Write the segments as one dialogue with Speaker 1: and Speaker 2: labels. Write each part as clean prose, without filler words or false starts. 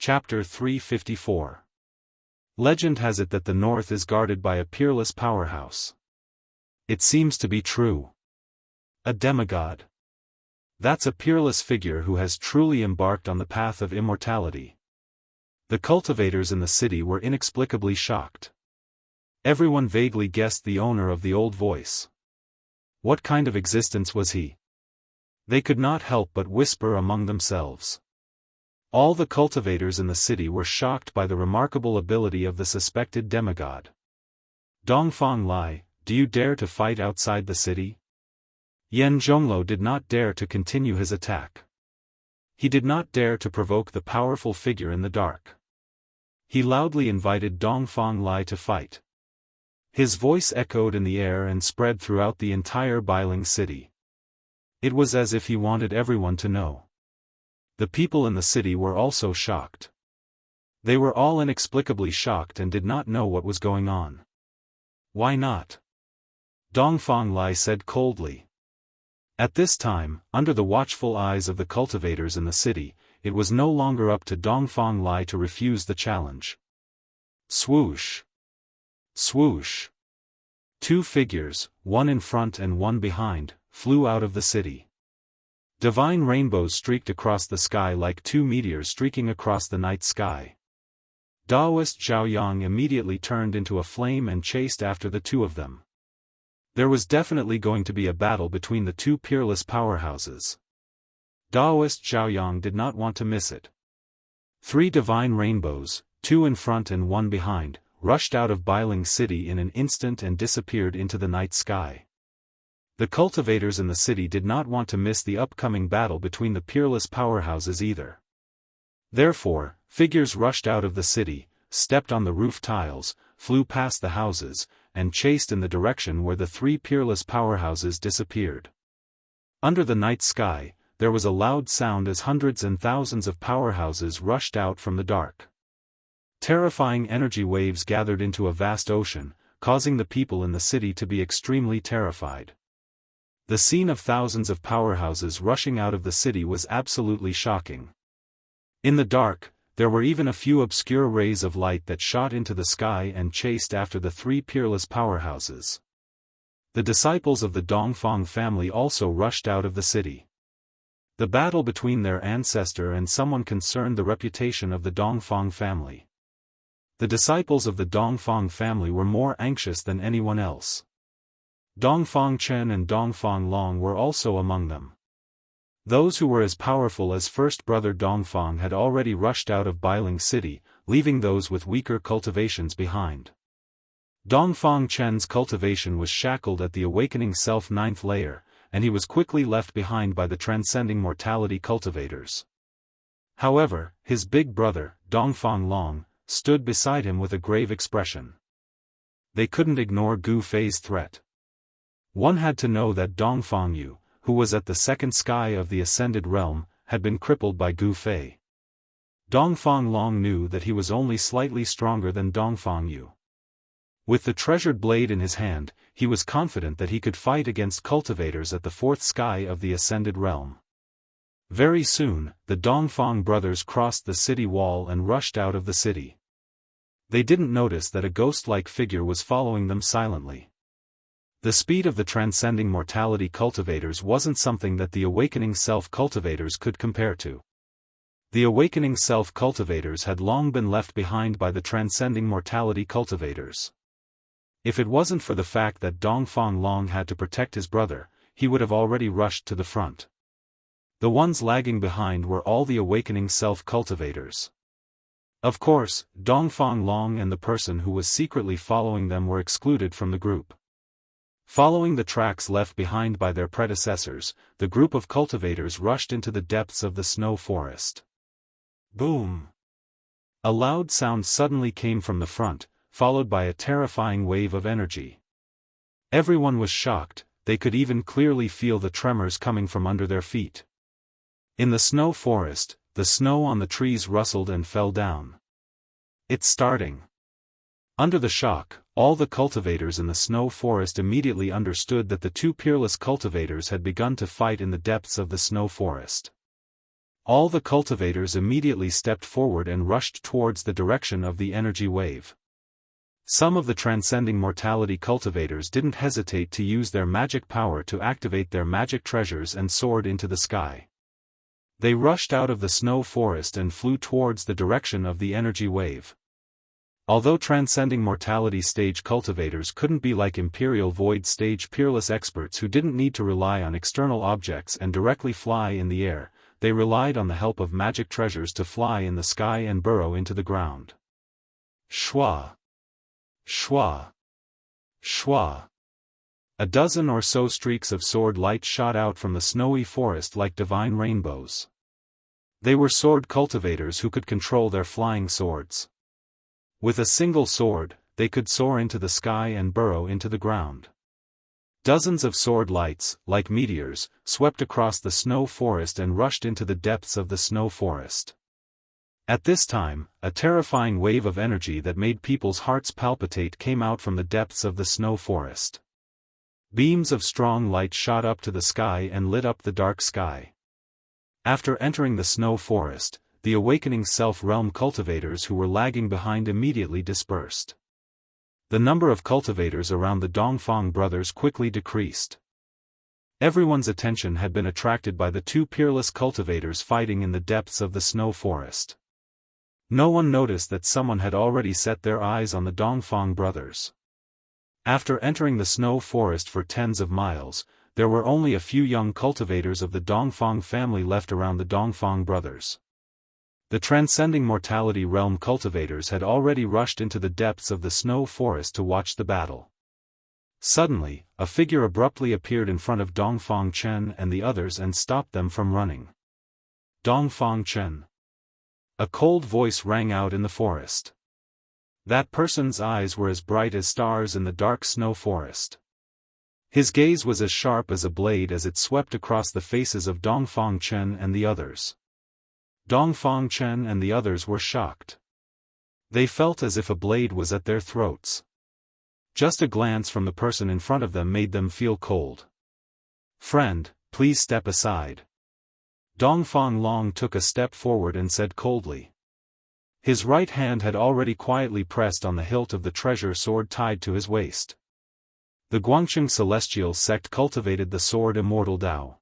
Speaker 1: Chapter 354. Legend has it that the north is guarded by a peerless powerhouse. It seems to be true. A demigod. That's a peerless figure who has truly embarked on the path of immortality. The cultivators in the city were inexplicably shocked. Everyone vaguely guessed the owner of the old voice. What kind of existence was he? They could not help but whisper among themselves. All the cultivators in the city were shocked by the remarkable ability of the suspected demigod. Dongfang Lai, do you dare to fight outside the city? Yan Zhongluo did not dare to continue his attack. He did not dare to provoke the powerful figure in the dark. He loudly invited Dongfang Lai to fight. His voice echoed in the air and spread throughout the entire Bailing city. It was as if he wanted everyone to know. The people in the city were also shocked. They were all inexplicably shocked and did not know what was going on. Why not? Dongfang Lai said coldly. At this time, under the watchful eyes of the cultivators in the city, it was no longer up to Dongfang Lai to refuse the challenge. Swoosh! Swoosh! Two figures, one in front and one behind, flew out of the city. Divine rainbows streaked across the sky like two meteors streaking across the night sky. Daoist Zhaoyang immediately turned into a flame and chased after the two of them. There was definitely going to be a battle between the two peerless powerhouses. Daoist Zhaoyang did not want to miss it. Three divine rainbows, two in front and one behind, rushed out of Bailing City in an instant and disappeared into the night sky. The cultivators in the city did not want to miss the upcoming battle between the peerless powerhouses either. Therefore, figures rushed out of the city, stepped on the roof tiles, flew past the houses, and chased in the direction where the three peerless powerhouses disappeared. Under the night sky, there was a loud sound as hundreds and thousands of powerhouses rushed out from the dark. Terrifying energy waves gathered into a vast ocean, causing the people in the city to be extremely terrified. The scene of thousands of powerhouses rushing out of the city was absolutely shocking. In the dark, there were even a few obscure rays of light that shot into the sky and chased after the three peerless powerhouses. The disciples of the Dongfang family also rushed out of the city. The battle between their ancestor and someone concerned the reputation of the Dongfang family. The disciples of the Dongfang family were more anxious than anyone else. Dongfang Chen and Dongfang Long were also among them. Those who were as powerful as first brother Dongfang had already rushed out of Bailing City, leaving those with weaker cultivations behind. Dongfang Chen's cultivation was shackled at the awakening self 9th layer, and he was quickly left behind by the transcending mortality cultivators. However, his big brother, Dongfang Long, stood beside him with a grave expression. They couldn't ignore Gu Fei's threat. One had to know that Dongfang Yu, who was at the second sky of the ascended realm, had been crippled by Gu Fei. Dongfang Long knew that he was only slightly stronger than Dongfang Yu. With the treasured blade in his hand, he was confident that he could fight against cultivators at the fourth sky of the ascended realm. Very soon, the Dongfang brothers crossed the city wall and rushed out of the city. They didn't notice that a ghost-like figure was following them silently. The speed of the transcending mortality cultivators wasn't something that the awakening self cultivators could compare to. The awakening self cultivators had long been left behind by the transcending mortality cultivators. If it wasn't for the fact that Dongfang Long had to protect his brother, he would have already rushed to the front. The ones lagging behind were all the awakening self cultivators. Of course, Dongfang Long and the person who was secretly following them were excluded from the group. Following the tracks left behind by their predecessors, the group of cultivators rushed into the depths of the snow forest. Boom! A loud sound suddenly came from the front, followed by a terrifying wave of energy. Everyone was shocked, they could even clearly feel the tremors coming from under their feet. In the snow forest, the snow on the trees rustled and fell down. It's starting. Under the shock, all the cultivators in the snow forest immediately understood that the two peerless cultivators had begun to fight in the depths of the snow forest. All the cultivators immediately stepped forward and rushed towards the direction of the energy wave. Some of the transcending mortality cultivators didn't hesitate to use their magic power to activate their magic treasures and soared into the sky. They rushed out of the snow forest and flew towards the direction of the energy wave. Although transcending mortality stage cultivators couldn't be like Imperial Void stage peerless experts who didn't need to rely on external objects and directly fly in the air, they relied on the help of magic treasures to fly in the sky and burrow into the ground. Shwa! Shwa! Shwa! A dozen or so streaks of sword light shot out from the snowy forest like divine rainbows. They were sword cultivators who could control their flying swords. With a single sword, they could soar into the sky and burrow into the ground. Dozens of sword lights, like meteors, swept across the snow forest and rushed into the depths of the snow forest. At this time, a terrifying wave of energy that made people's hearts palpitate came out from the depths of the snow forest. Beams of strong light shot up to the sky and lit up the dark sky. After entering the snow forest, the awakening self-realm cultivators who were lagging behind immediately dispersed. The number of cultivators around the Dongfang brothers quickly decreased. Everyone's attention had been attracted by the two peerless cultivators fighting in the depths of the snow forest. No one noticed that someone had already set their eyes on the Dongfang brothers. After entering the snow forest for tens of miles, there were only a few young cultivators of the Dongfang family left around the Dongfang brothers. The transcending mortality realm cultivators had already rushed into the depths of the snow forest to watch the battle. Suddenly, a figure abruptly appeared in front of Dongfang Chen and the others and stopped them from running. Dongfang Chen. A cold voice rang out in the forest. That person's eyes were as bright as stars in the dark snow forest. His gaze was as sharp as a blade as it swept across the faces of Dongfang Chen and the others. Dongfang Chen and the others were shocked. They felt as if a blade was at their throats. Just a glance from the person in front of them made them feel cold. "Friend, please step aside." Dongfang Long took a step forward and said coldly. His right hand had already quietly pressed on the hilt of the treasure sword tied to his waist. The Guangqing Celestial sect cultivated the sword Immortal Dao.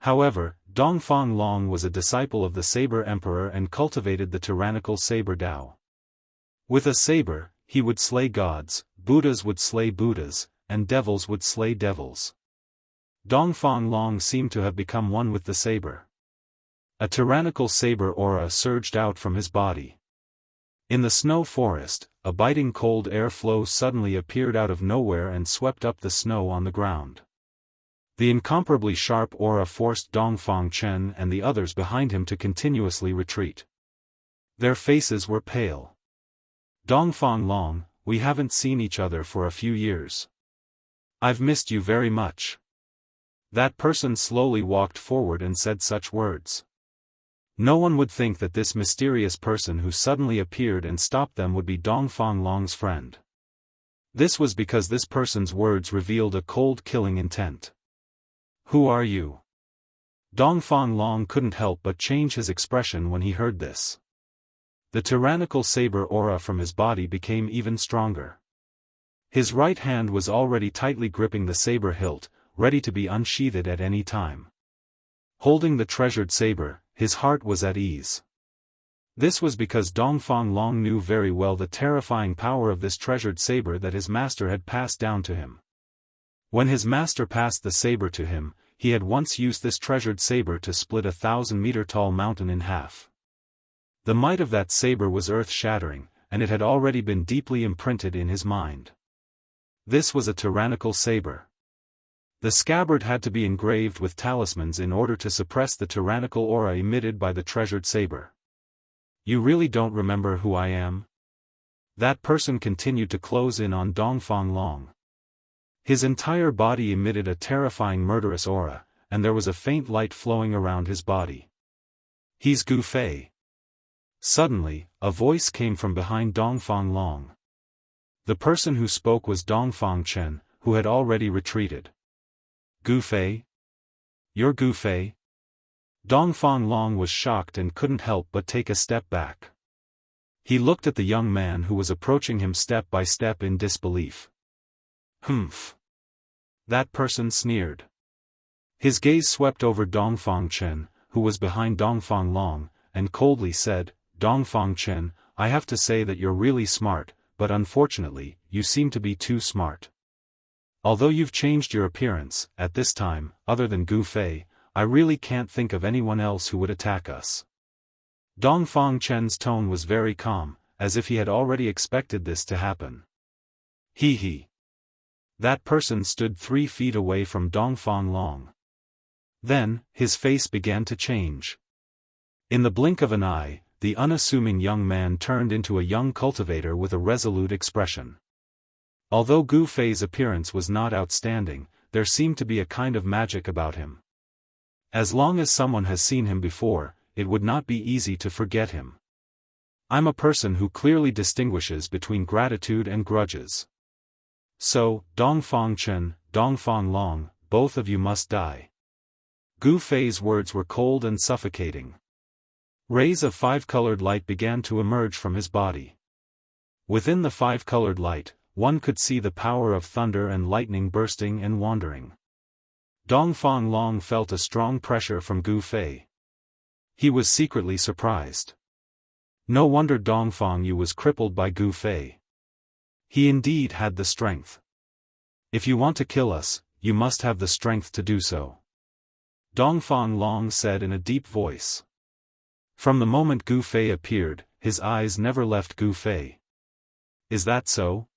Speaker 1: However, Dongfang Long was a disciple of the Saber Emperor and cultivated the tyrannical Saber Dao. With a saber, he would slay gods, Buddhas would slay Buddhas, and devils would slay devils. Dongfang Long seemed to have become one with the saber. A tyrannical saber aura surged out from his body. In the snow forest, a biting cold air flow suddenly appeared out of nowhere and swept up the snow on the ground. The incomparably sharp aura forced Dongfang Chen and the others behind him to continuously retreat. Their faces were pale. "Dongfang Long, we haven't seen each other for a few years. I've missed you very much." That person slowly walked forward and said such words. No one would think that this mysterious person who suddenly appeared and stopped them would be Dongfang Long's friend. This was because this person's words revealed a cold killing intent. "Who are you?" Dongfang Long couldn't help but change his expression when he heard this. The tyrannical saber aura from his body became even stronger. His right hand was already tightly gripping the saber hilt, ready to be unsheathed at any time. Holding the treasured saber, his heart was at ease. This was because Dongfang Long knew very well the terrifying power of this treasured saber that his master had passed down to him. When his master passed the saber to him, he had once used this treasured saber to split a 1,000-meter-tall mountain in half. The might of that saber was earth-shattering, and it had already been deeply imprinted in his mind. This was a tyrannical saber. The scabbard had to be engraved with talismans in order to suppress the tyrannical aura emitted by the treasured saber. "You really don't remember who I am?" That person continued to close in on Dongfang Long. His entire body emitted a terrifying murderous aura, and there was a faint light flowing around his body. "He's Gu Fei." Suddenly, a voice came from behind Dongfang Long. The person who spoke was Dongfang Chen, who had already retreated. "Gu Fei? You're Gu Fei?" Dongfang Long was shocked and couldn't help but take a step back. He looked at the young man who was approaching him step by step in disbelief. Humph. That person sneered. His gaze swept over Dongfang Chen, who was behind Dongfang Long, and coldly said, Dongfang Chen, I have to say that you're really smart, but unfortunately, you seem to be too smart. Although you've changed your appearance, at this time, other than Gu Fei, I really can't think of anyone else who would attack us. Dongfang Chen's tone was very calm, as if he had already expected this to happen. He. That person stood 3 feet away from Dongfang Long. Then, his face began to change. In the blink of an eye, the unassuming young man turned into a young cultivator with a resolute expression. Although Gu Fei's appearance was not outstanding, there seemed to be a kind of magic about him. As long as someone has seen him before, it would not be easy to forget him. I'm a person who clearly distinguishes between gratitude and grudges. So, Dongfang Chen, Dongfang Long, both of you must die. Gu Fei's words were cold and suffocating. Rays of 5-colored light began to emerge from his body. Within the 5-colored light, one could see the power of thunder and lightning bursting and wandering. Dongfang Long felt a strong pressure from Gu Fei. He was secretly surprised. No wonder Dongfang Yu was crippled by Gu Fei. He indeed had the strength. If you want to kill us, you must have the strength to do so. Dongfang Long said in a deep voice. From the moment Gu Fei appeared, his eyes never left Gu Fei. Is that so?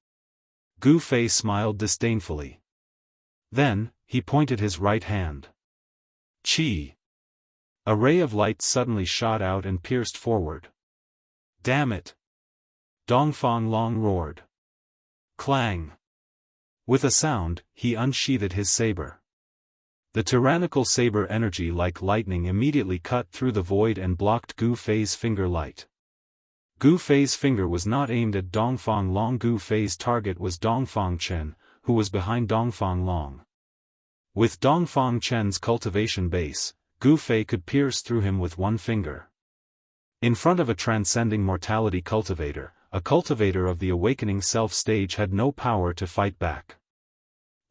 Speaker 1: Gu Fei smiled disdainfully. Then, he pointed his right hand. Chi! A ray of light suddenly shot out and pierced forward. Damn it! Dongfang Long roared. Clang! With a sound, he unsheathed his saber. The tyrannical saber energy like lightning immediately cut through the void and blocked Gu Fei's finger light. Gu Fei's finger was not aimed at Dongfang Long. Gu Fei's target was Dongfang Chen, who was behind Dongfang Long. With Dongfang Chen's cultivation base, Gu Fei could pierce through him with one finger. In front of a transcending mortality cultivator, a cultivator of the awakening self stage had no power to fight back.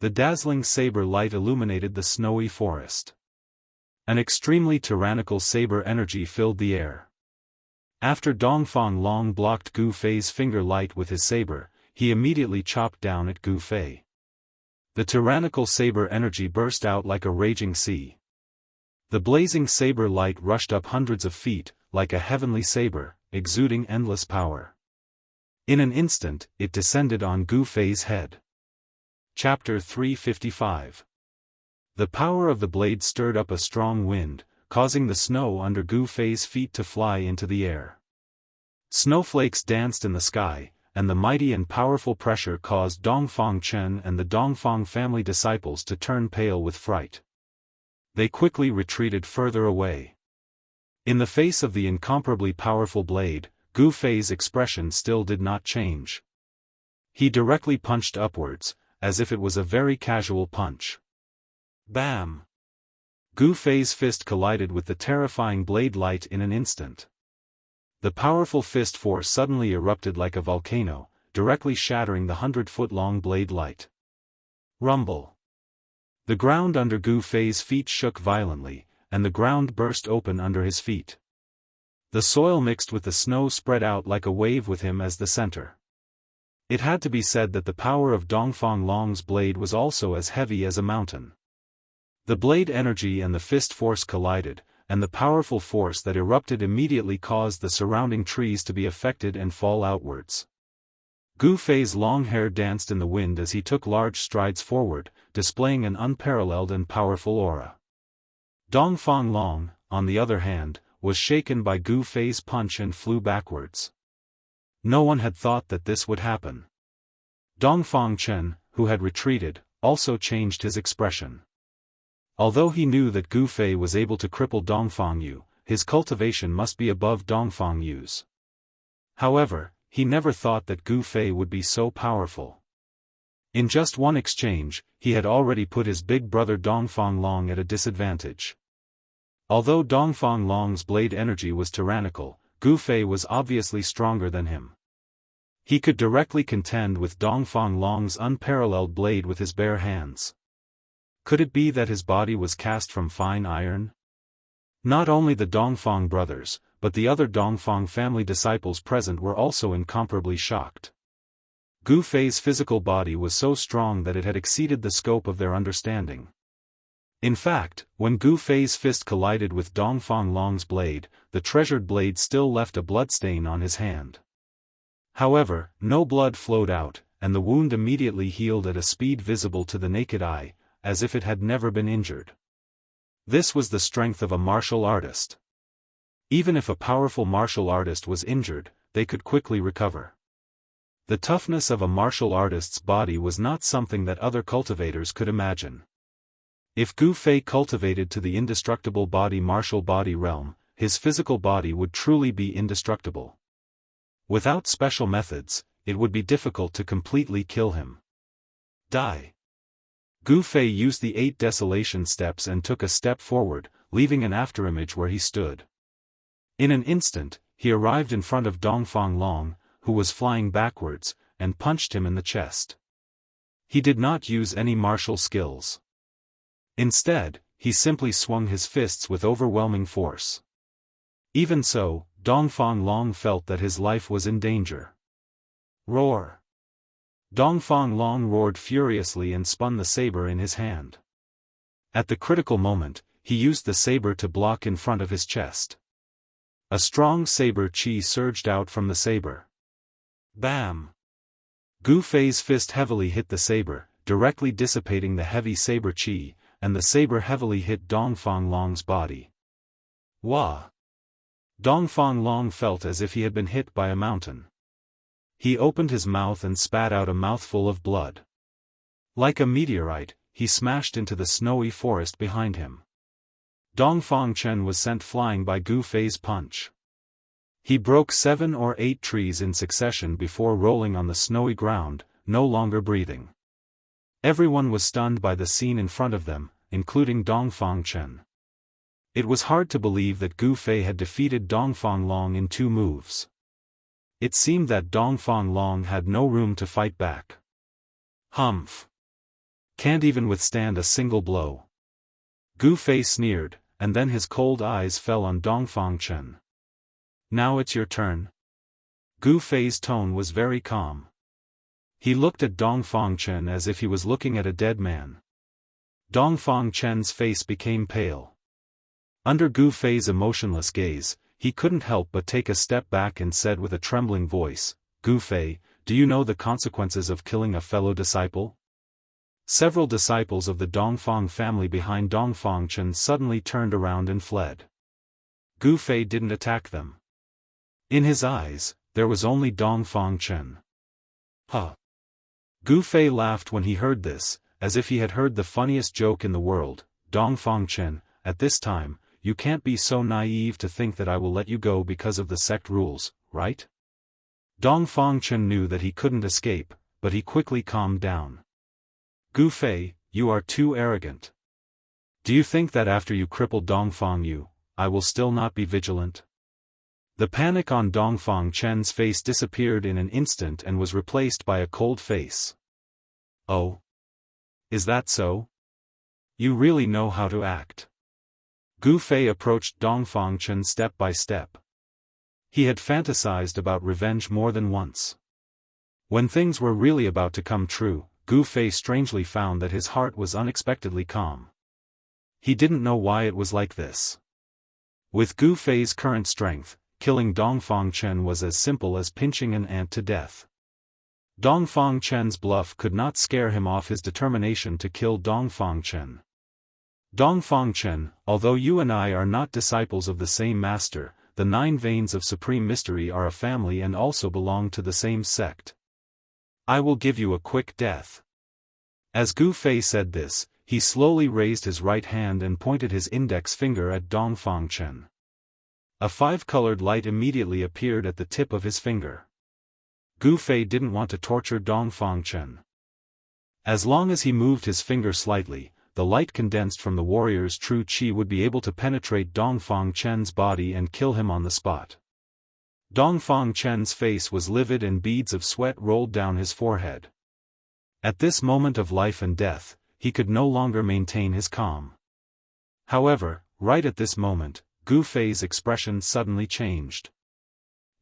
Speaker 1: The dazzling saber light illuminated the snowy forest. An extremely tyrannical saber energy filled the air. After Dongfang Long blocked Gu Fei's finger light with his saber, he immediately chopped down at Gu Fei. The tyrannical saber energy burst out like a raging sea. The blazing saber light rushed up hundreds of feet, like a heavenly saber, exuding endless power. In an instant, it descended on Gu Fei's head. Chapter 355. The power of the blade stirred up a strong wind, causing the snow under Gu Fei's feet to fly into the air. Snowflakes danced in the sky, and the mighty and powerful pressure caused Dongfang Chen and the Dongfang family disciples to turn pale with fright. They quickly retreated further away. In the face of the incomparably powerful blade, Gu Fei's expression still did not change. He directly punched upwards, as if it was a very casual punch. Bam! Gu Fei's fist collided with the terrifying blade light in an instant. The powerful fist force suddenly erupted like a volcano, directly shattering the 100-foot-long blade light. Rumble! The ground under Gu Fei's feet shook violently, and the ground burst open under his feet. The soil mixed with the snow spread out like a wave with him as the center. It had to be said that the power of Dongfang Long's blade was also as heavy as a mountain. The blade energy and the fist force collided, and the powerful force that erupted immediately caused the surrounding trees to be affected and fall outwards. Gu Fei's long hair danced in the wind as he took large strides forward, displaying an unparalleled and powerful aura. Dongfang Long, on the other hand, was shaken by Gu Fei's punch and flew backwards. No one had thought that this would happen. Dongfang Chen, who had retreated, also changed his expression. Although he knew that Gu Fei was able to cripple Dongfang Yu, his cultivation must be above Dongfang Yu's. However, he never thought that Gu Fei would be so powerful. In just one exchange, he had already put his big brother Dongfang Long at a disadvantage. Although Dongfang Long's blade energy was tyrannical, Gu Fei was obviously stronger than him. He could directly contend with Dongfang Long's unparalleled blade with his bare hands. Could it be that his body was cast from fine iron? Not only the Dongfang brothers, but the other Dongfang family disciples present were also incomparably shocked. Gu Fei's physical body was so strong that it had exceeded the scope of their understanding. In fact, when Gu Fei's fist collided with Dongfang Long's blade, the treasured blade still left a bloodstain on his hand. However, no blood flowed out, and the wound immediately healed at a speed visible to the naked eye, as if it had never been injured. This was the strength of a martial artist. Even if a powerful martial artist was injured, they could quickly recover. The toughness of a martial artist's body was not something that other cultivators could imagine. If Gu Fei cultivated to the indestructible martial body realm, his physical body would truly be indestructible. Without special methods, it would be difficult to completely kill him. Die. Gu Fei used the 8 desolation steps and took a step forward, leaving an afterimage where he stood. In an instant, he arrived in front of Dongfang Long, who was flying backwards, and punched him in the chest. He did not use any martial skills. Instead, he simply swung his fists with overwhelming force. Even so, Dongfang Long felt that his life was in danger. Roar! Dongfang Long roared furiously and spun the saber in his hand. At the critical moment, he used the saber to block in front of his chest. A strong saber chi surged out from the saber. Bam! Gu Fei's fist heavily hit the saber, directly dissipating the heavy saber chi, and the saber heavily hit Dongfang Long's body. Wah! Dongfang Long felt as if he had been hit by a mountain. He opened his mouth and spat out a mouthful of blood. Like a meteorite, he smashed into the snowy forest behind him. Dongfang Chen was sent flying by Gu Fei's punch. He broke 7 or 8 trees in succession before rolling on the snowy ground, no longer breathing. Everyone was stunned by the scene in front of them, including Dongfang Chen. It was hard to believe that Gu Fei had defeated Dongfang Long in 2 moves. It seemed that Dongfang Long had no room to fight back. Humph! Can't even withstand a single blow. Gu Fei sneered, and then his cold eyes fell on Dongfang Chen. Now it's your turn. Gu Fei's tone was very calm. He looked at Dongfang Chen as if he was looking at a dead man. Dongfang Chen's face became pale. Under Gu Fei's emotionless gaze, he couldn't help but take a step back and said with a trembling voice, "Gu Fei, do you know the consequences of killing a fellow disciple?" Several disciples of the Dongfang family behind Dongfang Chen suddenly turned around and fled. Gu Fei didn't attack them. In his eyes, there was only Dongfang Chen. Huh! Gu Fei laughed when he heard this, as if he had heard the funniest joke in the world. Dongfang Chen, at this time, you can't be so naive to think that I will let you go because of the sect rules, right? Dongfang Chen knew that he couldn't escape, but he quickly calmed down. Gu Fei, you are too arrogant. Do you think that after you cripple Dongfang Yu, I will still not be vigilant? The panic on Dongfang Chen's face disappeared in an instant and was replaced by a cold face. Oh? Is that so? You really know how to act. Gu Fei approached Dongfang Chen step by step. He had fantasized about revenge more than once. When things were really about to come true, Gu Fei strangely found that his heart was unexpectedly calm. He didn't know why it was like this. With Gu Fei's current strength, killing Dongfang Chen was as simple as pinching an ant to death. Dongfang Chen's bluff could not scare him off his determination to kill Dongfang Chen. Dongfang Chen, although you and I are not disciples of the same master, the 9 veins of supreme mystery are a family and also belong to the same sect. I will give you a quick death. As Gu Fei said this, he slowly raised his right hand and pointed his index finger at Dongfang Chen. A 5-colored light immediately appeared at the tip of his finger. Gu Fei didn't want to torture Dongfang Chen. As long as he moved his finger slightly, the light condensed from the warrior's true qi would be able to penetrate Dongfang Chen's body and kill him on the spot. Dongfang Chen's face was livid and beads of sweat rolled down his forehead. At this moment of life and death, he could no longer maintain his calm. However, right at this moment, Gu Fei's expression suddenly changed.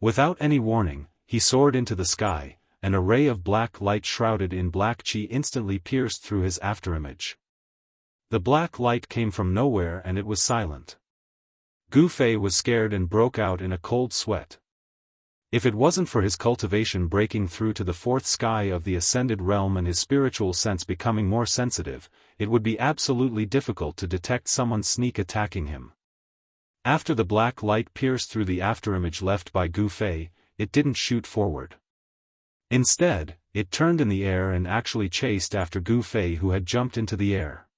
Speaker 1: Without any warning, he soared into the sky. An array of black light shrouded in black qi instantly pierced through his afterimage. The black light came from nowhere and it was silent. Gu Fei was scared and broke out in a cold sweat. If it wasn't for his cultivation breaking through to the fourth sky of the ascended realm and his spiritual sense becoming more sensitive, it would be absolutely difficult to detect someone sneak attacking him. After the black light pierced through the afterimage left by Gu Fei, it didn't shoot forward. Instead, it turned in the air and actually chased after Gu Fei, who had jumped into the air.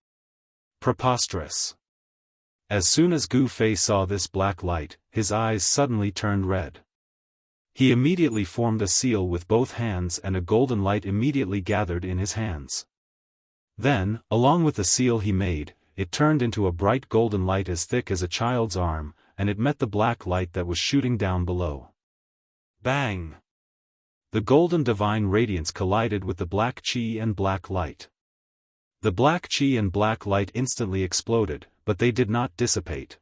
Speaker 1: Preposterous. As soon as Gu Fei saw this black light, his eyes suddenly turned red. He immediately formed a seal with both hands and a golden light immediately gathered in his hands. Then, along with the seal he made, it turned into a bright golden light as thick as a child's arm, and it met the black light that was shooting down below. Bang! The golden divine radiance collided with the black qi and black light. The black qi and black light instantly exploded, but they did not dissipate.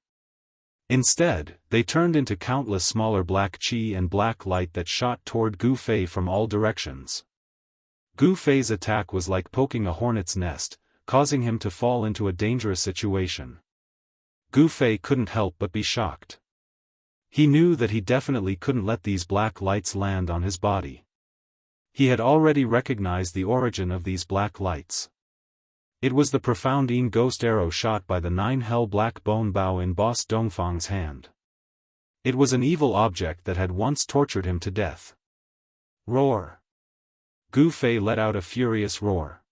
Speaker 1: Instead, they turned into countless smaller black qi and black light that shot toward Gu Fei from all directions. Gu Fei's attack was like poking a hornet's nest, causing him to fall into a dangerous situation. Gu Fei couldn't help but be shocked. He knew that he definitely couldn't let these black lights land on his body. He had already recognized the origin of these black lights. It was the profound Yin ghost arrow shot by the 9 hell black bone bow in Boss Dongfang's hand. It was an evil object that had once tortured him to death. Roar! Gu Fei let out a furious roar.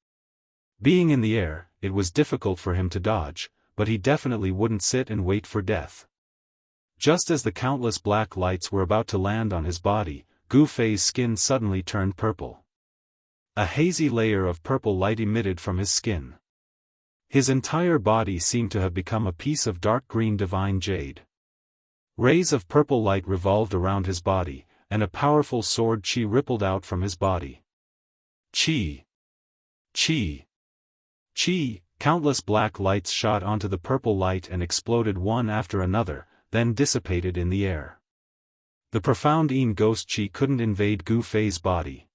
Speaker 1: Being in the air, it was difficult for him to dodge, but he definitely wouldn't sit and wait for death. Just as the countless black lights were about to land on his body, Gu Fei's skin suddenly turned purple. A hazy layer of purple light emitted from his skin. His entire body seemed to have become a piece of dark green divine jade. Rays of purple light revolved around his body, and a powerful sword qi rippled out from his body. Qi! Qi! Qi! Countless black lights shot onto the purple light and exploded one after another, then dissipated in the air. The profound Yin ghost qi couldn't invade Gu Fei's body.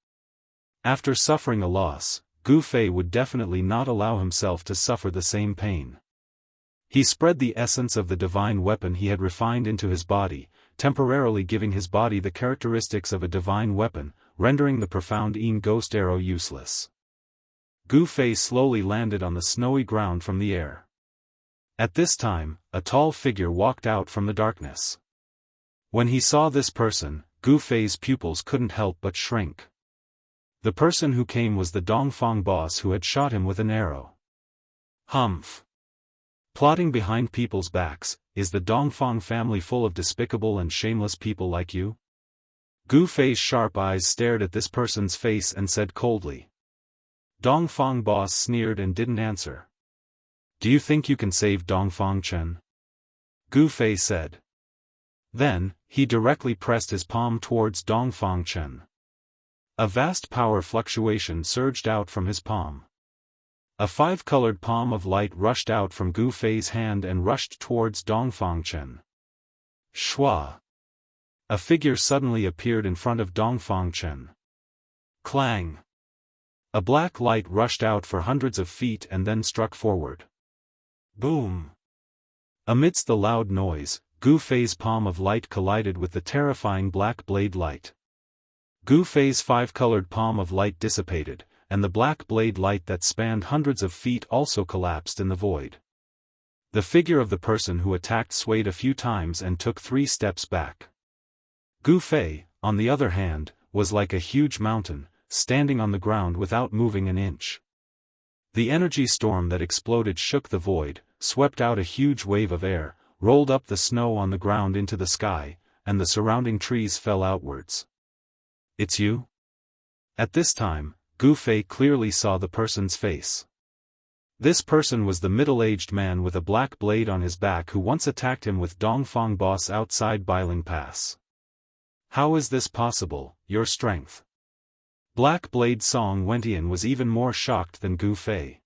Speaker 1: After suffering a loss, Gu Fei would definitely not allow himself to suffer the same pain. He spread the essence of the divine weapon he had refined into his body, temporarily giving his body the characteristics of a divine weapon, rendering the profound Yin ghost arrow useless. Gu Fei slowly landed on the snowy ground from the air. At this time, a tall figure walked out from the darkness. When he saw this person, Gu Fei's pupils couldn't help but shrink. The person who came was the Dongfang boss who had shot him with an arrow. Humph! Plotting behind people's backs, is the Dongfang family full of despicable and shameless people like you? Gu Fei's sharp eyes stared at this person's face and said coldly. Dongfang boss sneered and didn't answer. Do you think you can save Dongfang Chen? Gu Fei said. Then, he directly pressed his palm towards Dongfang Chen. A vast power fluctuation surged out from his palm. A 5-colored palm of light rushed out from Gu Fei's hand and rushed towards Dongfang Chen. Shua! A figure suddenly appeared in front of Dongfang Chen. Clang! A black light rushed out for hundreds of feet and then struck forward. Boom! Amidst the loud noise, Gu Fei's palm of light collided with the terrifying black blade light. Gu Fei's 5-colored palm of light dissipated, and the black blade light that spanned hundreds of feet also collapsed in the void. The figure of the person who attacked swayed a few times and took 3 steps back. Gu Fei, on the other hand, was like a huge mountain, standing on the ground without moving an inch. The energy storm that exploded shook the void, swept out a huge wave of air, rolled up the snow on the ground into the sky, and the surrounding trees fell outwards. It's you? At this time, Gu Fei clearly saw the person's face. This person was the middle-aged man with a black blade on his back who once attacked him with Dongfang Boss outside Bailing Pass. How is this possible, your strength? Black Blade Song Wentian was even more shocked than Gu Fei.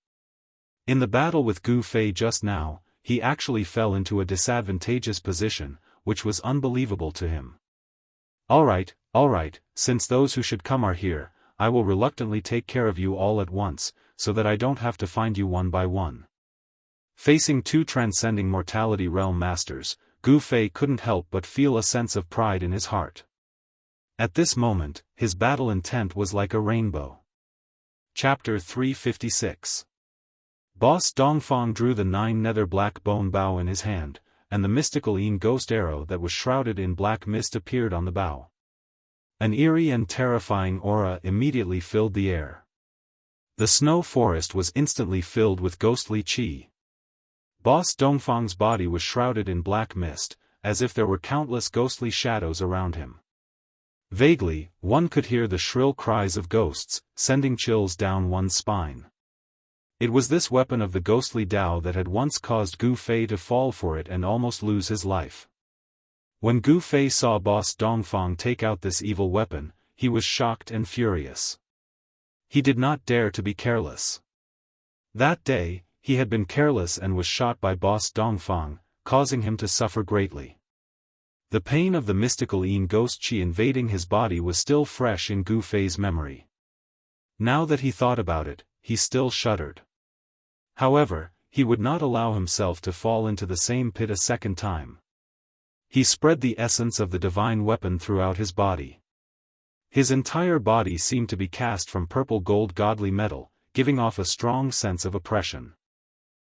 Speaker 1: In the battle with Gu Fei just now, he actually fell into a disadvantageous position, which was unbelievable to him. Alright, since those who should come are here, I will reluctantly take care of you all at once, so that I don't have to find you one by one. Facing two transcending mortality realm masters, Gu Fei couldn't help but feel a sense of pride in his heart. At this moment, his battle intent was like a rainbow. Chapter 356. Boss Dongfang drew the 9-nether black bone bow in his hand, and the mystical Yin ghost arrow that was shrouded in black mist appeared on the bow. An eerie and terrifying aura immediately filled the air. The snow forest was instantly filled with ghostly qi. Boss Dongfang's body was shrouded in black mist, as if there were countless ghostly shadows around him. Vaguely, one could hear the shrill cries of ghosts, sending chills down one's spine. It was this weapon of the ghostly Dao that had once caused Gu Fei to fall for it and almost lose his life. When Gu Fei saw Boss Dongfang take out this evil weapon, he was shocked and furious. He did not dare to be careless. That day, he had been careless and was shot by Boss Dongfang, causing him to suffer greatly. The pain of the mystical Yin ghost qi invading his body was still fresh in Gu Fei's memory. Now that he thought about it, he still shuddered. However, he would not allow himself to fall into the same pit a second time. He spread the essence of the divine weapon throughout his body. His entire body seemed to be cast from purple gold godly metal, giving off a strong sense of oppression.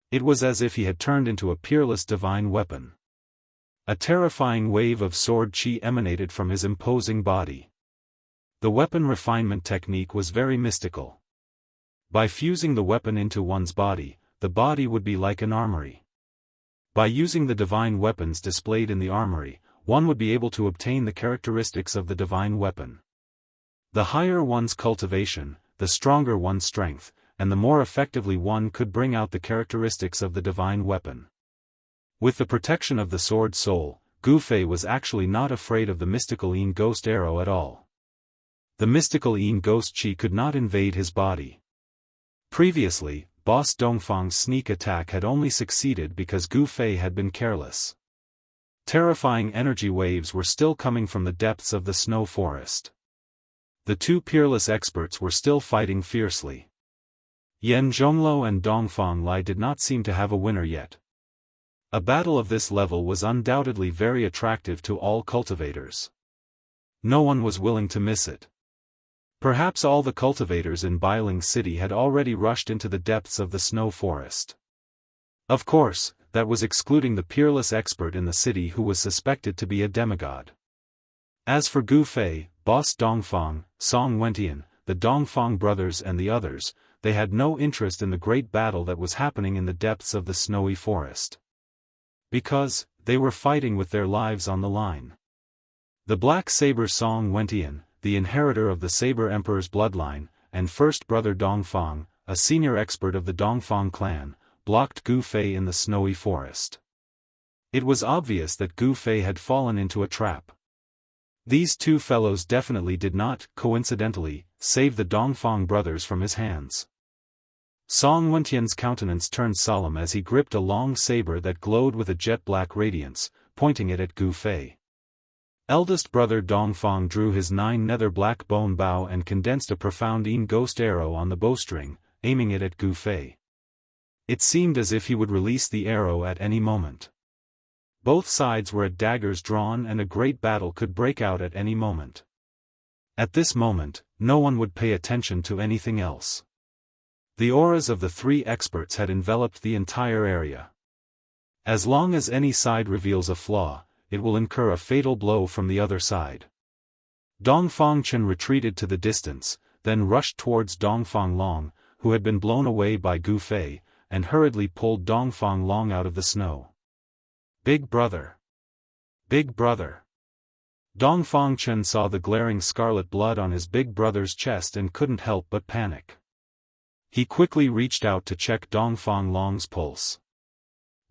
Speaker 1: It was as if he had turned into a peerless divine weapon. A terrifying wave of sword qi emanated from his imposing body. The weapon refinement technique was very mystical. By fusing the weapon into one's body, the body would be like an armory. By using the divine weapons displayed in the armory, one would be able to obtain the characteristics of the divine weapon. The higher one's cultivation, the stronger one's strength, and the more effectively one could bring out the characteristics of the divine weapon. With the protection of the sword soul, Gu Fei was actually not afraid of the mystical Yin ghost arrow at all. The mystical Yin ghost qi could not invade his body. Previously, Boss Dongfang's sneak attack had only succeeded because Gu Fei had been careless. Terrifying energy waves were still coming from the depths of the snow forest. The two peerless experts were still fighting fiercely. Yan Zhongluo and Dongfang Lai did not seem to have a winner yet. A battle of this level was undoubtedly very attractive to all cultivators. No one was willing to miss it. Perhaps all the cultivators in Bailing City had already rushed into the depths of the snow forest. Of course, that was excluding the peerless expert in the city who was suspected to be a demigod. As for Gu Fei, Boss Dongfang, Song Wentian, the Dongfang brothers and the others, they had no interest in the great battle that was happening in the depths of the snowy forest. Because, they were fighting with their lives on the line. The Black Saber Song Wentian, the inheritor of the Saber Emperor's bloodline, and first brother Dongfang, a senior expert of the Dongfang clan, blocked Gu Fei in the snowy forest. It was obvious that Gu Fei had fallen into a trap. These two fellows definitely did not, coincidentally, save the Dongfang brothers from his hands. Song Wentian's countenance turned solemn as he gripped a long saber that glowed with a jet-black radiance, pointing it at Gu Fei. Eldest brother Dongfang drew his 9-nether black bone bow and condensed a profound Yin ghost arrow on the bowstring, aiming it at Gu Fei. It seemed as if he would release the arrow at any moment. Both sides were at daggers drawn and a great battle could break out at any moment. At this moment, no one would pay attention to anything else. The auras of the three experts had enveloped the entire area. As long as any side reveals a flaw, it will incur a fatal blow from the other side. Dongfang Chen retreated to the distance, then rushed towards Dongfang Long, who had been blown away by Gu Fei, and hurriedly pulled Dongfang Long out of the snow. Big brother! Big brother! Dongfang Chen saw the glaring scarlet blood on his big brother's chest and couldn't help but panic. He quickly reached out to check Dongfang Long's pulse.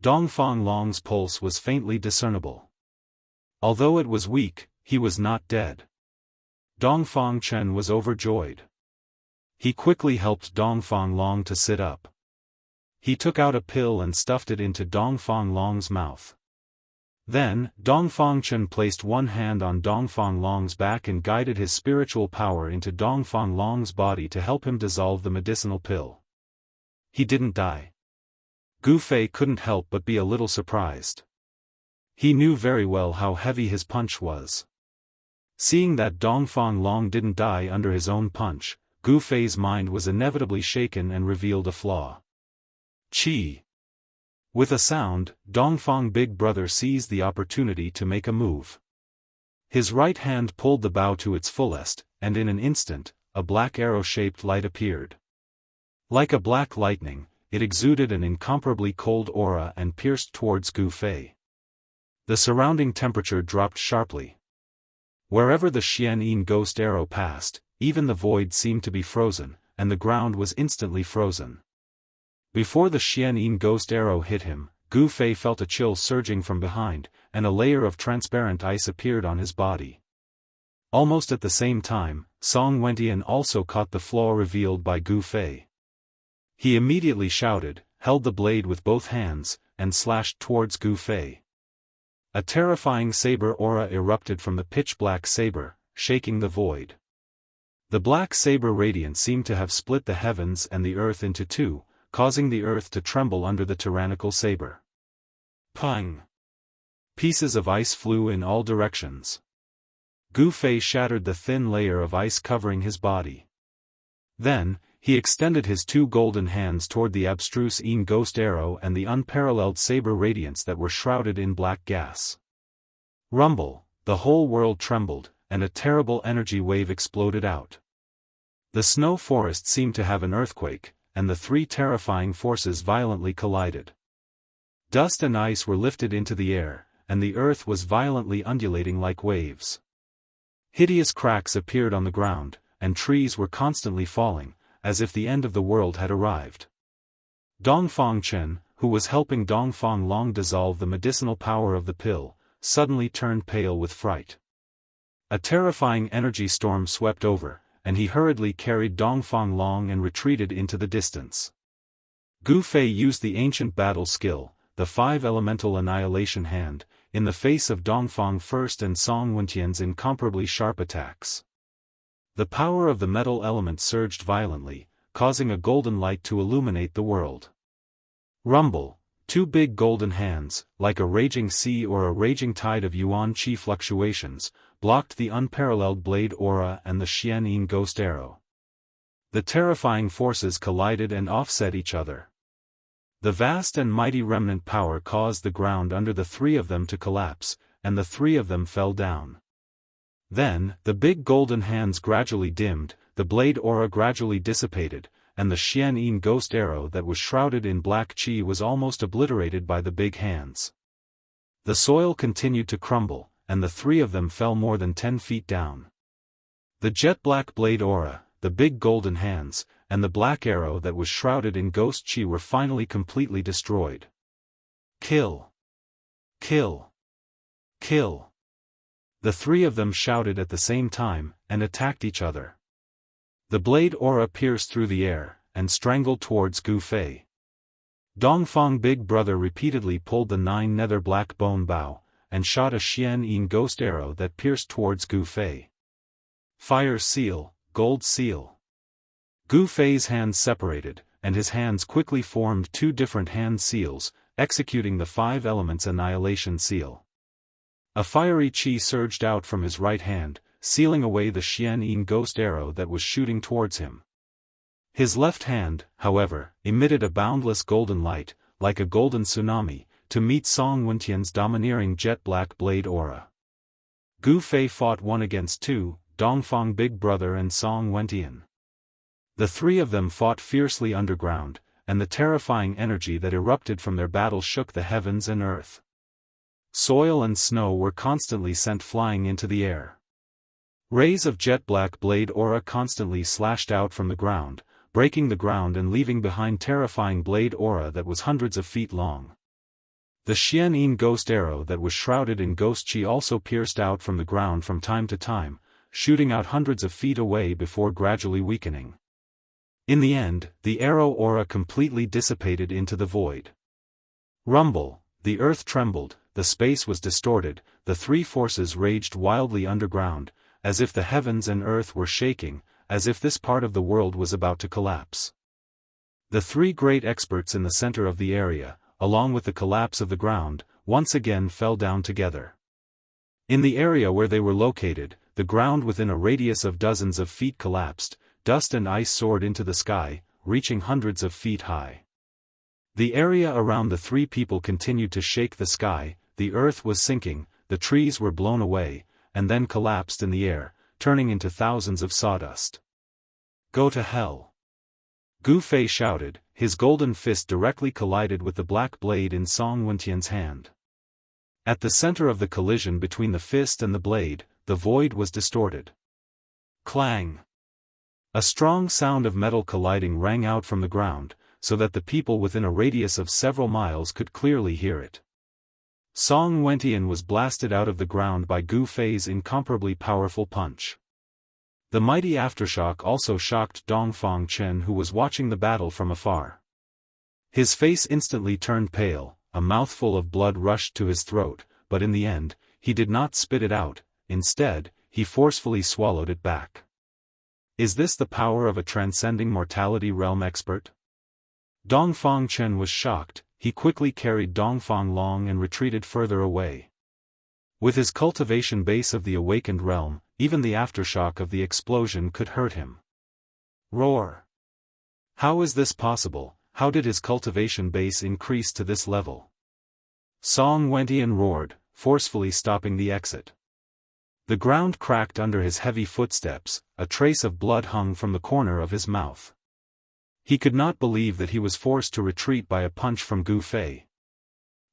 Speaker 1: Dongfang Long's pulse was faintly discernible. Although it was weak, he was not dead. Dongfang Chen was overjoyed. He quickly helped Dongfang Long to sit up. He took out a pill and stuffed it into Dongfang Long's mouth. Then, Dongfang Chen placed one hand on Dongfang Long's back and guided his spiritual power into Dongfang Long's body to help him dissolve the medicinal pill. He didn't die. Gu Fei couldn't help but be a little surprised. He knew very well how heavy his punch was. Seeing that Dongfang Long didn't die under his own punch, Gu Fei's mind was inevitably shaken and revealed a flaw. Qi. With a sound, Dongfang Big Brother seized the opportunity to make a move. His right hand pulled the bow to its fullest, and in an instant, a black arrow-shaped light appeared. Like a black lightning, it exuded an incomparably cold aura and pierced towards Gu Fei. The surrounding temperature dropped sharply. Wherever the Xian ghost arrow passed, even the void seemed to be frozen, and the ground was instantly frozen. Before the Xian ghost arrow hit him, Gu Fei felt a chill surging from behind, and a layer of transparent ice appeared on his body. Almost at the same time, Song Wentian also caught the flaw revealed by Gu Fei. He immediately shouted, held the blade with both hands, and slashed towards Gu Fei. A terrifying saber aura erupted from the pitch-black saber, shaking the void. The black saber radiance seemed to have split the heavens and the earth into two, causing the earth to tremble under the tyrannical saber. Pang! Pieces of ice flew in all directions. Gu Fei shattered the thin layer of ice covering his body. Then, he extended his two golden hands toward the abstruse ghost arrow and the unparalleled saber radiance that were shrouded in black gas. Rumble, the whole world trembled, and a terrible energy wave exploded out. The snow forest seemed to have an earthquake, and the three terrifying forces violently collided. Dust and ice were lifted into the air, and the earth was violently undulating like waves. Hideous cracks appeared on the ground, and trees were constantly falling, as if the end of the world had arrived. Dongfang Chen, who was helping Dongfang Long dissolve the medicinal power of the pill, suddenly turned pale with fright. A terrifying energy storm swept over, and he hurriedly carried Dongfang Long and retreated into the distance. Gu Fei used the ancient battle skill, the five-elemental annihilation hand, in the face of Dongfang First and Song Wentian's incomparably sharp attacks. The power of the metal element surged violently, causing a golden light to illuminate the world. Rumble, two big golden hands, like a raging sea or a raging tide of yuan qi fluctuations, blocked the unparalleled blade aura and the Xian ghost arrow. The terrifying forces collided and offset each other. The vast and mighty remnant power caused the ground under the three of them to collapse, and the three of them fell down. Then, the big golden hands gradually dimmed, the blade aura gradually dissipated, and the Xian ghost arrow that was shrouded in black qi was almost obliterated by the big hands. The soil continued to crumble, and the three of them fell more than 10 feet down. The jet-black blade aura, the big golden hands, and the black arrow that was shrouded in ghost qi were finally completely destroyed. Kill! Kill! Kill! The three of them shouted at the same time, and attacked each other. The blade aura pierced through the air, and strangled towards Gu Fei. Dongfang Big Brother repeatedly pulled the 9 nether black bone bow, and shot a Xian ghost arrow that pierced towards Gu Fei. Fire seal, gold seal. Gu Fei's hands separated, and his hands quickly formed 2 different hand seals, executing the 5 elements annihilation seal. A fiery qi surged out from his right hand, sealing away the Xian ghost arrow that was shooting towards him. His left hand, however, emitted a boundless golden light, like a golden tsunami, to meet Song Wentian's domineering jet-black blade aura. Gu Fei fought 1 against 2, Dongfang Big Brother and Song Wentian. The three of them fought fiercely underground, and the terrifying energy that erupted from their battle shook the heavens and earth. Soil and snow were constantly sent flying into the air. Rays of jet-black blade aura constantly slashed out from the ground, breaking the ground and leaving behind terrifying blade aura that was hundreds of feet long. The Xian ghost arrow that was shrouded in ghost chi also pierced out from the ground from time to time, shooting out hundreds of feet away before gradually weakening. In the end, the arrow aura completely dissipated into the void. Rumble, the earth trembled, the space was distorted, the three forces raged wildly underground, as if the heavens and earth were shaking, as if this part of the world was about to collapse. The three great experts in the center of the area, along with the collapse of the ground, once again fell down together. In the area where they were located, the ground within a radius of dozens of feet collapsed, dust and ice soared into the sky, reaching hundreds of feet high. The area around the three people continued to shake the sky, the earth was sinking, the trees were blown away, and then collapsed in the air, turning into thousands of sawdust. Go to hell! Gu Fei shouted, his golden fist directly collided with the black blade in Song Wentian's hand. At the center of the collision between the fist and the blade, the void was distorted. Clang! A strong sound of metal colliding rang out from the ground, so that the people within a radius of several miles could clearly hear it. Song Wentian was blasted out of the ground by Gu Fei's incomparably powerful punch. The mighty aftershock also shocked Dongfang Chen, who was watching the battle from afar. His face instantly turned pale, a mouthful of blood rushed to his throat, but in the end, he did not spit it out, instead, he forcefully swallowed it back. Is this the power of a transcending mortality realm expert? Dongfang Chen was shocked, he quickly carried Dongfang Long and retreated further away. With his cultivation base of the awakened realm, even the aftershock of the explosion could hurt him. Roar! How is this possible? How did his cultivation base increase to this level? Song Wentian roared, forcefully stopping the exit. The ground cracked under his heavy footsteps, a trace of blood hung from the corner of his mouth. He could not believe that he was forced to retreat by a punch from Gu Fei.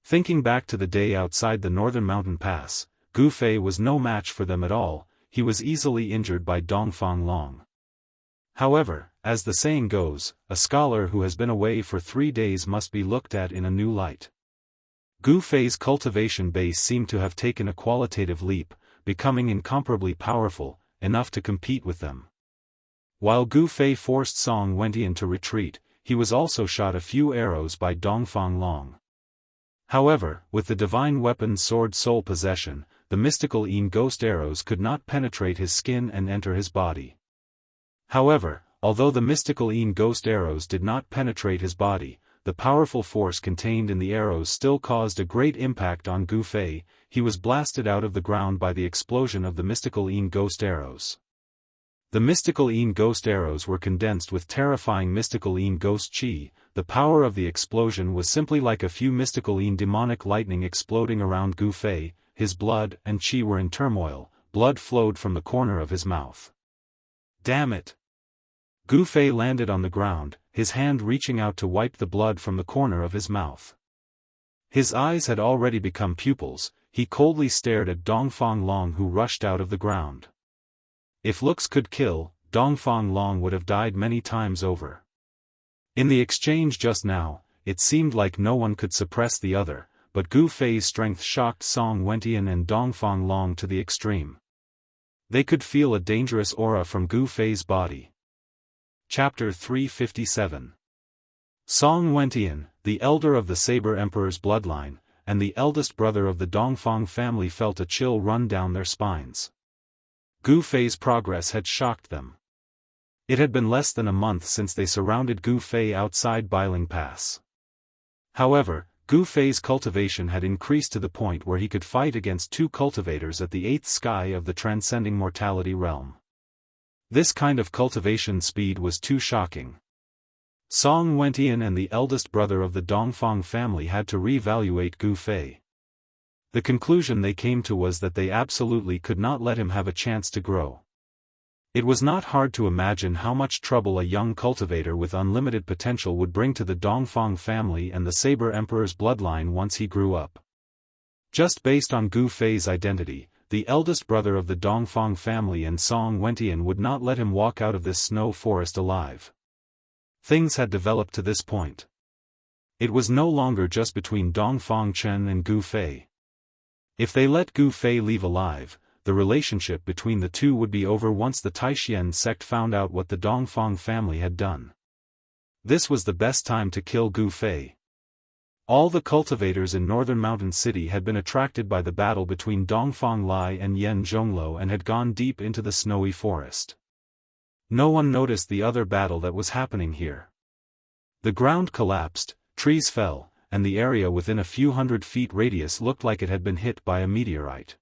Speaker 1: Thinking back to the day outside the northern mountain pass, Gu Fei was no match for them at all, he was easily injured by Dongfang Long. However, as the saying goes, a scholar who has been away for 3 days must be looked at in a new light. Gu Fei's cultivation base seemed to have taken a qualitative leap, becoming incomparably powerful, enough to compete with them. While Gu Fei forced Song Wentian to retreat, he was also shot a few arrows by Dongfang Long. However, with the divine weapon sword soul possession, the mystical ghost arrows could not penetrate his skin and enter his body. However, although the mystical ghost arrows did not penetrate his body, the powerful force contained in the arrows still caused a great impact on Gu Fei. He was blasted out of the ground by the explosion of the mystical ghost arrows. The mystical ghost arrows were condensed with terrifying mystical ghost chi. The power of the explosion was simply like a few mystical demonic lightning exploding around Gu Fei. His blood and chi were in turmoil, blood flowed from the corner of his mouth. Damn it! Gu Fei landed on the ground, his hand reaching out to wipe the blood from the corner of his mouth. His eyes had already become pupils, he coldly stared at Dongfang Long, who rushed out of the ground. If looks could kill, Dongfang Long would have died many times over. In the exchange just now, it seemed like no one could suppress the other, but Gu Fei's strength shocked Song Wentian and Dongfang Long to the extreme. They could feel a dangerous aura from Gu Fei's body. Chapter 357. Song Wentian, the elder of the Saber Emperor's bloodline, and the eldest brother of the Dongfang family felt a chill run down their spines. Gu Fei's progress had shocked them. It had been less than a month since they surrounded Gu Fei outside Bailing Pass. However, Gu Fei's cultivation had increased to the point where he could fight against 2 cultivators at the 8th sky of the transcending mortality realm. This kind of cultivation speed was too shocking. Song Wentian and the eldest brother of the Dongfang family had to re-evaluate Gu Fei. The conclusion they came to was that they absolutely could not let him have a chance to grow. It was not hard to imagine how much trouble a young cultivator with unlimited potential would bring to the Dongfang family and the Saber Emperor's bloodline once he grew up. Just based on Gu Fei's identity, the eldest brother of the Dongfang family and Song Wentian would not let him walk out of this snow forest alive. Things had developed to this point. It was no longer just between Dongfang Chen and Gu Fei. If they let Gu Fei leave alive, the relationship between the two would be over once the Taishian sect found out what the Dongfang family had done. This was the best time to kill Gu Fei. All the cultivators in northern Mountain City had been attracted by the battle between Dongfang Lai and Yan Zhongluo and had gone deep into the snowy forest. No one noticed the other battle that was happening here. The ground collapsed, trees fell, and the area within a few 100 feet radius looked like it had been hit by a meteorite.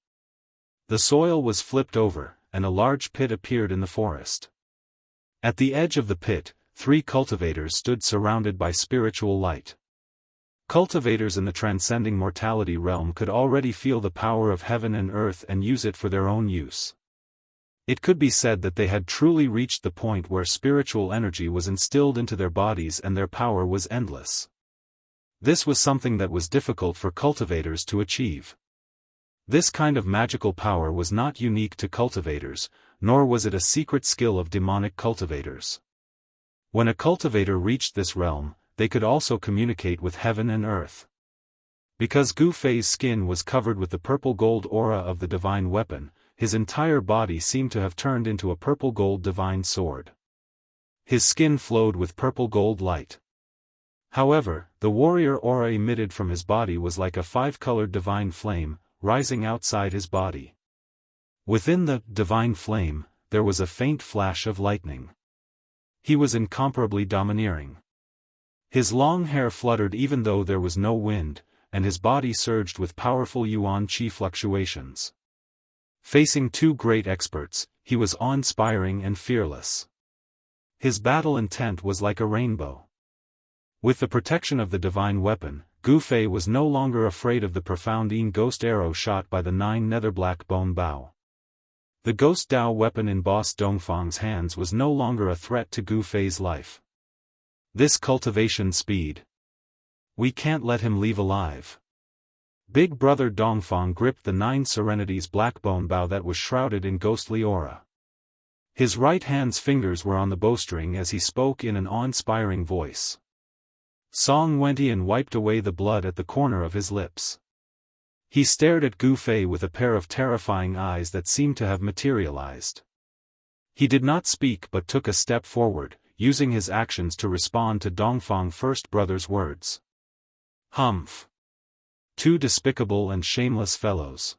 Speaker 1: The soil was flipped over, and a large pit appeared in the forest. At the edge of the pit, 3 cultivators stood surrounded by spiritual light. Cultivators in the transcending mortality realm could already feel the power of heaven and earth and use it for their own use. It could be said that they had truly reached the point where spiritual energy was instilled into their bodies and their power was endless. This was something that was difficult for cultivators to achieve. This kind of magical power was not unique to cultivators, nor was it a secret skill of demonic cultivators. When a cultivator reached this realm, they could also communicate with heaven and earth. Because Gu Fei's skin was covered with the purple-gold aura of the divine weapon, his entire body seemed to have turned into a purple-gold divine sword. His skin flowed with purple-gold light. However, the warrior aura emitted from his body was like a 5-colored divine flame, rising outside his body. Within the divine flame, there was a faint flash of lightning. He was incomparably domineering. His long hair fluttered even though there was no wind, and his body surged with powerful yuan qi fluctuations. Facing 2 great experts, he was awe-inspiring and fearless. His battle intent was like a rainbow. With the protection of the divine weapon, Gu Fei was no longer afraid of the profound ghost arrow shot by the 9 nether black bone bow. The ghost Dao weapon in boss Dongfang's hands was no longer a threat to Gu Fei's life. This cultivation speed. We can't let him leave alive. Big brother Dongfang gripped the 9 Serenity's black bone bow that was shrouded in ghostly aura. His right hand's fingers were on the bowstring as he spoke in an awe-inspiring voice. Song Wentian wiped away the blood at the corner of his lips. He stared at Gu Fei with a pair of terrifying eyes that seemed to have materialized. He did not speak but took a step forward, using his actions to respond to Dongfang First Brother's words. Humph. 2 despicable and shameless fellows.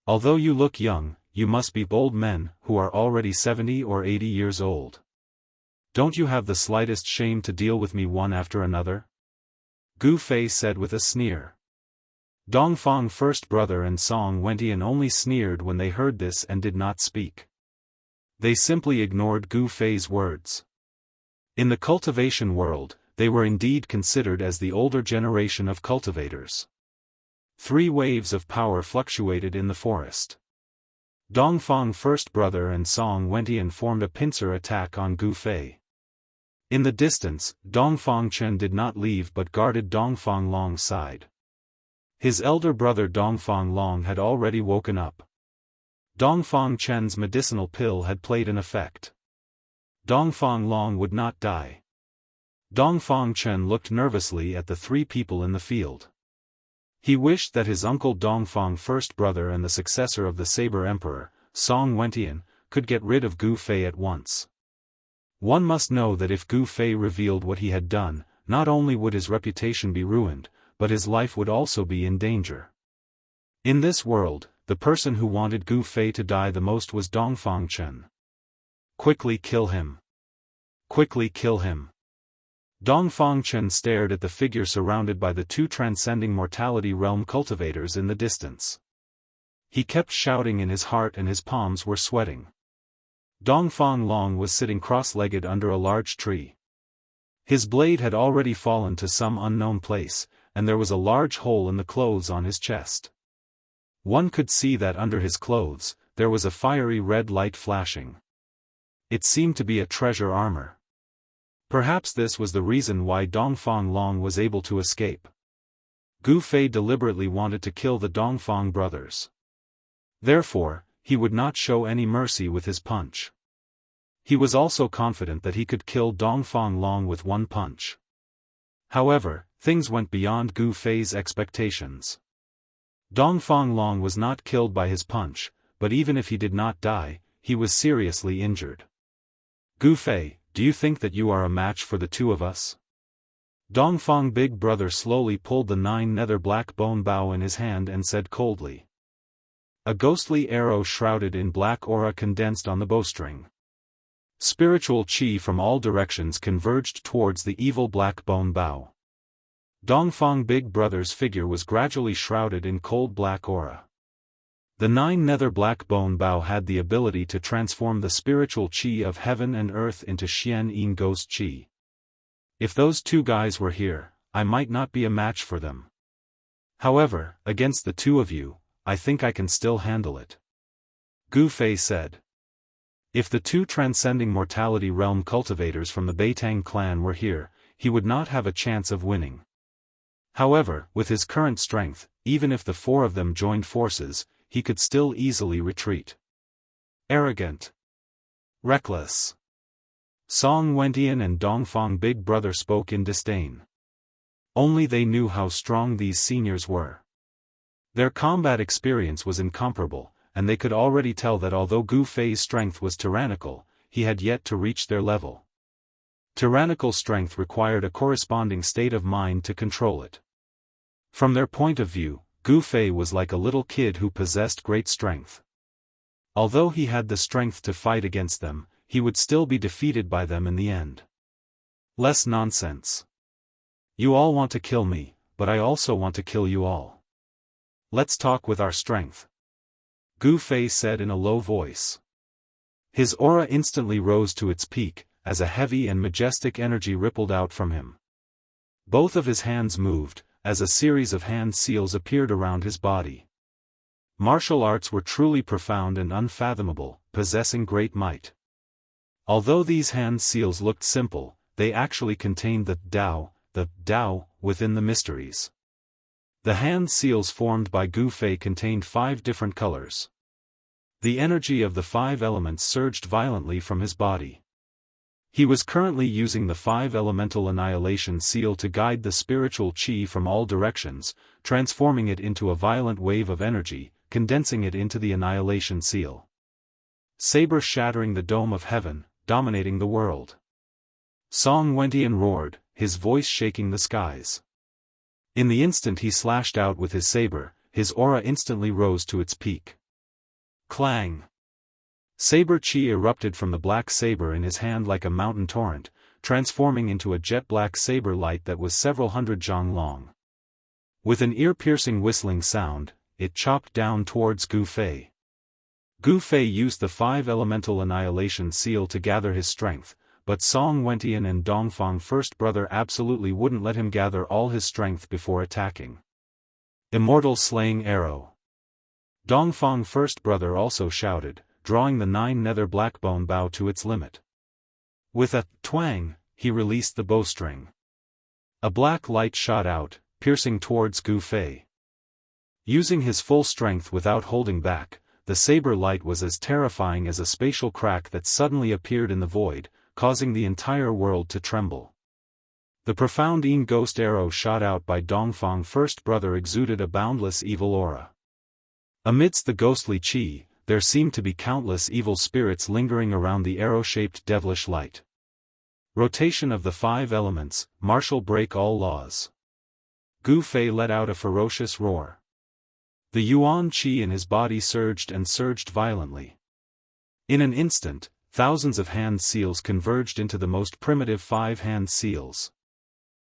Speaker 1: Although you look young, you must be bold men who are already 70 or 80 years old. Don't you have the slightest shame to deal with me one after another? Gu Fei said with a sneer. Dongfang First Brother and Song Wentian only sneered when they heard this and did not speak. They simply ignored Gu Fei's words. In the cultivation world, they were indeed considered as the older generation of cultivators. 3 waves of power fluctuated in the forest. Dongfang First Brother and Song Wentian formed a pincer attack on Gu Fei. In the distance, Dongfang Chen did not leave but guarded Dongfang Long's side. His elder brother Dongfang Long had already woken up. Dongfang Chen's medicinal pill had played an effect. Dongfang Long would not die. Dongfang Chen looked nervously at the 3 people in the field. He wished that his uncle Dongfang First Brother and the successor of the Saber Emperor, Song Wentian, could get rid of Gu Fei at once. One must know that if Gu Fei revealed what he had done, not only would his reputation be ruined, but his life would also be in danger. In this world, the person who wanted Gu Fei to die the most was Dongfang Chen. Quickly kill him. Quickly kill him. Dongfang Chen stared at the figure surrounded by the 2 transcending mortality realm cultivators in the distance. He kept shouting in his heart and his palms were sweating. Dongfang Long was sitting cross-legged under a large tree. His blade had already fallen to some unknown place, and there was a large hole in the clothes on his chest. One could see that under his clothes, there was a fiery red light flashing. It seemed to be a treasure armor. Perhaps this was the reason why Dongfang Long was able to escape. Gu Fei deliberately wanted to kill the Dongfang brothers. Therefore, he would not show any mercy with his punch. He was also confident that he could kill Dongfang Long with one punch. However, things went beyond Gu Fei's expectations. Dongfang Long was not killed by his punch, but even if he did not die, he was seriously injured. Gu Fei, do you think that you are a match for the two of us? Dongfang Big Brother slowly pulled the 9 nether black bone bow in his hand and said coldly. A ghostly arrow shrouded in black aura condensed on the bowstring. Spiritual chi from all directions converged towards the evil black bone bow. Dongfang Big Brother's figure was gradually shrouded in cold black aura. The 9 nether black bone bow had the ability to transform the spiritual chi of heaven and earth into Xian Yin ghost chi. If those two guys were here, I might not be a match for them. However, against the two of you, I think I can still handle it. Gu Fei said. If the 2 transcending mortality realm cultivators from the Beitang clan were here, he would not have a chance of winning. However, with his current strength, even if the 4 of them joined forces, he could still easily retreat. Arrogant. Reckless. Song Wentian and Dongfang Big Brother spoke in disdain. Only they knew how strong these seniors were. Their combat experience was incomparable, and they could already tell that although Gu Fei's strength was tyrannical, he had yet to reach their level. Tyrannical strength required a corresponding state of mind to control it. From their point of view, Gu Fei was like a little kid who possessed great strength. Although he had the strength to fight against them, he would still be defeated by them in the end. Less nonsense. You all want to kill me, but I also want to kill you all. Let's talk with our strength. Gu Fei said in a low voice. His aura instantly rose to its peak, as a heavy and majestic energy rippled out from him. Both of his hands moved, as a series of hand seals appeared around his body. Martial arts were truly profound and unfathomable, possessing great might. Although these hand seals looked simple, they actually contained the Tao, within the mysteries. The hand seals formed by Gu Fei contained 5 different colors. The energy of the 5 elements surged violently from his body. He was currently using the 5 elemental annihilation seal to guide the spiritual chi from all directions, transforming it into a violent wave of energy, condensing it into the annihilation seal. Saber shattering the dome of heaven, dominating the world. Song Wentian roared, his voice shaking the skies. In the instant he slashed out with his saber, his aura instantly rose to its peak. Clang! Saber chi erupted from the black saber in his hand like a mountain torrent, transforming into a jet-black saber light that was several hundred zhang long. With an ear-piercing whistling sound, it chopped down towards Gu Fei. Gu Fei used the 5 elemental annihilation seal to gather his strength, but Song Wentian and Dongfang First Brother absolutely wouldn't let him gather all his strength before attacking. Immortal slaying arrow. Dongfang First Brother also shouted, drawing the 9 nether blackbone bow to its limit. With a twang, he released the bowstring. A black light shot out, piercing towards Gu Fei. Using his full strength without holding back, the saber light was as terrifying as a spatial crack that suddenly appeared in the void, causing the entire world to tremble. The profound Yin ghost arrow shot out by Dongfang First Brother exuded a boundless evil aura. Amidst the ghostly chi, there seemed to be countless evil spirits lingering around the arrow-shaped devilish light. Rotation of the 5 elements, martial break all laws. Gu Fei let out a ferocious roar. The yuan qi in his body surged and surged violently. In an instant, thousands of hand seals converged into the most primitive 5 hand seals.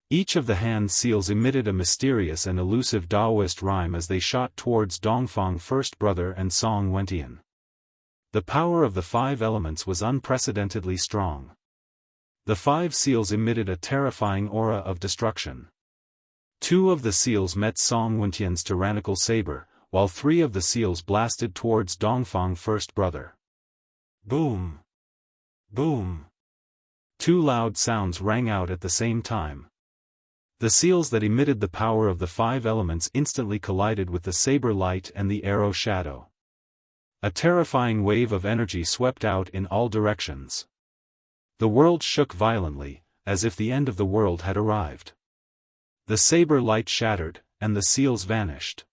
Speaker 1: Each of the hand seals emitted a mysterious and elusive Daoist rhyme as they shot towards Dongfang First Brother and Song Wentian. The power of the 5 elements was unprecedentedly strong. The 5 seals emitted a terrifying aura of destruction. 2 of the seals met Song Wentian's tyrannical saber, while 3 of the seals blasted towards Dongfang First Brother. Boom! Boom! 2 loud sounds rang out at the same time. The seals that emitted the power of the 5 elements instantly collided with the saber light and the arrow shadow. A terrifying wave of energy swept out in all directions. The world shook violently, as if the end of the world had arrived. The saber light shattered, and the seals vanished.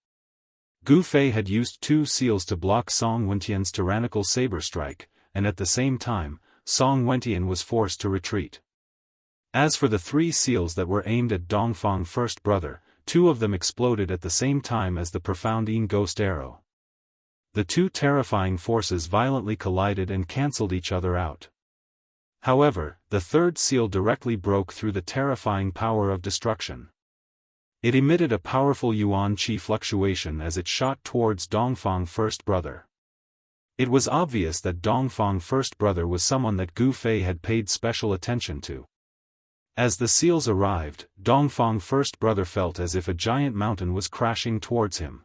Speaker 1: Gu Fei had used 2 seals to block Song Wentian's tyrannical saber strike, and at the same time, Song Wentian was forced to retreat. As for the 3 seals that were aimed at Dongfang first brother, 2 of them exploded at the same time as the profound Yin ghost arrow. The 2 terrifying forces violently collided and cancelled each other out. However, the 3rd seal directly broke through the terrifying power of destruction. It emitted a powerful yuan qi fluctuation as it shot towards Dongfang first brother. It was obvious that Dongfang first brother was someone that Gu Fei had paid special attention to. As the seals arrived, Dongfang first brother felt as if a giant mountain was crashing towards him.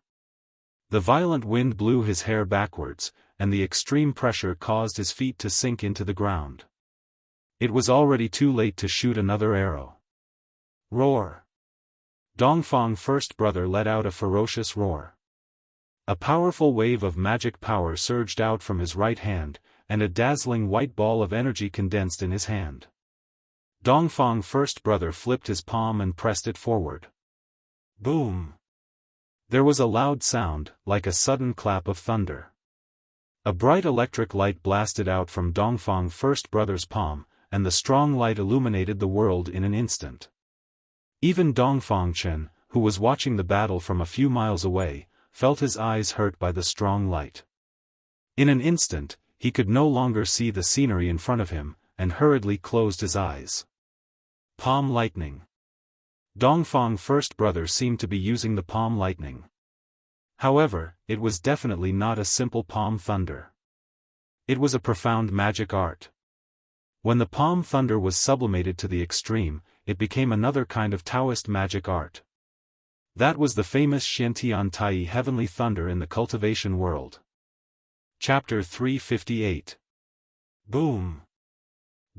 Speaker 1: The violent wind blew his hair backwards, and the extreme pressure caused his feet to sink into the ground. It was already too late to shoot another arrow. Roar! Dongfang first brother let out a ferocious roar. A powerful wave of magic power surged out from his right hand, and a dazzling white ball of energy condensed in his hand. Dongfang first brother flipped his palm and pressed it forward. Boom! There was a loud sound, like a sudden clap of thunder. A bright electric light blasted out from Dongfang first brother's palm, and the strong light illuminated the world in an instant. Even Dongfang Chen, who was watching the battle from a few miles away, felt his eyes hurt by the strong light. In an instant, he could no longer see the scenery in front of him, and hurriedly closed his eyes. Palm lightning. Dongfang first brother seemed to be using the palm lightning. However, it was definitely not a simple palm thunder. It was a profound magic art. When the palm thunder was sublimated to the extreme, it became another kind of Daoist magic art. That was the famous Xiantian Tai heavenly thunder in the cultivation world. Chapter 358. Boom!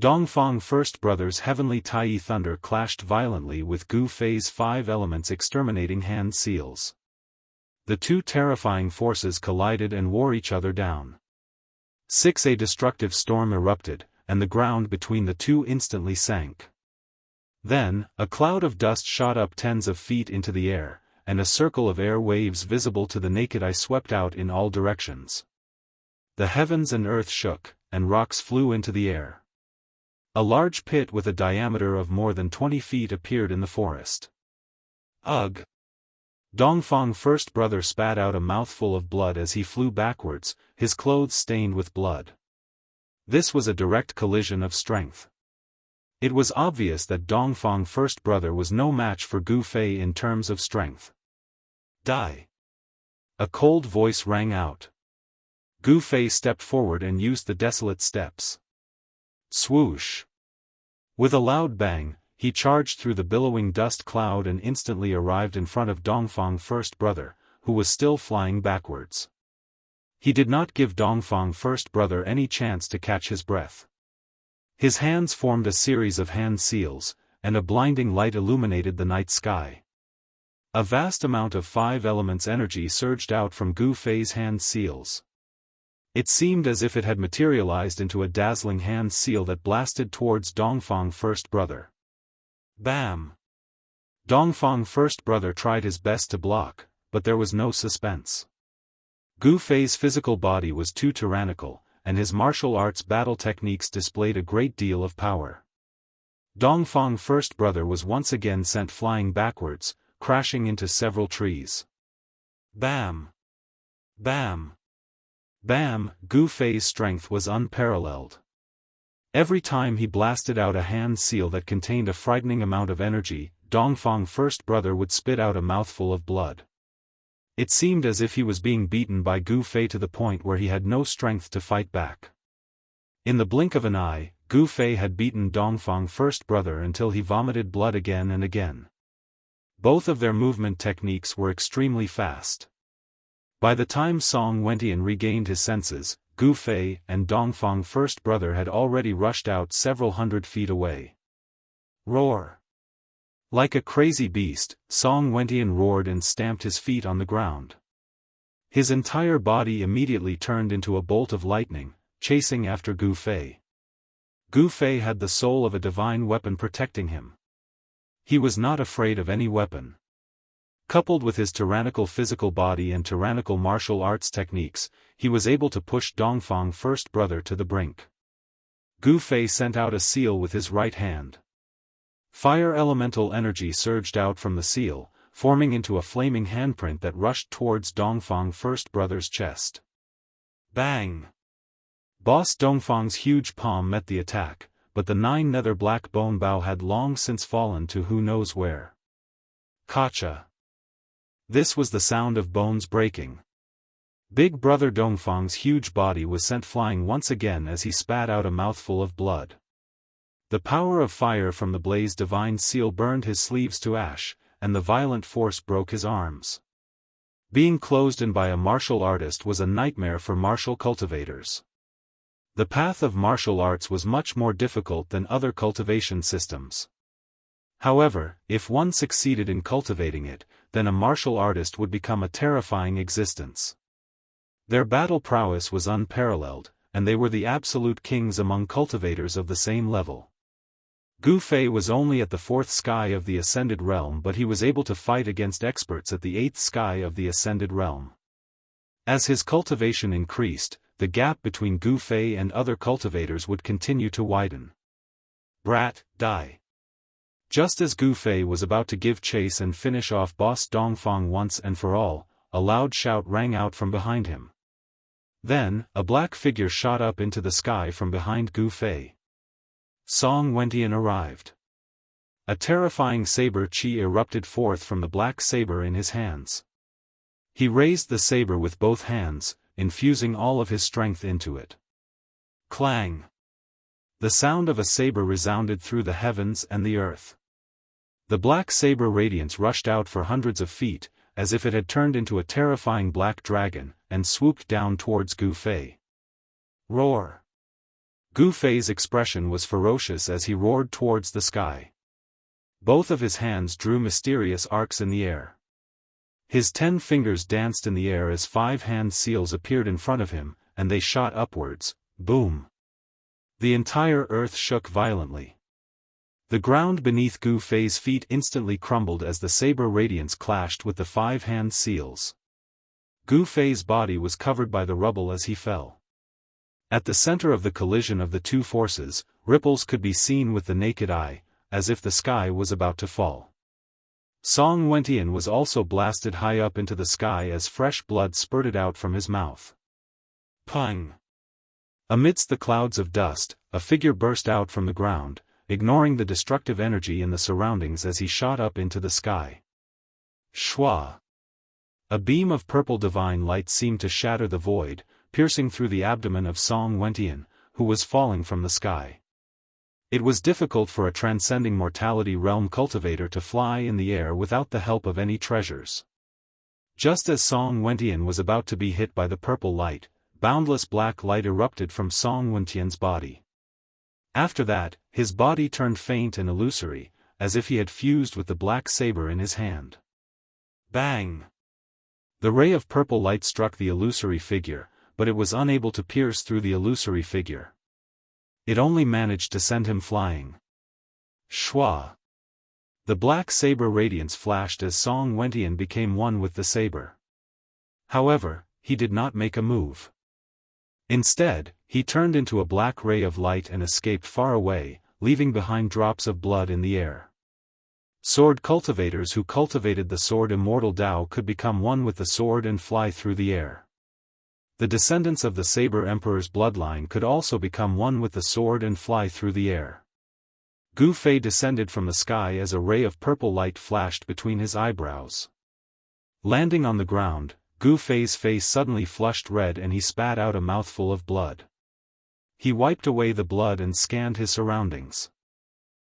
Speaker 1: Dongfang first brother's heavenly Tai thunder clashed violently with Gu Fei's 5 elements exterminating hand seals. The 2 terrifying forces collided and wore each other down. 6. A destructive storm erupted, and the ground between the 2 instantly sank. Then, a cloud of dust shot up tens of feet into the air, and a circle of air waves visible to the naked eye swept out in all directions. The heavens and earth shook, and rocks flew into the air. A large pit with a diameter of more than 20 feet appeared in the forest. Ugh! Dongfang first brother spat out a mouthful of blood as he flew backwards, his clothes stained with blood. This was a direct collision of strength. It was obvious that Dongfang first brother was no match for Gu Fei in terms of strength. Die! A cold voice rang out. Gu Fei stepped forward and used the desolate steps. Swoosh! With a loud bang, he charged through the billowing dust cloud and instantly arrived in front of Dongfang first brother, who was still flying backwards. He did not give Dongfang first brother any chance to catch his breath. His hands formed a series of hand seals, and a blinding light illuminated the night sky. A vast amount of 5 elements energy surged out from Gu Fei's hand seals. It seemed as if it had materialized into a dazzling hand seal that blasted towards Dongfang first brother. Bam! Dongfang first brother tried his best to block, but there was no suspense. Gu Fei's physical body was too tyrannical, and his martial arts battle techniques displayed a great deal of power. Dongfang first brother was once again sent flying backwards, crashing into several trees. Bam! Bam! Bam! Gu Fei's strength was unparalleled. Every time he blasted out a hand seal that contained a frightening amount of energy, Dongfang first brother would spit out a mouthful of blood. It seemed as if he was being beaten by Gu Fei to the point where he had no strength to fight back. In the blink of an eye, Gu Fei had beaten Dongfang first brother until he vomited blood again and again. Both of their movement techniques were extremely fast. By the time Song Wentian regained his senses, Gu Fei and Dongfang first brother had already rushed out several hundred feet away. Roar! Like a crazy beast, Song Wentian roared and stamped his feet on the ground. His entire body immediately turned into a bolt of lightning, chasing after Gu Fei. Gu Fei had the soul of a divine weapon protecting him. He was not afraid of any weapon. Coupled with his tyrannical physical body and tyrannical martial arts techniques, he was able to push Dongfang first brother to the brink. Gu Fei sent out a seal with his right hand. Fire elemental energy surged out from the seal, forming into a flaming handprint that rushed towards Dongfang first brother's chest. Bang! Boss Dongfang's huge palm met the attack, but the 9 nether black bone bow had long since fallen to who knows where. Kacha! This was the sound of bones breaking. Big brother Dongfang's huge body was sent flying once again as he spat out a mouthful of blood. The power of fire from the blaze divine seal burned his sleeves to ash, and the violent force broke his arms. Being closed in by a martial artist was a nightmare for martial cultivators. The path of martial arts was much more difficult than other cultivation systems. However, if one succeeded in cultivating it, then a martial artist would become a terrifying existence. Their battle prowess was unparalleled, and they were the absolute kings among cultivators of the same level. Gu Fei was only at the 4th sky of the Ascended Realm, but he was able to fight against experts at the 8th sky of the Ascended Realm. As his cultivation increased, the gap between Gu Fei and other cultivators would continue to widen. Brat, die! Just as Gu Fei was about to give chase and finish off Boss Dongfang once and for all, a loud shout rang out from behind him. Then, a black figure shot up into the sky from behind Gu Fei. Song Wentian arrived. A terrifying saber chi erupted forth from the black saber in his hands. He raised the saber with both hands, infusing all of his strength into it. Clang! The sound of a saber resounded through the heavens and the earth. The black saber radiance rushed out for hundreds of feet, as if it had turned into a terrifying black dragon, and swooped down towards Gu Fei. Roar! Gu Fei's expression was ferocious as he roared towards the sky. Both of his hands drew mysterious arcs in the air. His 10 fingers danced in the air as 5 hand seals appeared in front of him, and they shot upwards. Boom! The entire earth shook violently. The ground beneath Gu Fei's feet instantly crumbled as the saber radiance clashed with the 5 hand seals. Gu Fei's body was covered by the rubble as he fell. At the center of the collision of the two forces, ripples could be seen with the naked eye, as if the sky was about to fall. Song Wentian was also blasted high up into the sky as fresh blood spurted out from his mouth. Pung! Amidst the clouds of dust, a figure burst out from the ground, ignoring the destructive energy in the surroundings as he shot up into the sky. Shwa! A beam of purple divine light seemed to shatter the void, piercing through the abdomen of Song Wentian, who was falling from the sky. It was difficult for a transcending mortality realm cultivator to fly in the air without the help of any treasures. Just as Song Wentian was about to be hit by the purple light, boundless black light erupted from Song Wentian's body. After that, his body turned faint and illusory, as if he had fused with the black saber in his hand. Bang! The ray of purple light struck the illusory figure, but it was unable to pierce through the illusory figure. It only managed to send him flying. Shwa! The black saber radiance flashed as Song Wentian became one with the saber. However, he did not make a move. Instead, he turned into a black ray of light and escaped far away, leaving behind drops of blood in the air. Sword cultivators who cultivated the sword Immortal Dao could become one with the sword and fly through the air. The descendants of the Saber Emperor's bloodline could also become one with the sword and fly through the air. Gu Fei descended from the sky as a ray of purple light flashed between his eyebrows. Landing on the ground, Gu Fei's face suddenly flushed red and he spat out a mouthful of blood. He wiped away the blood and scanned his surroundings.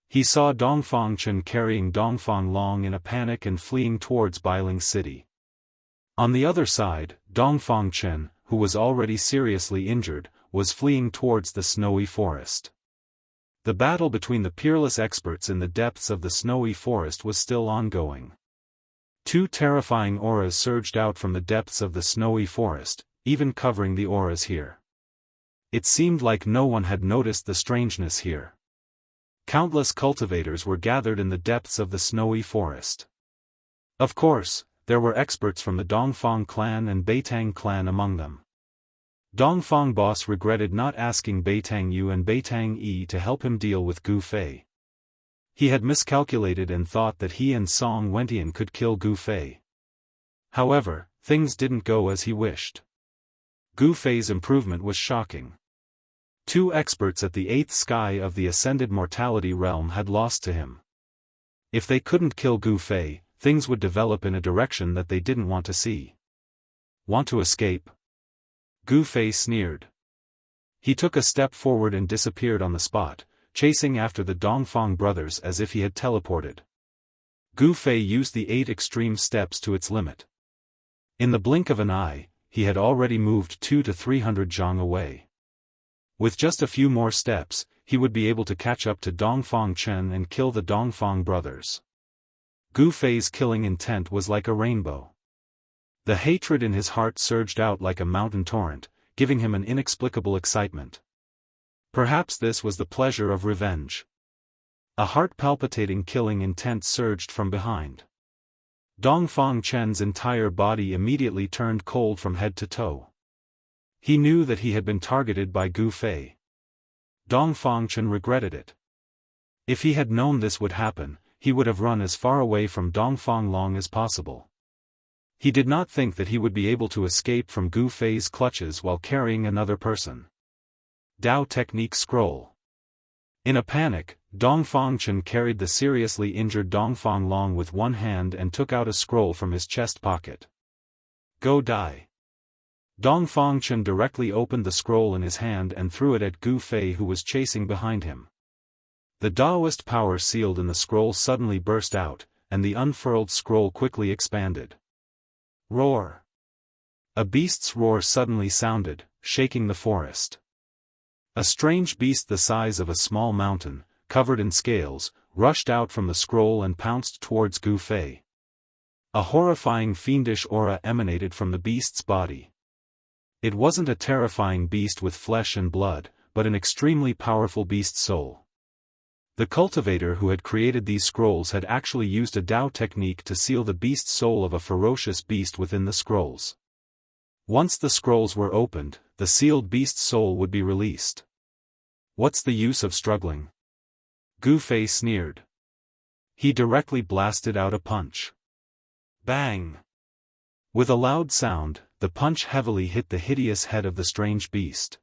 Speaker 1: He saw Dongfang Chen carrying Dongfang Long in a panic and fleeing towards Bailing City. On the other side, Dongfang Chen, who was already seriously injured, was fleeing towards the snowy forest. The battle between the peerless experts in the depths of the snowy forest was still ongoing. 2 terrifying auras surged out from the depths of the snowy forest, even covering the auras here. It seemed like no one had noticed the strangeness here. Countless cultivators were gathered in the depths of the snowy forest. Of course, there were experts from the Dongfang clan and Beitang clan among them. Dongfang boss regretted not asking Beitang Yu and Beitang Yi to help him deal with Gu Fei. He had miscalculated and thought that he and Song Wentian could kill Gu Fei. However, things didn't go as he wished. Gu Fei's improvement was shocking. 2 experts at the 8th sky of the ascended mortality realm had lost to him. If they couldn't kill Gu Fei, things would develop in a direction that they didn't want to see. Want to escape? Gu Fei sneered. He took a step forward and disappeared on the spot, chasing after the Dongfang brothers as if he had teleported. Gu Fei used the 8 extreme steps to its limit. In the blink of an eye, he had already moved 200 to 300 zhang away. With just a few more steps, he would be able to catch up to Dongfang Chen and kill the Dongfang brothers. Gu Fei's killing intent was like a rainbow. The hatred in his heart surged out like a mountain torrent, giving him an inexplicable excitement. Perhaps this was the pleasure of revenge. A heart-palpitating killing intent surged from behind. Dongfang Chen's entire body immediately turned cold from head to toe. He knew that he had been targeted by Gu Fei. Dongfang Chen regretted it. If he had known this would happen, he would have run as far away from Dongfang Long as possible. He did not think that he would be able to escape from Gu Fei's clutches while carrying another person. Dao Technique Scroll. In a panic, Dongfang Chen carried the seriously injured Dongfang Long with one hand and took out a scroll from his chest pocket. Go die. Dongfang Chen directly opened the scroll in his hand and threw it at Gu Fei, who was chasing behind him. The Daoist power sealed in the scroll suddenly burst out, and the unfurled scroll quickly expanded. Roar! A beast's roar suddenly sounded, shaking the forest. A strange beast the size of a small mountain, covered in scales, rushed out from the scroll and pounced towards Gu Fei. A horrifying fiendish aura emanated from the beast's body. It wasn't a terrifying beast with flesh and blood, but an extremely powerful beast soul. The cultivator who had created these scrolls had actually used a Dao technique to seal the beast soul of a ferocious beast within the scrolls. Once the scrolls were opened, the sealed beast soul would be released. What's the use of struggling? Gu Fei sneered. He directly blasted out a punch. Bang! With a loud sound, the punch heavily hit the hideous head of the strange beast.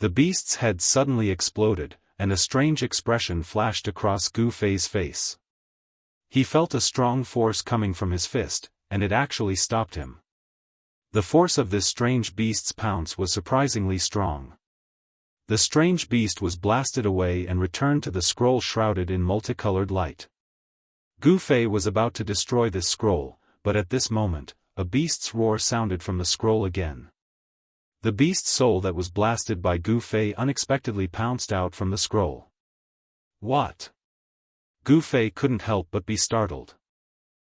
Speaker 1: The beast's head suddenly exploded, and a strange expression flashed across Gu Fei's face. He felt a strong force coming from his fist, and it actually stopped him. The force of this strange beast's pounce was surprisingly strong. The strange beast was blasted away and returned to the scroll shrouded in multicolored light. Gu Fei was about to destroy this scroll, but at this moment, a beast's roar sounded from the scroll again. The beast soul that was blasted by Gu Fei unexpectedly pounced out from the scroll. What? Gu Fei couldn't help but be startled.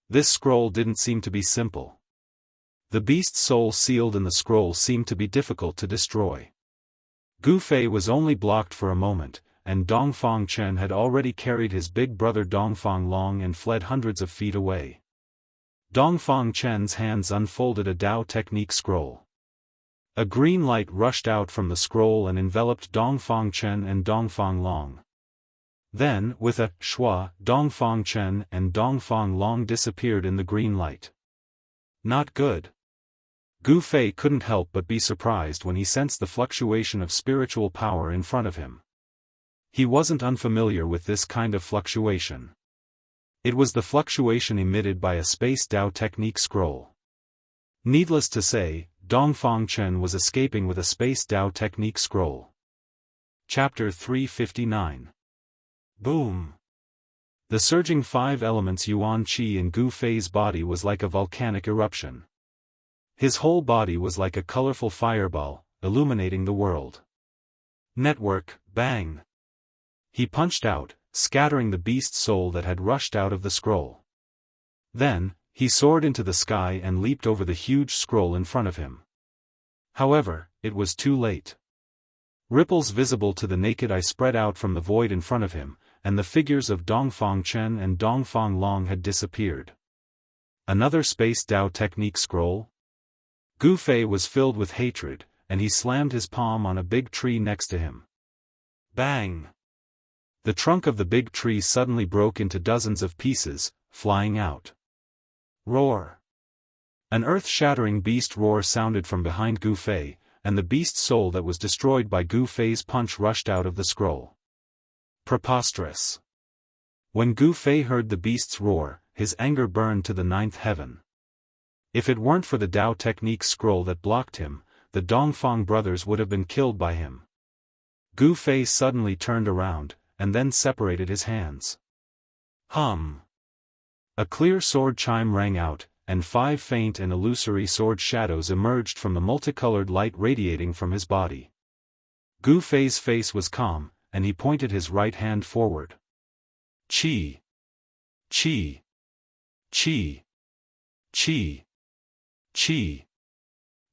Speaker 1: This scroll didn't seem to be simple. The beast soul sealed in the scroll seemed to be difficult to destroy. Gu Fei was only blocked for a moment, and Dongfang Chen had already carried his big brother Dongfang Long and fled hundreds of feet away. Dongfang Chen's hands unfolded a Dao technique scroll. A green light rushed out from the scroll and enveloped Dongfang Chen and Dongfang Long. Then, with a shua, Dongfang Chen and Dongfang Long disappeared in the green light. Not good. Gu Fei couldn't help but be surprised when he sensed the fluctuation of spiritual power in front of him. He wasn't unfamiliar with this kind of fluctuation. It was the fluctuation emitted by a space Dao technique scroll. Needless to say, Dongfang Chen was escaping with a space Dao technique scroll. Chapter 359. Boom! The surging 5 elements Yuan Qi in Gu Fei's body was like a volcanic eruption. His whole body was like a colorful fireball, illuminating the world. Network, bang! He punched out, scattering the beast soul that had rushed out of the scroll. Then, he soared into the sky and leaped over the huge scroll in front of him. However, it was too late. Ripples visible to the naked eye spread out from the void in front of him, and the figures of Dongfang Chen and Dongfang Long had disappeared. Another Space Dao Technique scroll? Gu Fei was filled with hatred, and he slammed his palm on a big tree next to him. Bang! The trunk of the big tree suddenly broke into dozens of pieces, flying out. Roar! An earth-shattering beast roar sounded from behind Gu Fei, and the beast soul that was destroyed by Gu Fei's punch rushed out of the scroll. Preposterous! When Gu Fei heard the beast's roar, his anger burned to the ninth heaven. If it weren't for the Dao Technique scroll that blocked him, the Dongfang brothers would have been killed by him. Gu Fei suddenly turned around, and then separated his hands. Hum! A clear sword chime rang out, and 5 faint and illusory sword shadows emerged from the multicolored light radiating from his body. Gu Fei's face was calm, and he pointed his right hand forward. Qi! Qi! Qi! Qi! Qi!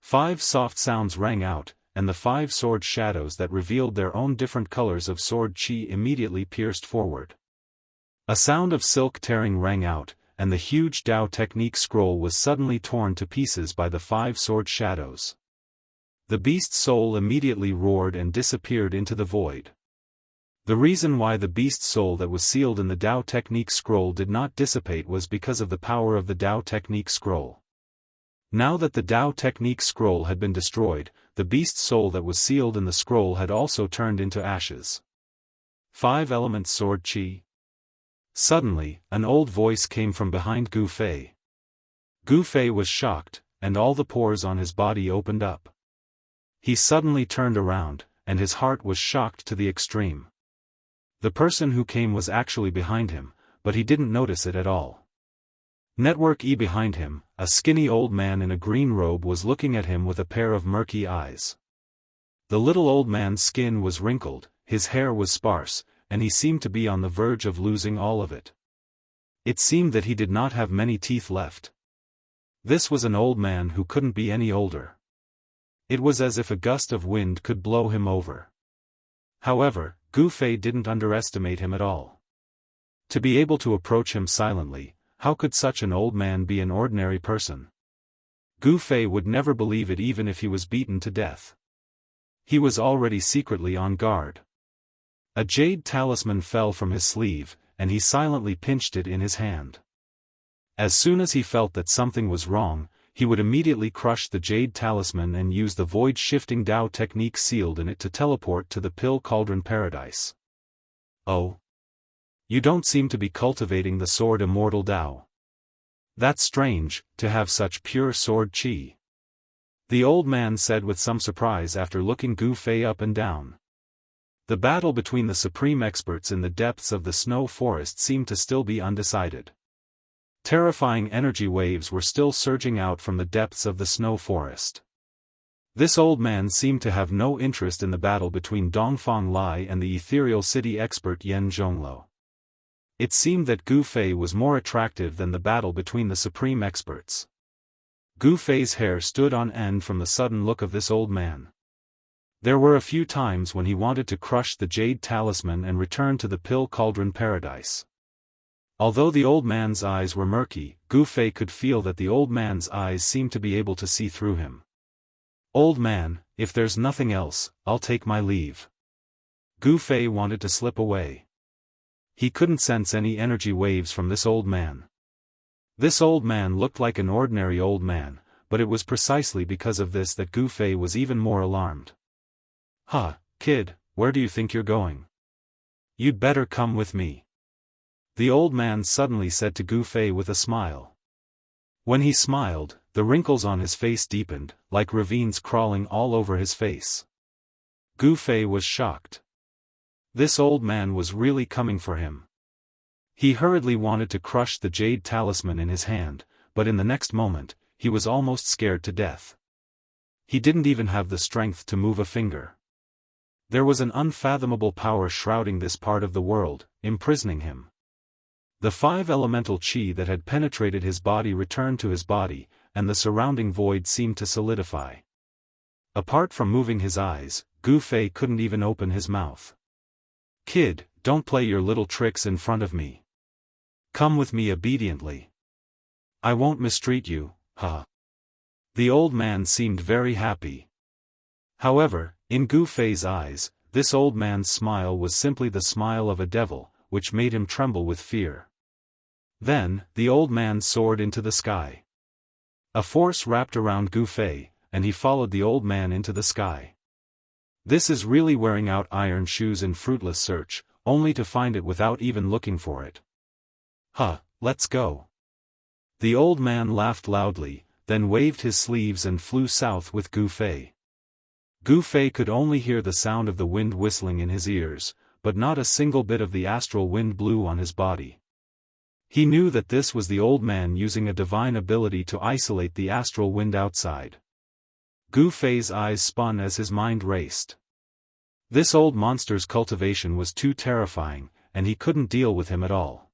Speaker 1: 5 soft sounds rang out, and the 5 sword shadows that revealed their own different colors of sword qi immediately pierced forward. A sound of silk tearing rang out, and the huge Dao Technique scroll was suddenly torn to pieces by the 5 sword shadows. The beast's soul immediately roared and disappeared into the void. The reason why the beast's soul that was sealed in the Dao Technique scroll did not dissipate was because of the power of the Dao Technique scroll. Now that the Dao Technique scroll had been destroyed, the beast's soul that was sealed in the scroll had also turned into ashes. 5 elements sword qi. Suddenly, an old voice came from behind Gu Fei. Gu Fei was shocked, and all the pores on his body opened up. He suddenly turned around, and his heart was shocked to the extreme. The person who came was actually behind him, but he didn't notice it at all. Network E behind him, a skinny old man in a green robe was looking at him with a pair of murky eyes. The little old man's skin was wrinkled, his hair was sparse, and he seemed to be on the verge of losing all of it. It seemed that he did not have many teeth left. This was an old man who couldn't be any older. It was as if a gust of wind could blow him over. However, Gu Fei didn't underestimate him at all. To be able to approach him silently, how could such an old man be an ordinary person? Gu Fei would never believe it even if he was beaten to death. He was already secretly on guard. A jade talisman fell from his sleeve, and he silently pinched it in his hand. As soon as he felt that something was wrong, he would immediately crush the jade talisman and use the void-shifting Dao technique sealed in it to teleport to the Pill Cauldron Paradise. Oh. You don't seem to be cultivating the sword Immortal Dao. That's strange, to have such pure sword qi. The old man said with some surprise after looking Gu Fei up and down. The battle between the supreme experts in the depths of the snow forest seemed to still be undecided. Terrifying energy waves were still surging out from the depths of the snow forest. This old man seemed to have no interest in the battle between Dongfang Lai and the ethereal city expert Yan Zhongluo. It seemed that Gu Fei was more attractive than the battle between the supreme experts. Gu Fei's hair stood on end from the sudden look of this old man. There were a few times when he wanted to crush the jade talisman and return to the Pill Cauldron Paradise. Although the old man's eyes were murky, Gu Fei could feel that the old man's eyes seemed to be able to see through him. Old man, if there's nothing else, I'll take my leave. Gu Fei wanted to slip away. He couldn't sense any energy waves from this old man. This old man looked like an ordinary old man, but it was precisely because of this that Gu Fei was even more alarmed. Huh, kid, where do you think you're going? You'd better come with me. The old man suddenly said to Gu Fei with a smile. When he smiled, the wrinkles on his face deepened, like ravines crawling all over his face. Gu Fei was shocked. This old man was really coming for him. He hurriedly wanted to crush the jade talisman in his hand, but in the next moment, he was almost scared to death. He didn't even have the strength to move a finger. There was an unfathomable power shrouding this part of the world, imprisoning him. The 5 elemental qi that had penetrated his body returned to his body, and the surrounding void seemed to solidify. Apart from moving his eyes, Gu Fei couldn't even open his mouth. "Kid, don't play your little tricks in front of me. Come with me obediently. I won't mistreat you, huh?" The old man seemed very happy. However, in Gu Fei's eyes, this old man's smile was simply the smile of a devil, which made him tremble with fear. Then, the old man soared into the sky. A force wrapped around Gu Fei, and he followed the old man into the sky. This is really wearing out iron shoes in fruitless search, only to find it without even looking for it. "Huh, let's go." The old man laughed loudly, then waved his sleeves and flew south with Gu Fei. Gu Fei could only hear the sound of the wind whistling in his ears, but not a single bit of the astral wind blew on his body. He knew that this was the old man using a divine ability to isolate the astral wind outside. Gu Fei's eyes spun as his mind raced. This old monster's cultivation was too terrifying, and he couldn't deal with him at all.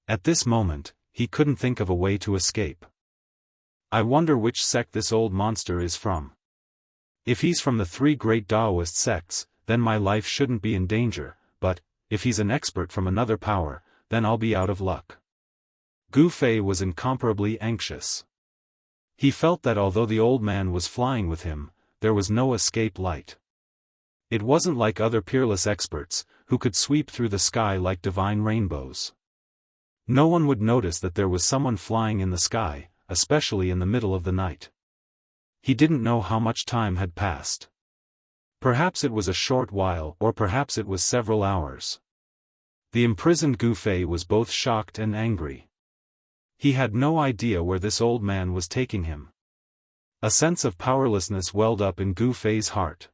Speaker 1: At this moment, he couldn't think of a way to escape. I wonder which sect this old monster is from. If he's from the 3 great Daoist sects, then my life shouldn't be in danger, but, if he's an expert from another power, then I'll be out of luck. Gu Fei was incomparably anxious. He felt that although the old man was flying with him, there was no escape light. It wasn't like other peerless experts, who could sweep through the sky like divine rainbows. No one would notice that there was someone flying in the sky, especially in the middle of the night. He didn't know how much time had passed. Perhaps it was a short while, or perhaps it was several hours. The imprisoned Gu Fei was both shocked and angry. He had no idea where this old man was taking him. A sense of powerlessness welled up in Gu Fei's heart.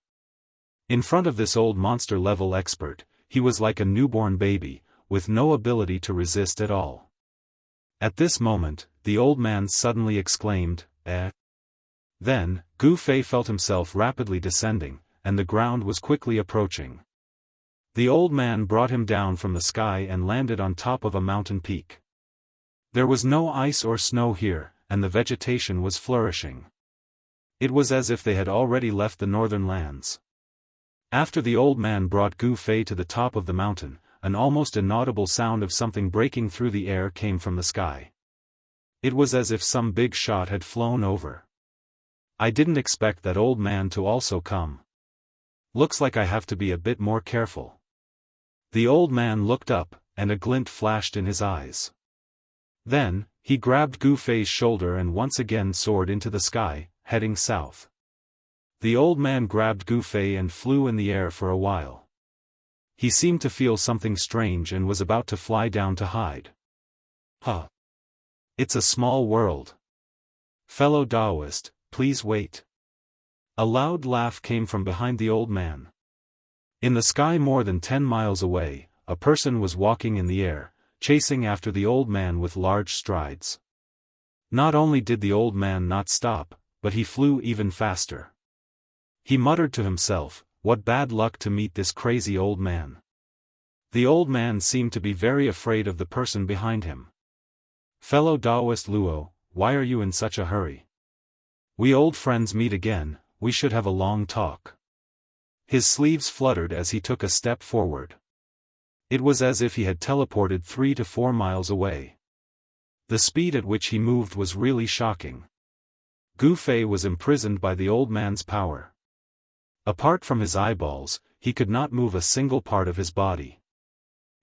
Speaker 1: In front of this old monster-level expert, he was like a newborn baby, with no ability to resist at all. At this moment, the old man suddenly exclaimed, "Eh?" Then, Gu Fei felt himself rapidly descending, and the ground was quickly approaching. The old man brought him down from the sky and landed on top of a mountain peak. There was no ice or snow here, and the vegetation was flourishing. It was as if they had already left the northern lands. After the old man brought Gu Fei to the top of the mountain, an almost inaudible sound of something breaking through the air came from the sky. It was as if some big shot had flown over. "I didn't expect that old man to also come. Looks like I have to be a bit more careful." The old man looked up, and a glint flashed in his eyes. Then, he grabbed Gu Fei's shoulder and once again soared into the sky, heading south. The old man grabbed Gu Fei and flew in the air for a while. He seemed to feel something strange and was about to fly down to hide. "Huh. It's a small world. Fellow Daoist, please wait." A loud laugh came from behind the old man. In the sky more than 10 miles away, a person was walking in the air, chasing after the old man with large strides. Not only did the old man not stop, but he flew even faster. He muttered to himself, "What bad luck to meet this crazy old man." The old man seemed to be very afraid of the person behind him. "Fellow Daoist Luo, why are you in such a hurry? We old friends meet again, we should have a long talk." His sleeves fluttered as he took a step forward. It was as if he had teleported 3 to 4 miles away. The speed at which he moved was really shocking. Gu Fei was imprisoned by the old man's power. Apart from his eyeballs, he could not move a single part of his body.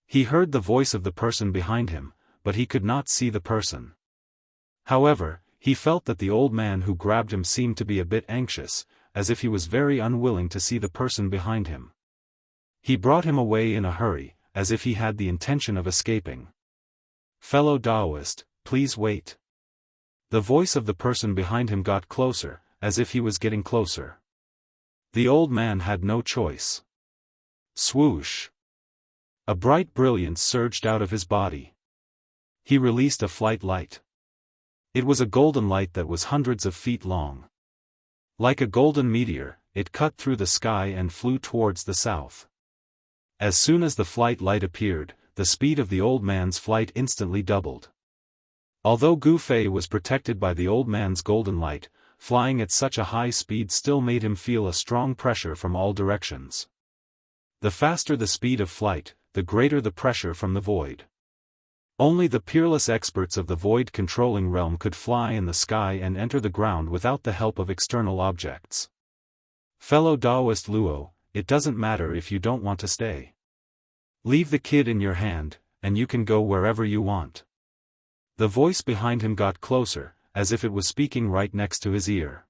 Speaker 1: He heard the voice of the person behind him, but he could not see the person. However, he felt that the old man who grabbed him seemed to be a bit anxious, as if he was very unwilling to see the person behind him. He brought him away in a hurry, as if he had the intention of escaping. "Fellow Daoist, please wait." The voice of the person behind him got closer, as if he was getting closer. The old man had no choice. Swoosh! A bright brilliance surged out of his body. He released a flight light. It was a golden light that was hundreds of feet long. Like a golden meteor, it cut through the sky and flew towards the south. As soon as the flight light appeared, the speed of the old man's flight instantly doubled. Although Gu Fei was protected by the old man's golden light, flying at such a high speed still made him feel a strong pressure from all directions. The faster the speed of flight, the greater the pressure from the void. Only the peerless experts of the void-controlling realm could fly in the sky and enter the ground without the help of external objects. Fellow Daoist Luo, it doesn't matter if you don't want to stay. Leave the kid in your hand, and you can go wherever you want. The voice behind him got closer, as if it was speaking right next to his ear.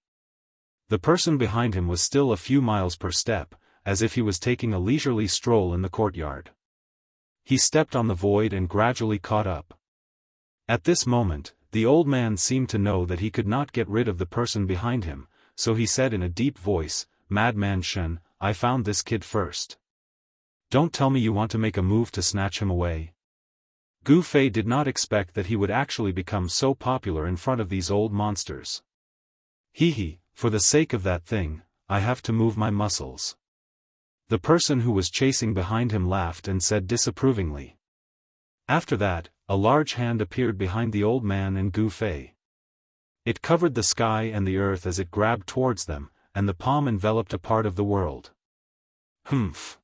Speaker 1: The person behind him was still a few miles per step, as if he was taking a leisurely stroll in the courtyard. He stepped on the void and gradually caught up. At this moment, the old man seemed to know that he could not get rid of the person behind him, so he said in a deep voice, "Madman Shen, I found this kid first. Don't tell me you want to make a move to snatch him away." Gu Fei did not expect that he would actually become so popular in front of these old monsters. Hee, for the sake of that thing, I have to move my muscles. The person who was chasing behind him laughed and said disapprovingly. After that, a large hand appeared behind the old man and Gu Fei. It covered the sky and the earth as it grabbed towards them, and the palm enveloped a part of the world. Humph!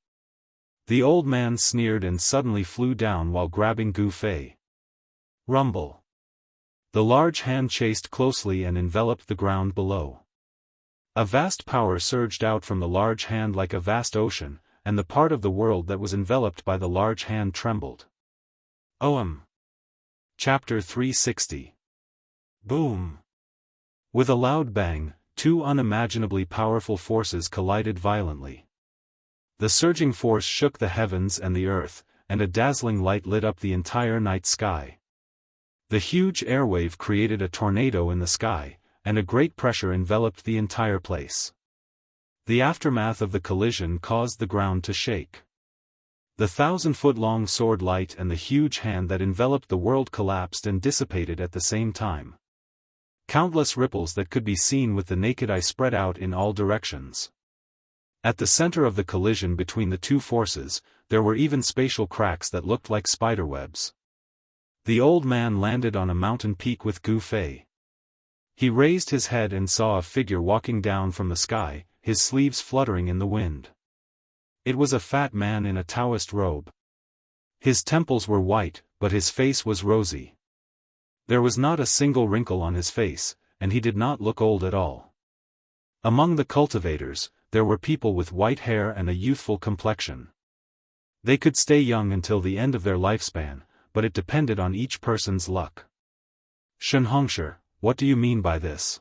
Speaker 1: The old man sneered and suddenly flew down while grabbing Gu Fei. Rumble! The large hand chased closely and enveloped the ground below. A vast power surged out from the large hand like a vast ocean, and the part of the world that was enveloped by the large hand trembled. Chapter 360. Boom! With a loud bang, two unimaginably powerful forces collided violently. The surging force shook the heavens and the earth, and a dazzling light lit up the entire night sky. The huge airwave created a tornado in the sky, and a great pressure enveloped the entire place. The aftermath of the collision caused the ground to shake. The 1,000-foot-long sword light and the huge hand that enveloped the world collapsed and dissipated at the same time. Countless ripples that could be seen with the naked eye spread out in all directions. At the center of the collision between the two forces, there were even spatial cracks that looked like spiderwebs. The old man landed on a mountain peak with Gu Fei. He raised his head and saw a figure walking down from the sky, his sleeves fluttering in the wind. It was a fat man in a Taoist robe. His temples were white, but his face was rosy. There was not a single wrinkle on his face, and he did not look old at all. Among the cultivators, there were people with white hair and a youthful complexion. They could stay young until the end of their lifespan, but it depended on each person's luck. Xianxia, what do you mean by this?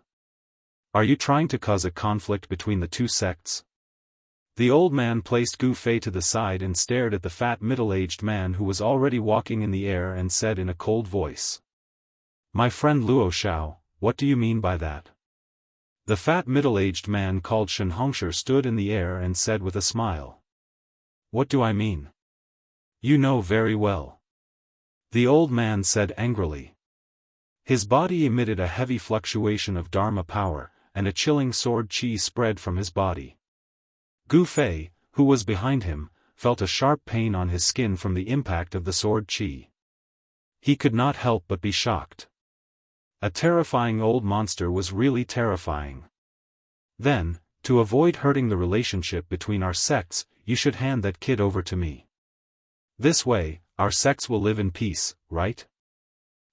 Speaker 1: Are you trying to cause a conflict between the two sects? The old man placed Gu Fei to the side and stared at the fat middle-aged man who was already walking in the air and said in a cold voice. My friend Luo Xiao, what do you mean by that? The fat middle-aged man called Xianxia stood in the air and said with a smile. What do I mean? You know very well. The old man said angrily. His body emitted a heavy fluctuation of Dharma power, and a chilling sword chi spread from his body. Gu Fei, who was behind him, felt a sharp pain on his skin from the impact of the sword chi. He could not help but be shocked. A terrifying old monster was really terrifying. Then, to avoid hurting the relationship between our sects, you should hand that kid over to me. This way, our sects will live in peace, right?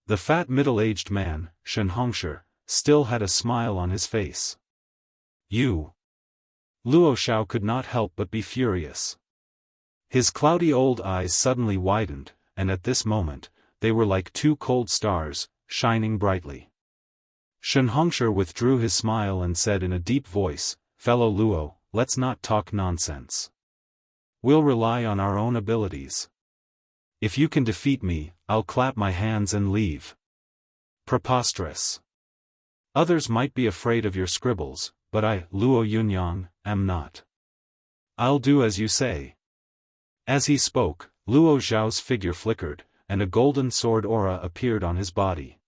Speaker 1: The fat middle-aged man, Xianxia, still had a smile on his face. You. Luo Xiao could not help but be furious. His cloudy old eyes suddenly widened, and at this moment, they were like two cold stars, shining brightly. Xianxia withdrew his smile and said in a deep voice, Fellow Luo, let's not talk nonsense. We'll rely on our own abilities. If you can defeat me, I'll clap my hands and leave. Preposterous. Others might be afraid of your scribbles, but I, Luo Yunyang, am not. I'll do as you say. As he spoke, Luo Xiao's figure flickered, and a golden sword aura appeared on his body.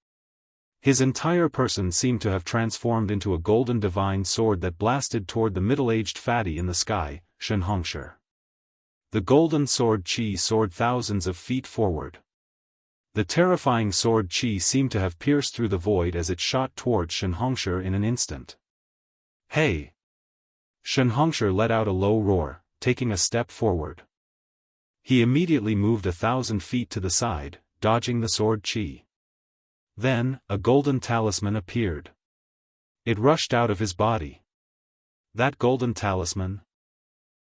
Speaker 1: His entire person seemed to have transformed into a golden divine sword that blasted toward the middle-aged fatty in the sky, Xianxia. The golden sword chi soared thousands of feet forward. The terrifying sword qi seemed to have pierced through the void as it shot towards Xianxia in an instant. Hey! Xianxia let out a low roar, taking a step forward. He immediately moved 1,000 feet to the side, dodging the sword qi. Then, a golden talisman appeared. It rushed out of his body. That golden talisman?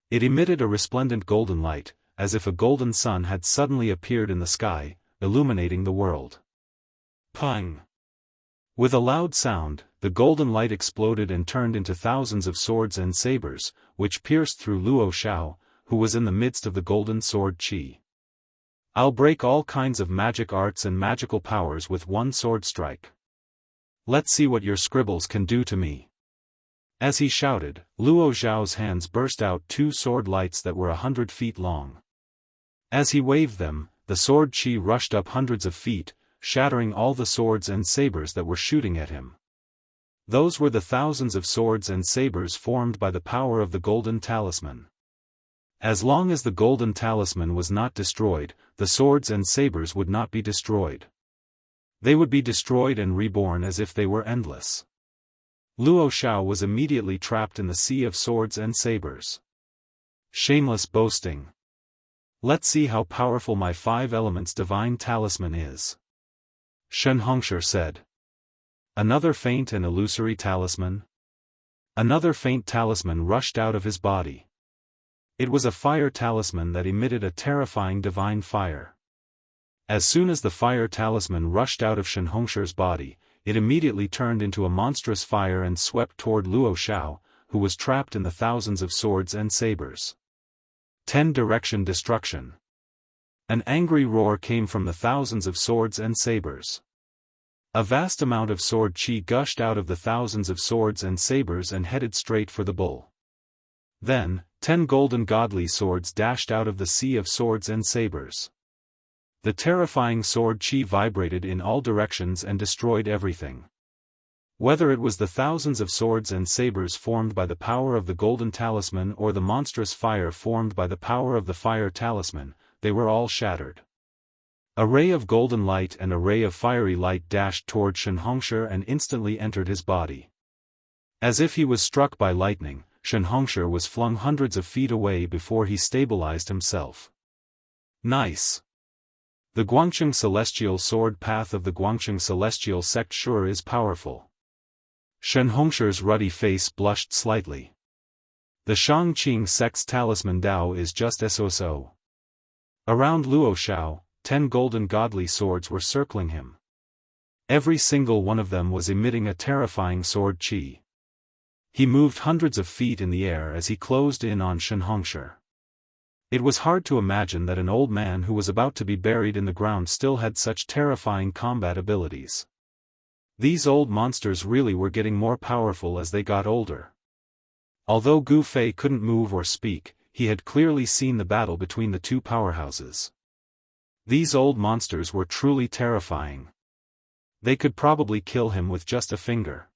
Speaker 1: It emitted a resplendent golden light, as if a golden sun had suddenly appeared in the sky, illuminating the world. Pang! With a loud sound, the golden light exploded and turned into thousands of swords and sabers, which pierced through Luo Xiao, who was in the midst of the golden sword qi. I'll break all kinds of magic arts and magical powers with one sword strike. Let's see what your scribbles can do to me. As he shouted, Luo Xiao's hands burst out 2 sword lights that were 100 feet long. As he waved them, the sword qi rushed up hundreds of feet, shattering all the swords and sabers that were shooting at him. Those were the thousands of swords and sabers formed by the power of the golden talisman. As long as the golden talisman was not destroyed, the swords and sabers would not be destroyed. They would be destroyed and reborn as if they were endless. Luo Xiao was immediately trapped in the sea of swords and sabers. Shameless boasting. Let's see how powerful my 5 elements divine talisman is. Xianxia said. Another faint and illusory talisman? Another faint talisman rushed out of his body. It was a fire talisman that emitted a terrifying divine fire. As soon as the fire talisman rushed out of Xianxia's body, it immediately turned into a monstrous fire and swept toward Luo Xiao, who was trapped in the thousands of swords and sabers. 10 Direction Destruction. An angry roar came from the thousands of swords and sabers. A vast amount of sword qi gushed out of the thousands of swords and sabers and headed straight for the bull. Then, 10 golden godly swords dashed out of the sea of swords and sabers. The terrifying sword qi vibrated in all directions and destroyed everything. Whether it was the thousands of swords and sabers formed by the power of the golden talisman or the monstrous fire formed by the power of the fire talisman, they were all shattered. A ray of golden light and a ray of fiery light dashed toward Xianxia and instantly entered his body. As if he was struck by lightning, Xianxia was flung hundreds of feet away before he stabilized himself. Nice! The Guangqing Celestial Sword Path of the Guangqing Celestial Sect sure is powerful. Xianxia's ruddy face blushed slightly. The Shangqing sect's talisman Dao is just so. Around Luo Xiao, 10 golden godly swords were circling him. Every single one of them was emitting a terrifying sword qi. He moved hundreds of feet in the air as he closed in on Xianxia. It was hard to imagine that an old man who was about to be buried in the ground still had such terrifying combat abilities. These old monsters really were getting more powerful as they got older. Although Gu Fei couldn't move or speak, he had clearly seen the battle between the 2 powerhouses. These old monsters were truly terrifying. They could probably kill him with just a finger.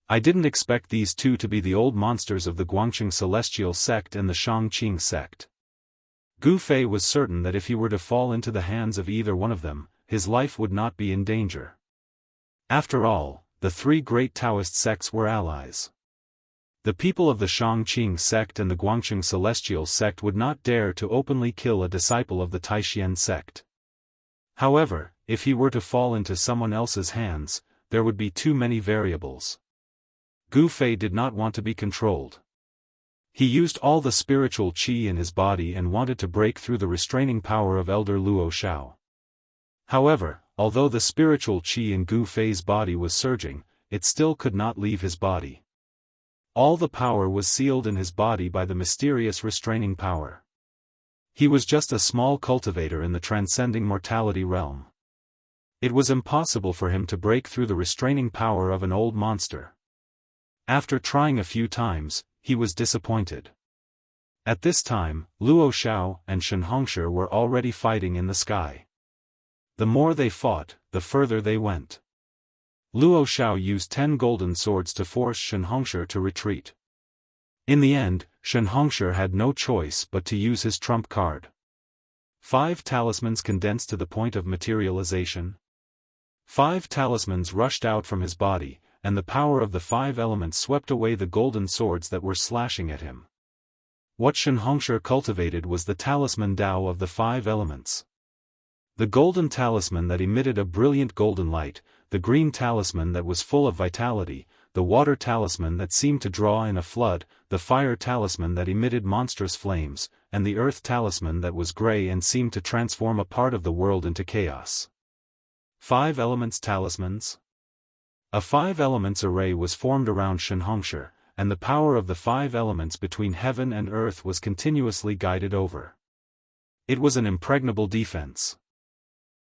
Speaker 1: I didn't expect these 2 to be the old monsters of the Guangqing Celestial Sect and the Shangqing Sect. Gu Fei was certain that if he were to fall into the hands of either one of them, his life would not be in danger. After all, the 3 great Daoist sects were allies. The people of the Shangqing sect and the Guangqing Celestial sect would not dare to openly kill a disciple of the Taishan sect. However, if he were to fall into someone else's hands, there would be too many variables. Gu Fei did not want to be controlled. He used all the spiritual qi in his body and wanted to break through the restraining power of Elder Luo Xiao. However, although the spiritual qi in Gu Fei's body was surging, it still could not leave his body. All the power was sealed in his body by the mysterious restraining power. He was just a small cultivator in the transcending mortality realm. It was impossible for him to break through the restraining power of an old monster. After trying a few times, he was disappointed. At this time, Luo Xiao and Xianxia were already fighting in the sky. The more they fought, the further they went. Luo Xiao used 10 golden swords to force Xianxia to retreat. In the end, Xianxia had no choice but to use his trump card. 5 talismans condensed to the point of materialization. 5 talismans rushed out from his body, and the power of the 5 elements swept away the golden swords that were slashing at him. What Xianxia cultivated was the talisman Dao of the 5 elements. The golden talisman that emitted a brilliant golden light, the green talisman that was full of vitality, the water talisman that seemed to draw in a flood, the fire talisman that emitted monstrous flames, and the earth talisman that was gray and seemed to transform a part of the world into chaos. 5 elements talismans. A 5 elements array was formed around Xianxia, and the power of the 5 elements between heaven and earth was continuously guided over. It was an impregnable defense.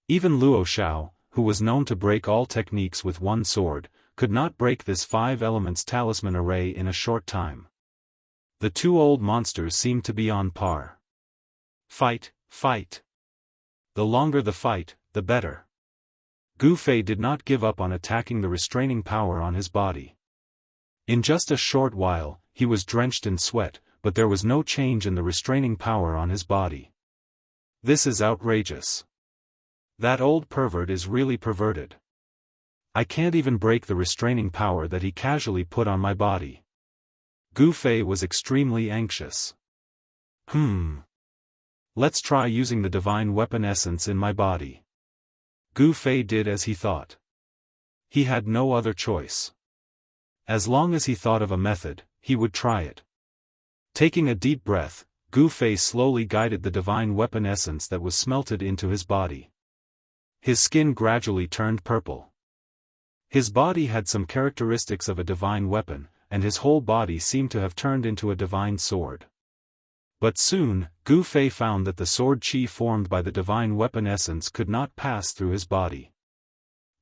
Speaker 1: Even Luo Xiao, who was known to break all techniques with one sword, could not break this 5 elements talisman array in a short time. The 2 old monsters seemed to be on par. Fight, fight. The longer the fight, the better. Gu Fei did not give up on attacking the restraining power on his body. In just a short while, he was drenched in sweat, but there was no change in the restraining power on his body. This is outrageous. That old pervert is really perverted. I can't even break the restraining power that he casually put on my body. Gu Fei was extremely anxious. Let's try using the divine weapon essence in my body. Gu Fei did as he thought. He had no other choice. As long as he thought of a method, he would try it. Taking a deep breath, Gu Fei slowly guided the divine weapon essence that was smelted into his body. His skin gradually turned purple. His body had some characteristics of a divine weapon, and his whole body seemed to have turned into a divine sword. But soon, Gu Fei found that the sword qi formed by the divine weapon essence could not pass through his body.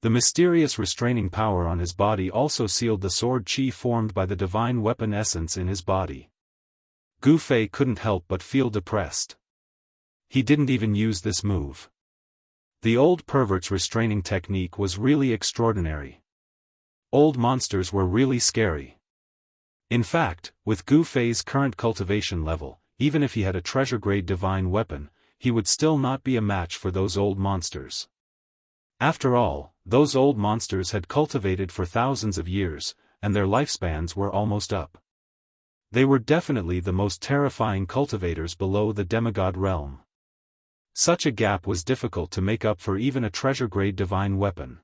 Speaker 1: The mysterious restraining power on his body also sealed the sword qi formed by the divine weapon essence in his body. Gu Fei couldn't help but feel depressed. He didn't even use this move. The old pervert's restraining technique was really extraordinary. Old monsters were really scary. In fact, with Gu Fei's current cultivation level, even if he had a treasure-grade divine weapon, he would still not be a match for those old monsters. After all, those old monsters had cultivated for thousands of years, and their lifespans were almost up. They were definitely the most terrifying cultivators below the demigod realm. Such a gap was difficult to make up for even a treasure-grade divine weapon.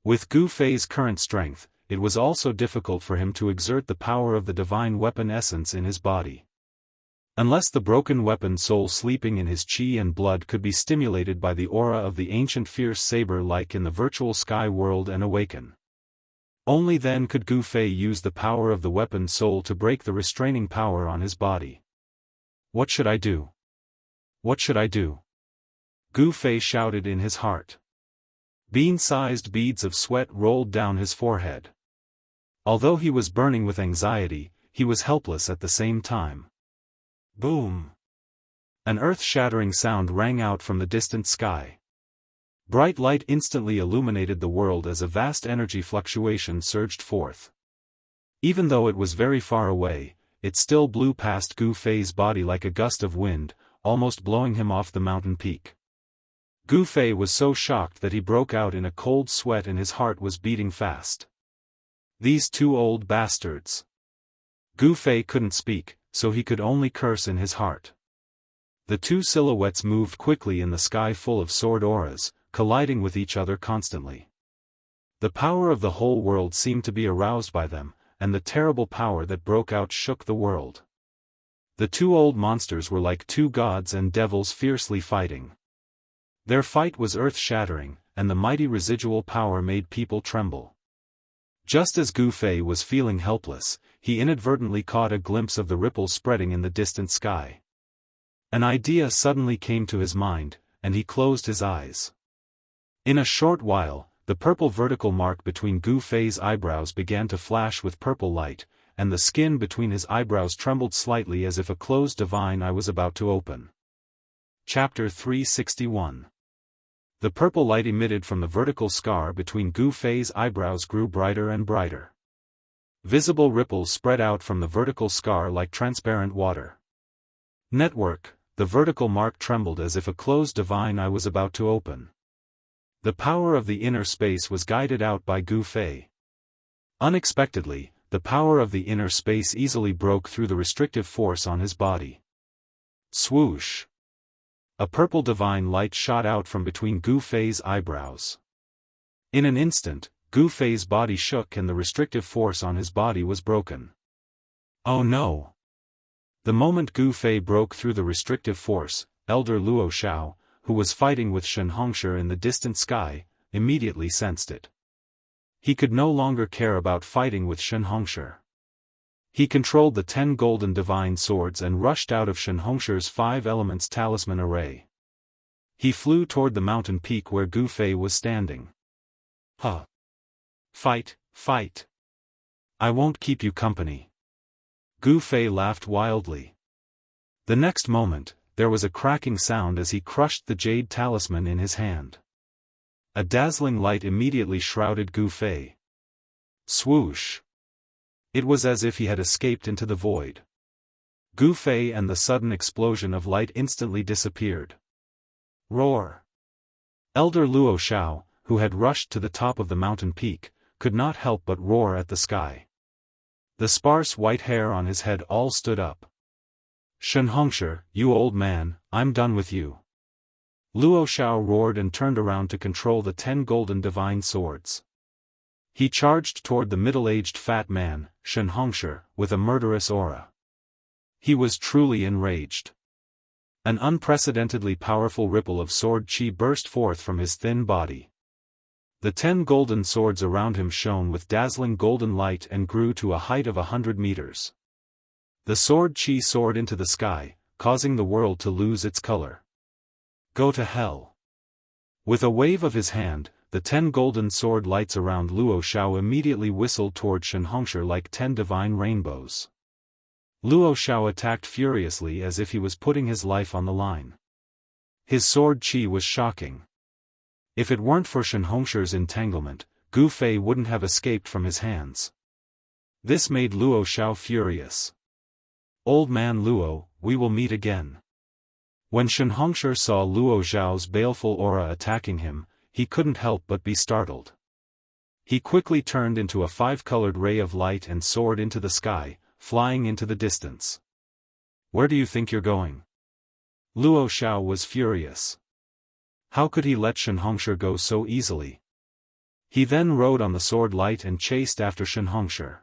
Speaker 1: With Gu Fei's current strength, it was also difficult for him to exert the power of the divine weapon essence in his body. Unless the broken weapon soul sleeping in his qi and blood could be stimulated by the aura of the ancient fierce saber like in the virtual sky world and awaken. Only then could Gu Fei use the power of the weapon soul to break the restraining power on his body. What should I do? What should I do? Gu Fei shouted in his heart. Bean-sized beads of sweat rolled down his forehead. Although he was burning with anxiety, he was helpless at the same time. Boom! An earth-shattering sound rang out from the distant sky. Bright light instantly illuminated the world as a vast energy fluctuation surged forth. Even though it was very far away, it still blew past Gu Fei's body like a gust of wind, almost blowing him off the mountain peak. Gu Fei was so shocked that he broke out in a cold sweat and his heart was beating fast. These 2 old bastards. Gu Fei couldn't speak, so he could only curse in his heart. The 2 silhouettes moved quickly in the sky full of sword auras, colliding with each other constantly. The power of the whole world seemed to be aroused by them, and the terrible power that broke out shook the world. The 2 old monsters were like 2 gods and devils fiercely fighting. Their fight was earth-shattering, and the mighty residual power made people tremble. Just as Gu Fei was feeling helpless, he inadvertently caught a glimpse of the ripples spreading in the distant sky. An idea suddenly came to his mind, and he closed his eyes. In a short while, the purple vertical mark between Gu Fei's eyebrows began to flash with purple light, and the skin between his eyebrows trembled slightly as if a closed divine eye was about to open. Chapter 361. The purple light emitted from the vertical scar between Gu Fei's eyebrows grew brighter and brighter. Visible ripples spread out from the vertical scar like transparent water. Network, the vertical mark trembled as if a closed divine eye was about to open. The power of the inner space was guided out by Gu Fei. Unexpectedly, the power of the inner space easily broke through the restrictive force on his body. Swoosh! A purple divine light shot out from between Gu Fei's eyebrows. In an instant, Gu Fei's body shook and the restrictive force on his body was broken. Oh no! The moment Gu Fei broke through the restrictive force, Elder Luo Xiao, who was fighting with Xianxia in the distant sky, immediately sensed it. He could no longer care about fighting with Xianxia. He controlled the 10 golden divine swords and rushed out of Xianxia's 5 elements talisman array. He flew toward the mountain peak where Gu Fei was standing. Huh! Fight, fight! I won't keep you company. Gu Fei laughed wildly. The next moment, there was a cracking sound as he crushed the jade talisman in his hand. A dazzling light immediately shrouded Gu Fei. Swoosh! It was as if he had escaped into the void. Gu Fei and the sudden explosion of light instantly disappeared. Roar! Elder Luo Xiao, who had rushed to the top of the mountain peak, could not help but roar at the sky. The sparse white hair on his head all stood up. Xianxia, you old man, I'm done with you. Luo Xiao roared and turned around to control the 10 golden divine swords. He charged toward the middle-aged fat man, Xianxia, with a murderous aura. He was truly enraged. An unprecedentedly powerful ripple of sword chi burst forth from his thin body. The 10 golden swords around him shone with dazzling golden light and grew to a height of 100 meters. The sword chi soared into the sky, causing the world to lose its color. Go to hell! With a wave of his hand, the 10 golden sword lights around Luo Xiao immediately whistled toward Xianxia like 10 divine rainbows. Luo Xiao attacked furiously as if he was putting his life on the line. His sword chi was shocking. If it weren't for Xianxia's entanglement, Gu Fei wouldn't have escaped from his hands. This made Luo Xiao furious. Old man Luo, we will meet again. When Xianxia saw Luo Xiao's baleful aura attacking him, he couldn't help but be startled. He quickly turned into a 5-colored ray of light and soared into the sky, flying into the distance. Where do you think you're going? Luo Xiao was furious. How could he let Xianxia go so easily? He then rode on the sword light and chased after Xianxia.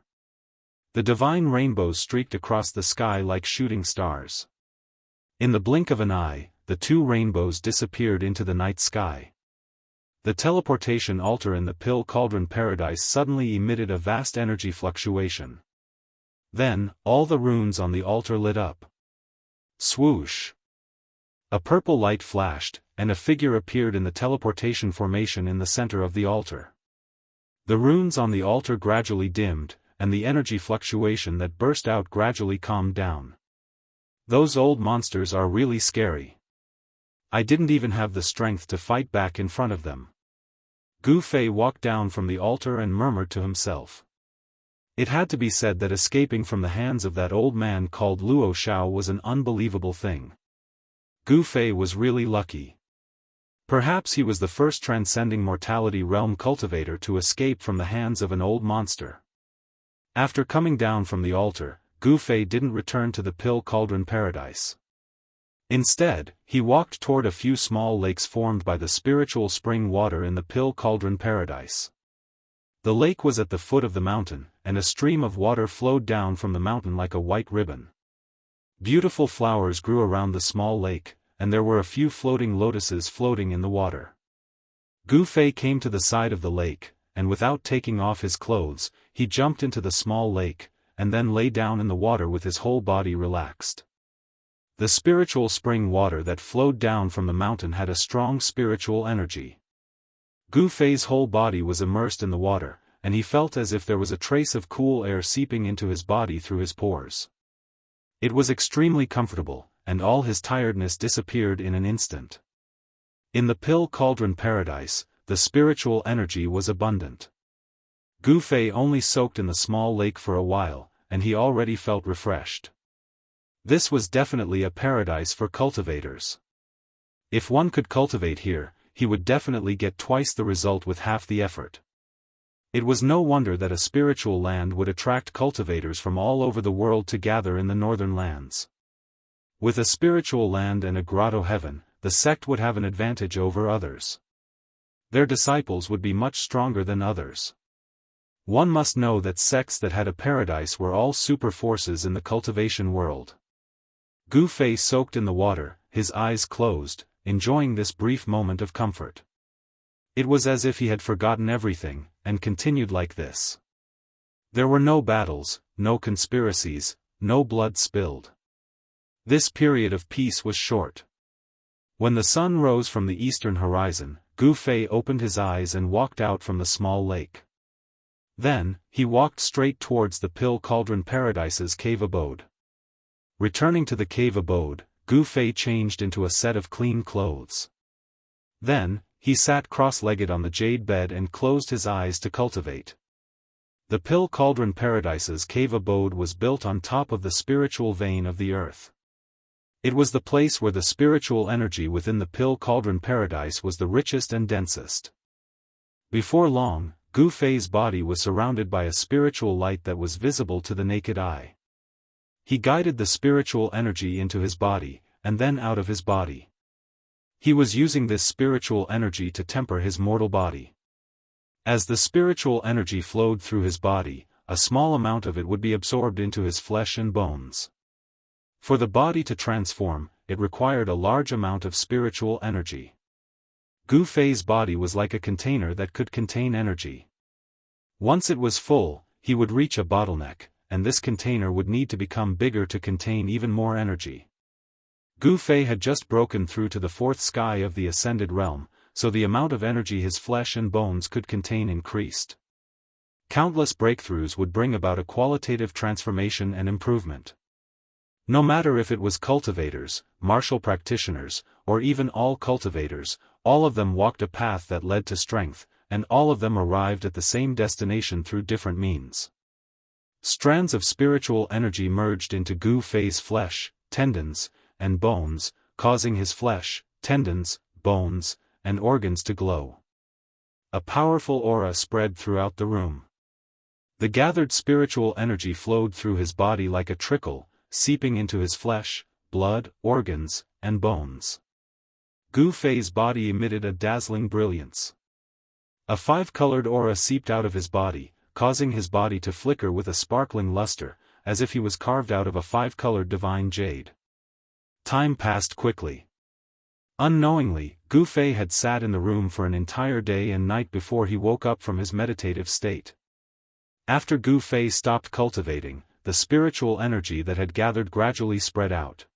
Speaker 1: The divine rainbows streaked across the sky like shooting stars. In the blink of an eye, the 2 rainbows disappeared into the night sky. The teleportation altar in the Pill Cauldron Paradise suddenly emitted a vast energy fluctuation. Then, all the runes on the altar lit up. Swoosh! A purple light flashed, and a figure appeared in the teleportation formation in the center of the altar. The runes on the altar gradually dimmed, and the energy fluctuation that burst out gradually calmed down. Those old monsters are really scary. I didn't even have the strength to fight back in front of them. Gu Fei walked down from the altar and murmured to himself. It had to be said that escaping from the hands of that old man called Luo Xiao was an unbelievable thing. Gu Fei was really lucky. Perhaps he was the first transcending mortality realm cultivator to escape from the hands of an old monster. After coming down from the altar, Gu Fei didn't return to the Pill Cauldron Paradise. Instead, he walked toward a few small lakes formed by the spiritual spring water in the Pill Cauldron Paradise. The lake was at the foot of the mountain, and a stream of water flowed down from the mountain like a white ribbon. Beautiful flowers grew around the small lake, and there were a few floating lotuses floating in the water. Gu Fei came to the side of the lake, and without taking off his clothes, he jumped into the small lake, and then lay down in the water with his whole body relaxed. The spiritual spring water that flowed down from the mountain had a strong spiritual energy. Gu Fei's whole body was immersed in the water, and he felt as if there was a trace of cool air seeping into his body through his pores. It was extremely comfortable, and all his tiredness disappeared in an instant. In the Pill Cauldron Paradise, the spiritual energy was abundant. Gu Fei only soaked in the small lake for a while, and he already felt refreshed. This was definitely a paradise for cultivators. If one could cultivate here, he would definitely get twice the result with half the effort. It was no wonder that a spiritual land would attract cultivators from all over the world to gather in the northern lands. With a spiritual land and a grotto heaven, the sect would have an advantage over others. Their disciples would be much stronger than others. One must know that sects that had a paradise were all super forces in the cultivation world. Gu Fei soaked in the water, his eyes closed, enjoying this brief moment of comfort. It was as if he had forgotten everything, and continued like this. There were no battles, no conspiracies, no blood spilled. This period of peace was short. When the sun rose from the eastern horizon, Gu Fei opened his eyes and walked out from the small lake. Then, he walked straight towards the Pill Cauldron Paradise's cave abode. Returning to the cave abode, Gu Fei changed into a set of clean clothes. Then, he sat cross-legged on the jade bed and closed his eyes to cultivate. The Pill Cauldron Paradise's cave abode was built on top of the spiritual vein of the earth. It was the place where the spiritual energy within the Pill Cauldron Paradise was the richest and densest. Before long, Gu Fei's body was surrounded by a spiritual light that was visible to the naked eye. He guided the spiritual energy into his body, and then out of his body. He was using this spiritual energy to temper his mortal body. As the spiritual energy flowed through his body, a small amount of it would be absorbed into his flesh and bones. For the body to transform, it required a large amount of spiritual energy. Gu Fei's body was like a container that could contain energy. Once it was full, he would reach a bottleneck, and this container would need to become bigger to contain even more energy. Gu Fei had just broken through to the fourth sky of the ascended realm, so the amount of energy his flesh and bones could contain increased. Countless breakthroughs would bring about a qualitative transformation and improvement. No matter if it was cultivators, martial practitioners, or even all cultivators, all of them walked a path that led to strength, and all of them arrived at the same destination through different means. Strands of spiritual energy merged into Gu Fei's flesh, tendons, and bones, causing his flesh, tendons, bones, and organs to glow. A powerful aura spread throughout the room. The gathered spiritual energy flowed through his body like a trickle, seeping into his flesh, blood, organs, and bones. Gu Fei's body emitted a dazzling brilliance. A five-colored aura seeped out of his body, causing his body to flicker with a sparkling luster, as if he was carved out of a five-colored divine jade. Time passed quickly. Unknowingly, Gu Fei had sat in the room for an entire day and night before he woke up from his meditative state. After Gu Fei stopped cultivating, the spiritual energy that had gathered gradually spread out.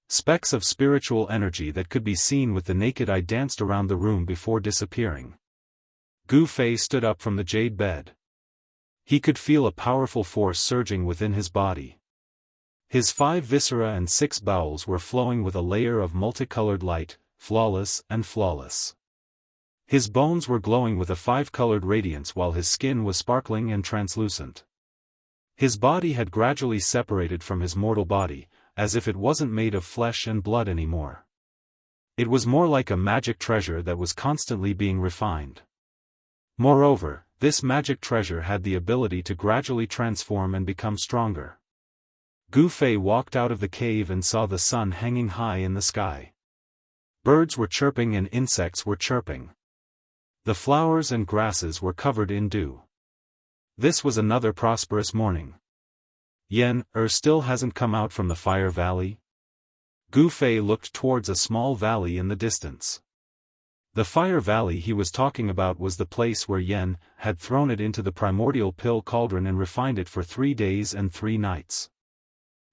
Speaker 1: Specks of spiritual energy that could be seen with the naked eye danced around the room before disappearing. Gu Fei stood up from the jade bed. He could feel a powerful force surging within his body. His 5 viscera and 6 bowels were flowing with a layer of multicolored light, flawless and flawless. His bones were glowing with a 5-colored radiance while his skin was sparkling and translucent. His body had gradually separated from his mortal body, as if it wasn't made of flesh and blood anymore. It was more like a magic treasure that was constantly being refined. Moreover, this magic treasure had the ability to gradually transform and become stronger. Gu Fei walked out of the cave and saw the sun hanging high in the sky. Birds were chirping and insects were chirping. The flowers and grasses were covered in dew. This was another prosperous morning. Yen still hasn't come out from the Fire Valley? Gu Fei looked towards a small valley in the distance. The Fire Valley he was talking about was the place where Yen had thrown it into the primordial pill cauldron and refined it for 3 days and 3 nights.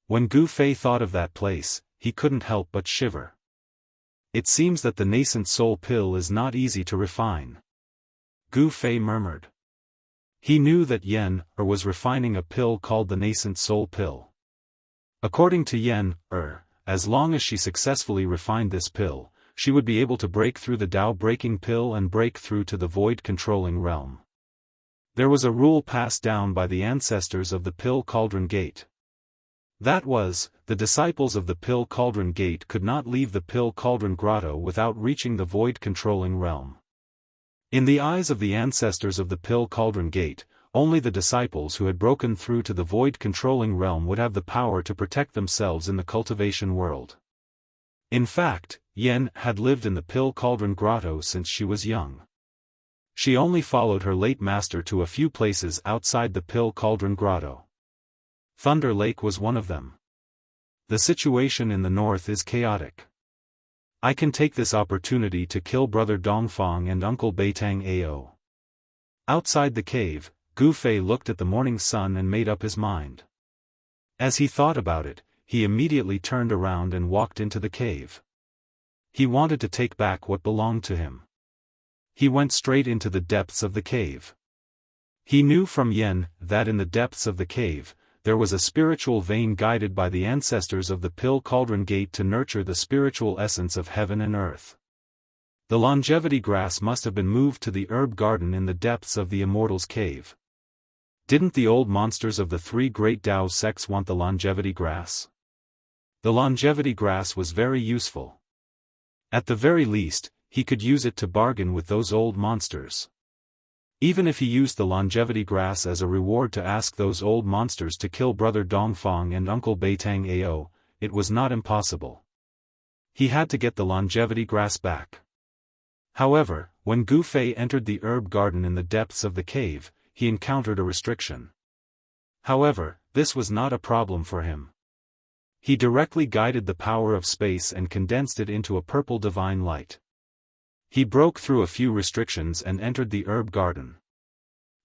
Speaker 1: When Gu Fei thought of that place, he couldn't help but shiver. It seems that the nascent soul pill is not easy to refine. Gu Fei murmured. He knew that Yen was refining a pill called the nascent soul pill. According to Yen as long as she successfully refined this pill, she would be able to break through the Tao-breaking pill and break through to the void-controlling realm. There was a rule passed down by the ancestors of the Pill Cauldron Gate. That was, the disciples of the Pill Cauldron Gate could not leave the Pill Cauldron Grotto without reaching the void-controlling realm. In the eyes of the ancestors of the Pill Cauldron Gate, only the disciples who had broken through to the void-controlling realm would have the power to protect themselves in the cultivation world. In fact, Yen had lived in the Pill Cauldron Grotto since she was young. She only followed her late master to a few places outside the Pill Cauldron Grotto. Thunder Lake was one of them. The situation in the north is chaotic. I can take this opportunity to kill Brother Dongfang and Uncle Beitang Ao. Outside the cave, Gu Fei looked at the morning sun and made up his mind. As he thought about it, he immediately turned around and walked into the cave. He wanted to take back what belonged to him. He went straight into the depths of the cave. He knew from Yen that in the depths of the cave, there was a spiritual vein guided by the ancestors of the Pill Cauldron Gate to nurture the spiritual essence of heaven and earth. The longevity grass must have been moved to the herb garden in the depths of the Immortal's cave. Didn't the old monsters of the three great Dao sects want the longevity grass? The longevity grass was very useful. At the very least, he could use it to bargain with those old monsters. Even if he used the longevity grass as a reward to ask those old monsters to kill Brother Dongfang and Uncle Beitang Ao, it was not impossible. He had to get the longevity grass back. However, when Gu Fei entered the herb garden in the depths of the cave, he encountered a restriction. However, this was not a problem for him. He directly guided the power of space and condensed it into a purple divine light. He broke through a few restrictions and entered the herb garden.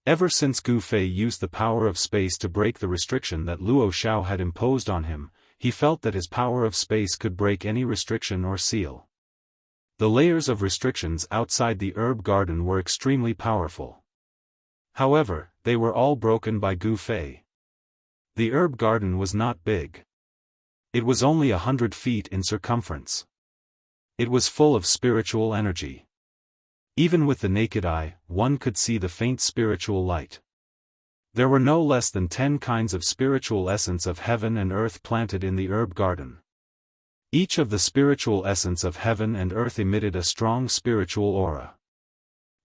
Speaker 1: Ever since Gu Fei used the power of space to break the restriction that Luo Xiao had imposed on him, he felt that his power of space could break any restriction or seal. The layers of restrictions outside the herb garden were extremely powerful. However, they were all broken by Gu Fei. The herb garden was not big. It was only 100 feet in circumference. It was full of spiritual energy. Even with the naked eye, one could see the faint spiritual light. There were no less than 10 kinds of spiritual essence of heaven and earth planted in the herb garden. Each of the spiritual essence of heaven and earth emitted a strong spiritual aura.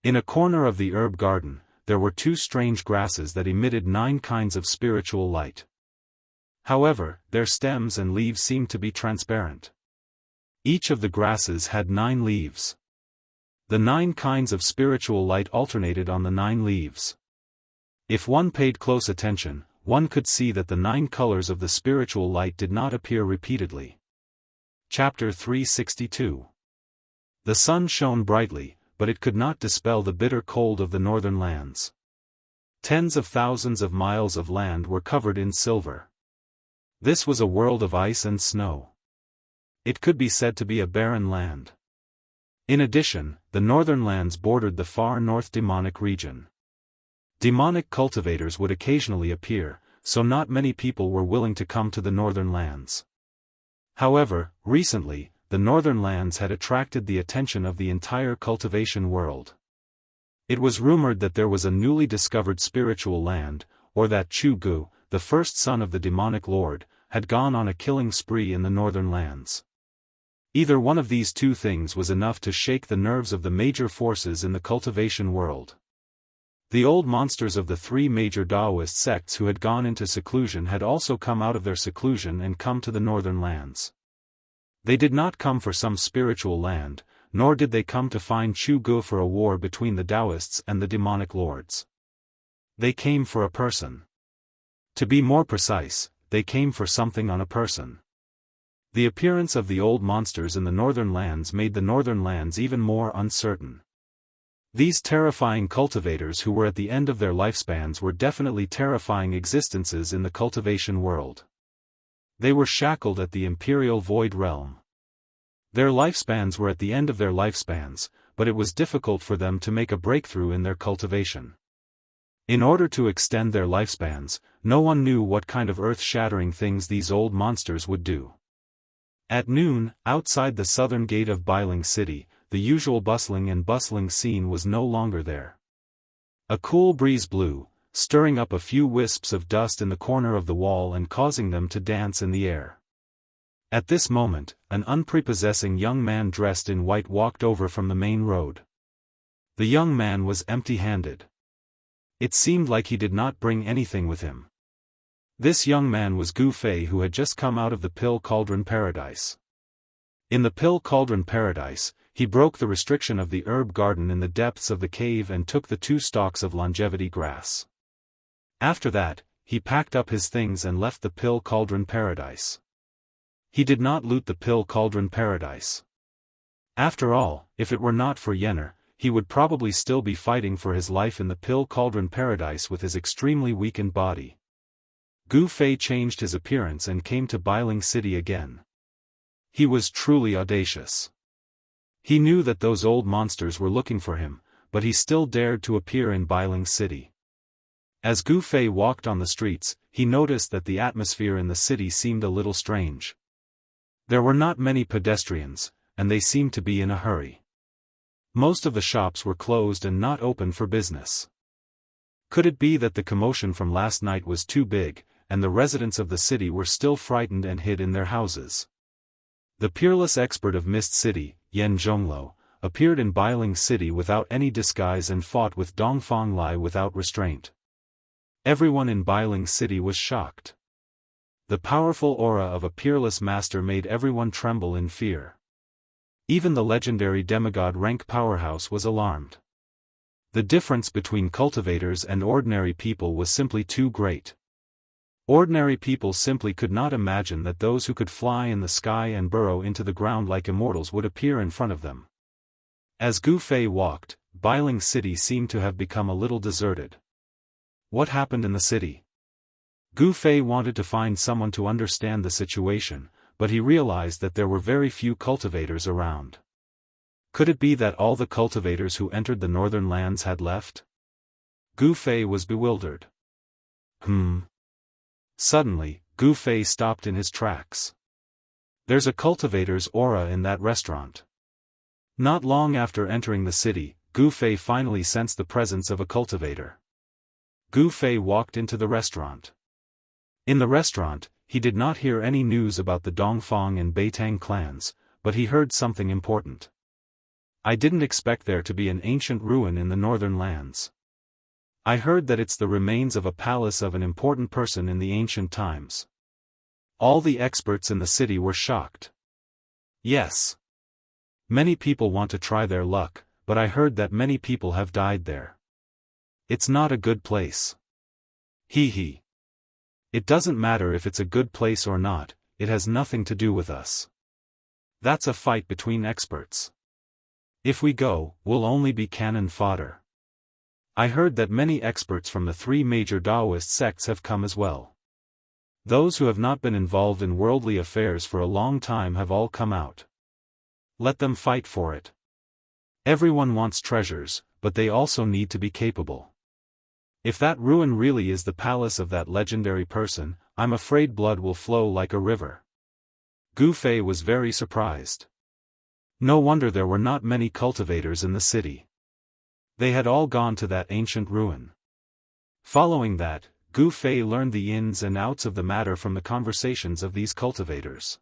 Speaker 1: In a corner of the herb garden, there were 2 strange grasses that emitted 9 kinds of spiritual light. However, their stems and leaves seemed to be transparent. Each of the grasses had 9 leaves. The 9 kinds of spiritual light alternated on the 9 leaves. If one paid close attention, one could see that the 9 colors of the spiritual light did not appear repeatedly. Chapter 362. The sun shone brightly, but it could not dispel the bitter cold of the northern lands. Tens of thousands of miles of land were covered in silver. This was a world of ice and snow. It could be said to be a barren land. In addition, the northern lands bordered the far north demonic region. Demonic cultivators would occasionally appear, so not many people were willing to come to the northern lands. However, recently, the northern lands had attracted the attention of the entire cultivation world. It was rumored that there was a newly discovered spiritual land, or that Chu Gu, the first son of the demonic lord, had gone on a killing spree in the northern lands. Either one of these 2 things was enough to shake the nerves of the major forces in the cultivation world. The old monsters of the 3 major Daoist sects who had gone into seclusion had also come out of their seclusion and come to the northern lands. They did not come for some spiritual land, nor did they come to find Chu Gu for a war between the Daoists and the demonic lords. They came for a person. To be more precise, they came for something on a person. The appearance of the old monsters in the northern lands made the northern lands even more uncertain. These terrifying cultivators who were at the end of their lifespans were definitely terrifying existences in the cultivation world. They were shackled at the imperial void realm. Their lifespans were at the end of their lifespans, but it was difficult for them to make a breakthrough in their cultivation. In order to extend their lifespans, no one knew what kind of earth-shattering things these old monsters would do. At noon, outside the southern gate of Bailing City, the usual bustling scene was no longer there. A cool breeze blew, stirring up a few wisps of dust in the corner of the wall and causing them to dance in the air. At this moment, an unprepossessing young man dressed in white walked over from the main road. The young man was empty-handed. It seemed like he did not bring anything with him. This young man was Gu Fei, who had just come out of the Pill Cauldron Paradise. In the Pill Cauldron Paradise, he broke the restriction of the herb garden in the depths of the cave and took the 2 stalks of longevity grass. After that, he packed up his things and left the Pill Cauldron Paradise. He did not loot the Pill Cauldron Paradise. After all, if it were not for Yenner, he would probably still be fighting for his life in the Pill Cauldron Paradise with his extremely weakened body. Gu Fei changed his appearance and came to Bailing City again. He was truly audacious. He knew that those old monsters were looking for him, but he still dared to appear in Bailing City. As Gu Fei walked on the streets, he noticed that the atmosphere in the city seemed a little strange. There were not many pedestrians, and they seemed to be in a hurry. Most of the shops were closed and not open for business. Could it be that the commotion from last night was too big, and the residents of the city were still frightened and hid in their houses? The peerless expert of Mist City, Yan Zhongluo, appeared in Bailing City without any disguise and fought with Dongfang Lai without restraint. Everyone in Bailing City was shocked. The powerful aura of a peerless master made everyone tremble in fear. Even the legendary demigod rank powerhouse was alarmed. The difference between cultivators and ordinary people was simply too great. Ordinary people simply could not imagine that those who could fly in the sky and burrow into the ground like immortals would appear in front of them. As Gu Fei walked, Bailing City seemed to have become a little deserted. What happened in the city? Gu Fei wanted to find someone to understand the situation, but he realized that there were very few cultivators around. Could it be that all the cultivators who entered the northern lands had left? Gu Fei was bewildered. Suddenly, Gu Fei stopped in his tracks. There's a cultivator's aura in that restaurant. Not long after entering the city, Gu Fei finally sensed the presence of a cultivator. Gu Fei walked into the restaurant. In the restaurant, he did not hear any news about the Dongfang and Beitang clans, but he heard something important. I didn't expect there to be an ancient ruin in the northern lands. I heard that it's the remains of a palace of an important person in the ancient times. All the experts in the city were shocked. Yes. Many people want to try their luck, but I heard that many people have died there. It's not a good place. Hee. It doesn't matter if it's a good place or not, it has nothing to do with us. That's a fight between experts. If we go, we'll only be cannon fodder. I heard that many experts from the 3 major Daoist sects have come as well. Those who have not been involved in worldly affairs for a long time have all come out. Let them fight for it. Everyone wants treasures, but they also need to be capable. If that ruin really is the palace of that legendary person, I'm afraid blood will flow like a river. Gu Fei was very surprised. No wonder there were not many cultivators in the city. They had all gone to that ancient ruin. Following that, Gu Fei learned the ins and outs of the matter from the conversations of these cultivators.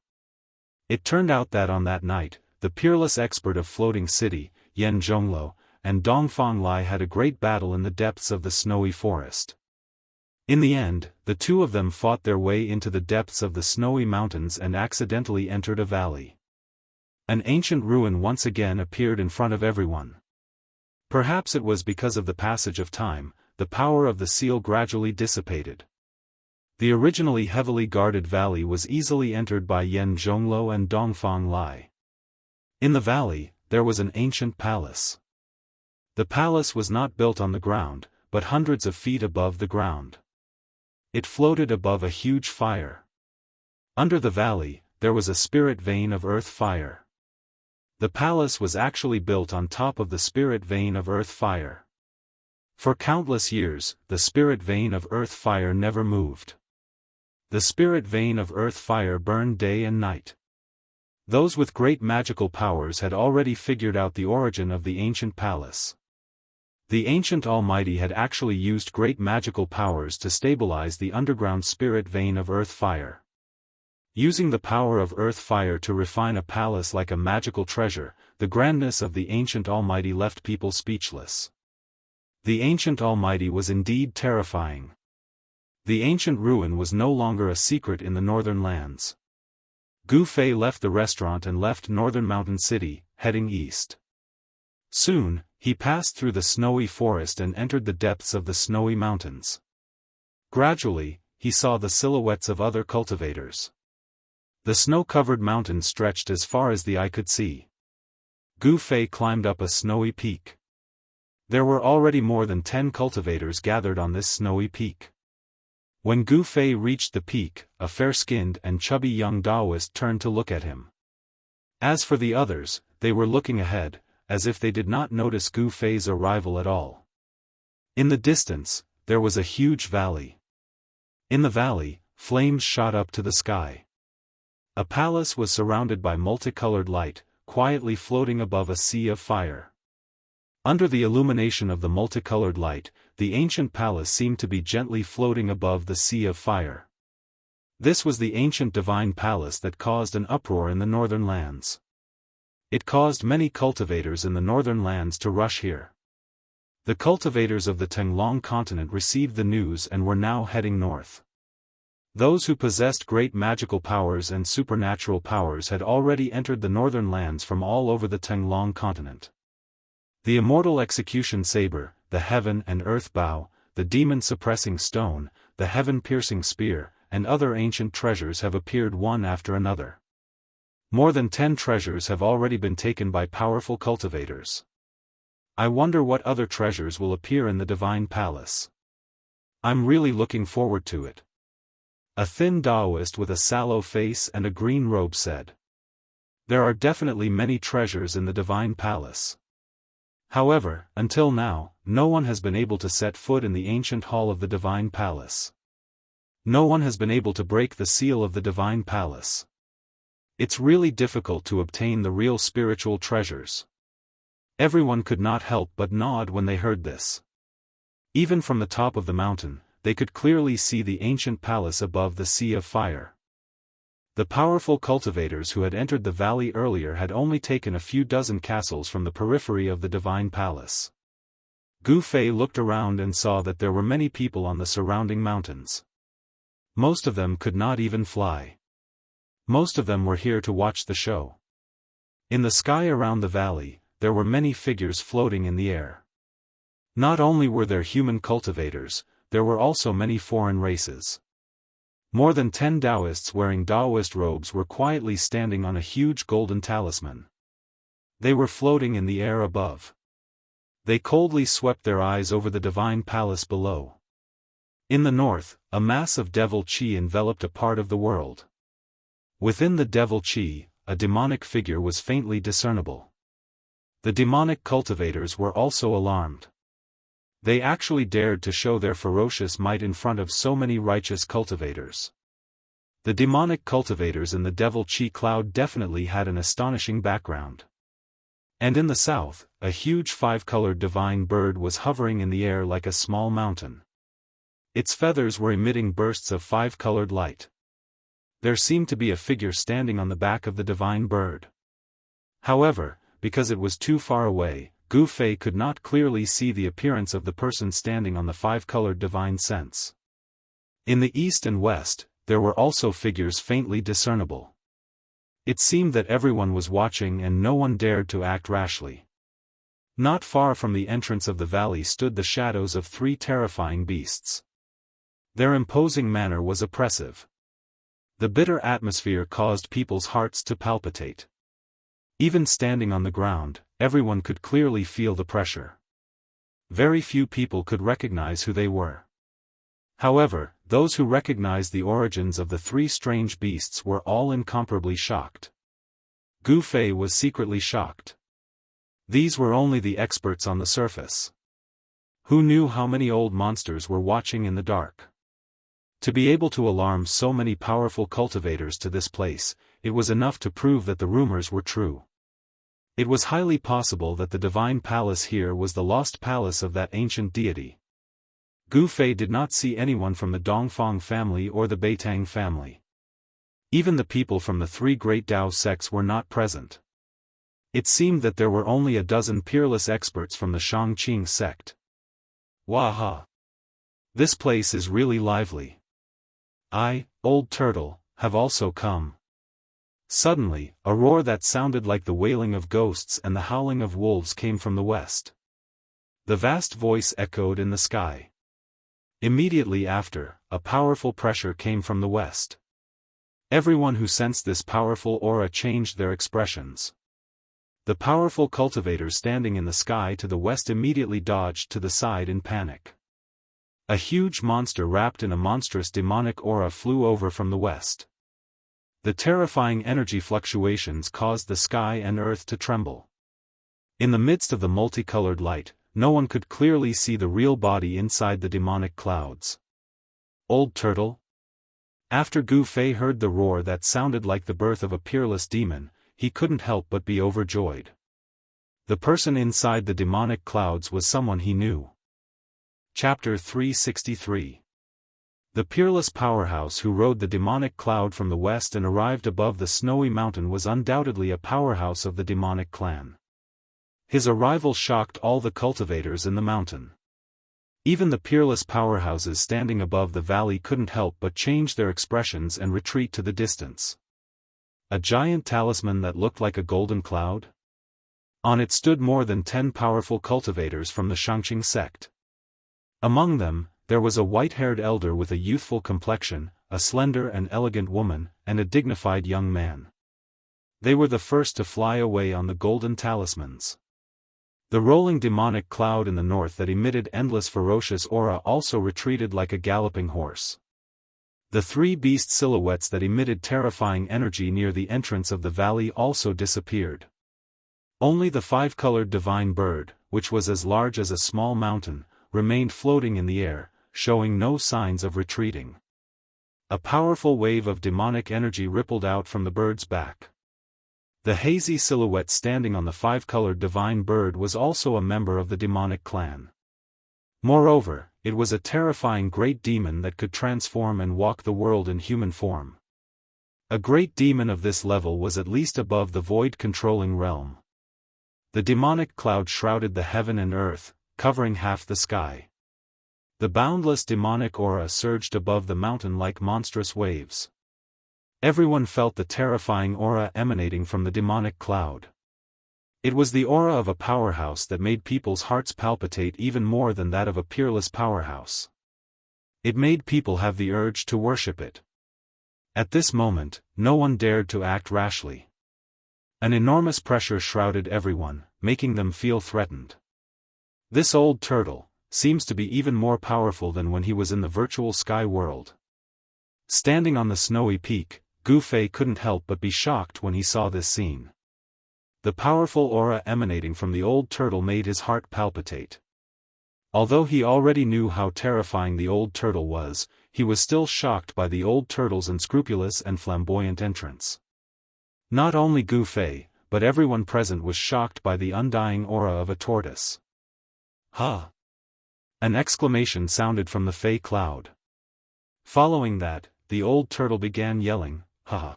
Speaker 1: It turned out that on that night, the peerless expert of Floating City, Yan Zhongluo, and Dongfang Lai had a great battle in the depths of the snowy forest. In the end, the 2 of them fought their way into the depths of the snowy mountains and accidentally entered a valley. An ancient ruin once again appeared in front of everyone. Perhaps it was because of the passage of time, the power of the seal gradually dissipated. The originally heavily guarded valley was easily entered by Yan Zhongluo and Dongfang Lai. In the valley, there was an ancient palace. The palace was not built on the ground, but hundreds of feet above the ground. It floated above a huge fire. Under the valley, there was a spirit vein of earth fire. The palace was actually built on top of the spirit vein of earth fire. For countless years, the spirit vein of earth fire never moved. The spirit vein of earth fire burned day and night. Those with great magical powers had already figured out the origin of the ancient palace. The ancient Almighty had actually used great magical powers to stabilize the underground spirit vein of earth fire. Using the power of earth fire to refine a palace like a magical treasure, the grandness of the ancient Almighty left people speechless. The ancient Almighty was indeed terrifying. The ancient ruin was no longer a secret in the northern lands. Gu Fei left the restaurant and left Northern Mountain City, heading east. Soon, he passed through the snowy forest and entered the depths of the snowy mountains. Gradually, he saw the silhouettes of other cultivators. The snow-covered mountains stretched as far as the eye could see. Gu Fei climbed up a snowy peak. There were already more than 10 cultivators gathered on this snowy peak. When Gu Fei reached the peak, a fair-skinned and chubby young Daoist turned to look at him. As for the others, they were looking ahead, as if they did not notice Gu Fei's arrival at all. In the distance, there was a huge valley. In the valley, flames shot up to the sky. A palace was surrounded by multicolored light, quietly floating above a sea of fire. Under the illumination of the multicolored light, the ancient palace seemed to be gently floating above the sea of fire. This was the ancient divine palace that caused an uproar in the northern lands. It caused many cultivators in the northern lands to rush here. The cultivators of the Tenglong continent received the news and were now heading north. Those who possessed great magical powers and supernatural powers had already entered the northern lands from all over the Tenglong continent. The immortal execution saber, the heaven and earth bow, the demon-suppressing stone, the heaven-piercing spear, and other ancient treasures have appeared one after another. More than 10 treasures have already been taken by powerful cultivators. I wonder what other treasures will appear in the divine palace. I'm really looking forward to it. A thin Daoist with a sallow face and a green robe said. There are definitely many treasures in the divine palace. However, until now, no one has been able to set foot in the ancient hall of the divine palace. No one has been able to break the seal of the divine palace. It's really difficult to obtain the real spiritual treasures. Everyone could not help but nod when they heard this. Even from the top of the mountain, they could clearly see the ancient palace above the sea of fire. The powerful cultivators who had entered the valley earlier had only taken a few dozen castles from the periphery of the divine palace. Gu Fei looked around and saw that there were many people on the surrounding mountains. Most of them could not even fly. Most of them were here to watch the show. In the sky around the valley, there were many figures floating in the air. Not only were there human cultivators, there were also many foreign races. More than 10 Daoists wearing Daoist robes were quietly standing on a huge golden talisman. They were floating in the air above. They coldly swept their eyes over the divine palace below. In the north, a mass of devil chi enveloped a part of the world. Within the devil chi, a demonic figure was faintly discernible. The demonic cultivators were also alarmed. They actually dared to show their ferocious might in front of so many righteous cultivators. The demonic cultivators in the devil chi cloud definitely had an astonishing background. And in the south, a huge 5-colored divine bird was hovering in the air like a small mountain. Its feathers were emitting bursts of 5-colored light. There seemed to be a figure standing on the back of the divine bird. However, because it was too far away, Gu Fei could not clearly see the appearance of the person standing on the 5-colored divine sense. In the east and west, there were also figures faintly discernible. It seemed that everyone was watching and no one dared to act rashly. Not far from the entrance of the valley stood the shadows of 3 terrifying beasts. Their imposing manner was oppressive. The bitter atmosphere caused people's hearts to palpitate. Even standing on the ground, everyone could clearly feel the pressure. Very few people could recognize who they were. However, those who recognized the origins of the 3 strange beasts were all incomparably shocked. Gu Fei was secretly shocked. These were only the experts on the surface. Who knew how many old monsters were watching in the dark? To be able to alarm so many powerful cultivators to this place, it was enough to prove that the rumors were true. It was highly possible that the divine palace here was the lost palace of that ancient deity. Gu Fei did not see anyone from the Dongfang family or the Beitang family. Even the people from the three great Dao sects were not present. It seemed that there were only a dozen peerless experts from the Shangqing sect. Waha! This place is really lively. I, Old Turtle, have also come. Suddenly, a roar that sounded like the wailing of ghosts and the howling of wolves came from the west. The vast voice echoed in the sky. Immediately after, a powerful pressure came from the west. Everyone who sensed this powerful aura changed their expressions. The powerful cultivators standing in the sky to the west immediately dodged to the side in panic. A huge monster wrapped in a monstrous demonic aura flew over from the west. The terrifying energy fluctuations caused the sky and earth to tremble. In the midst of the multicolored light, no one could clearly see the real body inside the demonic clouds. Old Turtle? After Gu Fei heard the roar that sounded like the birth of a peerless demon, he couldn't help but be overjoyed. The person inside the demonic clouds was someone he knew. Chapter 363. The peerless powerhouse who rode the demonic cloud from the west and arrived above the snowy mountain was undoubtedly a powerhouse of the demonic clan. His arrival shocked all the cultivators in the mountain. Even the peerless powerhouses standing above the valley couldn't help but change their expressions and retreat to the distance. A giant talisman that looked like a golden cloud? On it stood more than 10 powerful cultivators from the Shangqing sect. Among them, there was a white-haired elder with a youthful complexion, a slender and elegant woman, and a dignified young man. They were the first to fly away on the golden talismans. The rolling demonic cloud in the north that emitted endless ferocious aura also retreated like a galloping horse. The three beast silhouettes that emitted terrifying energy near the entrance of the valley also disappeared. Only the five-colored divine bird, which was as large as a small mountain, remained floating in the air, showing no signs of retreating. A powerful wave of demonic energy rippled out from the bird's back. The hazy silhouette standing on the five-colored divine bird was also a member of the demonic clan. Moreover, it was a terrifying great demon that could transform and walk the world in human form. A great demon of this level was at least above the void-controlling realm. The demonic cloud shrouded the heaven and earth, covering half the sky. The boundless demonic aura surged above the mountain like monstrous waves. Everyone felt the terrifying aura emanating from the demonic cloud. It was the aura of a powerhouse that made people's hearts palpitate even more than that of a peerless powerhouse. It made people have the urge to worship it. At this moment, no one dared to act rashly. An enormous pressure shrouded everyone, making them feel threatened. This old turtle seems to be even more powerful than when he was in the virtual sky world. Standing on the snowy peak, Gu Fei couldn't help but be shocked when he saw this scene. The powerful aura emanating from the old turtle made his heart palpitate. Although he already knew how terrifying the old turtle was, he was still shocked by the old turtle's unscrupulous and flamboyant entrance. Not only Gu Fei, but everyone present was shocked by the undying aura of a tortoise. "Ha!" An exclamation sounded from the Fei cloud. Following that, the old turtle began yelling, "Ha!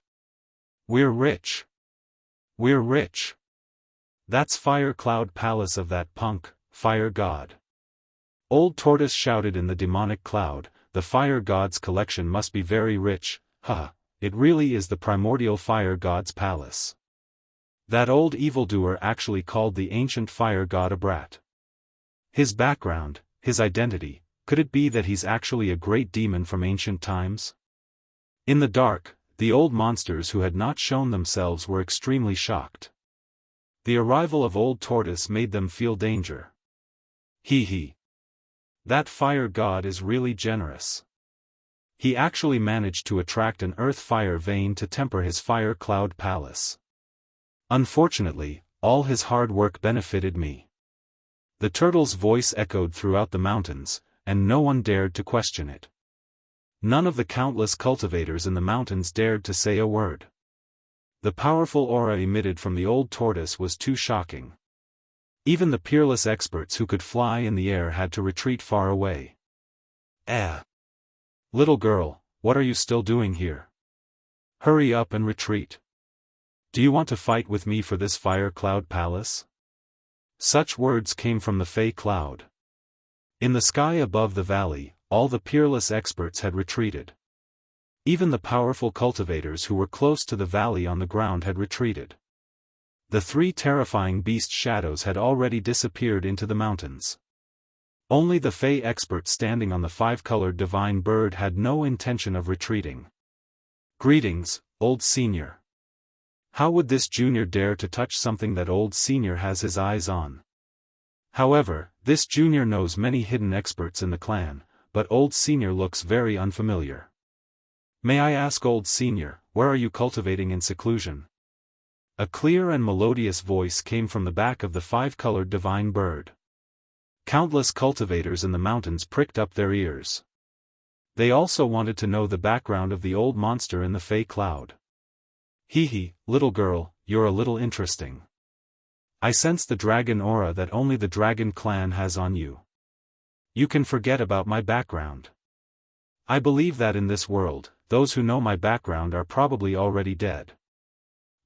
Speaker 1: We're rich! We're rich! That's Fire Cloud Palace of that punk, Fire God!" Old Tortoise shouted in the demonic cloud, "The Fire God's collection must be very rich, ha! It really is the primordial Fire God's palace. That old evildoer actually called the ancient Fire God a brat. His background, his identity, could it be that he's actually a great demon from ancient times?" In the dark, the old monsters who had not shown themselves were extremely shocked. The arrival of Old Tortoise made them feel danger. Hee. That Fire God is really generous. He actually managed to attract an earth fire vein to temper his Fire Cloud Palace. Unfortunately, all his hard work benefited me. The turtle's voice echoed throughout the mountains, and no one dared to question it. None of the countless cultivators in the mountains dared to say a word. The powerful aura emitted from the old tortoise was too shocking. Even the peerless experts who could fly in the air had to retreat far away. Little girl, what are you still doing here? Hurry up and retreat. Do you want to fight with me for this fire cloud palace? Such words came from the Fey cloud. In the sky above the valley, all the peerless experts had retreated. Even the powerful cultivators who were close to the valley on the ground had retreated. The three terrifying beast shadows had already disappeared into the mountains. Only the Fey expert standing on the five-colored divine bird had no intention of retreating. Greetings, old senior. How would this junior dare to touch something that old senior has his eyes on? However, this junior knows many hidden experts in the clan, but old senior looks very unfamiliar. May I ask old senior, where are you cultivating in seclusion? A clear and melodious voice came from the back of the five-colored divine bird. Countless cultivators in the mountains pricked up their ears. They also wanted to know the background of the old monster in the Fey cloud. Hee, little girl, you're a little interesting. I sense the dragon aura that only the dragon clan has on you. You can forget about my background. I believe that in this world, those who know my background are probably already dead.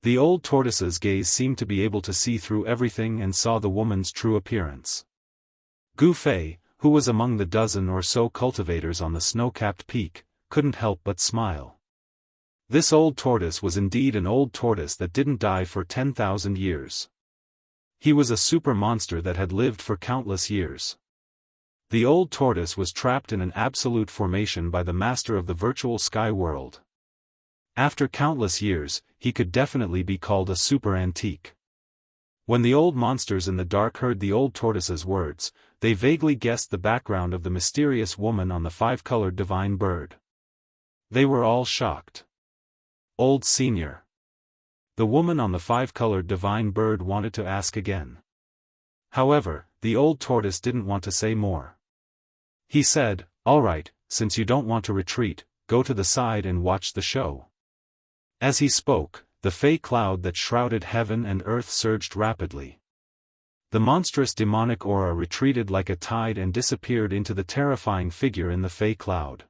Speaker 1: The old tortoise's gaze seemed to be able to see through everything and saw the woman's true appearance. Gu Fei, who was among the dozen or so cultivators on the snow-capped peak, couldn't help but smile. This old tortoise was indeed an old tortoise that didn't die for 10,000 years. He was a super monster that had lived for countless years. The old tortoise was trapped in an absolute formation by the master of the virtual sky world. After countless years, he could definitely be called a super antique. When the old monsters in the dark heard the old tortoise's words, they vaguely guessed the background of the mysterious woman on the five-colored divine bird. They were all shocked. Old senior. The woman on the five-colored divine bird wanted to ask again. However, the old tortoise didn't want to say more. He said, "All right, since you don't want to retreat, go to the side and watch the show." As he spoke, the Fey cloud that shrouded heaven and earth surged rapidly. The monstrous demonic aura retreated like a tide and disappeared into the terrifying figure in the Fey cloud.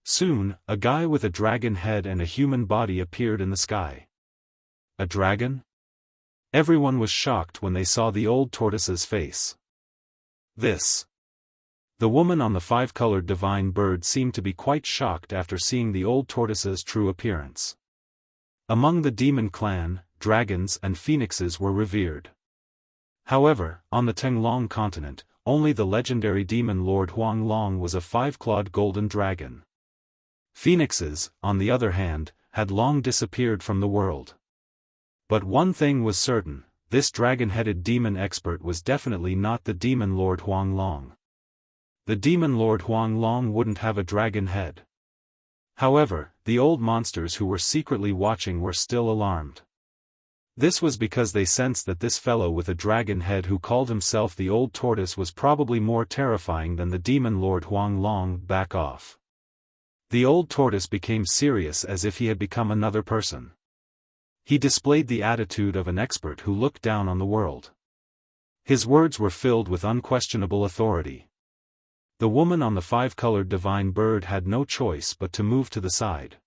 Speaker 1: Soon, a guy with a dragon head and a human body appeared in the sky. A dragon? Everyone was shocked when they saw the old tortoise's face. The woman on the five-colored divine bird seemed to be quite shocked after seeing the old tortoise's true appearance. Among the demon clan, dragons and phoenixes were revered. However, on the Tenglong continent, only the legendary demon Lord Huanglong was a five-clawed golden dragon. Phoenixes, on the other hand, had long disappeared from the world. But one thing was certain, this dragon-headed demon expert was definitely not the demon Lord Huanglong. The demon Lord Huanglong wouldn't have a dragon head. However, the old monsters who were secretly watching were still alarmed. This was because they sensed that this fellow with a dragon head who called himself the old tortoise was probably more terrifying than the demon Lord Huanglong. Back off. The old tortoise became serious as if he had become another person. He displayed the attitude of an expert who looked down on the world. His words were filled with unquestionable authority. The woman on the five-colored divine bird had no choice but to move to the side.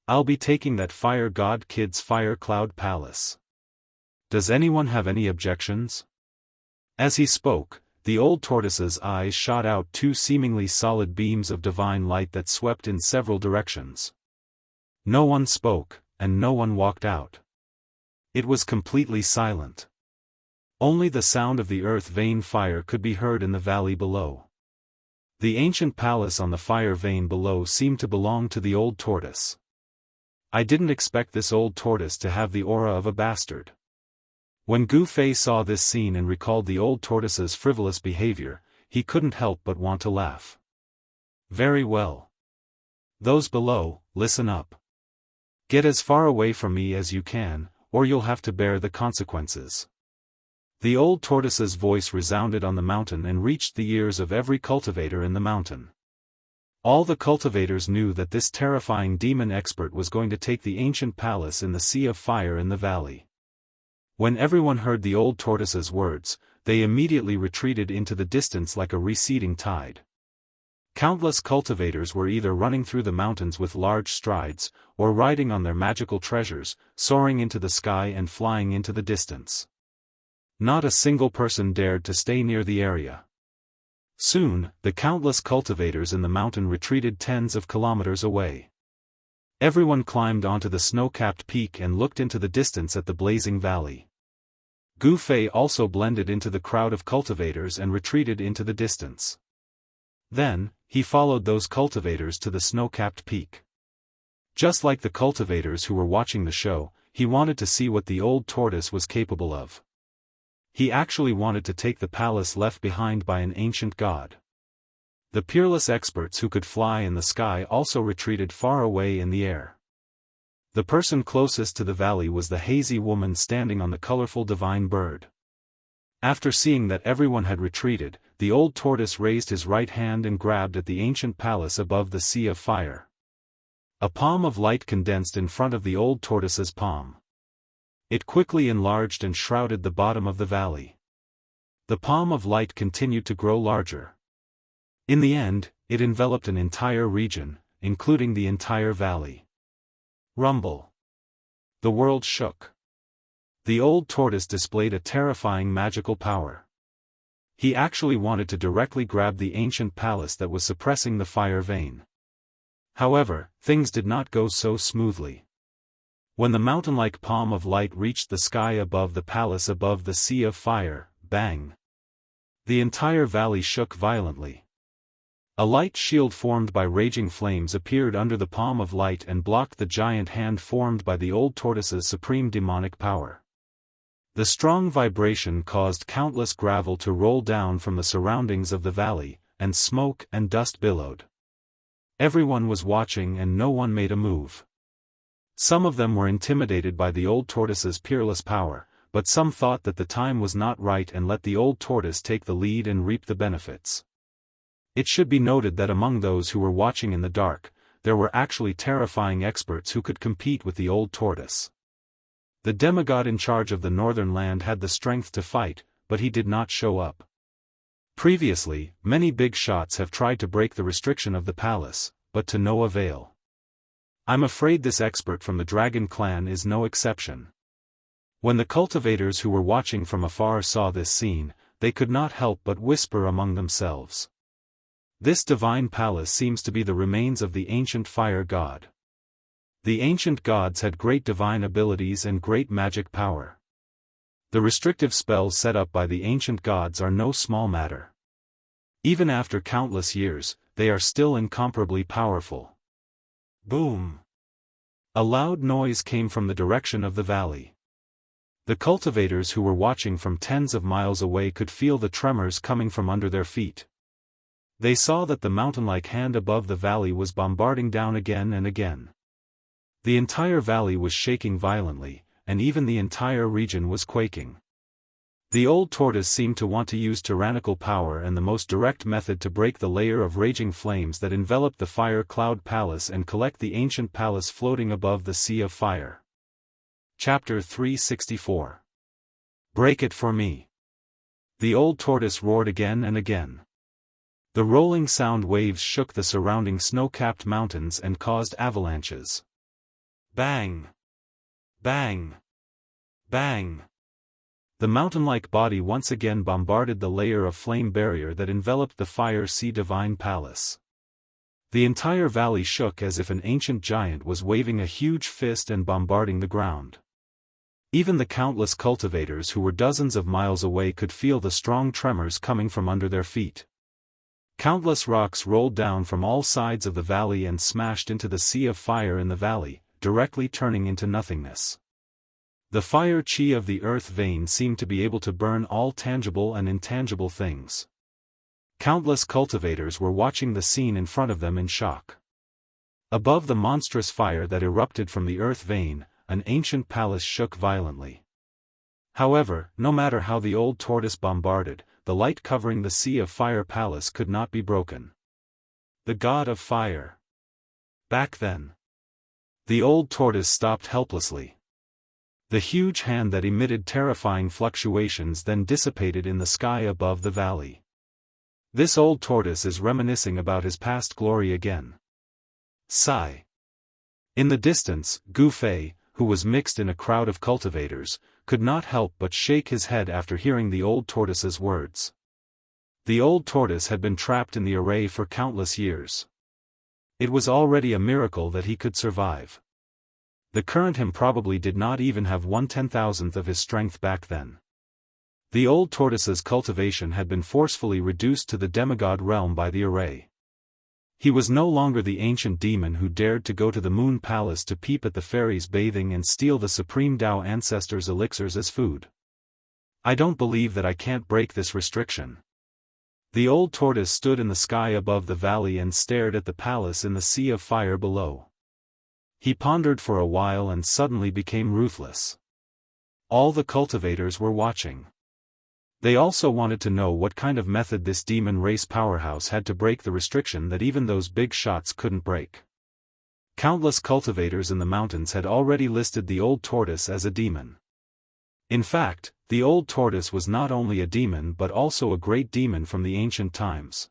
Speaker 1: I'll be taking that fire god kid's fire cloud palace. Does anyone have any objections? As he spoke, the old tortoise's eyes shot out two seemingly solid beams of divine light that swept in several directions. No one spoke, and no one walked out. It was completely silent. Only the sound of the earth vein fire could be heard in the valley below. The ancient palace on the fire vein below seemed to belong to the old tortoise. I didn't expect this old tortoise to have the aura of a bastard. When Gu Fei saw this scene and recalled the old tortoise's frivolous behavior, he couldn't help but want to laugh. Very well. Those below, listen up. Get as far away from me as you can, or you'll have to bear the consequences. The old tortoise's voice resounded on the mountain and reached the ears of every cultivator in the mountain. All the cultivators knew that this terrifying demon expert was going to take the ancient palace in the sea of fire in the valley. When everyone heard the old tortoise's words, they immediately retreated into the distance like a receding tide. Countless cultivators were either running through the mountains with large strides, or riding on their magical treasures, soaring into the sky and flying into the distance. Not a single person dared to stay near the area. Soon, the countless cultivators in the mountain retreated tens of kilometers away. Everyone climbed onto the snow-capped peak and looked into the distance at the blazing valley. Gu Fei also blended into the crowd of cultivators and retreated into the distance. Then, he followed those cultivators to the snow-capped peak. Just like the cultivators who were watching the show, he wanted to see what the old tortoise was capable of. He actually wanted to take the palace left behind by an ancient god. The peerless experts who could fly in the sky also retreated far away in the air. The person closest to the valley was the hazy woman standing on the colorful divine bird. After seeing that everyone had retreated, the old tortoise raised his right hand and grabbed at the ancient palace above the sea of fire. A palm of light condensed in front of the old tortoise's palm. It quickly enlarged and shrouded the bottom of the valley. The palm of light continued to grow larger. In the end, it enveloped an entire region, including the entire valley. Rumble. The world shook. The old tortoise displayed a terrifying magical power. He actually wanted to directly grab the ancient palace that was suppressing the fire vein. However, things did not go so smoothly. When the mountain-like palm of light reached the sky above the palace above the sea of fire, bang! The entire valley shook violently. A light shield formed by raging flames appeared under the palm of light and blocked the giant hand formed by the old tortoise's supreme demonic power. The strong vibration caused countless gravel to roll down from the surroundings of the valley, and smoke and dust billowed. Everyone was watching and no one made a move. Some of them were intimidated by the old tortoise's peerless power, but some thought that the time was not right and let the old tortoise take the lead and reap the benefits. It should be noted that among those who were watching in the dark, there were actually terrifying experts who could compete with the old tortoise. The demigod in charge of the northern land had the strength to fight, but he did not show up. Previously, many big shots have tried to break the restriction of the palace, but to no avail. I'm afraid this expert from the Dragon Clan is no exception. When the cultivators who were watching from afar saw this scene, they could not help but whisper among themselves. This divine palace seems to be the remains of the ancient fire god. The ancient gods had great divine abilities and great magic power. The restrictive spells set up by the ancient gods are no small matter. Even after countless years, they are still incomparably powerful. Boom! A loud noise came from the direction of the valley. The cultivators who were watching from tens of miles away could feel the tremors coming from under their feet. They saw that the mountain-like hand above the valley was bombarding down again and again. The entire valley was shaking violently, and even the entire region was quaking. The old tortoise seemed to want to use tyrannical power and the most direct method to break the layer of raging flames that enveloped the fire cloud palace and collect the ancient palace floating above the sea of fire. Chapter 364. Break it for me. The old tortoise roared again and again. The rolling sound waves shook the surrounding snow-capped mountains and caused avalanches. Bang! Bang! Bang! The mountain-like body once again bombarded the layer of flame barrier that enveloped the fire sea divine palace. The entire valley shook as if an ancient giant was waving a huge fist and bombarding the ground. Even the countless cultivators who were dozens of miles away could feel the strong tremors coming from under their feet. Countless rocks rolled down from all sides of the valley and smashed into the sea of fire in the valley, directly turning into nothingness. The fire chi of the earth vein seemed to be able to burn all tangible and intangible things. Countless cultivators were watching the scene in front of them in shock. Above the monstrous fire that erupted from the earth vein, an ancient palace shook violently. However, no matter how the old tortoise bombarded, the light covering the sea of fire palace could not be broken. The god of fire. Back then. The old tortoise stopped helplessly. The huge hand that emitted terrifying fluctuations then dissipated in the sky above the valley. This old tortoise is reminiscing about his past glory again. Sigh. In the distance, Gu Fei, who was mixed in a crowd of cultivators, could not help but shake his head after hearing the old tortoise's words. The old tortoise had been trapped in the array for countless years. It was already a miracle that he could survive. The current him probably did not even have 1/10,000th of his strength back then. The old tortoise's cultivation had been forcefully reduced to the demigod realm by the array. He was no longer the ancient demon who dared to go to the moon palace to peep at the fairies bathing and steal the supreme Dao ancestors' elixirs as food. I don't believe that I can't break this restriction. The old tortoise stood in the sky above the valley and stared at the palace in the sea of fire below. He pondered for a while and suddenly became ruthless. All the cultivators were watching. They also wanted to know what kind of method this demon race powerhouse had to break the restriction that even those big shots couldn't break. Countless cultivators in the mountains had already listed the old tortoise as a demon. In fact, the old tortoise was not only a demon but also a great demon from the ancient times.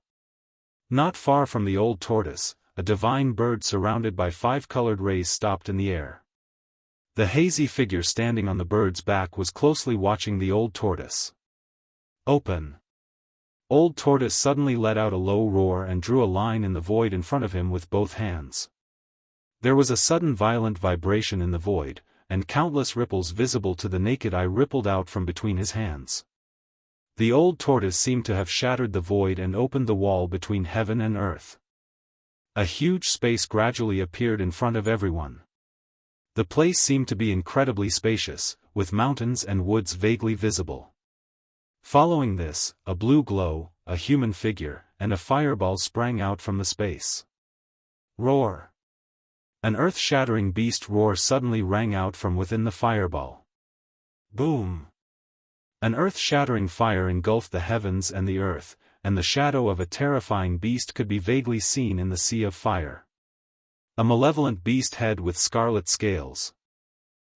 Speaker 1: Not far from the old tortoise, a divine bird surrounded by 5 colored rays stopped in the air. The hazy figure standing on the bird's back was closely watching the old tortoise. Open. Old tortoise suddenly let out a low roar and drew a line in the void in front of him with both hands. There was a sudden violent vibration in the void, and countless ripples visible to the naked eye rippled out from between his hands. The old tortoise seemed to have shattered the void and opened the wall between heaven and earth. A huge space gradually appeared in front of everyone. The place seemed to be incredibly spacious, with mountains and woods vaguely visible. Following this, a blue glow, a human figure, and a fireball sprang out from the space. Roar! An earth-shattering beast roar suddenly rang out from within the fireball. Boom! An earth-shattering fire engulfed the heavens and the earth, and the shadow of a terrifying beast could be vaguely seen in the sea of fire. A malevolent beast head with scarlet scales.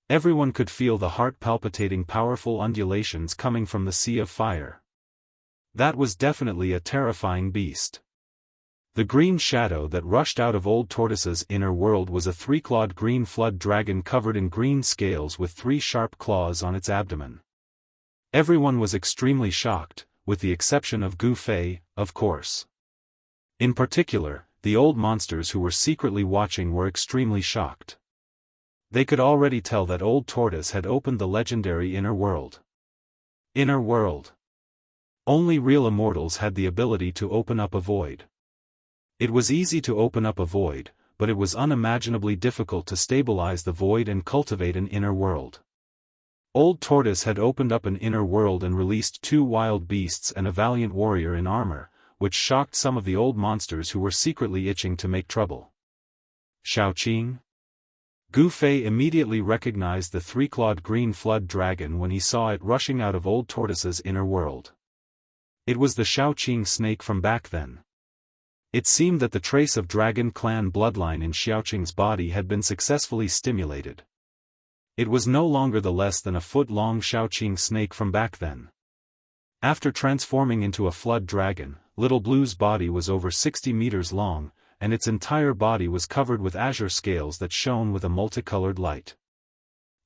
Speaker 1: Everyone could feel the heart-palpitating powerful undulations coming from the sea of fire. That was definitely a terrifying beast. The green shadow that rushed out of old tortoise's inner world was a 3-clawed green flood dragon covered in green scales with 3 sharp claws on its abdomen. Everyone was extremely shocked, with the exception of Gu Fei, of course. In particular, the old monsters who were secretly watching were extremely shocked. They could already tell that old tortoise had opened the legendary inner world. Inner world. Only real immortals had the ability to open up a void. It was easy to open up a void, but it was unimaginably difficult to stabilize the void and cultivate an inner world. Old tortoise had opened up an inner world and released 2 wild beasts and a valiant warrior in armor, which shocked some of the old monsters who were secretly itching to make trouble. Xiaoqing? Gu Fei immediately recognized the 3-clawed green flood dragon when he saw it rushing out of old tortoise's inner world. It was the Xiaoqing snake from back then. It seemed that the trace of dragon clan bloodline in Xiaoqing's body had been successfully stimulated. It was no longer the less than a foot-long Xiaoqing snake from back then. After transforming into a flood dragon, Little Blue's body was over 60 meters long, and its entire body was covered with azure scales that shone with a multicolored light.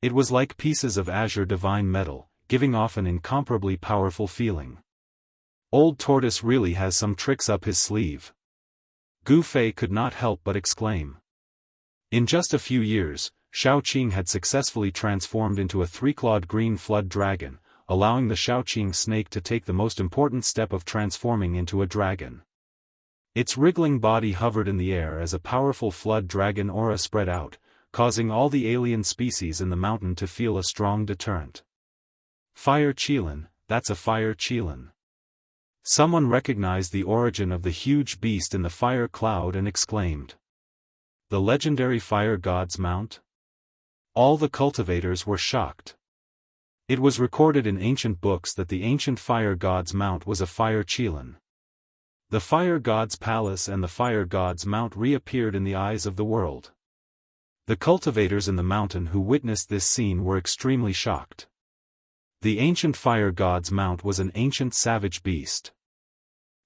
Speaker 1: It was like pieces of azure divine metal, giving off an incomparably powerful feeling. Old tortoise really has some tricks up his sleeve. Gu Fei could not help but exclaim. In just a few years, Xiaoqing had successfully transformed into a 3-clawed green flood dragon, allowing the Xiaoqing snake to take the most important step of transforming into a dragon. Its wriggling body hovered in the air as a powerful flood dragon aura spread out, causing all the alien species in the mountain to feel a strong deterrent. Fire Qilin, that's a fire Qilin. Someone recognized the origin of the huge beast in the fire cloud and exclaimed. The legendary fire god's mount? All the cultivators were shocked. It was recorded in ancient books that the ancient fire god's mount was a fire Qilin. The fire god's palace and the fire god's mount reappeared in the eyes of the world. The cultivators in the mountain who witnessed this scene were extremely shocked. The ancient fire god's mount was an ancient savage beast.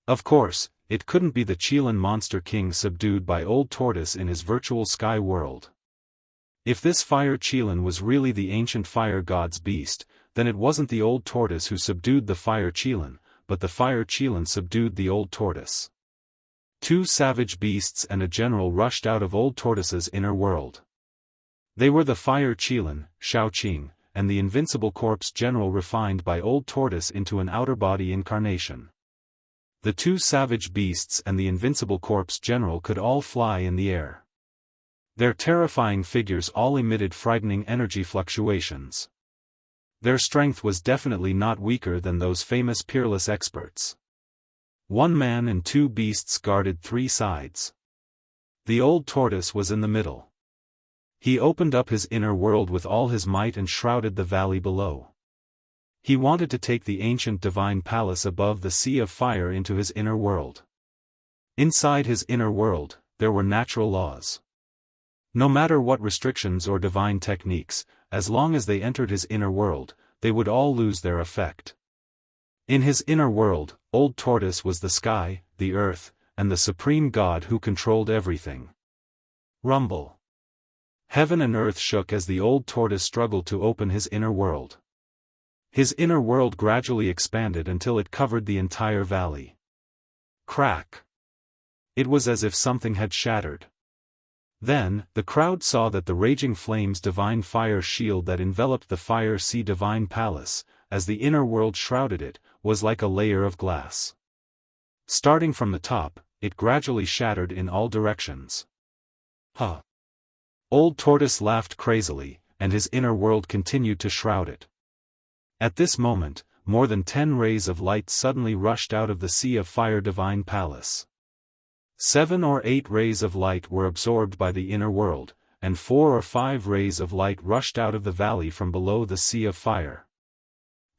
Speaker 1: Of course, it couldn't be the Qilin monster king subdued by Old Tortoise in his virtual sky world. If this fire Qilin was really the ancient fire god's beast, then it wasn't the Old Tortoise who subdued the fire Qilin, but the fire Qilin subdued the Old Tortoise. Two savage beasts and a general rushed out of Old Tortoise's inner world. They were the fire Qilin, Shaoqing, and the invincible corpse general refined by Old Tortoise into an outer body incarnation. The two savage beasts and the invincible corpse general could all fly in the air. Their terrifying figures all emitted frightening energy fluctuations. Their strength was definitely not weaker than those famous peerless experts. One man and two beasts guarded three sides. The Old Tortoise was in the middle. He opened up his inner world with all his might and shrouded the valley below. He wanted to take the ancient divine palace above the sea of fire into his inner world. Inside his inner world, there were natural laws. No matter what restrictions or divine techniques, as long as they entered his inner world, they would all lose their effect. In his inner world, Old Tortoise was the sky, the earth, and the supreme God who controlled everything. Rumble. Heaven and earth shook as the Old Tortoise struggled to open his inner world. His inner world gradually expanded until it covered the entire valley. Crack. It was as if something had shattered. Then, the crowd saw that the raging flames divine fire shield that enveloped the fire sea divine palace, as the inner world shrouded it, was like a layer of glass. Starting from the top, it gradually shattered in all directions. Huh. Old Tortoise laughed crazily, and his inner world continued to shroud it. At this moment, more than 10 rays of light suddenly rushed out of the sea of fire divine palace. 7 or 8 rays of light were absorbed by the inner world, and 4 or 5 rays of light rushed out of the valley from below the sea of fire.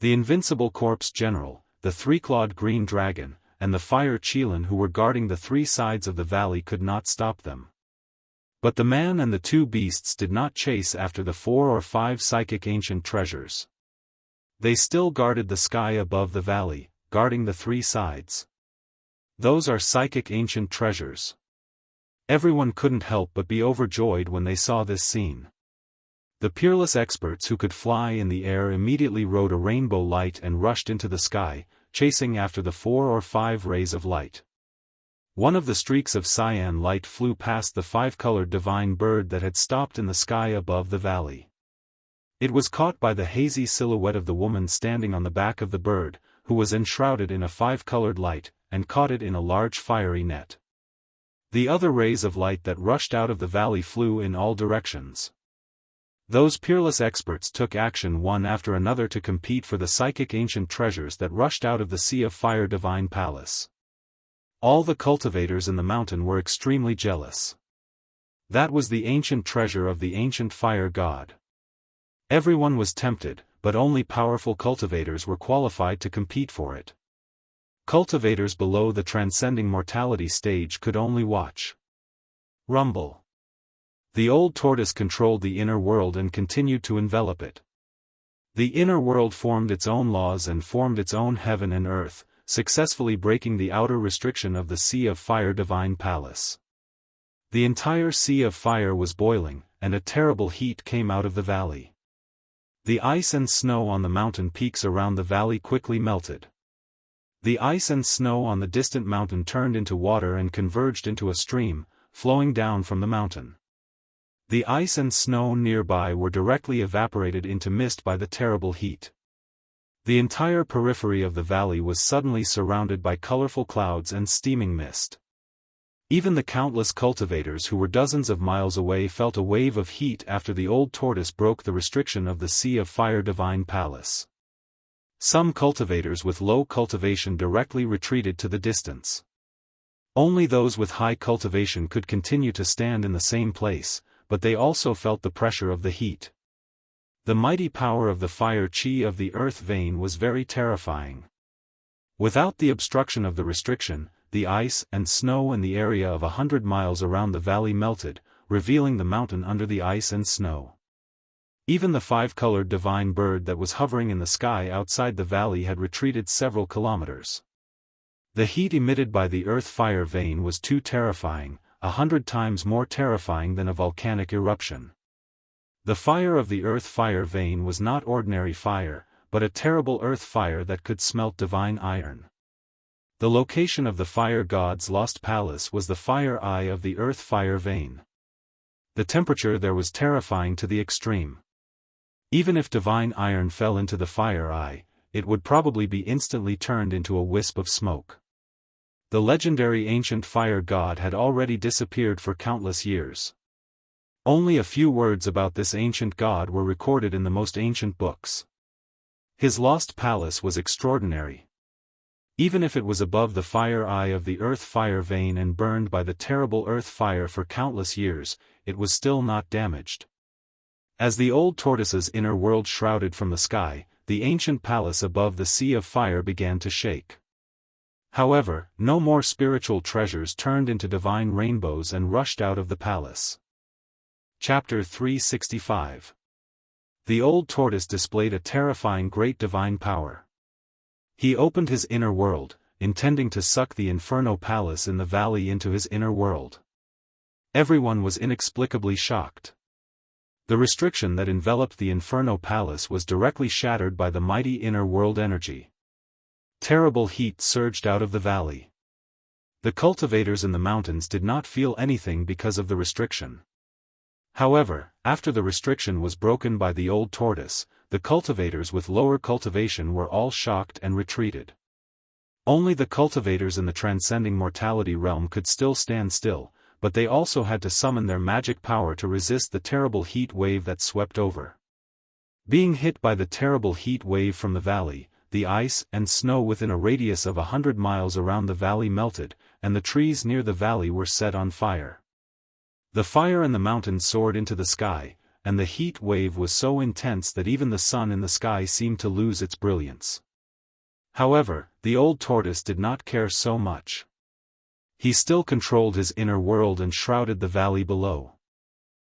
Speaker 1: The invincible corpse general, the three-clawed green dragon, and the fire Qilin who were guarding the three sides of the valley could not stop them. But the man and the two beasts did not chase after the 4 or 5 psychic ancient treasures. They still guarded the sky above the valley, guarding the three sides. Those are psychic ancient treasures. Everyone couldn't help but be overjoyed when they saw this scene. The peerless experts who could fly in the air immediately rode a rainbow light and rushed into the sky, chasing after the 4 or 5 rays of light. One of the streaks of cyan light flew past the 5-colored divine bird that had stopped in the sky above the valley. It was caught by the hazy silhouette of the woman standing on the back of the bird, who was enshrouded in a 5-colored light, and caught it in a large fiery net. The other rays of light that rushed out of the valley flew in all directions. Those peerless experts took action one after another to compete for the psychic ancient treasures that rushed out of the sea of fire divine palace. All the cultivators in the mountain were extremely jealous. That was the ancient treasure of the ancient fire god. Everyone was tempted, but only powerful cultivators were qualified to compete for it. Cultivators below the transcending mortality stage could only watch. Rumble. The Old Tortoise controlled the inner world and continued to envelop it. The inner world formed its own laws and formed its own heaven and earth, successfully breaking the outer restriction of the Sea of Fire Divine Palace. The entire Sea of Fire was boiling, and a terrible heat came out of the valley. The ice and snow on the mountain peaks around the valley quickly melted. The ice and snow on the distant mountain turned into water and converged into a stream, flowing down from the mountain. The ice and snow nearby were directly evaporated into mist by the terrible heat. The entire periphery of the valley was suddenly surrounded by colorful clouds and steaming mist. Even the countless cultivators who were dozens of miles away felt a wave of heat after the Old Tortoise broke the restriction of the Sea of Fire Divine Palace. Some cultivators with low cultivation directly retreated to the distance. Only those with high cultivation could continue to stand in the same place, but they also felt the pressure of the heat. The mighty power of the fire chi of the earth vein was very terrifying. Without the obstruction of the restriction, the ice and snow in the area of 100 miles around the valley melted, revealing the mountain under the ice and snow. Even the five-colored divine bird that was hovering in the sky outside the valley had retreated several kilometers. The heat emitted by the earth fire vein was too terrifying, 100 times more terrifying than a volcanic eruption. The fire of the earth fire vein was not ordinary fire, but a terrible earth fire that could smelt divine iron. The location of the fire god's lost palace was the fire eye of the earth fire vein. The temperature there was terrifying to the extreme. Even if divine iron fell into the fire eye, it would probably be instantly turned into a wisp of smoke. The legendary ancient fire god had already disappeared for countless years. Only a few words about this ancient god were recorded in the most ancient books. His lost palace was extraordinary. Even if it was above the fire eye of the earth fire vein and burned by the terrible earth fire for countless years, it was still not damaged. As the old tortoise's inner world shrouded from the sky, the ancient palace above the sea of fire began to shake. However, no more spiritual treasures turned into divine rainbows and rushed out of the palace. Chapter 365. The old tortoise displayed a terrifying great divine power. He opened his inner world, intending to suck the inferno palace in the valley into his inner world. Everyone was inexplicably shocked. The restriction that enveloped the Inferno Palace was directly shattered by the mighty inner world energy. Terrible heat surged out of the valley. The cultivators in the mountains did not feel anything because of the restriction. However, after the restriction was broken by the old tortoise, the cultivators with lower cultivation were all shocked and retreated. Only the cultivators in the transcending mortality realm could still stand still, but they also had to summon their magic power to resist the terrible heat wave that swept over. Being hit by the terrible heat wave from the valley, the ice and snow within a radius of 100 miles around the valley melted, and the trees near the valley were set on fire. The fire in the mountains soared into the sky, and the heat wave was so intense that even the sun in the sky seemed to lose its brilliance. However, the old tortoise did not care so much. He still controlled his inner world and shrouded the valley below.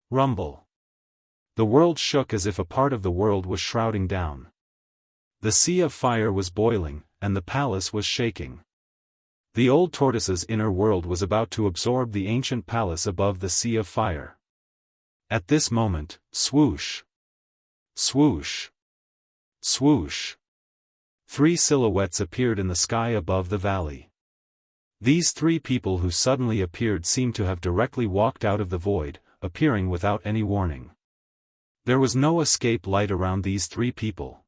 Speaker 1: Rumble. The world shook as if a part of the world was shrouding down. The sea of fire was boiling, and the palace was shaking. The old tortoise's inner world was about to absorb the ancient palace above the sea of fire. At this moment, swoosh! Swoosh! Swoosh! 3 silhouettes appeared in the sky above the valley. These 3 people who suddenly appeared seemed to have directly walked out of the void, appearing without any warning. There was no escape light around these 3 people.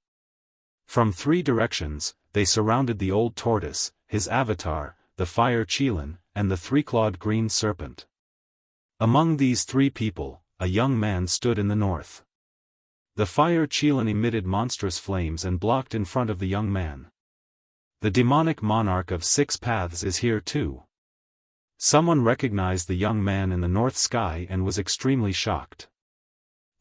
Speaker 1: From 3 directions, they surrounded the old tortoise, his avatar, the fire Qilin, and the 3-clawed green serpent. Among these 3 people, a young man stood in the north. The fire Qilin emitted monstrous flames and blocked in front of the young man. The demonic monarch of 6 paths is here too. Someone recognized the young man in the north sky and was extremely shocked.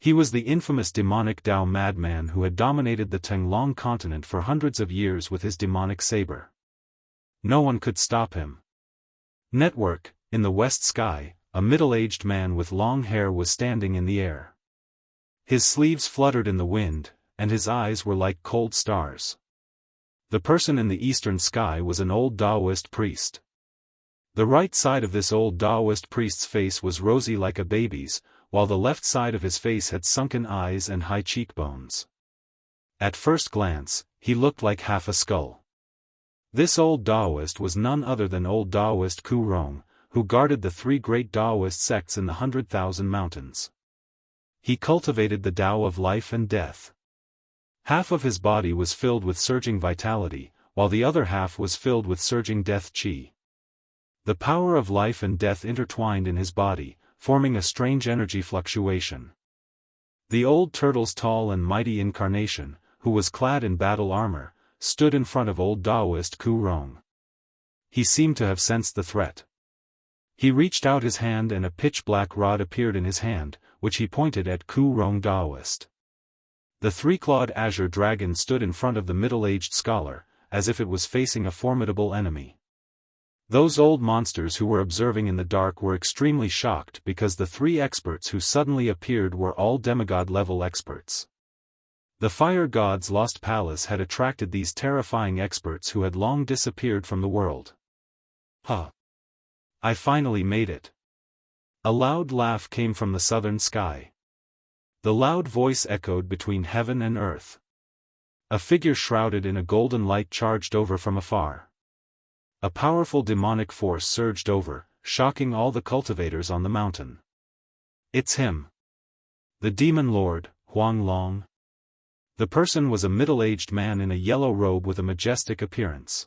Speaker 1: He was the infamous demonic Dao madman who had dominated the Tenglong continent for hundreds of years with his demonic saber. No one could stop him. Network, in the west sky, a middle-aged man with long hair was standing in the air. His sleeves fluttered in the wind, and his eyes were like cold stars. The person in the eastern sky was an old Daoist priest. The right side of this old Daoist priest's face was rosy like a baby's, while the left side of his face had sunken eyes and high cheekbones. At first glance, he looked like half a skull. This old Daoist was none other than old Daoist Ku Rong, who guarded the 3 great Daoist sects in the 100,000 mountains. He cultivated the Tao of life and death. Half of his body was filled with surging vitality, while the other half was filled with surging death qi. The power of life and death intertwined in his body, forming a strange energy fluctuation. The old turtle's tall and mighty incarnation, who was clad in battle armor, stood in front of old Daoist Ku Rong. He seemed to have sensed the threat. He reached out his hand and a pitch-black rod appeared in his hand, which he pointed at Ku Rong Daoist. The 3-clawed azure dragon stood in front of the middle-aged scholar, as if it was facing a formidable enemy. Those old monsters who were observing in the dark were extremely shocked because the three experts who suddenly appeared were all demigod-level experts. The fire god's lost palace had attracted these terrifying experts who had long disappeared from the world. Huh! I finally made it. A loud laugh came from the southern sky. The loud voice echoed between heaven and earth. A figure shrouded in a golden light charged over from afar. A powerful demonic force surged over, shocking all the cultivators on the mountain. It's him. The demon lord, Huang Long. The person was a middle-aged man in a yellow robe with a majestic appearance.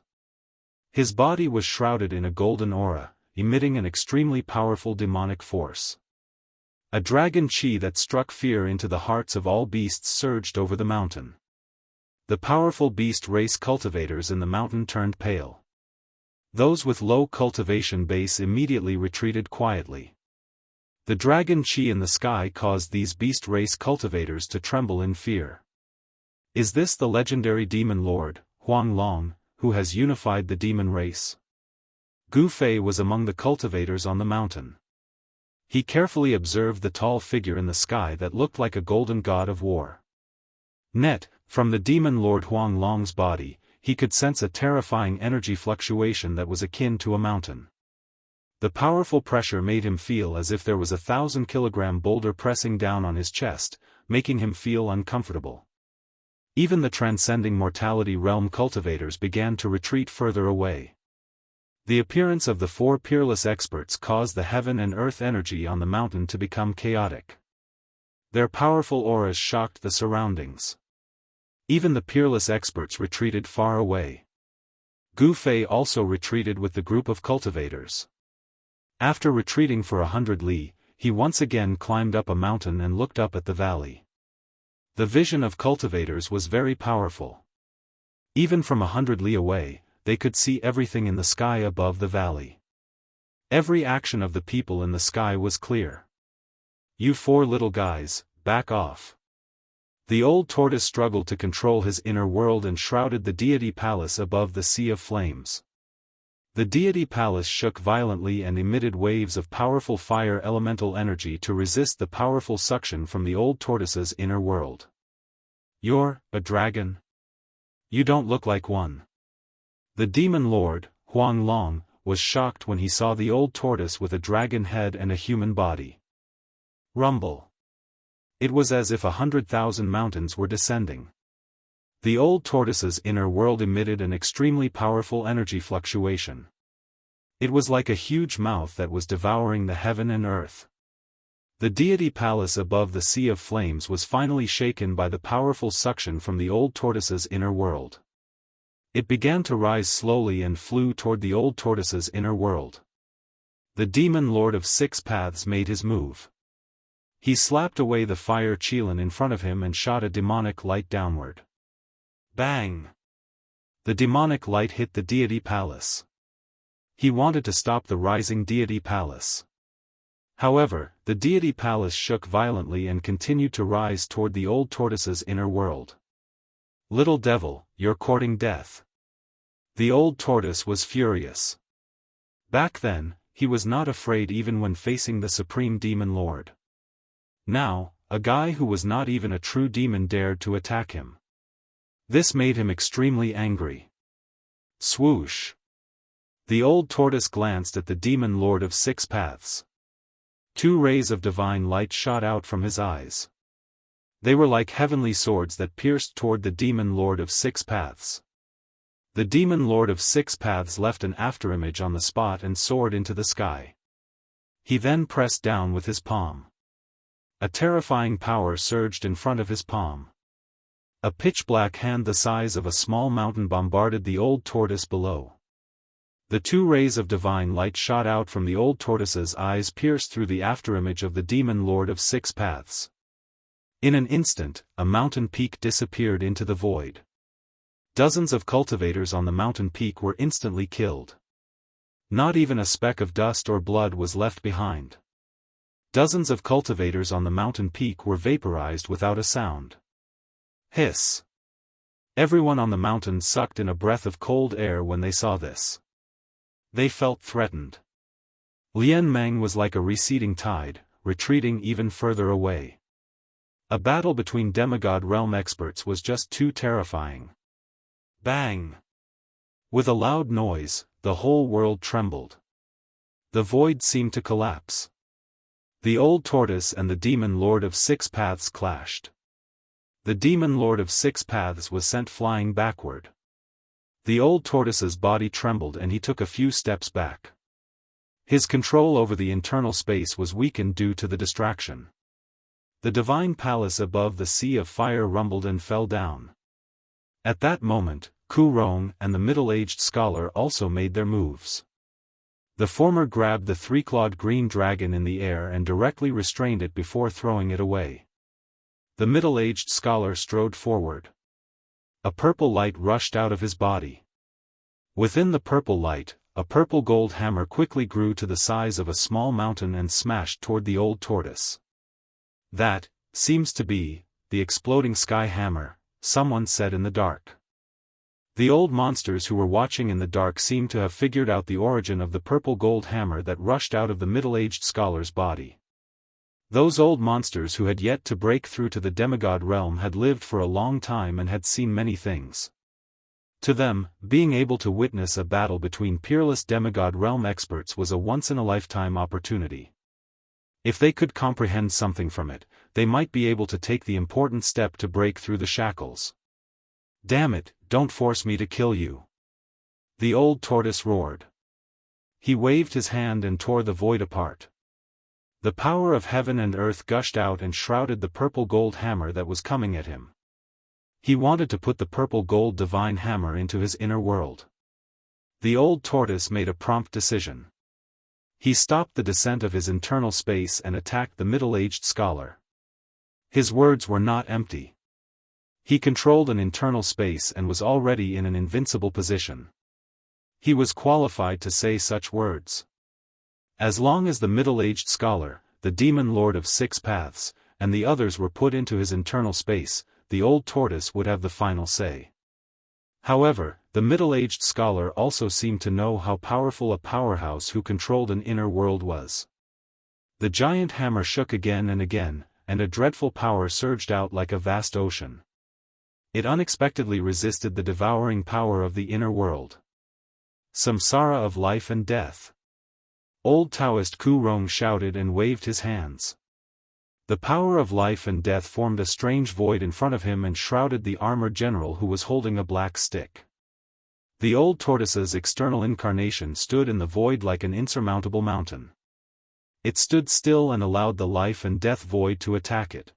Speaker 1: His body was shrouded in a golden aura, emitting an extremely powerful demonic force. A dragon chi that struck fear into the hearts of all beasts surged over the mountain. The powerful beast race cultivators in the mountain turned pale. Those with low cultivation base immediately retreated quietly. The dragon chi in the sky caused these beast race cultivators to tremble in fear. Is this the legendary demon lord, Huang Long, who has unified the demon race? Gu Fei was among the cultivators on the mountain. He carefully observed the tall figure in the sky that looked like a golden god of war. From the demon lord Huang Long's body, he could sense a terrifying energy fluctuation that was akin to a mountain. The powerful pressure made him feel as if there was a 1,000-kilogram boulder pressing down on his chest, making him feel uncomfortable. Even the transcending mortality realm cultivators began to retreat further away. The appearance of the four peerless experts caused the heaven and earth energy on the mountain to become chaotic. Their powerful auras shocked the surroundings. Even the peerless experts retreated far away. Gu Fei also retreated with the group of cultivators. After retreating for 100 li, he once again climbed up a mountain and looked up at the valley. The vision of cultivators was very powerful. Even from 100 li away, they could see everything in the sky above the valley. Every action of the people in the sky was clear. You four little guys, back off. The old tortoise struggled to control his inner world and shrouded the deity palace above the sea of flames. The deity palace shook violently and emitted waves of powerful fire elemental energy to resist the powerful suction from the old tortoise's inner world. You're a dragon? You don't look like one. The demon lord, Huang Long, was shocked when he saw the old tortoise with a dragon head and a human body. Rumble. It was as if 100,000 mountains were descending. The old tortoise's inner world emitted an extremely powerful energy fluctuation. It was like a huge mouth that was devouring the heaven and earth. The deity palace above the sea of flames was finally shaken by the powerful suction from the old tortoise's inner world. It began to rise slowly and flew toward the old tortoise's inner world. The demon lord of 6 paths made his move. He slapped away the fire Qilin in front of him and shot a demonic light downward. Bang! The demonic light hit the deity palace. He wanted to stop the rising deity palace. However, the deity palace shook violently and continued to rise toward the old tortoise's inner world. Little devil, you're courting death. The old tortoise was furious. Back then, he was not afraid even when facing the supreme demon lord. Now, a guy who was not even a true demon dared to attack him. This made him extremely angry. Swoosh! The old tortoise glanced at the demon lord of 6 paths. 2 rays of divine light shot out from his eyes. They were like heavenly swords that pierced toward the demon lord of 6 paths. The demon lord of 6 paths left an afterimage on the spot and soared into the sky. He then pressed down with his palm. A terrifying power surged in front of his palm. A pitch-black hand the size of a small mountain bombarded the old tortoise below. The 2 rays of divine light shot out from the old tortoise's eyes, pierced through the afterimage of the demon lord of 6 paths. In an instant, a mountain peak disappeared into the void. Dozens of cultivators on the mountain peak were instantly killed. Not even a speck of dust or blood was left behind. Dozens of cultivators on the mountain peak were vaporized without a sound. Hiss! Everyone on the mountain sucked in a breath of cold air when they saw this. They felt threatened. Lian Meng was like a receding tide, retreating even further away. A battle between demigod realm experts was just too terrifying. Bang! With a loud noise, the whole world trembled. The void seemed to collapse. The old tortoise and the demon lord of six paths clashed. The demon lord of six paths was sent flying backward. The old tortoise's body trembled and he took a few steps back. His control over the internal space was weakened due to the distraction. The divine palace above the sea of fire rumbled and fell down. At that moment, Ku Rong and the middle-aged scholar also made their moves. The former grabbed the three-clawed green dragon in the air and directly restrained it before throwing it away. The middle-aged scholar strode forward. A purple light rushed out of his body. Within the purple light, a purple gold hammer quickly grew to the size of a small mountain and smashed toward the old tortoise. That seems to be the exploding sky hammer, someone said in the dark. The old monsters who were watching in the dark seemed to have figured out the origin of the purple gold hammer that rushed out of the middle-aged scholar's body. Those old monsters who had yet to break through to the demigod realm had lived for a long time and had seen many things. To them, being able to witness a battle between peerless demigod realm experts was a once-in-a-lifetime opportunity. If they could comprehend something from it, they might be able to take the important step to break through the shackles. Damn it, don't force me to kill you. The old tortoise roared. He waved his hand and tore the void apart. The power of heaven and earth gushed out and shrouded the purple gold hammer that was coming at him. He wanted to put the purple gold divine hammer into his inner world. The old tortoise made a prompt decision. He stopped the descent of his internal space and attacked the middle-aged scholar. His words were not empty. He controlled an internal space and was already in an invincible position. He was qualified to say such words. As long as the middle-aged scholar, the demon lord of six paths, and the others were put into his internal space, the old tortoise would have the final say. However, the middle-aged scholar also seemed to know how powerful a powerhouse who controlled an inner world was. The giant hammer shook again, and a dreadful power surged out like a vast ocean. It unexpectedly resisted the devouring power of the inner world. Samsara of life and death. Old Daoist Ku Rong shouted and waved his hands. The power of life and death formed a strange void in front of him and shrouded the armored general who was holding a black stick. The old tortoise's external incarnation stood in the void like an insurmountable mountain. It stood still and allowed the life and death void to attack it.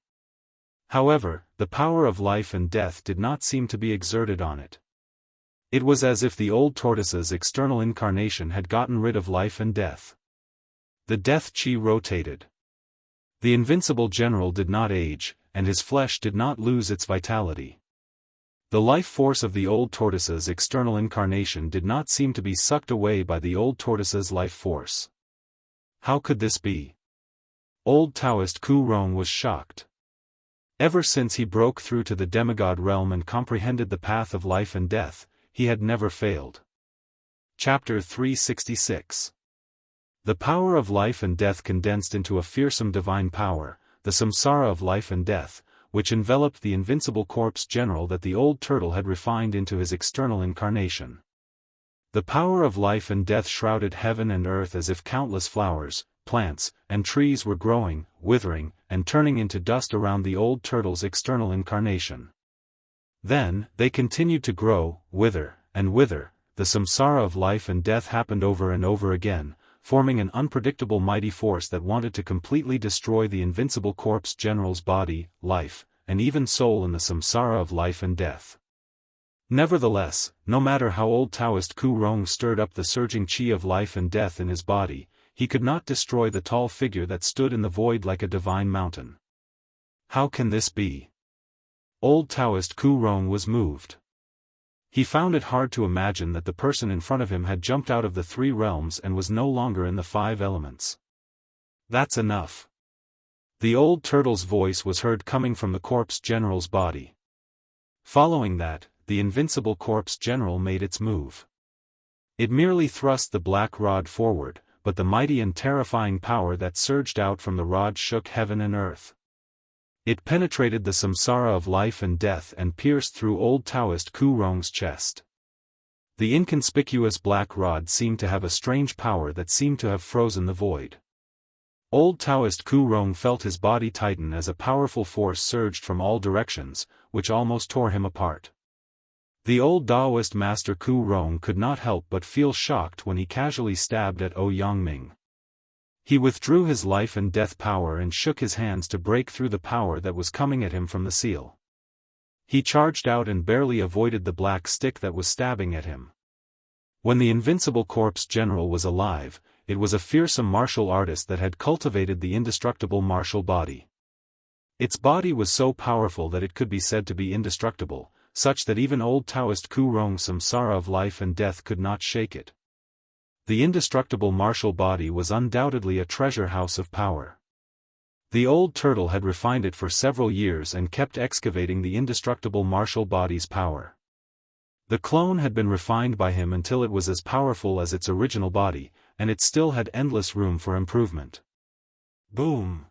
Speaker 1: However, the power of life and death did not seem to be exerted on it. It was as if the old tortoise's external incarnation had gotten rid of life and death. The death chi rotated. The invincible general did not age, and his flesh did not lose its vitality. The life force of the old tortoise's external incarnation did not seem to be sucked away by the old tortoise's life force. How could this be? Old Daoist Ku Rong was shocked. Ever since he broke through to the demigod realm and comprehended the path of life and death, he had never failed. Chapter 366. The power of life and death condensed into a fearsome divine power, the samsara of life and death, which enveloped the invincible corpse general that the old turtle had refined into his external incarnation. The power of life and death shrouded heaven and earth as if countless flowers, plants, and trees were growing, withering, and turning into dust around the old turtle's external incarnation. Then, they continued to grow, wither, and wither. The samsara of life and death happened over and over again, forming an unpredictable mighty force that wanted to completely destroy the invincible corpse general's body, life, and even soul in the samsara of life and death. Nevertheless, no matter how old Daoist Ku Rong stirred up the surging chi of life and death in his body, he could not destroy the tall figure that stood in the void like a divine mountain. How can this be? Old Daoist Ku Rong was moved. He found it hard to imagine that the person in front of him had jumped out of the three realms and was no longer in the five elements. That's enough. The old turtle's voice was heard coming from the corpse general's body. Following that, the invincible corpse general made its move. It merely thrust the black rod forward, but the mighty and terrifying power that surged out from the rod shook heaven and earth. It penetrated the samsara of life and death and pierced through old Daoist Ku Rong's chest. The inconspicuous black rod seemed to have a strange power that seemed to have frozen the void. Old Daoist Ku Rong felt his body tighten as a powerful force surged from all directions, which almost tore him apart. The old Daoist master Ku Rong could not help but feel shocked when he casually stabbed at O Yangming. He withdrew his life and death power and shook his hands to break through the power that was coming at him from the seal. He charged out and barely avoided the black stick that was stabbing at him. When the invincible corpse general was alive, it was a fearsome martial artist that had cultivated the indestructible martial body. Its body was so powerful that it could be said to be indestructible, such that even old Daoist Ku Rong's samsara of life and death could not shake it. The indestructible martial body was undoubtedly a treasure house of power. The old turtle had refined it for several years and kept excavating the indestructible martial body's power. The clone had been refined by him until it was as powerful as its original body, and it still had endless room for improvement. Boom!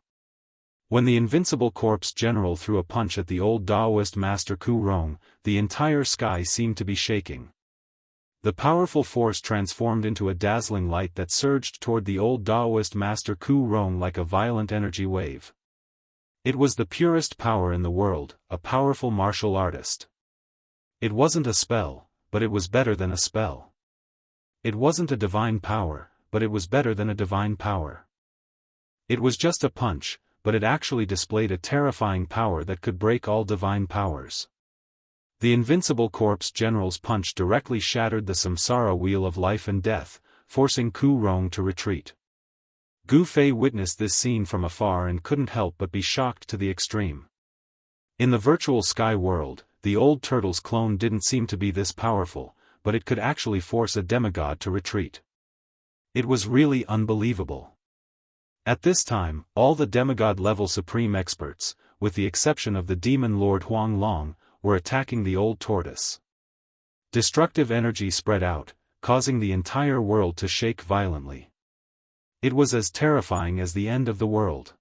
Speaker 1: When the invincible corpse general threw a punch at the old Daoist master Ku Rong, the entire sky seemed to be shaking. The powerful force transformed into a dazzling light that surged toward the old Daoist master Ku Rong like a violent energy wave. It was the purest power in the world, a powerful martial artist. It wasn't a spell, but it was better than a spell. It wasn't a divine power, but it was better than a divine power. It was just a punch, but it actually displayed a terrifying power that could break all divine powers. The invincible corpse general's punch directly shattered the samsara wheel of life and death, forcing Ku Rong to retreat. Gu Fei witnessed this scene from afar and couldn't help but be shocked to the extreme. In the virtual sky world, the old turtle's clone didn't seem to be this powerful, but it could actually force a demigod to retreat. It was really unbelievable. At this time, all the demigod-level supreme experts, with the exception of the demon lord Huang Long, were attacking the old tortoise. Destructive energy spread out, causing the entire world to shake violently. It was as terrifying as the end of the world.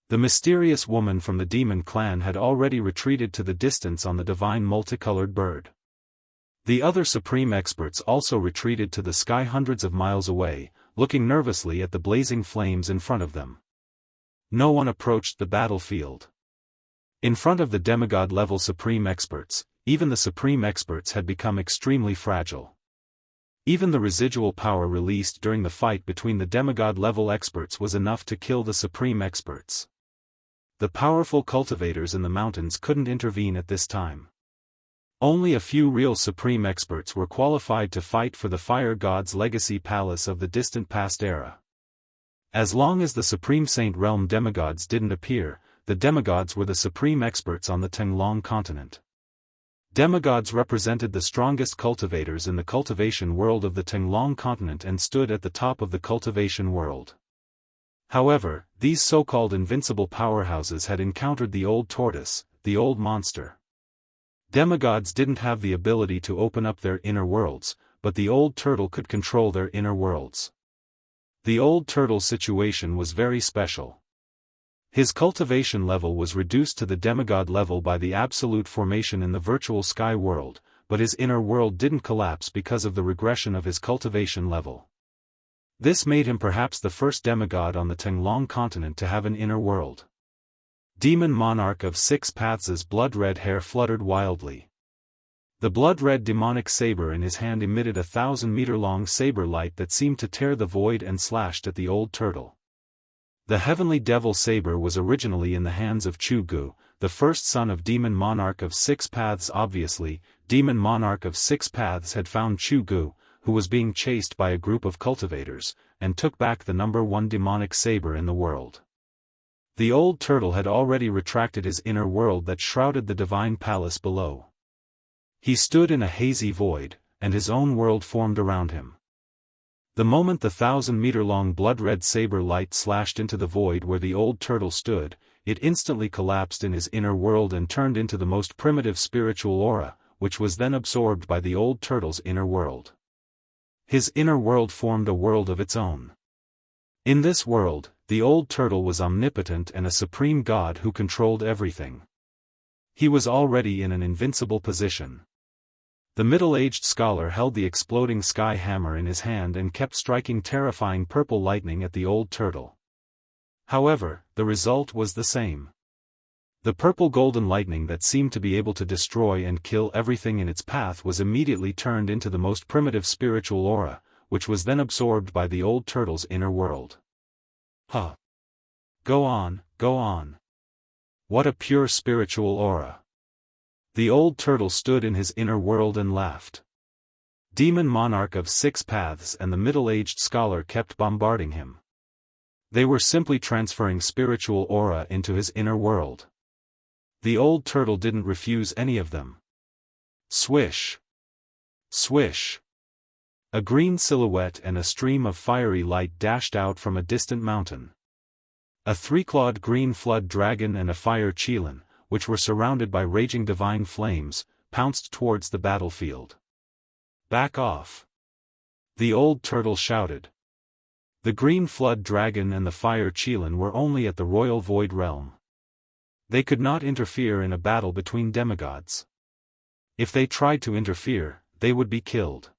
Speaker 1: The mysterious woman from the demon clan had already retreated to the distance on the divine multicolored bird. The other supreme experts also retreated to the sky hundreds of miles away, looking nervously at the blazing flames in front of them. No one approached the battlefield. In front of the demigod-level supreme experts, even the supreme experts had become extremely fragile. Even the residual power released during the fight between the demigod-level experts was enough to kill the supreme experts. The powerful cultivators in the mountains couldn't intervene at this time. Only a few real supreme experts were qualified to fight for the fire god's legacy palace of the distant past era. As long as the supreme saint realm demigods didn't appear, the demigods were the supreme experts on the Tenglong continent. Demigods represented the strongest cultivators in the cultivation world of the Tenglong continent and stood at the top of the cultivation world. However, these so-called invincible powerhouses had encountered the old tortoise, the old monster. Demigods didn't have the ability to open up their inner worlds, but the old turtle could control their inner worlds. The old turtle's situation was very special. His cultivation level was reduced to the demigod level by the absolute formation in the virtual sky world, but his inner world didn't collapse because of the regression of his cultivation level. This made him perhaps the first demigod on the Tenglong continent to have an inner world. Demon Monarch of Six Paths' blood-red hair fluttered wildly. The blood-red demonic saber in his hand emitted 1,000-meter-long saber light that seemed to tear the void and slashed at the old turtle. The heavenly devil saber was originally in the hands of Chu Gu, the first son of Demon Monarch of Six Paths. Obviously, Demon Monarch of Six Paths had found Chu Gu, who was being chased by a group of cultivators, and took back the #1 demonic saber in the world. The old turtle had already retracted his inner world that shrouded the divine palace below. He stood in a hazy void, and his own world formed around him. The moment the 1,000-meter-long blood-red saber light slashed into the void where the old turtle stood, it instantly collapsed in his inner world and turned into the most primitive spiritual aura, which was then absorbed by the old turtle's inner world. His inner world formed a world of its own. In this world, the old turtle was omnipotent and a supreme god who controlled everything. He was already in an invincible position. The middle-aged scholar held the exploding sky hammer in his hand and kept striking terrifying purple lightning at the old turtle. However, the result was the same. The purple-golden lightning that seemed to be able to destroy and kill everything in its path was immediately turned into the most primitive spiritual aura, which was then absorbed by the old turtle's inner world. Huh. Go on, go on. What a pure spiritual aura. The old turtle stood in his inner world and laughed. Demon monarch of 6 paths and the middle-aged scholar kept bombarding him. They were simply transferring spiritual aura into his inner world. The old turtle didn't refuse any of them. Swish! Swish! A green silhouette and a stream of fiery light dashed out from a distant mountain. A three-clawed green flood dragon and a fire qilin, which were surrounded by raging divine flames, pounced towards the battlefield. Back off! The old turtle shouted. The green flood dragon and the fire qilin were only at the royal void realm. They could not interfere in a battle between demigods. If they tried to interfere, they would be killed.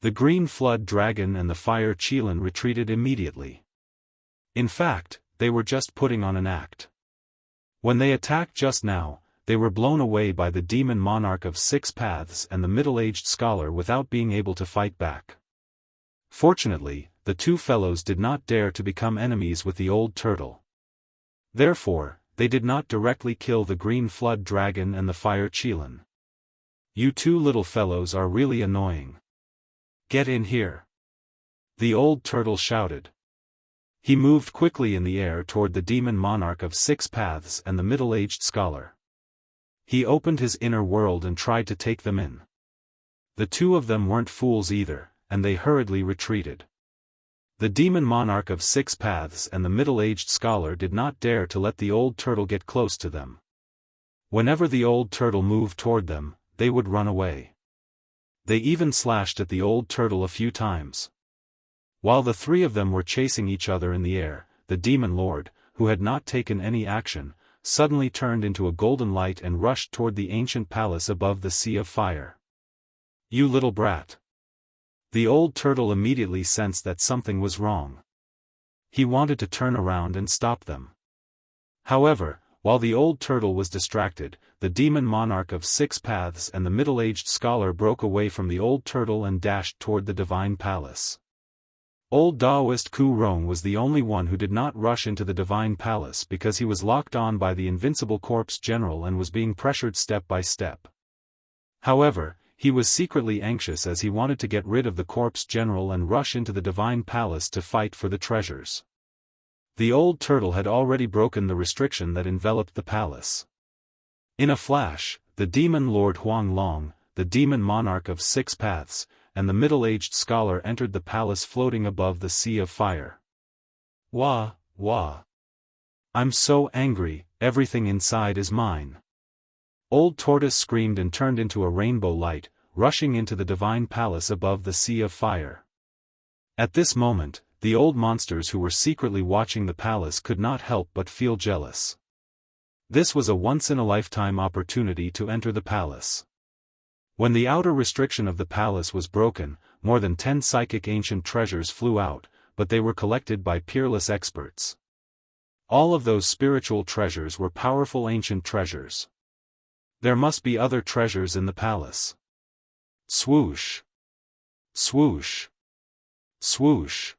Speaker 1: The green flood dragon and the fire qilin retreated immediately. In fact, they were just putting on an act. When they attacked just now, they were blown away by the demon monarch of 6 paths and the middle-aged scholar without being able to fight back. Fortunately, the two fellows did not dare to become enemies with the old turtle. Therefore, they did not directly kill the green flood dragon and the fire qilin. You two little fellows are really annoying. Get in here! The old turtle shouted. He moved quickly in the air toward the demon monarch of 6 paths and the middle-aged scholar. He opened his inner world and tried to take them in. The two of them weren't fools either, and they hurriedly retreated. The demon monarch of 6 paths and the middle-aged scholar did not dare to let the old turtle get close to them. Whenever the old turtle moved toward them, they would run away. They even slashed at the old turtle a few times. While the three of them were chasing each other in the air, the demon lord, who had not taken any action, suddenly turned into a golden light and rushed toward the ancient palace above the sea of fire. You little brat! The old turtle immediately sensed that something was wrong. He wanted to turn around and stop them. However, while the old turtle was distracted, the demon monarch of 6 paths and the middle-aged scholar broke away from the old turtle and dashed toward the divine palace. Old Daoist Ku Rong was the only one who did not rush into the divine palace because he was locked on by the invincible corpse general and was being pressured step by step. However, he was secretly anxious as he wanted to get rid of the corpse general and rush into the divine palace to fight for the treasures. The old turtle had already broken the restriction that enveloped the palace. In a flash, the demon lord Huang Long, the demon monarch of 6 paths, and the middle-aged scholar entered the palace floating above the sea of fire. Wah, wah! I'm so angry, everything inside is mine. Old Tortoise screamed and turned into a rainbow light, rushing into the divine palace above the sea of fire. At this moment, the old monsters who were secretly watching the palace could not help but feel jealous. This was a once-in-a-lifetime opportunity to enter the palace. When the outer restriction of the palace was broken, more than 10 psychic ancient treasures flew out, but they were collected by peerless experts. All of those spiritual treasures were powerful ancient treasures. There must be other treasures in the palace. Swoosh! Swoosh! Swoosh!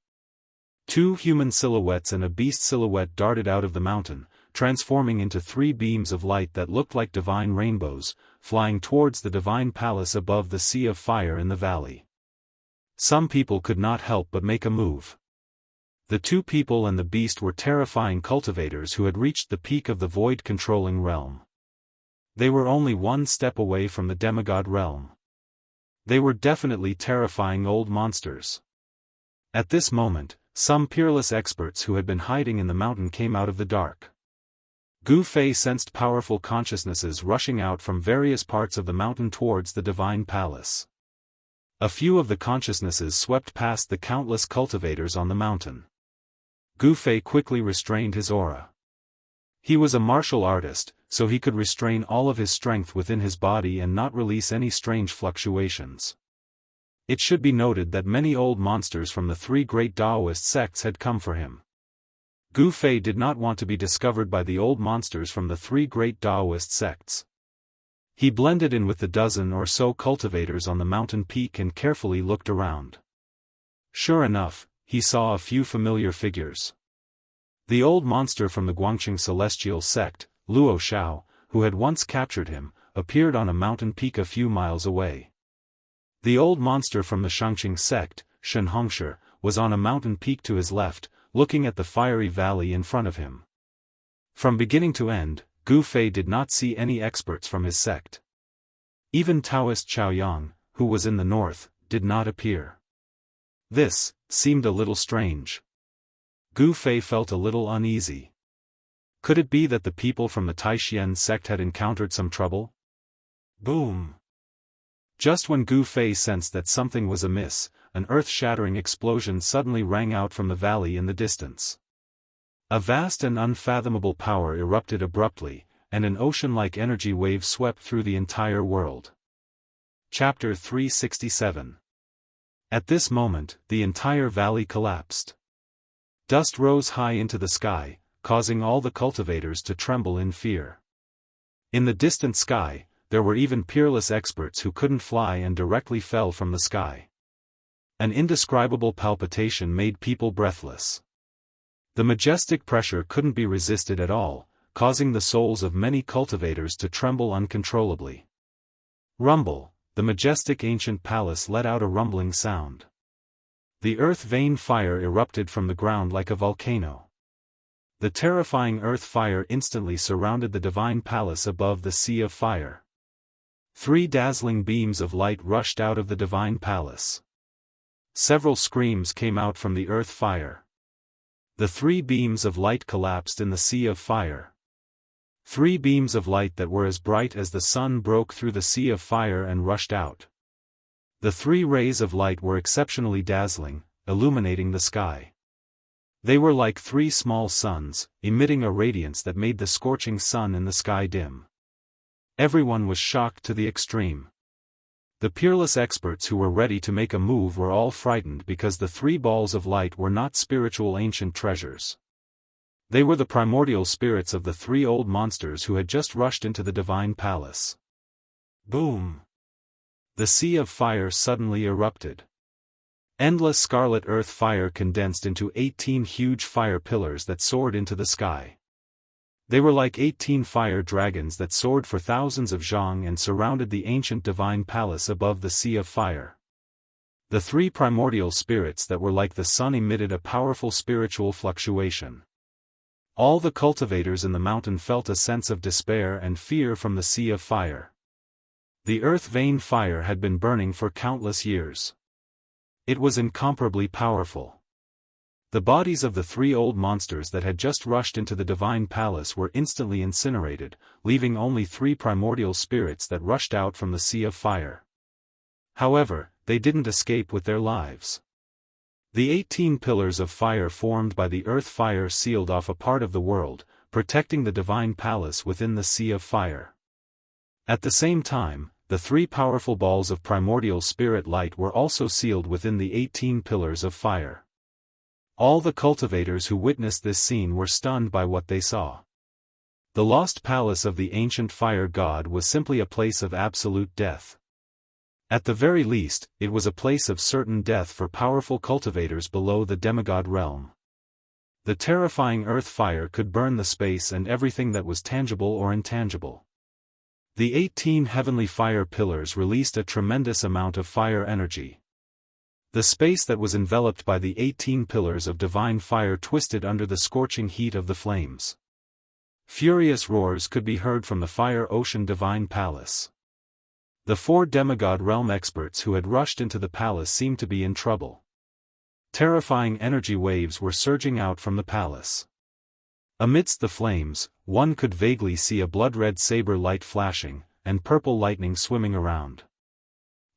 Speaker 1: 2 human silhouettes and a beast silhouette darted out of the mountain, transforming into 3 beams of light that looked like divine rainbows, flying towards the divine palace above the sea of fire in the valley. Some people could not help but make a move. The 2 people and the beast were terrifying cultivators who had reached the peak of the void-controlling realm. They were only 1 step away from the demigod realm. They were definitely terrifying old monsters. At this moment, some peerless experts who had been hiding in the mountain came out of the dark. Gu Fei sensed powerful consciousnesses rushing out from various parts of the mountain towards the divine palace. A few of the consciousnesses swept past the countless cultivators on the mountain. Gu Fei quickly restrained his aura. He was a martial artist, so he could restrain all of his strength within his body and not release any strange fluctuations. It should be noted that many old monsters from the three great Daoist sects had come for him. Gu Fei did not want to be discovered by the old monsters from the three great Daoist sects. He blended in with the dozen or so cultivators on the mountain peak and carefully looked around. Sure enough, he saw a few familiar figures. The old monster from the Guangqing celestial sect, Luo Xiao, who had once captured him, appeared on a mountain peak a few miles away. The old monster from the Shangqing sect, Shen Hongshi, was on a mountain peak to his left, looking at the fiery valley in front of him. From beginning to end, Gu Fei did not see any experts from his sect. Even Taoist Chaoyang, who was in the north, did not appear. This seemed a little strange. Gu Fei felt a little uneasy. Could it be that the people from the Taixien sect had encountered some trouble? Boom! Just when Gu Fei sensed that something was amiss, an earth-shattering explosion suddenly rang out from the valley in the distance. A vast and unfathomable power erupted abruptly, and an ocean-like energy wave swept through the entire world. Chapter 367. At this moment, the entire valley collapsed. Dust rose high into the sky, causing all the cultivators to tremble in fear. In the distant sky, there were even peerless experts who couldn't fly and directly fell from the sky. An indescribable palpitation made people breathless. The majestic pressure couldn't be resisted at all, causing the souls of many cultivators to tremble uncontrollably. Rumble, the majestic ancient palace let out a rumbling sound. The earth vein fire erupted from the ground like a volcano. The terrifying earth fire instantly surrounded the divine palace above the sea of fire. 3 dazzling beams of light rushed out of the divine palace. Several screams came out from the earth fire. The 3 beams of light collapsed in the sea of fire. 3 beams of light that were as bright as the sun broke through the sea of fire and rushed out. The 3 rays of light were exceptionally dazzling, illuminating the sky. They were like 3 small suns, emitting a radiance that made the scorching sun in the sky dim. Everyone was shocked to the extreme. The peerless experts who were ready to make a move were all frightened because the 3 balls of light were not spiritual ancient treasures. They were the primordial spirits of the 3 old monsters who had just rushed into the divine palace. Boom! The sea of fire suddenly erupted. Endless scarlet earth fire condensed into 18 huge fire pillars that soared into the sky. They were like 18 fire dragons that soared for thousands of zhang and surrounded the ancient divine palace above the sea of fire. The 3 primordial spirits that were like the sun emitted a powerful spiritual fluctuation. All the cultivators in the mountain felt a sense of despair and fear from the sea of fire. The earth vein fire had been burning for countless years. It was incomparably powerful. The bodies of the 3 old monsters that had just rushed into the divine palace were instantly incinerated, leaving only 3 primordial spirits that rushed out from the sea of fire. However, they didn't escape with their lives. The 18 pillars of fire formed by the earth fire sealed off a part of the world, protecting the divine palace within the sea of fire. At the same time, the 3 powerful balls of primordial spirit light were also sealed within the 18 pillars of fire. All the cultivators who witnessed this scene were stunned by what they saw. The lost palace of the ancient fire god was simply a place of absolute death. At the very least, it was a place of certain death for powerful cultivators below the demigod realm. The terrifying earth fire could burn the space and everything that was tangible or intangible. The 18 heavenly fire pillars released a tremendous amount of fire energy. The space that was enveloped by the 18 pillars of divine fire twisted under the scorching heat of the flames. Furious roars could be heard from the fire ocean divine palace. The 4 demigod realm experts who had rushed into the palace seemed to be in trouble. Terrifying energy waves were surging out from the palace. Amidst the flames, one could vaguely see a blood-red saber light flashing, and purple lightning swimming around.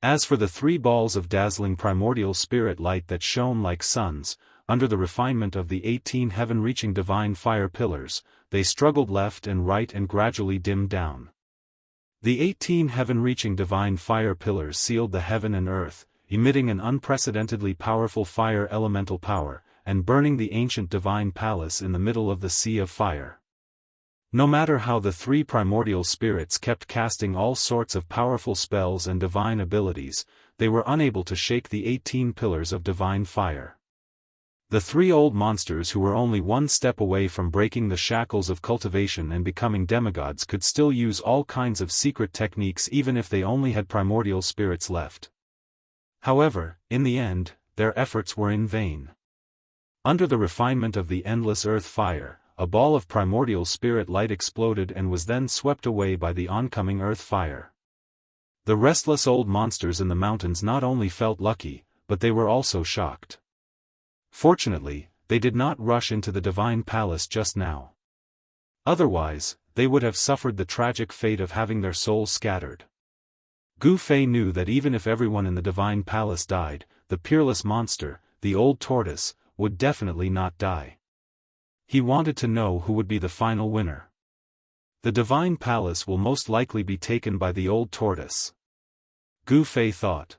Speaker 1: As for the 3 balls of dazzling primordial spirit light that shone like suns, under the refinement of the 18 heaven-reaching divine fire pillars, they struggled left and right and gradually dimmed down. The 18 heaven-reaching divine fire pillars sealed the heaven and earth, emitting an unprecedentedly powerful fire elemental power, and burning the ancient divine palace in the middle of the sea of fire. No matter how the 3 primordial spirits kept casting all sorts of powerful spells and divine abilities, they were unable to shake the 18 pillars of divine fire. The 3 old monsters who were only 1 step away from breaking the shackles of cultivation and becoming demigods could still use all kinds of secret techniques even if they only had primordial spirits left. However, in the end, their efforts were in vain. Under the refinement of the endless earth fire, a ball of primordial spirit light exploded and was then swept away by the oncoming earth fire. The restless old monsters in the mountains not only felt lucky, but they were also shocked. Fortunately, they did not rush into the divine palace just now. Otherwise, they would have suffered the tragic fate of having their souls scattered. Gu Fei knew that even if everyone in the divine palace died, the peerless monster, the old tortoise, would definitely not die. He wanted to know who would be the final winner. The divine palace will most likely be taken by the old tortoise. Gu Fei thought.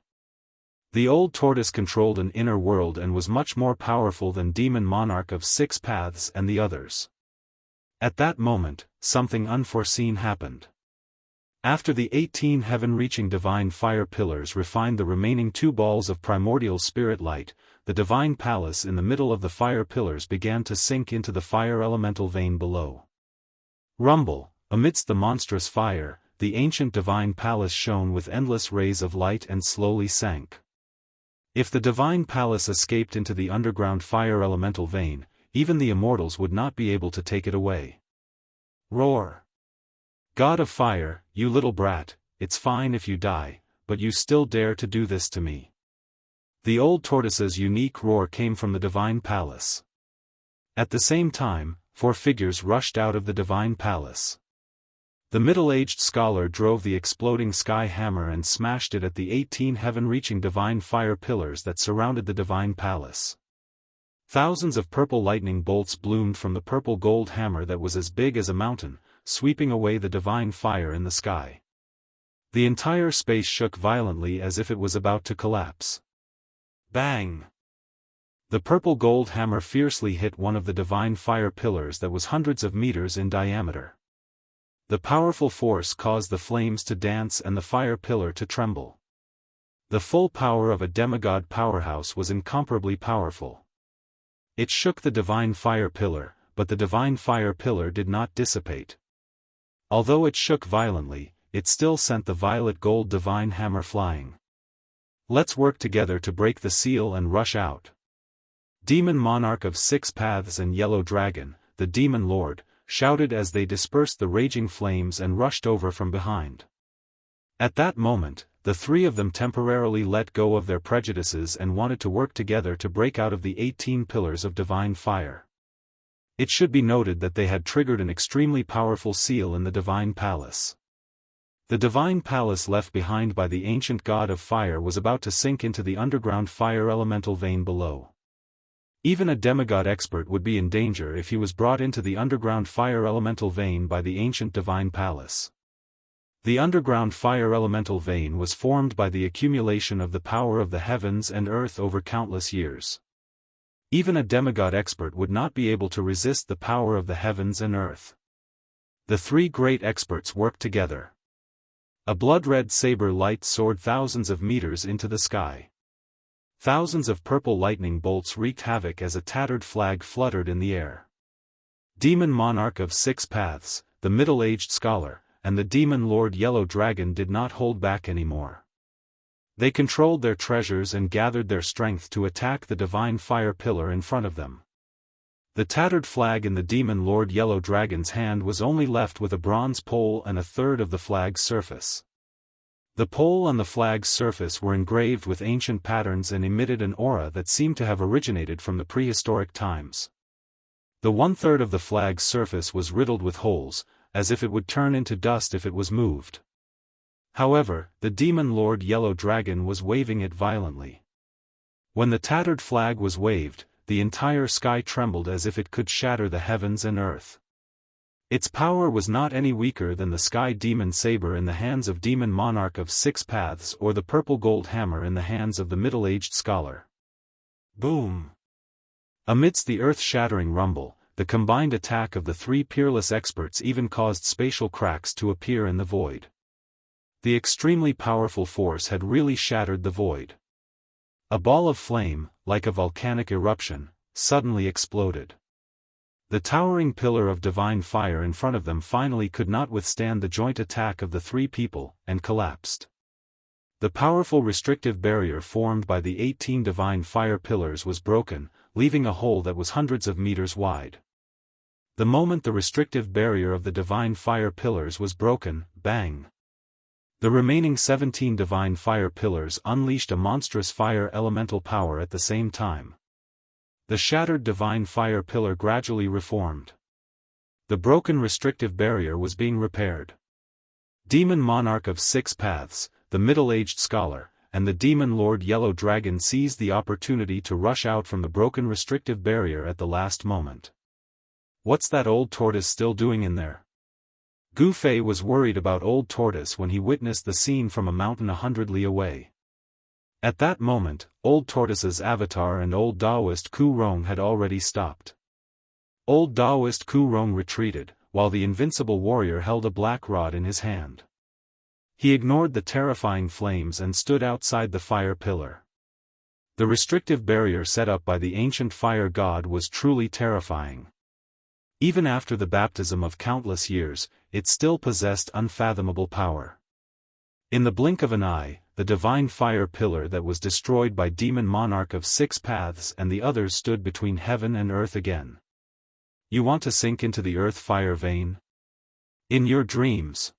Speaker 1: The old tortoise controlled an inner world and was much more powerful than Demon Monarch of 6 Paths and the others. At that moment, something unforeseen happened. After the 18 heaven-reaching divine fire pillars refined the remaining 2 balls of primordial spirit light, the divine palace in the middle of the fire pillars began to sink into the fire elemental vein below. Rumble, amidst the monstrous fire, the ancient divine palace shone with endless rays of light and slowly sank. If the divine palace escaped into the underground fire elemental vein, even the immortals would not be able to take it away. Roar! God of fire, you little brat, it's fine if you die, but you still dare to do this to me. The old tortoise's unique roar came from the divine palace. At the same time, 4 figures rushed out of the divine palace. The middle-aged scholar drove the exploding sky hammer and smashed it at the 18 heaven-reaching divine fire pillars that surrounded the divine palace. Thousands of purple lightning bolts bloomed from the purple gold hammer that was as big as a mountain, sweeping away the divine fire in the sky. The entire space shook violently as if it was about to collapse. Bang! The purple gold hammer fiercely hit one of the divine fire pillars that was hundreds of meters in diameter. The powerful force caused the flames to dance and the fire pillar to tremble. The full power of a demigod powerhouse was incomparably powerful. It shook the divine fire pillar, but the divine fire pillar did not dissipate. Although it shook violently, it still sent the violet gold divine hammer flying. Let's work together to break the seal and rush out. Demon Monarch of 6 Paths and Yellow Dragon, the Demon Lord, shouted as they dispersed the raging flames and rushed over from behind. At that moment, the 3 of them temporarily let go of their prejudices and wanted to work together to break out of the 18 pillars of divine fire. It should be noted that they had triggered an extremely powerful seal in the divine palace. The divine palace left behind by the ancient god of fire was about to sink into the underground fire elemental vein below. Even a demigod expert would be in danger if he was brought into the underground fire elemental vein by the ancient divine palace. The underground fire elemental vein was formed by the accumulation of the power of the heavens and earth over countless years. Even a demigod expert would not be able to resist the power of the heavens and earth. The 3 great experts worked together. A blood-red saber light soared thousands of meters into the sky. Thousands of purple lightning bolts wreaked havoc as a tattered flag fluttered in the air. Demon Monarch of 6 Paths, the middle-aged scholar, and the Demon Lord Yellow Dragon did not hold back anymore. They controlled their treasures and gathered their strength to attack the divine fire pillar in front of them. The tattered flag in the Demon Lord Yellow Dragon's hand was only left with a bronze pole and a third of the flag's surface. The pole and the flag's surface were engraved with ancient patterns and emitted an aura that seemed to have originated from the prehistoric times. The 1/3 of the flag's surface was riddled with holes, as if it would turn into dust if it was moved. However, the demon lord Yellow Dragon was waving it violently. When the tattered flag was waved, the entire sky trembled as if it could shatter the heavens and earth. Its power was not any weaker than the sky demon saber in the hands of demon monarch of 6 paths or the purple gold hammer in the hands of the middle-aged scholar. Boom! Amidst the earth-shattering rumble, the combined attack of the 3 peerless experts even caused spatial cracks to appear in the void. The extremely powerful force had really shattered the void. A ball of flame, like a volcanic eruption, suddenly exploded. The towering pillar of divine fire in front of them finally could not withstand the joint attack of the 3 people, and collapsed. The powerful restrictive barrier formed by the 18 divine fire pillars was broken, leaving a hole that was hundreds of meters wide. The moment the restrictive barrier of the divine fire pillars was broken, bang! The remaining 17 divine fire pillars unleashed a monstrous fire elemental power at the same time. The shattered divine fire pillar gradually reformed. The broken restrictive barrier was being repaired. Demon monarch of 6 paths, the middle-aged scholar, and the demon lord Yellow Dragon seized the opportunity to rush out from the broken restrictive barrier at the last moment. What's that old tortoise still doing in there? Gu Fei was worried about old tortoise when he witnessed the scene from a mountain 100 li away. At that moment, old tortoise's avatar and old Daoist Ku Rong had already stopped. Old Daoist Ku Rong retreated, while the invincible warrior held a black rod in his hand. He ignored the terrifying flames and stood outside the fire pillar. The restrictive barrier set up by the ancient fire god was truly terrifying. Even after the baptism of countless years, it still possessed unfathomable power. In the blink of an eye, the divine fire pillar that was destroyed by demon monarch of 6 paths and the others stood between heaven and earth again. You want to sink into the earth fire vein? In your dreams.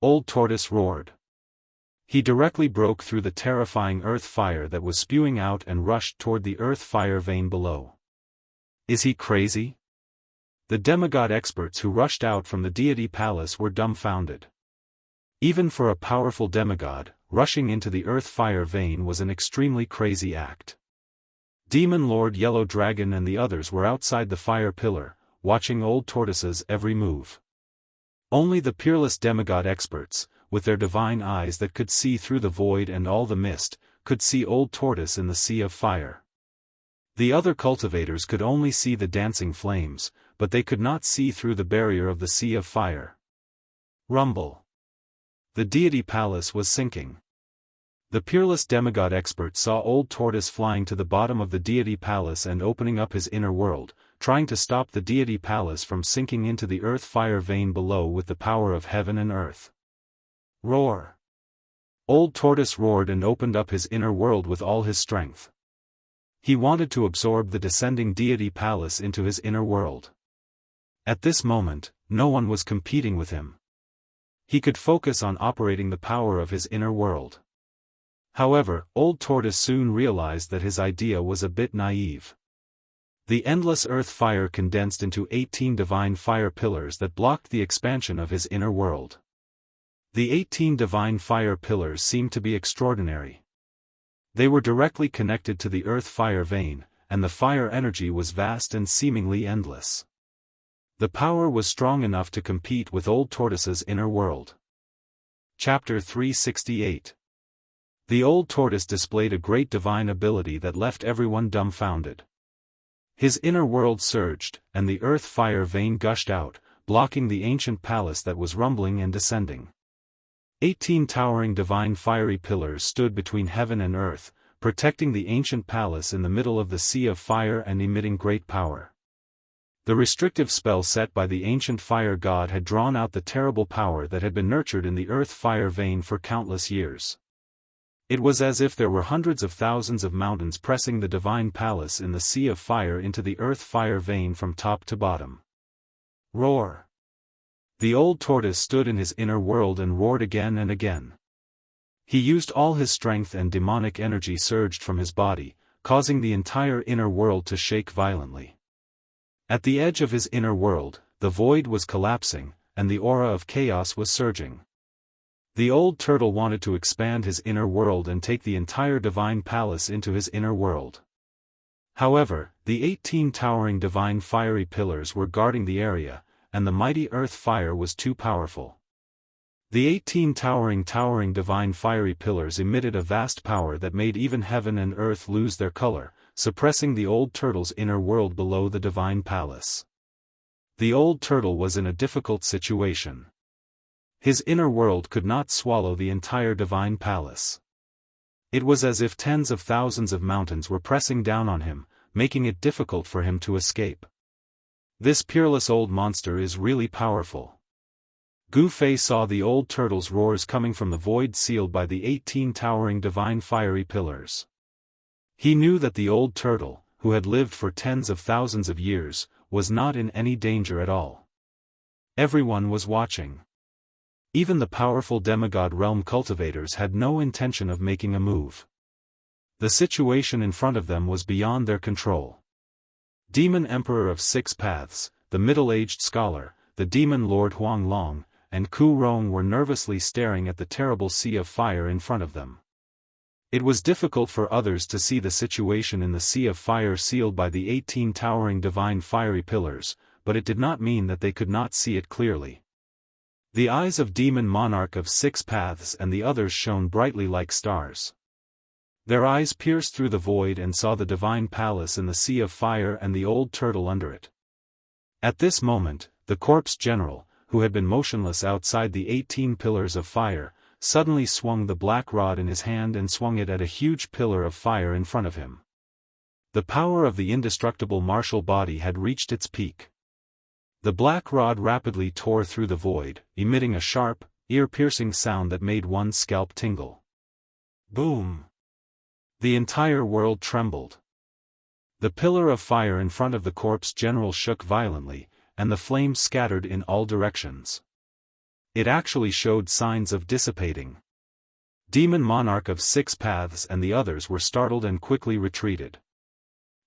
Speaker 1: Old tortoise roared. He directly broke through the terrifying earth fire that was spewing out and rushed toward the earth fire vein below. Is he crazy? The demigod experts who rushed out from the deity palace were dumbfounded. Even for a powerful demigod, rushing into the earth fire vein was an extremely crazy act. Demon Lord Yellow Dragon and the others were outside the fire pillar, watching old tortoise's every move. Only the peerless demigod experts, with their divine eyes that could see through the void and all the mist, could see old tortoise in the sea of fire. The other cultivators could only see the dancing flames, but they could not see through the barrier of the sea of fire. Rumble. The deity palace was sinking. The peerless demigod expert saw old tortoise flying to the bottom of the deity palace and opening up his inner world, trying to stop the deity palace from sinking into the earth fire vein below with the power of heaven and earth. Roar! Old tortoise roared and opened up his inner world with all his strength. He wanted to absorb the descending deity palace into his inner world. At this moment, no one was competing with him. He could focus on operating the power of his inner world. However, old tortoise soon realized that his idea was a bit naive. The endless earth fire condensed into 18 divine fire pillars that blocked the expansion of his inner world. The 18 divine fire pillars seemed to be extraordinary. They were directly connected to the earth fire vein, and the fire energy was vast and seemingly endless. The power was strong enough to compete with old tortoise's inner world. Chapter 368. The old tortoise displayed a great divine ability that left everyone dumbfounded. His inner world surged, and the earth fire vein gushed out, blocking the ancient palace that was rumbling and descending. 18 towering divine fiery pillars stood between heaven and earth, protecting the ancient palace in the middle of the sea of fire and emitting great power. The restrictive spell set by the ancient fire god had drawn out the terrible power that had been nurtured in the earth fire vein for countless years. It was as if there were hundreds of thousands of mountains pressing the divine palace in the sea of fire into the earth fire vein from top to bottom. Roar! The old tortoise stood in his inner world and roared again and again. He used all his strength and demonic energy surged from his body, causing the entire inner world to shake violently. At the edge of his inner world, the void was collapsing, and the aura of chaos was surging. The old turtle wanted to expand his inner world and take the entire divine palace into his inner world. However, the 18 towering divine fiery pillars were guarding the area, and the mighty earth fire was too powerful. The 18 towering divine fiery pillars emitted a vast power that made even heaven and earth lose their color, suppressing the old turtle's inner world below the divine palace. The old turtle was in a difficult situation. His inner world could not swallow the entire divine palace. It was as if tens of thousands of mountains were pressing down on him, making it difficult for him to escape. This peerless old monster is really powerful. Gu Fei saw the old turtle's roars coming from the void sealed by the 18 towering divine fiery pillars. He knew that the old turtle, who had lived for tens of thousands of years, was not in any danger at all. Everyone was watching. Even the powerful demigod realm cultivators had no intention of making a move. The situation in front of them was beyond their control. Demon Emperor of Six Paths, the middle-aged scholar, the demon Lord Huang Long, and Ku Rong were nervously staring at the terrible sea of fire in front of them. It was difficult for others to see the situation in the sea of fire sealed by the 18 towering divine fiery pillars, but it did not mean that they could not see it clearly. The eyes of Demon Monarch of Six Paths and the others shone brightly like stars. Their eyes pierced through the void and saw the divine palace in the sea of fire and the old turtle under it. At this moment, the corpse general, who had been motionless outside the 18 pillars of fire, suddenly swung the black rod in his hand and swung it at a huge pillar of fire in front of him. The power of the indestructible martial body had reached its peak. The black rod rapidly tore through the void, emitting a sharp, ear-piercing sound that made one's scalp tingle. Boom! The entire world trembled. The pillar of fire in front of the corpse general shook violently, and the flames scattered in all directions. It actually showed signs of dissipating. Demon Monarch of Six Paths and the others were startled and quickly retreated.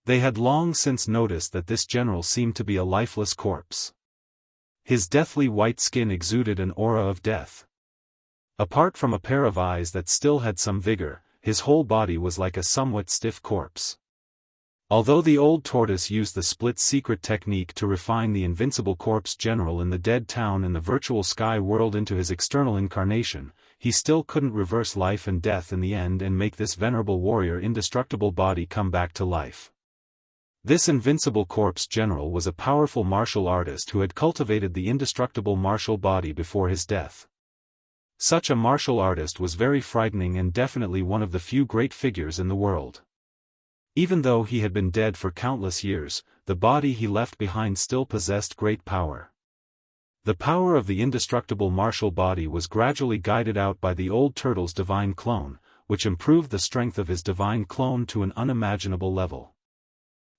Speaker 1: They had long since noticed that this general seemed to be a lifeless corpse. His deathly white skin exuded an aura of death. Apart from a pair of eyes that still had some vigor, his whole body was like a somewhat stiff corpse. Although the old tortoise used the split secret technique to refine the invincible corpse general in the dead town in the virtual sky world into his external incarnation, he still couldn't reverse life and death in the end and make this venerable warrior indestructible body come back to life. This invincible corpse general was a powerful martial artist who had cultivated the indestructible martial body before his death. Such a martial artist was very frightening and definitely one of the few great figures in the world. Even though he had been dead for countless years, the body he left behind still possessed great power. The power of the indestructible martial body was gradually guided out by the old turtle's divine clone, which improved the strength of his divine clone to an unimaginable level.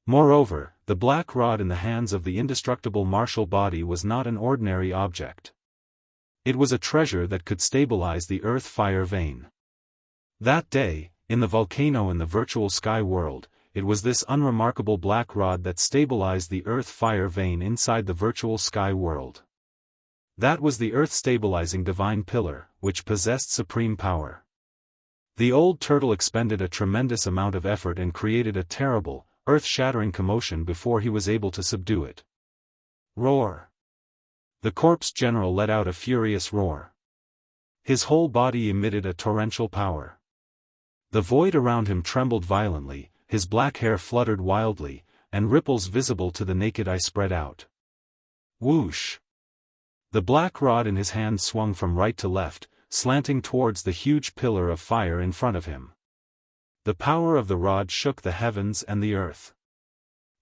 Speaker 1: Moreover, the black rod in the hands of the indestructible martial body was not an ordinary object. It was a treasure that could stabilize the earth fire vein. That day, in the volcano in the virtual sky world, it was this unremarkable black rod that stabilized the earth fire vein inside the virtual sky world. That was the earth-stabilizing divine pillar, which possessed supreme power. The old turtle expended a tremendous amount of effort and created a terrible, earth-shattering commotion before he was able to subdue it. Roar! The corpse general let out a furious roar. His whole body emitted a torrential power. The void around him trembled violently, his black hair fluttered wildly, and ripples visible to the naked eye spread out. Whoosh! The black rod in his hand swung from right to left, slanting towards the huge pillar of fire in front of him. The power of the rod shook the heavens and the earth.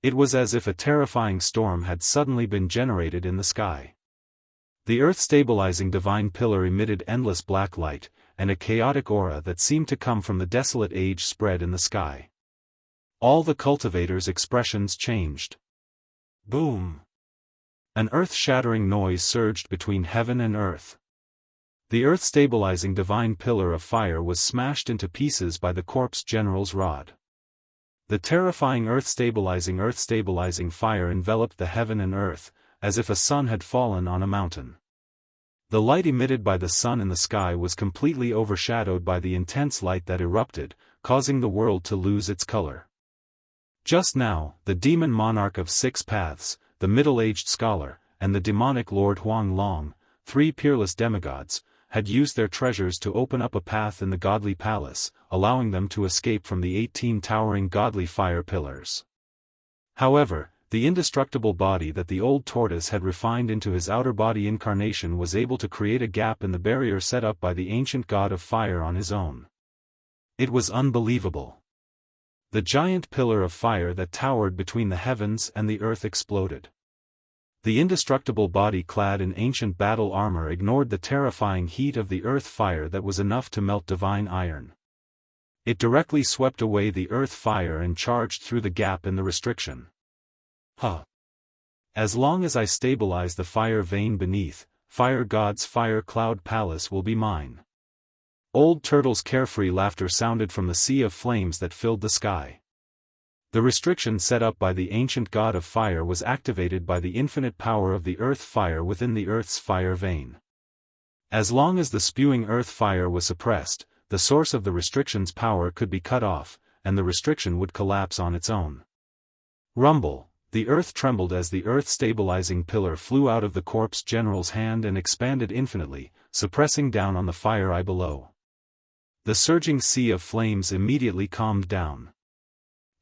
Speaker 1: It was as if a terrifying storm had suddenly been generated in the sky. The earth-stabilizing divine pillar emitted endless black light, and a chaotic aura that seemed to come from the desolate age spread in the sky. All the cultivators' expressions changed. Boom! An earth-shattering noise surged between heaven and earth. The earth-stabilizing divine pillar of fire was smashed into pieces by the corpse general's rod. The terrifying earth-stabilizing fire enveloped the heaven and earth, as if a sun had fallen on a mountain. The light emitted by the sun in the sky was completely overshadowed by the intense light that erupted, causing the world to lose its color. Just now, the demon monarch of 6 paths, the middle-aged scholar, and the demonic Lord Huang Long, 3 peerless demigods, had used their treasures to open up a path in the godly palace, allowing them to escape from the 18 towering godly fire pillars. However, the indestructible body that the old tortoise had refined into his outer body incarnation was able to create a gap in the barrier set up by the ancient god of fire on his own. It was unbelievable. The giant pillar of fire that towered between the heavens and the earth exploded. The indestructible body clad in ancient battle armor ignored the terrifying heat of the earth fire that was enough to melt divine iron. It directly swept away the earth fire and charged through the gap in the restriction. As long as I stabilize the fire vein beneath, Fire God's fire cloud palace will be mine. Old Turtle's carefree laughter sounded from the sea of flames that filled the sky. The restriction set up by the ancient god of fire was activated by the infinite power of the earth fire within the earth's fire vein. As long as the spewing earth fire was suppressed, the source of the restriction's power could be cut off, and the restriction would collapse on its own. Rumble. The earth trembled as the earth-stabilizing pillar flew out of the corpse general's hand and expanded infinitely, suppressing down on the fire eye below. The surging sea of flames immediately calmed down.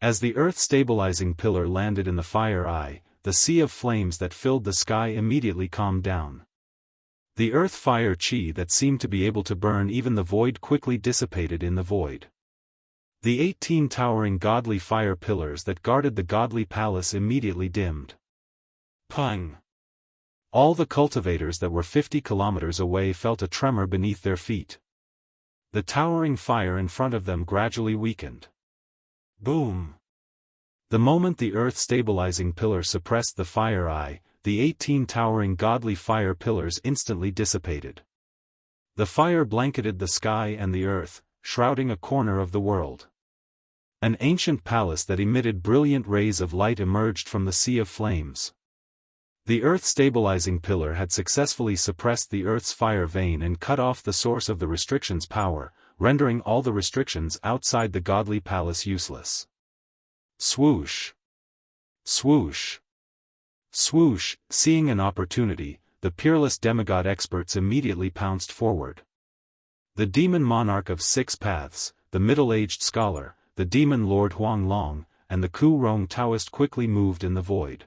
Speaker 1: As the earth-stabilizing pillar landed in the fire eye, the sea of flames that filled the sky immediately calmed down. The earth fire chi that seemed to be able to burn even the void quickly dissipated in the void. The 18 towering godly fire pillars that guarded the godly palace immediately dimmed. Pang! All the cultivators that were 50 kilometers away felt a tremor beneath their feet. The towering fire in front of them gradually weakened. Boom! The moment the earth-stabilizing pillar suppressed the fire eye, the 18 towering godly fire pillars instantly dissipated. The fire blanketed the sky and the earth, shrouding a corner of the world. An ancient palace that emitted brilliant rays of light emerged from the sea of flames. The earth-stabilizing pillar had successfully suppressed the earth's fire vein and cut off the source of the restriction's power, rendering all the restrictions outside the godly palace useless. Swoosh! Swoosh! Swoosh! Seeing an opportunity, the peerless demigod experts immediately pounced forward. The demon monarch of 6 paths, the middle-aged scholar, the demon lord Huang Long, and the Ku Rong Taoist quickly moved in the void.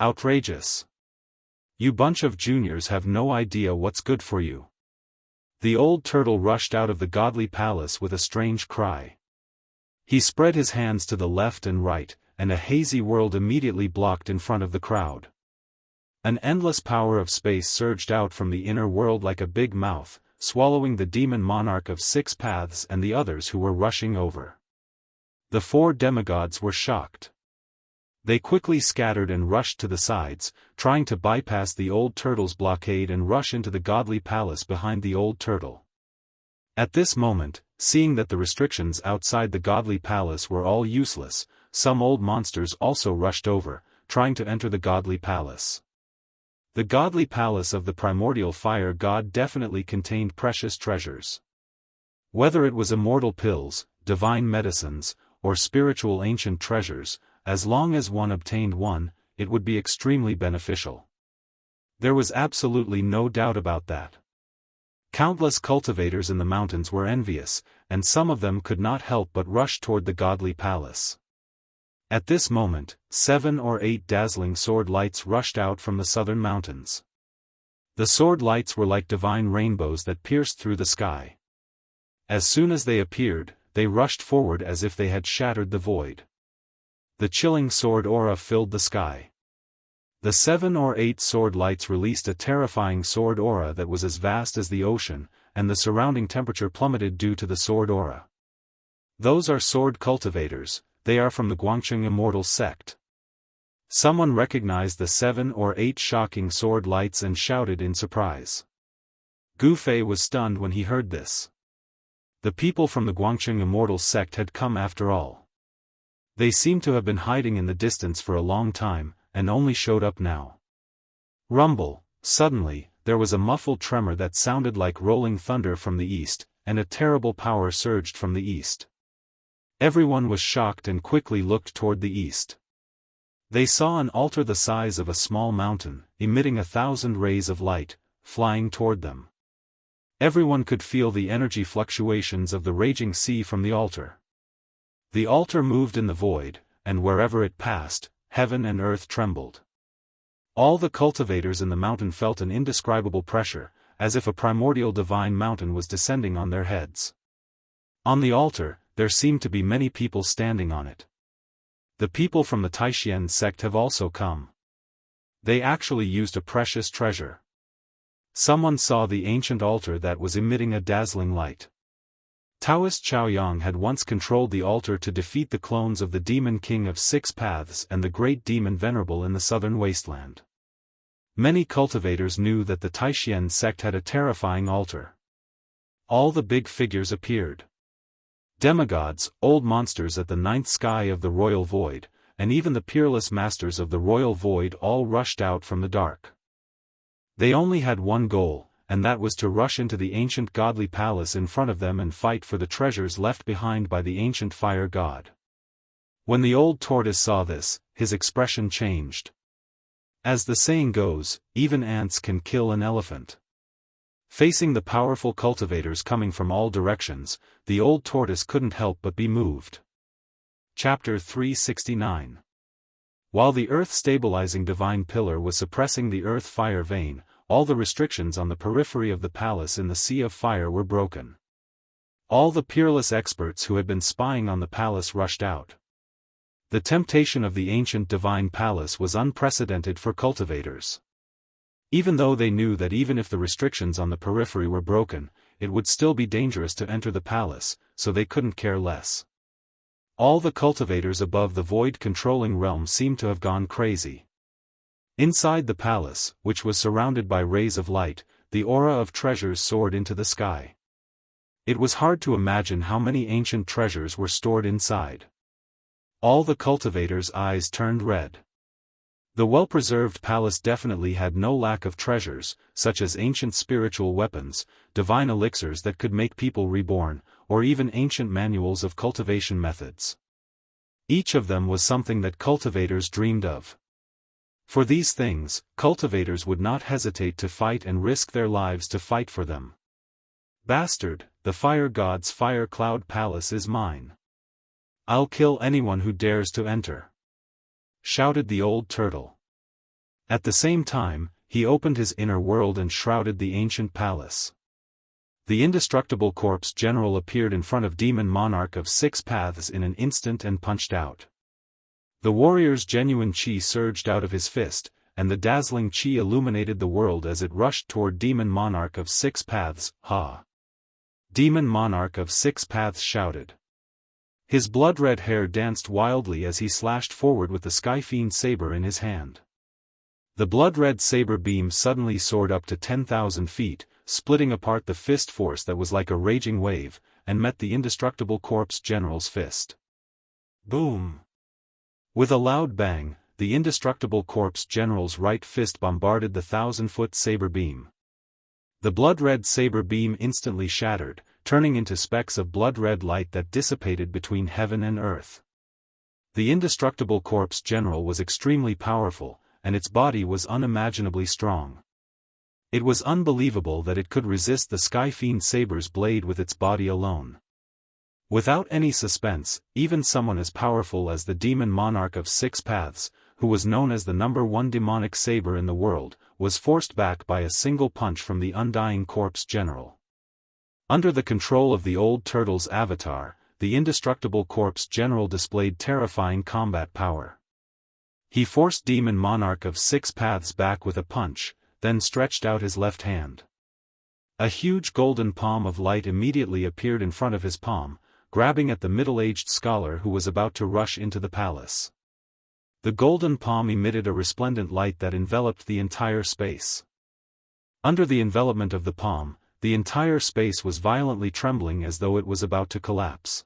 Speaker 1: Outrageous! You bunch of juniors have no idea what's good for you. The old turtle rushed out of the godly palace with a strange cry. He spread his hands to the left and right, and a hazy world immediately blocked in front of the crowd. An endless power of space surged out from the inner world like a big mouth, swallowing the demon monarch of 6 paths and the others who were rushing over. The 4 demigods were shocked. They quickly scattered and rushed to the sides, trying to bypass the old turtle's blockade and rush into the godly palace behind the old turtle. At this moment, seeing that the restrictions outside the godly palace were all useless, some old monsters also rushed over, trying to enter the godly palace. The godly palace of the primordial fire god definitely contained precious treasures. Whether it was immortal pills, divine medicines, or spiritual ancient treasures, as long as one obtained one, it would be extremely beneficial. There was absolutely no doubt about that. Countless cultivators in the mountains were envious, and some of them could not help but rush toward the godly palace. At this moment, 7 or 8 dazzling sword lights rushed out from the southern mountains. The sword lights were like divine rainbows that pierced through the sky. As soon as they appeared, they rushed forward as if they had shattered the void. The chilling sword aura filled the sky. The 7 or 8 sword lights released a terrifying sword aura that was as vast as the ocean, and the surrounding temperature plummeted due to the sword aura. Those are sword cultivators, they are from the Guangcheng Immortal sect. Someone recognized the 7 or 8 shocking sword lights and shouted in surprise. Gu Fei was stunned when he heard this. The people from the Guangcheng Immortal sect had come after all. They seemed to have been hiding in the distance for a long time, and only showed up now. Rumble! Suddenly, there was a muffled tremor that sounded like rolling thunder from the east, and a terrible power surged from the east. Everyone was shocked and quickly looked toward the east. They saw an altar the size of a small mountain, emitting 1,000 rays of light, flying toward them. Everyone could feel the energy fluctuations of the raging sea from the altar. The altar moved in the void, and wherever it passed, heaven and earth trembled. All the cultivators in the mountain felt an indescribable pressure, as if a primordial divine mountain was descending on their heads. On the altar, there seemed to be many people standing on it. The people from the Taishan sect have also come. They actually used a precious treasure. Someone saw the ancient altar that was emitting a dazzling light. Daoist Chaoyang had once controlled the altar to defeat the clones of the Demon King of Six Paths and the Great Demon Venerable in the southern wasteland. Many cultivators knew that the Taishan sect had a terrifying altar. All the big figures appeared. Demigods, old monsters at the ninth sky of the royal void, and even the peerless masters of the royal void all rushed out from the dark. They only had one goal, and that was to rush into the ancient godly palace in front of them and fight for the treasures left behind by the ancient fire god. When the old tortoise saw this, his expression changed. As the saying goes, even ants can kill an elephant. Facing the powerful cultivators coming from all directions, the old tortoise couldn't help but be moved. Chapter 369. While the earth-stabilizing divine pillar was suppressing the earth-fire vein, all the restrictions on the periphery of the palace in the sea of fire were broken. All the peerless experts who had been spying on the palace rushed out. The temptation of the ancient divine palace was unprecedented for cultivators. Even though they knew that even if the restrictions on the periphery were broken, it would still be dangerous to enter the palace, so they couldn't care less. All the cultivators above the void-controlling realm seemed to have gone crazy. Inside the palace, which was surrounded by rays of light, the aura of treasures soared into the sky. It was hard to imagine how many ancient treasures were stored inside. All the cultivators' eyes turned red. The well-preserved palace definitely had no lack of treasures, such as ancient spiritual weapons, divine elixirs that could make people reborn, or even ancient manuals of cultivation methods. Each of them was something that cultivators dreamed of. For these things, cultivators would not hesitate to fight and risk their lives to fight for them. Bastard, the fire god's fire cloud palace is mine. I'll kill anyone who dares to enter, shouted the old turtle. At the same time, he opened his inner world and shrouded the ancient palace. The indestructible corpse general appeared in front of Demon Monarch of Six Paths in an instant and punched out. The warrior's genuine chi surged out of his fist, and the dazzling chi illuminated the world as it rushed toward Demon Monarch of Six Paths. Ha! Demon Monarch of Six Paths shouted. His blood-red hair danced wildly as he slashed forward with the Skyfiend saber in his hand. The blood-red saber beam suddenly soared up to 10,000 feet, splitting apart the fist force that was like a raging wave, and met the indestructible corpse general's fist. Boom! With a loud bang, the indestructible corpse general's right fist bombarded the 1,000-foot saber beam. The blood-red saber beam instantly shattered, turning into specks of blood-red light that dissipated between heaven and earth. The indestructible corpse general was extremely powerful, and its body was unimaginably strong. It was unbelievable that it could resist the Skyfiend saber's blade with its body alone. Without any suspense, even someone as powerful as the Demon Monarch of Six Paths, who was known as the #1 demonic saber in the world, was forced back by a single punch from the undying corpse general. Under the control of the old turtle's avatar, the indestructible corpse general displayed terrifying combat power. He forced Demon Monarch of Six Paths back with a punch, then stretched out his left hand. A huge golden palm of light immediately appeared in front of his palm, grabbing at the middle-aged scholar who was about to rush into the palace. The golden palm emitted a resplendent light that enveloped the entire space. Under the envelopment of the palm, the entire space was violently trembling as though it was about to collapse.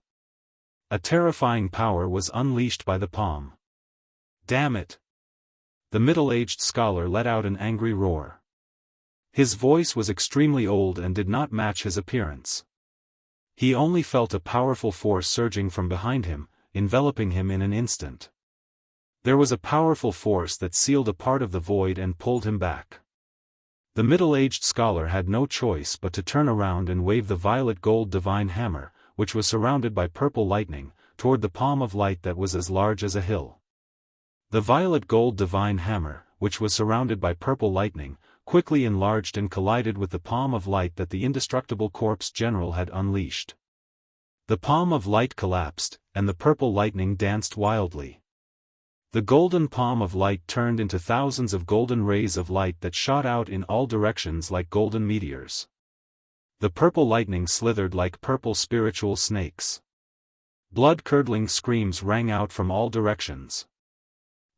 Speaker 1: A terrifying power was unleashed by the palm. Damn it! The middle-aged scholar let out an angry roar. His voice was extremely old and did not match his appearance. He only felt a powerful force surging from behind him, enveloping him in an instant. There was a powerful force that sealed a part of the void and pulled him back. The middle-aged scholar had no choice but to turn around and wave the violet gold divine hammer, which was surrounded by purple lightning, toward the palm of light that was as large as a hill. The violet gold divine hammer, which was surrounded by purple lightning, quickly enlarged and collided with the palm of light that the indestructible corpse general had unleashed. The palm of light collapsed, and the purple lightning danced wildly. The golden palm of light turned into thousands of golden rays of light that shot out in all directions like golden meteors. The purple lightning slithered like purple spiritual snakes. Blood-curdling screams rang out from all directions.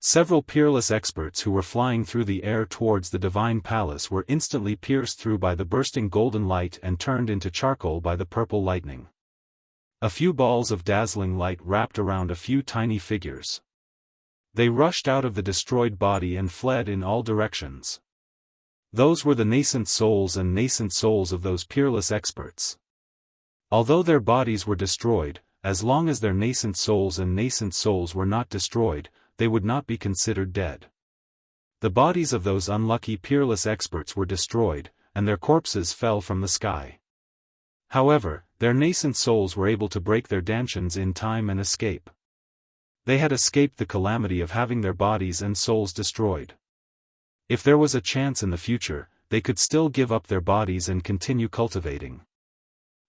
Speaker 1: Several peerless experts who were flying through the air towards the divine palace were instantly pierced through by the bursting golden light and turned into charcoal by the purple lightning. A few balls of dazzling light wrapped around a few tiny figures. They rushed out of the destroyed body and fled in all directions. Those were the nascent souls of those peerless experts. Although their bodies were destroyed, as long as their nascent souls were not destroyed, they would not be considered dead. The bodies of those unlucky peerless experts were destroyed, and their corpses fell from the sky. However, their nascent souls were able to break their dantions in time and escape. They had escaped the calamity of having their bodies and souls destroyed. If there was a chance in the future, they could still give up their bodies and continue cultivating.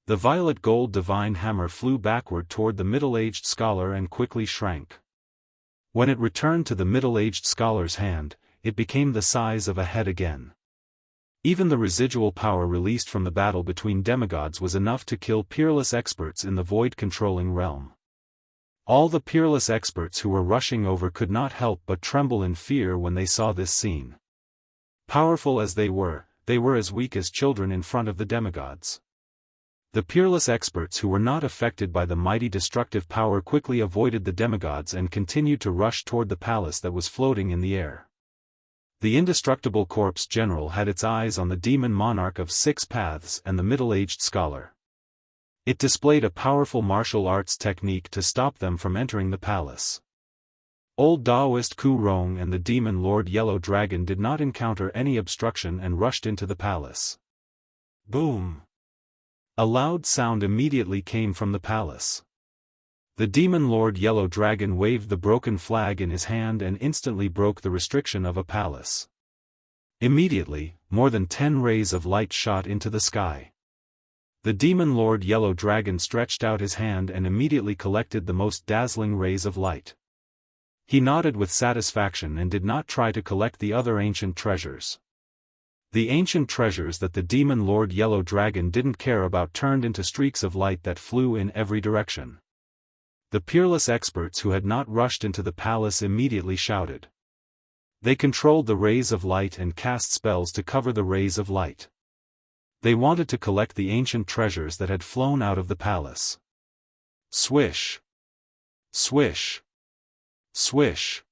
Speaker 1: The violet gold divine hammer flew backward toward the middle-aged scholar and quickly shrank. When it returned to the middle-aged scholar's hand, it became the size of a head again. Even the residual power released from the battle between demigods was enough to kill peerless experts in the void-controlling realm. All the peerless experts who were rushing over could not help but tremble in fear when they saw this scene. Powerful as they were as weak as children in front of the demigods. The peerless experts who were not affected by the mighty destructive power quickly avoided the demigods and continued to rush toward the palace that was floating in the air. The indestructible corpse general had its eyes on the demon monarch of 6 paths and the middle-aged scholar. It displayed a powerful martial arts technique to stop them from entering the palace. Old Daoist Ku Rong and the demon Lord Yellow Dragon did not encounter any obstruction and rushed into the palace. Boom! A loud sound immediately came from the palace. The demon Lord Yellow Dragon waved the broken flag in his hand and instantly broke the restriction of a palace. Immediately, more than 10 rays of light shot into the sky. The demon Lord Yellow Dragon stretched out his hand and immediately collected the most dazzling rays of light. He nodded with satisfaction and did not try to collect the other ancient treasures. The ancient treasures that the demon Lord Yellow Dragon didn't care about turned into streaks of light that flew in every direction. The peerless experts who had not rushed into the palace immediately shouted. They controlled the rays of light and cast spells to cover the rays of light. They wanted to collect the ancient treasures that had flown out of the palace. Swish! Swish! Swish!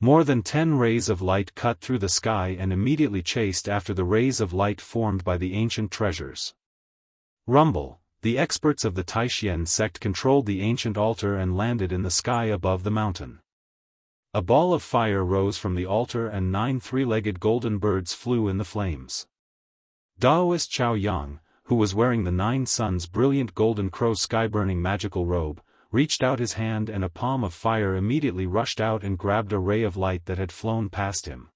Speaker 1: More than 10 rays of light cut through the sky and immediately chased after the rays of light formed by the ancient treasures. Rumble! The experts of the Taishian sect controlled the ancient altar and landed in the sky above the mountain. A ball of fire rose from the altar and 9 three-legged golden birds flew in the flames. Daoist Chao Yang, who was wearing the 9 suns' brilliant golden crow sky-burning magical robe, reached out his hand and a palm of fire immediately rushed out and grabbed a ray of light that had flown past him.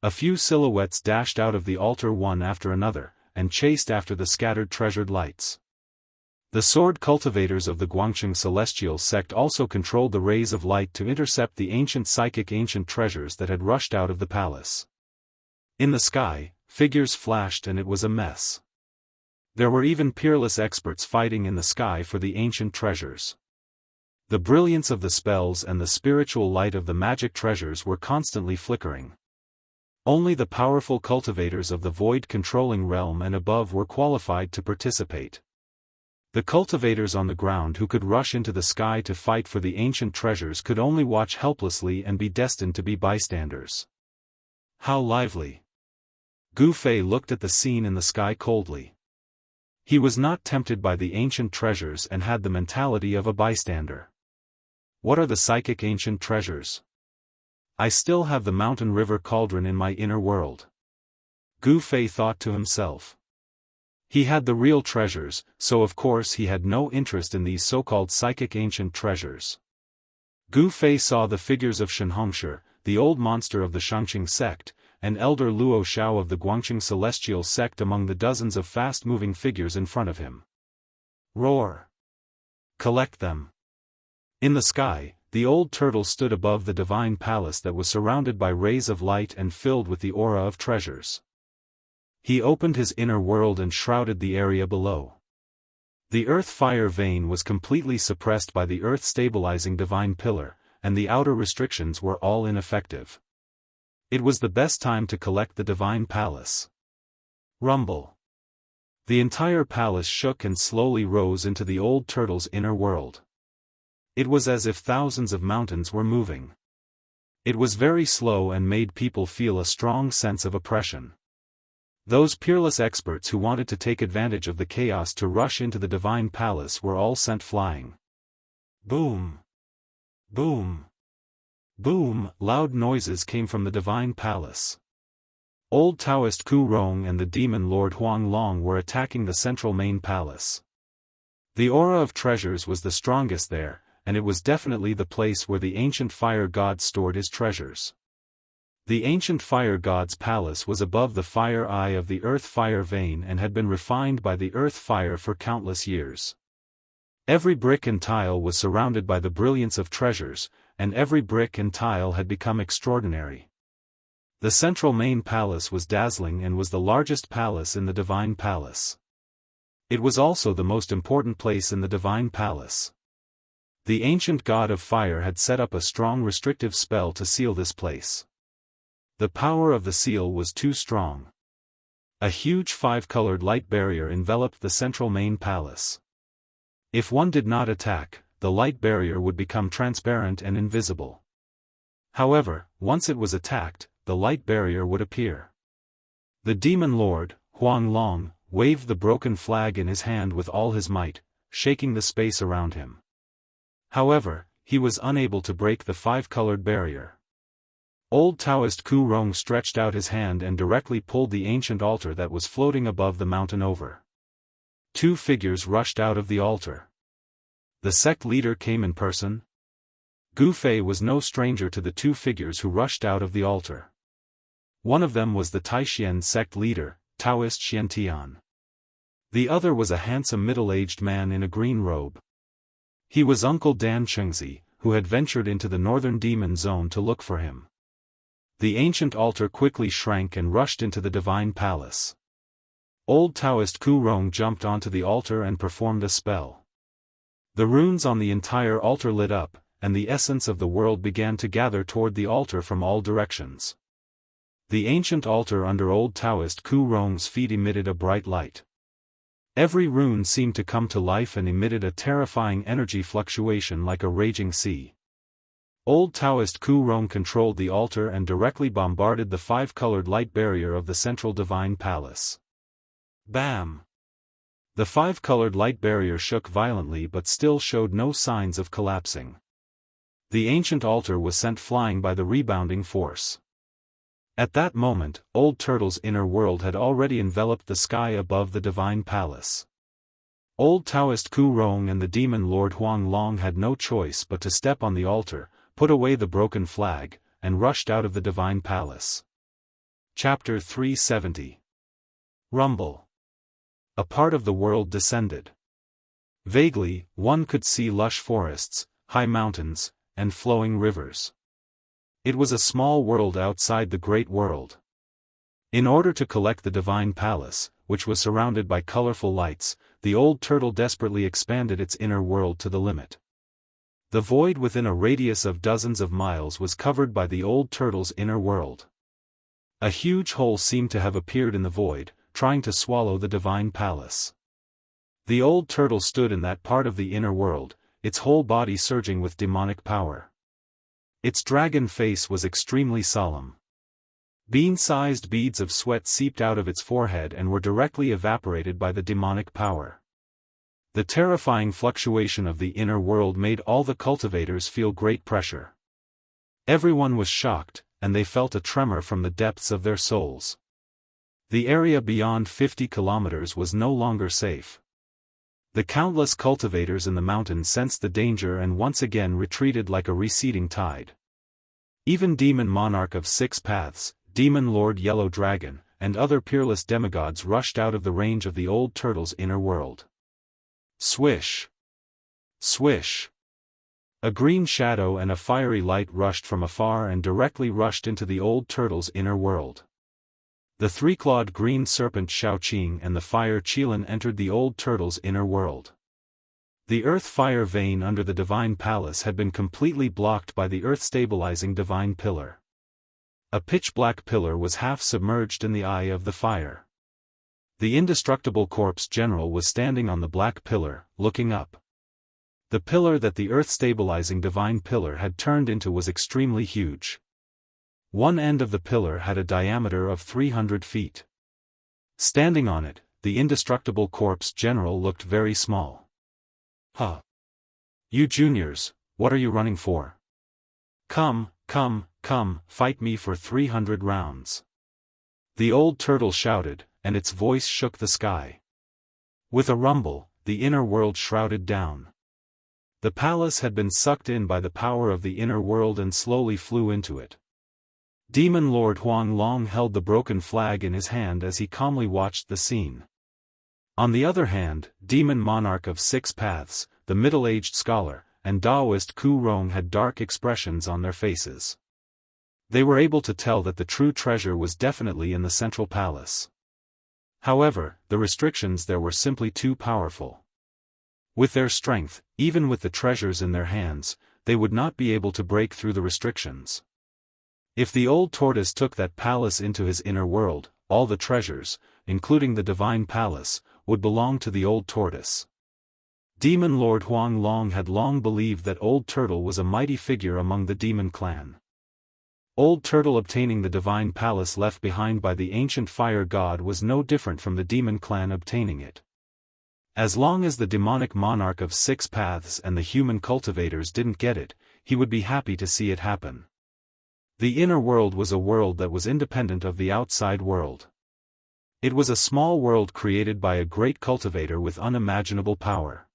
Speaker 1: A few silhouettes dashed out of the altar one after another, and chased after the scattered treasured lights. The sword cultivators of the Guangcheng Celestial sect also controlled the rays of light to intercept the ancient treasures that had rushed out of the palace. In the sky, figures flashed and it was a mess. There were even peerless experts fighting in the sky for the ancient treasures. The brilliance of the spells and the spiritual light of the magic treasures were constantly flickering. Only the powerful cultivators of the void-controlling realm and above were qualified to participate. The cultivators on the ground who could rush into the sky to fight for the ancient treasures could only watch helplessly and be destined to be bystanders. How lively! Gu Fei looked at the scene in the sky coldly. He was not tempted by the ancient treasures and had the mentality of a bystander. What are the psychic ancient treasures? I still have the mountain river cauldron in my inner world. Gu Fei thought to himself. He had the real treasures, so of course he had no interest in these so-called psychic ancient treasures. Gu Fei saw the figures of Xianxia, the old monster of the Xianxia sect, and Elder Luo Xiao of the Guangqing celestial sect among the dozens of fast-moving figures in front of him. Roar! Collect them! In the sky, the old turtle stood above the divine palace that was surrounded by rays of light and filled with the aura of treasures. He opened his inner world and shrouded the area below. The earth-fire vein was completely suppressed by the earth-stabilizing divine pillar, and the outer restrictions were all ineffective. It was the best time to collect the divine palace. Rumble. The entire palace shook and slowly rose into the old turtle's inner world. It was as if thousands of mountains were moving. It was very slow and made people feel a strong sense of oppression. Those peerless experts who wanted to take advantage of the chaos to rush into the divine palace were all sent flying. Boom! Boom! Boom! Loud noises came from the divine palace. Old Daoist Ku Rong and the demon Lord Huang Long were attacking the central main palace. The aura of treasures was the strongest there, and it was definitely the place where the ancient fire god stored his treasures. The ancient fire god's palace was above the fire eye of the earth fire vein and had been refined by the earth fire for countless years. Every brick and tile was surrounded by the brilliance of treasures, and every brick and tile had become extraordinary. The central main palace was dazzling and was the largest palace in the divine palace. It was also the most important place in the divine palace. The ancient god of fire had set up a strong restrictive spell to seal this place. The power of the seal was too strong. A huge five-colored light barrier enveloped the central main palace. If one did not attack, the light barrier would become transparent and invisible. However, once it was attacked, the light barrier would appear. The demon lord, Huang Long, waved the broken flag in his hand with all his might, shaking the space around him. However, he was unable to break the five-colored barrier. Old Daoist Ku Rong stretched out his hand and directly pulled the ancient altar that was floating above the mountain over. Two figures rushed out of the altar. The sect leader came in person. Gu Fei was no stranger to the two figures who rushed out of the altar. One of them was the Taishian sect leader, Daoist Xianxia. The other was a handsome middle-aged man in a green robe. He was Uncle Dan Chengzi, who had ventured into the northern demon zone to look for him. The ancient altar quickly shrank and rushed into the divine palace. Old Daoist Ku Rong jumped onto the altar and performed a spell. The runes on the entire altar lit up, and the essence of the world began to gather toward the altar from all directions. The ancient altar under Old Daoist Ku Rong's feet emitted a bright light. Every rune seemed to come to life and emitted a terrifying energy fluctuation like a raging sea. Old Daoist Ku Rong controlled the altar and directly bombarded the five-colored light barrier of the central divine palace. Bam! The five-colored light barrier shook violently but still showed no signs of collapsing. The ancient altar was sent flying by the rebounding force. At that moment, Old Turtle's inner world had already enveloped the sky above the divine palace. Old Daoist Ku Rong and the demon Lord Huang Long had no choice but to step on the altar, put away the broken flag, and rushed out of the divine palace. Chapter 370. Rumble. A part of the world descended. Vaguely, one could see lush forests, high mountains, and flowing rivers. It was a small world outside the great world. In order to collect the divine palace, which was surrounded by colorful lights, the old turtle desperately expanded its inner world to the limit. The void within a radius of dozens of miles was covered by the old turtle's inner world. A huge hole seemed to have appeared in the void, trying to swallow the divine palace. The old turtle stood in that part of the inner world, its whole body surging with demonic power. Its dragon face was extremely solemn. Bean-sized beads of sweat seeped out of its forehead and were directly evaporated by the demonic power. The terrifying fluctuation of the inner world made all the cultivators feel great pressure. Everyone was shocked, and they felt a tremor from the depths of their souls. The area beyond 50 kilometers was no longer safe. The countless cultivators in the mountain sensed the danger and once again retreated like a receding tide. Even Demon Monarch of Six Paths, Demon Lord Yellow Dragon, and other peerless demigods rushed out of the range of the old turtle's inner world. Swish! Swish! A green shadow and a fiery light rushed from afar and directly rushed into the old turtle's inner world. The three-clawed green serpent Shaoqing and the fire Qilin entered the old turtle's inner world. The earth-fire vein under the divine palace had been completely blocked by the earth-stabilizing divine pillar. A pitch-black pillar was half submerged in the eye of the fire. The indestructible corpse general was standing on the black pillar, looking up. The pillar that the earth-stabilizing divine pillar had turned into was extremely huge. One end of the pillar had a diameter of 300 feet. Standing on it, the indestructible corpse general looked very small. Huh. You juniors, what are you running for? Come, fight me for 300 rounds. The old turtle shouted, and its voice shook the sky. With a rumble, the inner world shrouded down. The palace had been sucked in by the power of the inner world and slowly flew into it. Demon Lord Huang Long held the broken flag in his hand as he calmly watched the scene. On the other hand, Demon Monarch of Six Paths, the middle-aged scholar, and Daoist Ku Rong had dark expressions on their faces. They were able to tell that the true treasure was definitely in the central palace. However, the restrictions there were simply too powerful. With their strength, even with the treasures in their hands, they would not be able to break through the restrictions. If the old tortoise took that palace into his inner world, all the treasures, including the divine palace, would belong to the old tortoise. Demon Lord Huang Long had long believed that Old Turtle was a mighty figure among the demon clan. Old Turtle obtaining the divine palace left behind by the ancient fire god was no different from the demon clan obtaining it. As long as the demonic monarch of Six Paths and the human cultivators didn't get it, he would be happy to see it happen. The inner world was a world that was independent of the outside world. It was a small world created by a great cultivator with unimaginable power.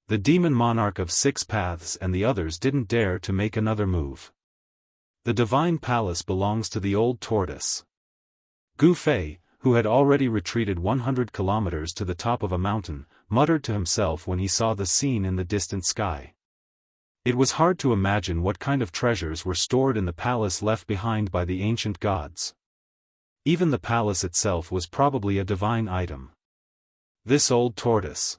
Speaker 1: The demon monarch of Six Paths and the others didn't dare to make another move. The divine palace belongs to the old tortoise. Gu Fei, who had already retreated 100 kilometers to the top of a mountain, muttered to himself when he saw the scene in the distant sky. It was hard to imagine what kind of treasures were stored in the palace left behind by the ancient gods. Even the palace itself was probably a divine item. This old tortoise.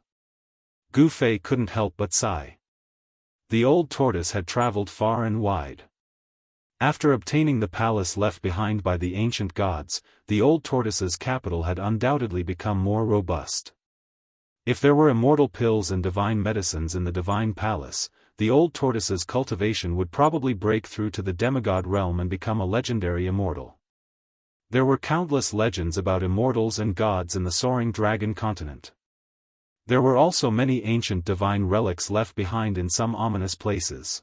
Speaker 1: Gu Fei couldn't help but sigh. The old tortoise had traveled far and wide. After obtaining the palace left behind by the ancient gods, the old tortoise's capital had undoubtedly become more robust. If there were immortal pills and divine medicines in the divine palace, the old tortoise's cultivation would probably break through to the demigod realm and become a legendary immortal. There were countless legends about immortals and gods in the soaring dragon continent. There were also many ancient divine relics left behind in some ominous places.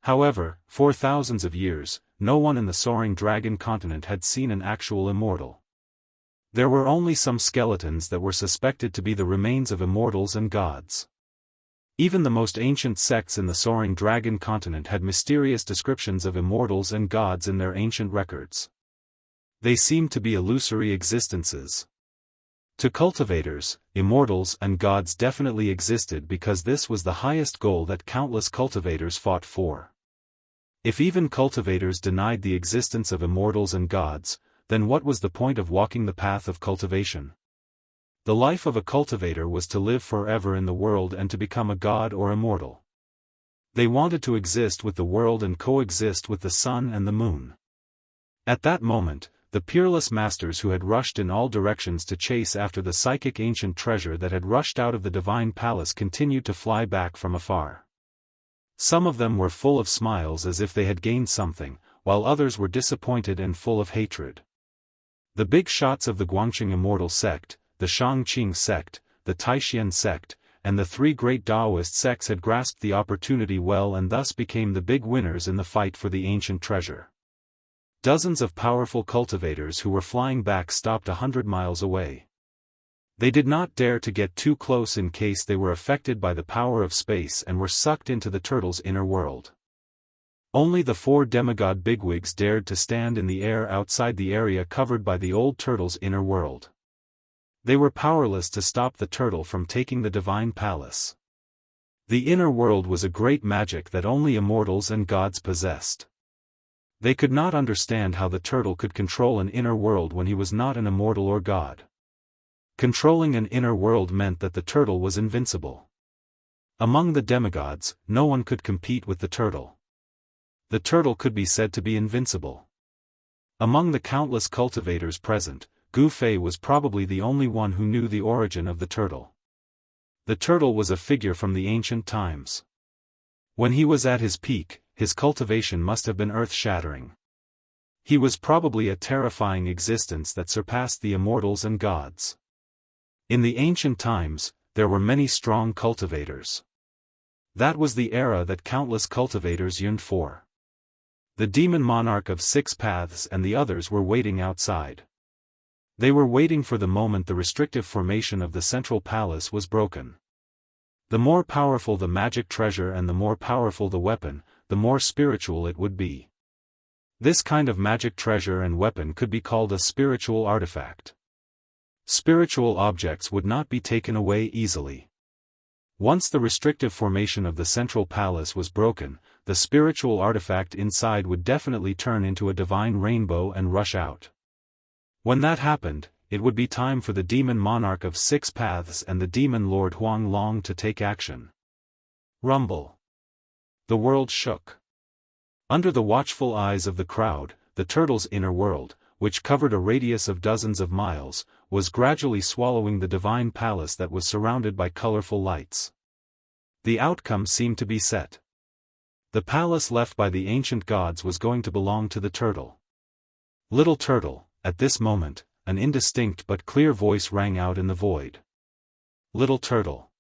Speaker 1: However, for thousands of years, no one in the soaring dragon continent had seen an actual immortal. There were only some skeletons that were suspected to be the remains of immortals and gods. Even the most ancient sects in the soaring dragon continent had mysterious descriptions of immortals and gods in their ancient records. They seemed to be illusory existences. To cultivators, immortals and gods definitely existed because this was the highest goal that countless cultivators fought for. If even cultivators denied the existence of immortals and gods, then what was the point of walking the path of cultivation? The life of a cultivator was to live forever in the world and to become a god or immortal. They wanted to exist with the world and coexist with the sun and the moon. At that moment, the peerless masters who had rushed in all directions to chase after the psychic ancient treasure that had rushed out of the divine palace continued to fly back from afar. Some of them were full of smiles as if they had gained something, while others were disappointed and full of hatred. The big shots of the Guangqing Immortal sect, the Shangqing sect, the Taishan sect, and the three great Daoist sects had grasped the opportunity well and thus became the big winners in the fight for the ancient treasure. Dozens of powerful cultivators who were flying back stopped 100 miles away. They did not dare to get too close in case they were affected by the power of space and were sucked into the turtle's inner world. Only the 4 demigod bigwigs dared to stand in the air outside the area covered by the old turtle's inner world. They were powerless to stop the turtle from taking the divine palace. The inner world was a great magic that only immortals and gods possessed. They could not understand how the turtle could control an inner world when he was not an immortal or god. Controlling an inner world meant that the turtle was invincible. Among the demigods, no one could compete with the turtle. The turtle could be said to be invincible. Among the countless cultivators present, Gu Fei was probably the only one who knew the origin of the turtle. The turtle was a figure from the ancient times. When he was at his peak, his cultivation must have been earth-shattering. He was probably a terrifying existence that surpassed the immortals and gods. In the ancient times, there were many strong cultivators. That was the era that countless cultivators yearned for. The demon monarch of 6 paths and the others were waiting outside. They were waiting for the moment the restrictive formation of the central palace was broken. The more powerful the magic treasure and the more powerful the weapon, the more spiritual it would be. This kind of magic treasure and weapon could be called a spiritual artifact. Spiritual objects would not be taken away easily. Once the restrictive formation of the central palace was broken, the spiritual artifact inside would definitely turn into a divine rainbow and rush out. When that happened, it would be time for the demon monarch of 6 paths and the demon lord Huang Long to take action. Rumble. The world shook. Under the watchful eyes of the crowd, the turtle's inner world, which covered a radius of dozens of miles, was gradually swallowing the divine palace that was surrounded by colorful lights. The outcome seemed to be set. The palace left by the ancient gods was going to belong to the turtle. Little turtle, at this moment, an indistinct but clear voice rang out in the void. Little turtle.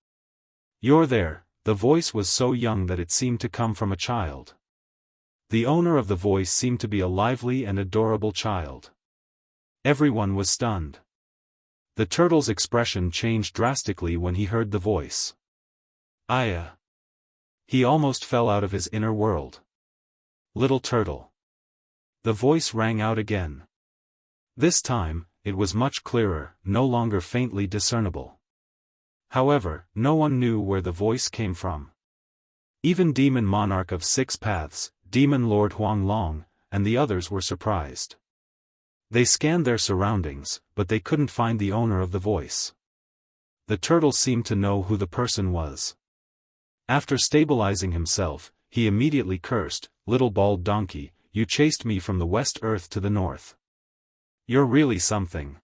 Speaker 1: You're there. The voice was so young that it seemed to come from a child. The owner of the voice seemed to be a lively and adorable child. Everyone was stunned. The turtle's expression changed drastically when he heard the voice. Aya. He almost fell out of his inner world. Little turtle. The voice rang out again. This time, it was much clearer, no longer faintly discernible. However, no one knew where the voice came from. Even demon monarch of 6 paths, demon lord Huang Long, and the others were surprised. They scanned their surroundings, but they couldn't find the owner of the voice. The turtle seemed to know who the person was. After stabilizing himself, he immediately cursed, "Little bald donkey, you chased me from the west earth to the north. You're really something."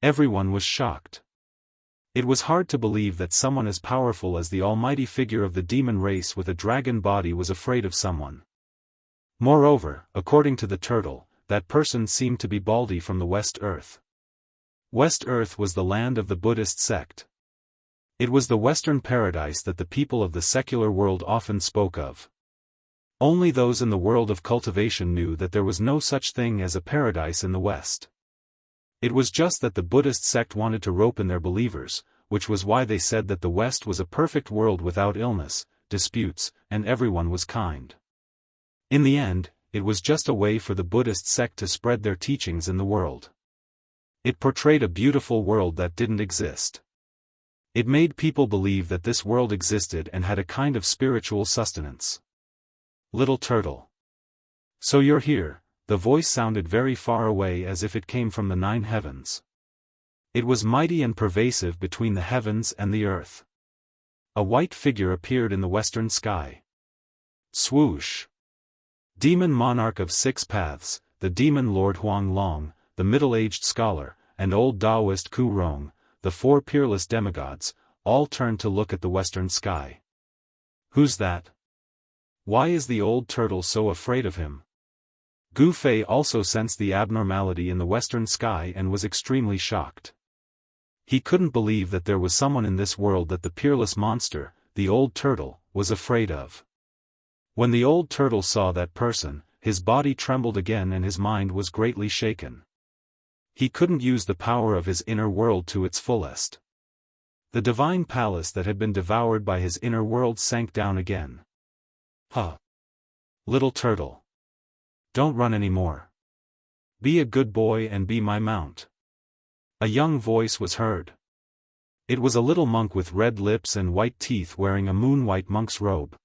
Speaker 1: Everyone was shocked. It was hard to believe that someone as powerful as the almighty figure of the demon race with a dragon body was afraid of someone. Moreover, according to the turtle, that person seemed to be Baldy from the West Earth. West Earth was the land of the Buddhist sect. It was the Western paradise that the people of the secular world often spoke of. Only those in the world of cultivation knew that there was no such thing as a paradise in the West. It was just that the Buddhist sect wanted to rope in their believers, which was why they said that the West was a perfect world without illness, disputes, and everyone was kind. In the end, it was just a way for the Buddhist sect to spread their teachings in the world. It portrayed a beautiful world that didn't exist. It made people believe that this world existed and had a kind of spiritual sustenance. Little turtle. So you're here. The voice sounded very far away as if it came from the 9 heavens. It was mighty and pervasive between the heavens and the earth. A white figure appeared in the western sky. Swoosh. Demon monarch of 6 paths, the demon lord Huang Long, the middle-aged scholar, and old Daoist Ku Rong, the 4 peerless demigods, all turned to look at the western sky. Who's that? Why is the old turtle so afraid of him? Gu Fei also sensed the abnormality in the western sky and was extremely shocked. He couldn't believe that there was someone in this world that the peerless monster, the old turtle, was afraid of. When the old turtle saw that person, his body trembled again and his mind was greatly shaken. He couldn't use the power of his inner world to its fullest. The divine palace that had been devoured by his inner world sank down again. Huh. Little turtle. Don't run anymore. Be a good boy and be my mount. A young voice was heard. It was a little monk with red lips and white teeth wearing a moon-white monk's robe.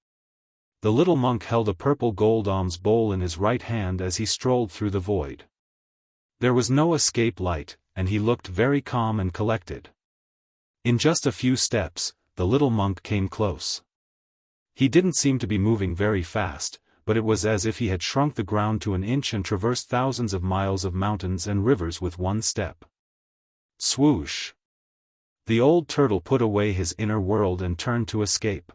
Speaker 1: The little monk held a purple gold alms bowl in his right hand as he strolled through the void. There was no escape light, and he looked very calm and collected. In just a few steps, the little monk came close. He didn't seem to be moving very fast, but it was as if he had shrunk the ground to an inch and traversed thousands of miles of mountains and rivers with one step. Swoosh! The old turtle put away his inner world and turned to escape.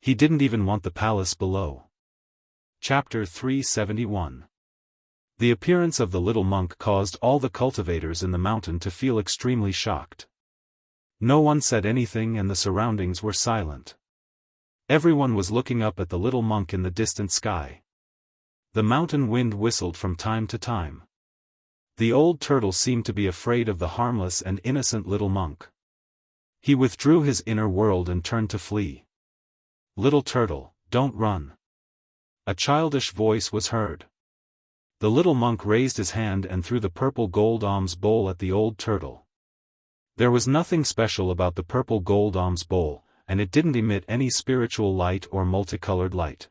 Speaker 1: He didn't even want the palace below. Chapter 371. The appearance of the little monk caused all the cultivators in the mountain to feel extremely shocked. No one said anything and the surroundings were silent. Everyone was looking up at the little monk in the distant sky. The mountain wind whistled from time to time. The old turtle seemed to be afraid of the harmless and innocent little monk. He withdrew his inner world and turned to flee. Little turtle, don't run. A childish voice was heard. The little monk raised his hand and threw the purple gold alms bowl at the old turtle. There was nothing special about the purple gold alms bowl, and it didn't emit any spiritual light or multicolored light.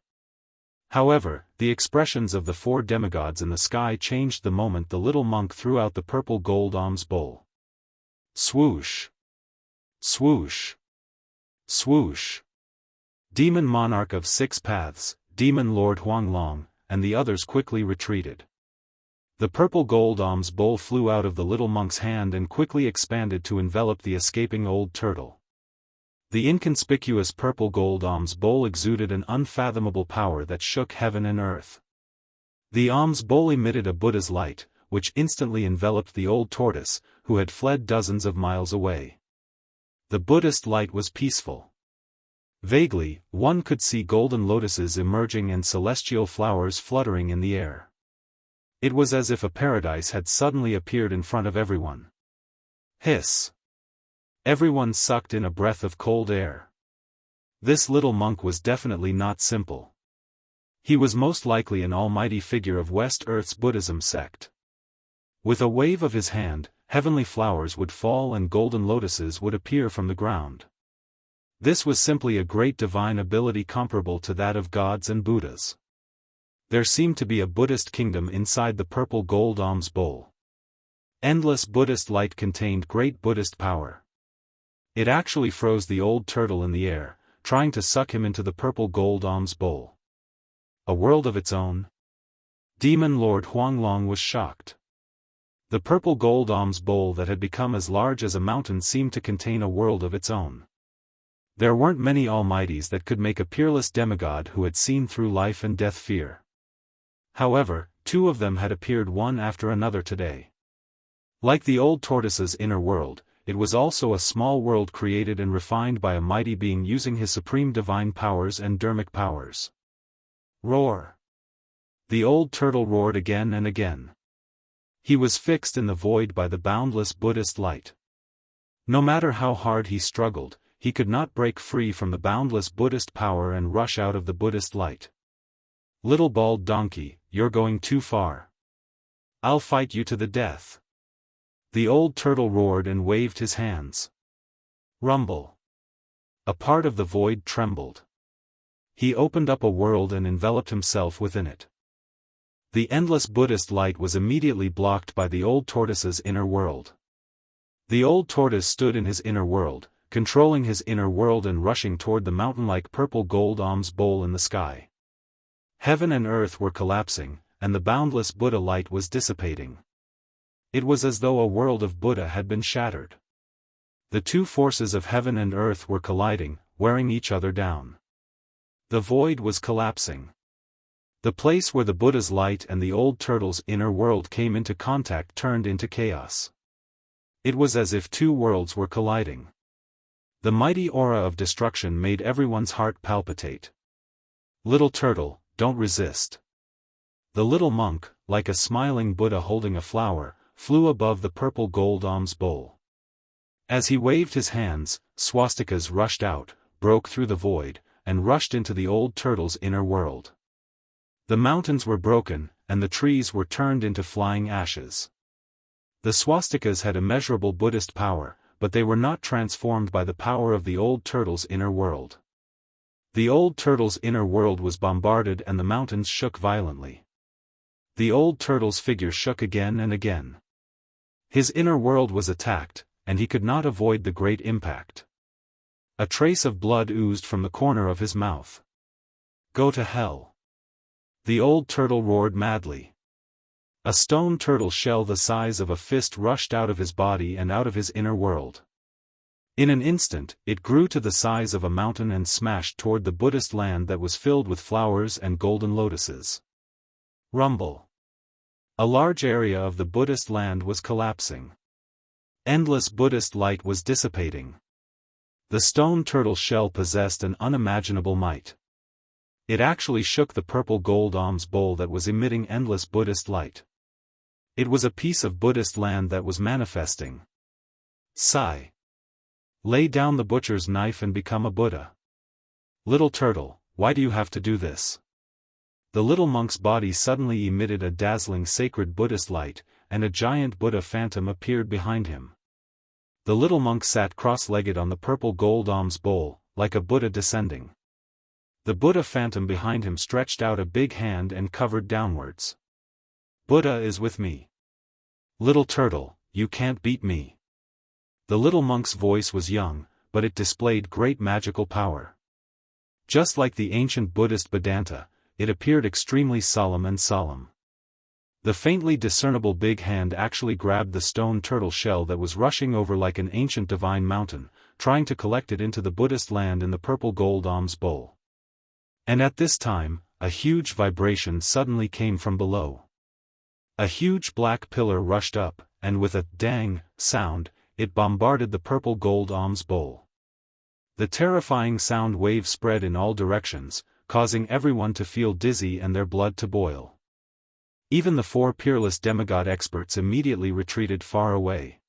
Speaker 1: However, the expressions of the four demigods in the sky changed the moment the little monk threw out the purple gold alms bowl. Swoosh! Swoosh! Swoosh! Demon monarch of 6 paths, Demon Lord Huanglong, and the others quickly retreated. The purple gold alms bowl flew out of the little monk's hand and quickly expanded to envelop the escaping old turtle. The inconspicuous purple gold alms bowl exuded an unfathomable power that shook heaven and earth. The alms bowl emitted a Buddha's light, which instantly enveloped the old tortoise, who had fled dozens of miles away. The Buddhist light was peaceful. Vaguely, one could see golden lotuses emerging and celestial flowers fluttering in the air. It was as if a paradise had suddenly appeared in front of everyone. Hiss! Everyone sucked in a breath of cold air. This little monk was definitely not simple. He was most likely an almighty figure of West Earth's Buddhism sect. With a wave of his hand, heavenly flowers would fall and golden lotuses would appear from the ground. This was simply a great divine ability comparable to that of gods and Buddhas. There seemed to be a Buddhist kingdom inside the purple gold alms bowl. Endless Buddhist light contained great Buddhist power. It actually froze the old turtle in the air, trying to suck him into the purple gold alms bowl. A world of its own? Demon Lord Huanglong was shocked. The purple gold alms bowl that had become as large as a mountain seemed to contain a world of its own. There weren't many almighties that could make a peerless demigod who had seen through life and death fear. However, 2 of them had appeared one after another today. Like the old tortoise's inner world, it was also a small world created and refined by a mighty being using his supreme divine powers and dharmic powers. Roar! The old turtle roared again and again. He was fixed in the void by the boundless Buddhist light. No matter how hard he struggled, he could not break free from the boundless Buddhist power and rush out of the Buddhist light. Little bald donkey, you're going too far. I'll fight you to the death. The old turtle roared and waved his hands. Rumble. A part of the void trembled. He opened up a world and enveloped himself within it. The endless Buddhist light was immediately blocked by the old tortoise's inner world. The old tortoise stood in his inner world, controlling his inner world and rushing toward the mountain-like purple gold alms bowl in the sky. Heaven and earth were collapsing, and the boundless Buddha light was dissipating. It was as though a world of Buddha had been shattered. The 2 forces of heaven and earth were colliding, wearing each other down. The void was collapsing. The place where the Buddha's light and the old turtle's inner world came into contact turned into chaos. It was as if two worlds were colliding. The mighty aura of destruction made everyone's heart palpitate. Little turtle, don't resist. The little monk, like a smiling Buddha holding a flower, flew above the purple gold alms bowl. As he waved his hands, swastikas rushed out, broke through the void, and rushed into the old turtle's inner world. The mountains were broken, and the trees were turned into flying ashes. The swastikas had immeasurable Buddhist power, but they were not transformed by the power of the old turtle's inner world. The old turtle's inner world was bombarded and the mountains shook violently. The old turtle's figure shook again and again. His inner world was attacked, and he could not avoid the great impact. A trace of blood oozed from the corner of his mouth. Go to hell. The old turtle roared madly. A stone turtle shell the size of a fist rushed out of his body and out of his inner world. In an instant, it grew to the size of a mountain and smashed toward the Buddhist land that was filled with flowers and golden lotuses. Rumble. A large area of the Buddhist land was collapsing. Endless Buddhist light was dissipating. The stone turtle shell possessed an unimaginable might. It actually shook the purple gold alms bowl that was emitting endless Buddhist light. It was a piece of Buddhist land that was manifesting. Sigh. Lay down the butcher's knife and become a Buddha. Little turtle, why do you have to do this? The little monk's body suddenly emitted a dazzling sacred Buddhist light, and a giant Buddha phantom appeared behind him. The little monk sat cross-legged on the purple gold alms bowl, like a Buddha descending. The Buddha phantom behind him stretched out a big hand and covered downwards. Buddha is with me. Little turtle, you can't beat me. The little monk's voice was young, but it displayed great magical power. Just like the ancient Buddhist Vedanta, it appeared extremely solemn and solemn. The faintly discernible big hand actually grabbed the stone turtle shell that was rushing over like an ancient divine mountain, trying to collect it into the Buddhist land in the purple gold alms bowl. And at this time, a huge vibration suddenly came from below. A huge black pillar rushed up, and with a dang sound, it bombarded the purple gold alms bowl. The terrifying sound wave spread in all directions, causing everyone to feel dizzy and their blood to boil. Even the four peerless demigod experts immediately retreated far away.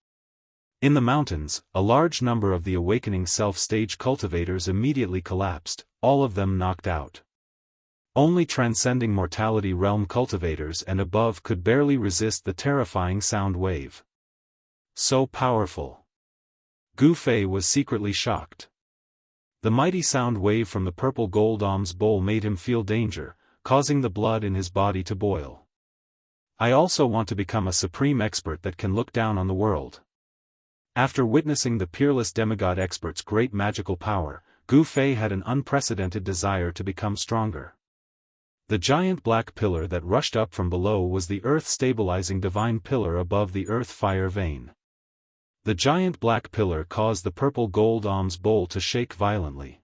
Speaker 1: In the mountains, a large number of the awakening self-stage cultivators immediately collapsed, all of them knocked out. Only transcending mortality realm cultivators and above could barely resist the terrifying sound wave. So powerful. Gu Fei was secretly shocked. The mighty sound wave from the purple gold alms bowl made him feel danger, causing the blood in his body to boil. I also want to become a supreme expert that can look down on the world. After witnessing the peerless demigod expert's great magical power, Gu Fei had an unprecedented desire to become stronger. The giant black pillar that rushed up from below was the earth-stabilizing divine pillar above the earth-fire vein. The giant black pillar caused the purple gold alms bowl to shake violently.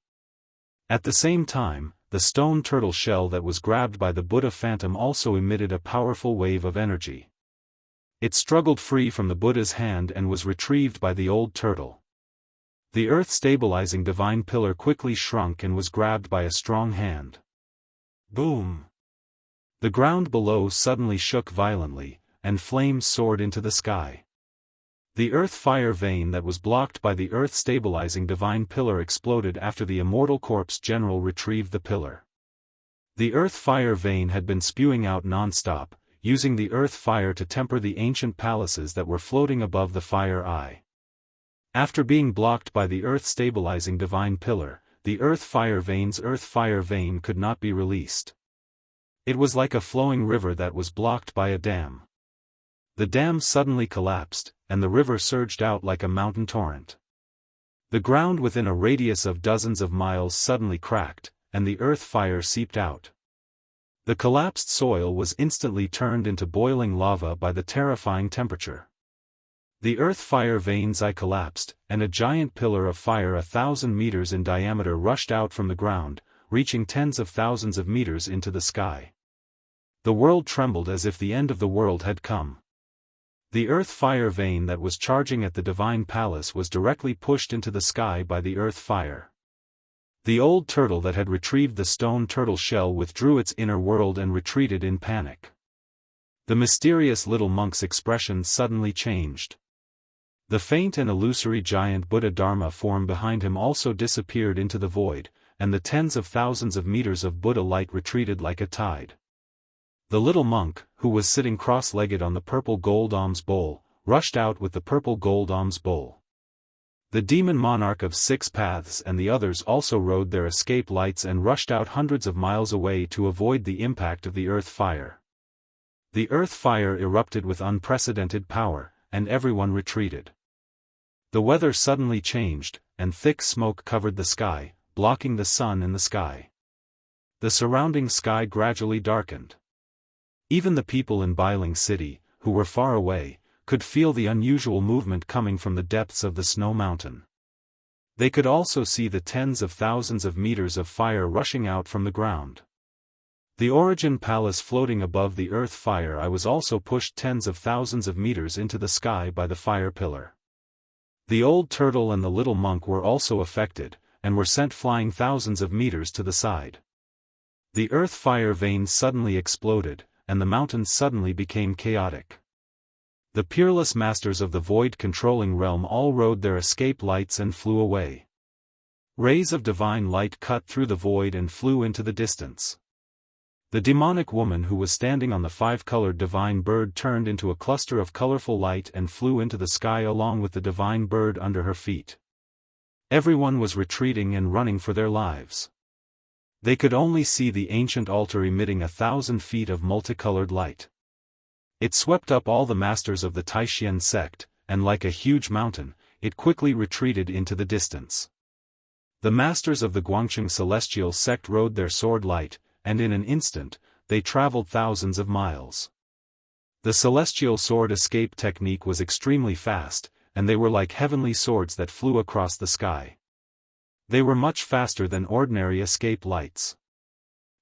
Speaker 1: At the same time, the stone turtle shell that was grabbed by the Buddha phantom also emitted a powerful wave of energy. It struggled free from the Buddha's hand and was retrieved by the old turtle. The earth-stabilizing divine pillar quickly shrunk and was grabbed by a strong hand. Boom! The ground below suddenly shook violently, and flames soared into the sky. The earth-fire vein that was blocked by the earth-stabilizing divine pillar exploded after the immortal corpse general retrieved the pillar. The earth-fire vein had been spewing out non-stop, using the earth fire to temper the ancient palaces that were floating above the fire eye. After being blocked by the earth-stabilizing divine pillar, the earth-fire vein could not be released. It was like a flowing river that was blocked by a dam. The dam suddenly collapsed, and the river surged out like a mountain torrent. The ground within a radius of dozens of miles suddenly cracked, and the earth fire seeped out. The collapsed soil was instantly turned into boiling lava by the terrifying temperature. The earth-fire veins collapsed, and a giant pillar of fire 1,000 meters in diameter rushed out from the ground, reaching tens of thousands of meters into the sky. The world trembled as if the end of the world had come. The earth fire vein that was charging at the divine palace was directly pushed into the sky by the earth fire. The old turtle that had retrieved the stone turtle shell withdrew its inner world and retreated in panic. The mysterious little monk's expression suddenly changed. The faint and illusory giant Buddha Dharma form behind him also disappeared into the void, and the tens of thousands of meters of Buddha light retreated like a tide. The little monk, who was sitting cross-legged on the purple gold alms bowl, rushed out with the purple gold alms bowl. The demon monarch of 6 paths and the others also rode their escape lights and rushed out hundreds of miles away to avoid the impact of the earth fire. The earth fire erupted with unprecedented power, and everyone retreated. The weather suddenly changed, and thick smoke covered the sky, blocking the sun in the sky. The surrounding sky gradually darkened. Even the people in Bailing City, who were far away, could feel the unusual movement coming from the depths of the snow mountain. They could also see the tens of thousands of meters of fire rushing out from the ground. The Origin Palace floating above the earth fire was also pushed tens of thousands of meters into the sky by the fire pillar. The old turtle and the little monk were also affected, and were sent flying thousands of meters to the side. The earth fire vein suddenly exploded, and the mountains suddenly became chaotic. The peerless masters of the void-controlling realm all rode their escape lights and flew away. Rays of divine light cut through the void and flew into the distance. The demonic woman who was standing on the 5-colored divine bird turned into a cluster of colorful light and flew into the sky along with the divine bird under her feet. Everyone was retreating and running for their lives. They could only see the ancient altar emitting 1,000 feet of multicolored light. It swept up all the masters of the Taishan sect, and like a huge mountain, it quickly retreated into the distance. The masters of the Guangcheng celestial sect rode their sword light, and in an instant, they traveled thousands of miles. The celestial sword escape technique was extremely fast, and they were like heavenly swords that flew across the sky. They were much faster than ordinary escape lights.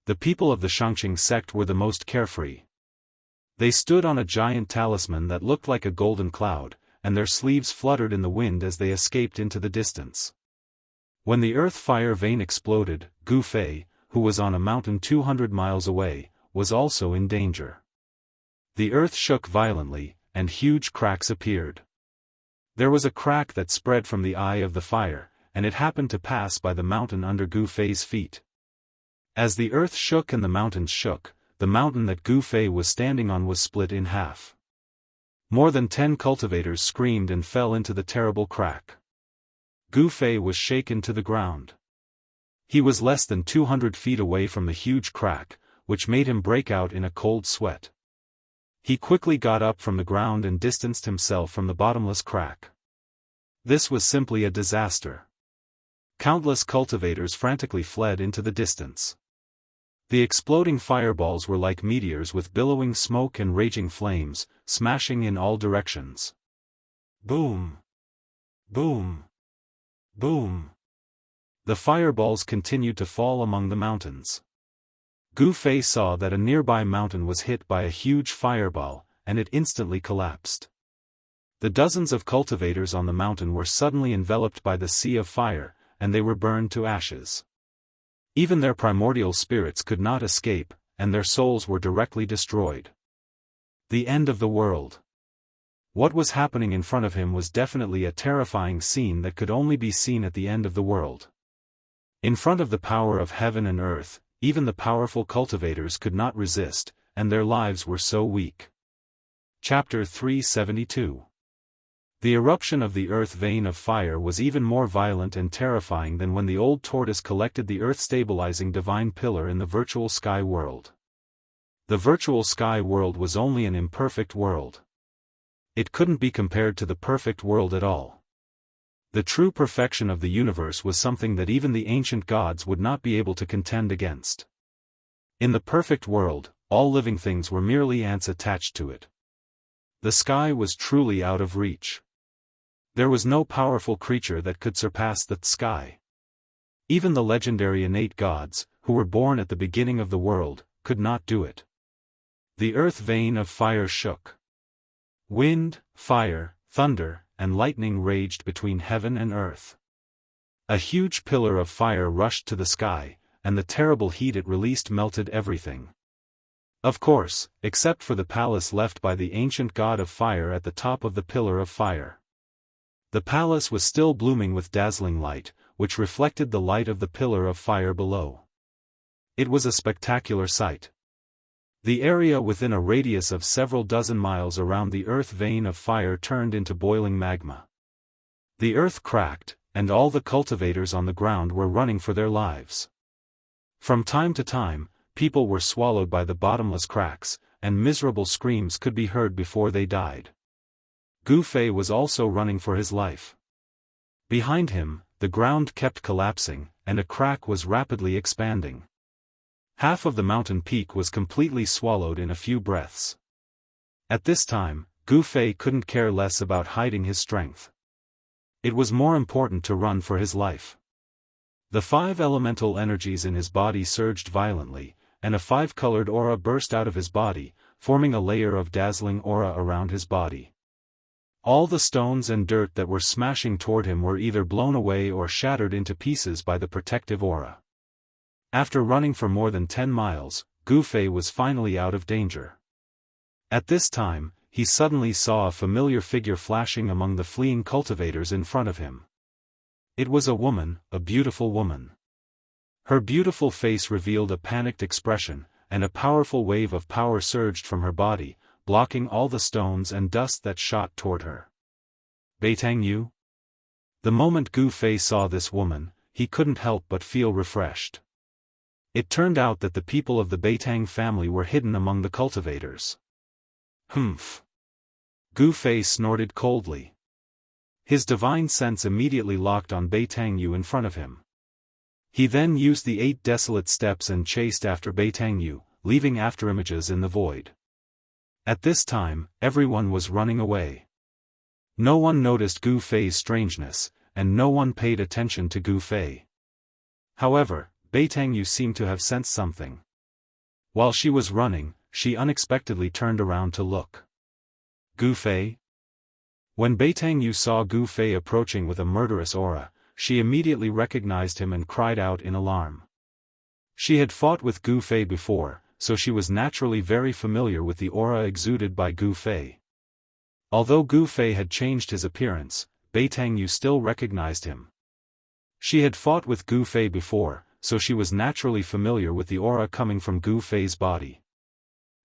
Speaker 1: The people of the Xianxia sect were the most carefree. They stood on a giant talisman that looked like a golden cloud, and their sleeves fluttered in the wind as they escaped into the distance. When the earth fire vein exploded, Gu Fei, who was on a mountain 200 miles away, was also in danger. The earth shook violently, and huge cracks appeared. There was a crack that spread from the eye of the fire, and it happened to pass by the mountain under Gu Fei's feet. As the earth shook and the mountains shook, the mountain that Gu Fei was standing on was split in half. More than 10 cultivators screamed and fell into the terrible crack. Gu Fei was shaken to the ground. He was less than 200 feet away from the huge crack, which made him break out in a cold sweat. He quickly got up from the ground and distanced himself from the bottomless crack. This was simply a disaster. Countless cultivators frantically fled into the distance. The exploding fireballs were like meteors with billowing smoke and raging flames, smashing in all directions. Boom! Boom! Boom! The fireballs continued to fall among the mountains. Gu Fei saw that a nearby mountain was hit by a huge fireball, and it instantly collapsed. The dozens of cultivators on the mountain were suddenly enveloped by the sea of fire, and they were burned to ashes. Even their primordial spirits could not escape, and their souls were directly destroyed. The end of the world. What was happening in front of him was definitely a terrifying scene that could only be seen at the end of the world. In front of the power of heaven and earth, even the powerful cultivators could not resist, and their lives were so weak. Chapter 372. The eruption of the earth vein of fire was even more violent and terrifying than when the old tortoise collected the earth-stabilizing divine pillar in the virtual sky world. The virtual sky world was only an imperfect world. It couldn't be compared to the perfect world at all. The true perfection of the universe was something that even the ancient gods would not be able to contend against. In the perfect world, all living things were merely ants attached to it. The sky was truly out of reach. There was no powerful creature that could surpass the sky. Even the legendary innate gods, who were born at the beginning of the world, could not do it. The earth vein of fire shook. Wind, fire, thunder, and lightning raged between heaven and earth. A huge pillar of fire rushed to the sky, and the terrible heat it released melted everything. Of course, except for the palace left by the ancient god of fire at the top of the pillar of fire. The palace was still blooming with dazzling light, which reflected the light of the pillar of fire below. It was a spectacular sight. The area within a radius of several dozen miles around the earth vein of fire turned into boiling magma. The earth cracked, and all the cultivators on the ground were running for their lives. From time to time, people were swallowed by the bottomless cracks, and miserable screams could be heard before they died. Gu Fei was also running for his life. Behind him, the ground kept collapsing, and a crack was rapidly expanding. Half of the mountain peak was completely swallowed in a few breaths. At this time, Gu Fei couldn't care less about hiding his strength. It was more important to run for his life. The 5 elemental energies in his body surged violently, and a 5-colored aura burst out of his body, forming a layer of dazzling aura around his body. All the stones and dirt that were smashing toward him were either blown away or shattered into pieces by the protective aura. After running for more than 10 miles, Gu Fei was finally out of danger. At this time, he suddenly saw a familiar figure flashing among the fleeing cultivators in front of him. It was a woman, a beautiful woman. Her beautiful face revealed a panicked expression, and a powerful wave of power surged from her body, blocking all the stones and dust that shot toward her. Beitang Yu? The moment Gu Fei saw this woman, he couldn't help but feel refreshed. It turned out that the people of the Beitang family were hidden among the cultivators. Humph! Gu Fei snorted coldly. His divine sense immediately locked on Beitang Yu in front of him. He then used the 8 desolate steps and chased after Beitang Yu, leaving afterimages in the void. At this time, everyone was running away. No one noticed Gu Fei's strangeness, and no one paid attention to Gu Fei. However, Beitang Yu seemed to have sensed something. While she was running, she unexpectedly turned around to look. Gu Fei? When Beitang Yu saw Gu Fei approaching with a murderous aura, she immediately recognized him and cried out in alarm. She had fought with Gu Fei before, so she was naturally very familiar with the aura exuded by Gu Fei. Although Gu Fei had changed his appearance, Beitang Yu still recognized him. She had fought with Gu Fei before, so she was naturally familiar with the aura coming from Gu Fei's body.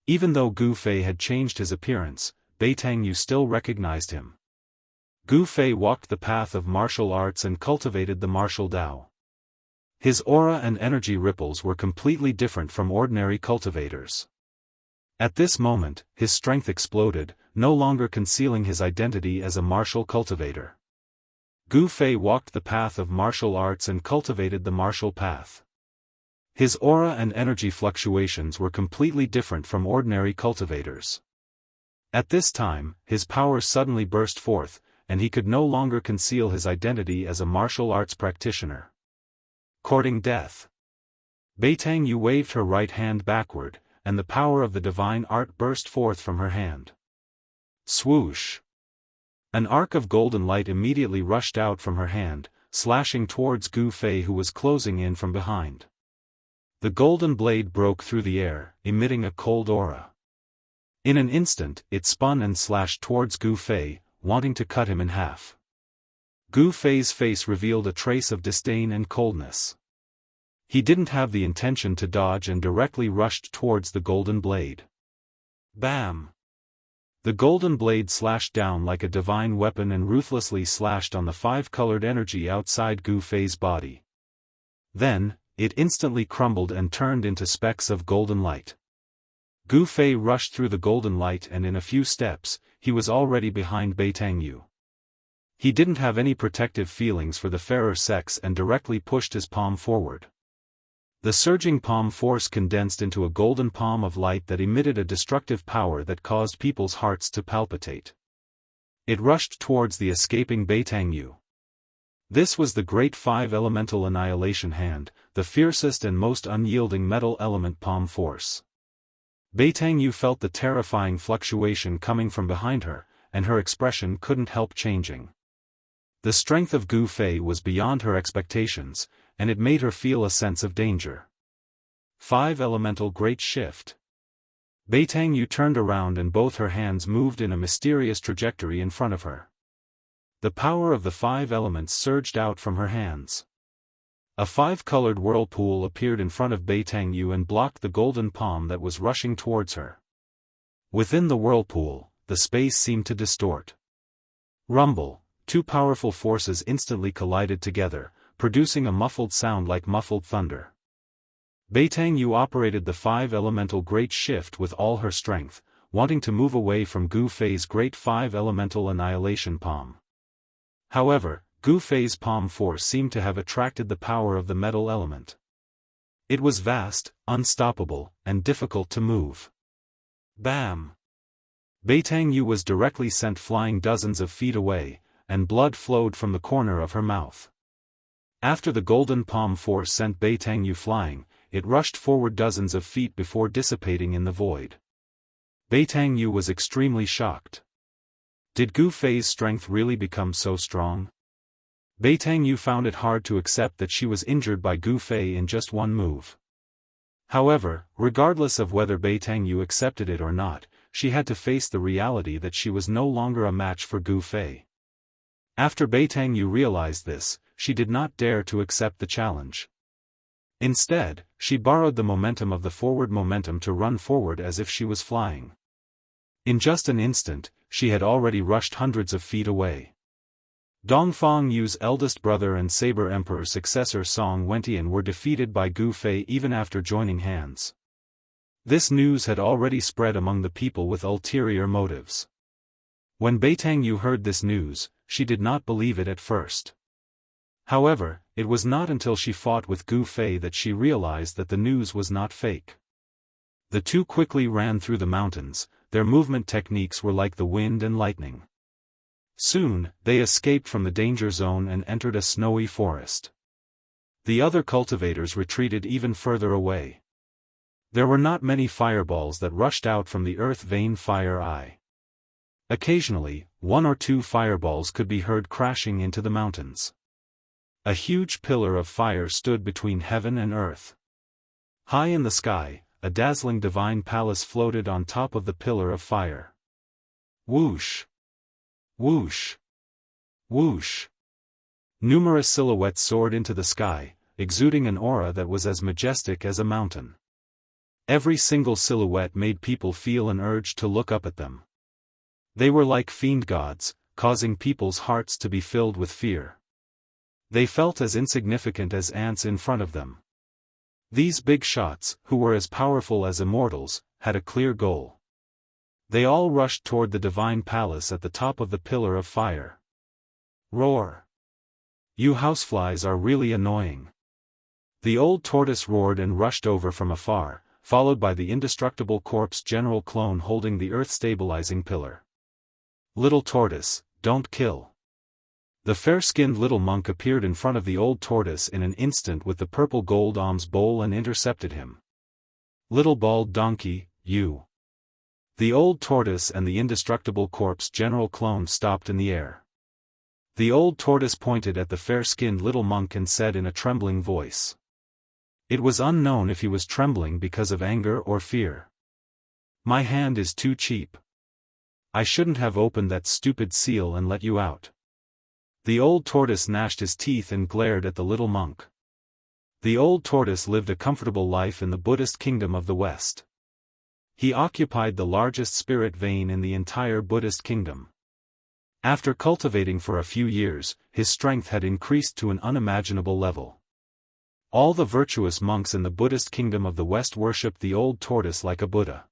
Speaker 1: Even though Gu Fei had changed his appearance, Beitang Yu still recognized him. Gu Fei walked the path of martial arts and cultivated the martial Dao. His aura and energy ripples were completely different from ordinary cultivators. At this moment, his strength exploded, no longer concealing his identity as a martial cultivator. Gu Fei walked the path of martial arts and cultivated the martial path. His aura and energy fluctuations were completely different from ordinary cultivators. At this time, his power suddenly burst forth, and he could no longer conceal his identity as a martial arts practitioner. Courting death. Beitang Yu waved her right hand backward, and the power of the divine art burst forth from her hand. Swoosh! An arc of golden light immediately rushed out from her hand, slashing towards Gu Fei who was closing in from behind. The golden blade broke through the air, emitting a cold aura. In an instant, it spun and slashed towards Gu Fei, wanting to cut him in half. Gu Fei's face revealed a trace of disdain and coldness. He didn't have the intention to dodge and directly rushed towards the golden blade. Bam! The golden blade slashed down like a divine weapon and ruthlessly slashed on the 5-colored energy outside Gu Fei's body. Then, it instantly crumbled and turned into specks of golden light. Gu Fei rushed through the golden light and in a few steps, he was already behind Beitang Yu. He didn't have any protective feelings for the fairer sex and directly pushed his palm forward. The surging palm force condensed into a golden palm of light that emitted a destructive power that caused people's hearts to palpitate. It rushed towards the escaping Beitang Yu. This was the great 5-elemental annihilation hand, the fiercest and most unyielding metal element palm force. Beitang felt the terrifying fluctuation coming from behind her, and her expression couldn't help changing. The strength of Gu Fei was beyond her expectations, and it made her feel a sense of danger. 5 Elemental Great Shift. Beitang turned around and both her hands moved in a mysterious trajectory in front of her. The power of the 5 elements surged out from her hands. A 5-colored whirlpool appeared in front of Beitang and blocked the golden palm that was rushing towards her. Within the whirlpool, the space seemed to distort. Rumble, 2 powerful forces instantly collided together, producing a muffled sound like muffled thunder. Beitang operated the 5 Elemental Great Shift with all her strength, wanting to move away from Gu Fei's great 5 Elemental Annihilation Palm. However, Gu Fei's palm force seemed to have attracted the power of the metal element. It was vast, unstoppable, and difficult to move. Bam! Beitang was directly sent flying dozens of feet away, and blood flowed from the corner of her mouth. After the golden palm force sent Beitang flying, it rushed forward dozens of feet before dissipating in the void. Beitang was extremely shocked. Did Gu Fei's strength really become so strong? Beitang found it hard to accept that she was injured by Gu Fei in just one move. However, regardless of whether Beitang accepted it or not, she had to face the reality that she was no longer a match for Gu Fei. After Beitang realized this, she did not dare to accept the challenge. Instead, she borrowed the momentum of the forward momentum to run forward as if she was flying. In just an instant, she had already rushed hundreds of feet away. Dongfang Yu's eldest brother and Saber Emperor successor Song Wentian were defeated by Gu Fei even after joining hands. This news had already spread among the people with ulterior motives. When Beitang heard this news, she did not believe it at first. However, it was not until she fought with Gu Fei that she realized that the news was not fake. The two quickly ran through the mountains, their movement techniques were like the wind and lightning. Soon, they escaped from the danger zone and entered a snowy forest. The other cultivators retreated even further away. There were not many fireballs that rushed out from the earth vein fire eye. Occasionally, 1 or 2 fireballs could be heard crashing into the mountains. A huge pillar of fire stood between heaven and earth. High in the sky, a dazzling divine palace floated on top of the pillar of fire. Whoosh! Whoosh! Whoosh! Numerous silhouettes soared into the sky, exuding an aura that was as majestic as a mountain. Every single silhouette made people feel an urge to look up at them. They were like fiend gods, causing people's hearts to be filled with fear. They felt as insignificant as ants in front of them. These big shots, who were as powerful as immortals, had a clear goal. They all rushed toward the divine palace at the top of the pillar of fire. Roar! You houseflies are really annoying. The old tortoise roared and rushed over from afar, followed by the indestructible corpse general clone holding the earth-stabilizing pillar. Little tortoise, don't kill. The fair-skinned little monk appeared in front of the old tortoise in an instant with the purple gold alms bowl and intercepted him. Little bald donkey, you. The old tortoise and the indestructible corpse general clone stopped in the air. The old tortoise pointed at the fair-skinned little monk and said in a trembling voice. It was unknown if he was trembling because of anger or fear. My hand is too cheap. I shouldn't have opened that stupid seal and let you out. The old tortoise gnashed his teeth and glared at the little monk. The old tortoise lived a comfortable life in the Buddhist kingdom of the West. He occupied the largest spirit vein in the entire Buddhist kingdom. After cultivating for a few years, his strength had increased to an unimaginable level. All the virtuous monks in the Buddhist kingdom of the West worshipped the old tortoise like a Buddha.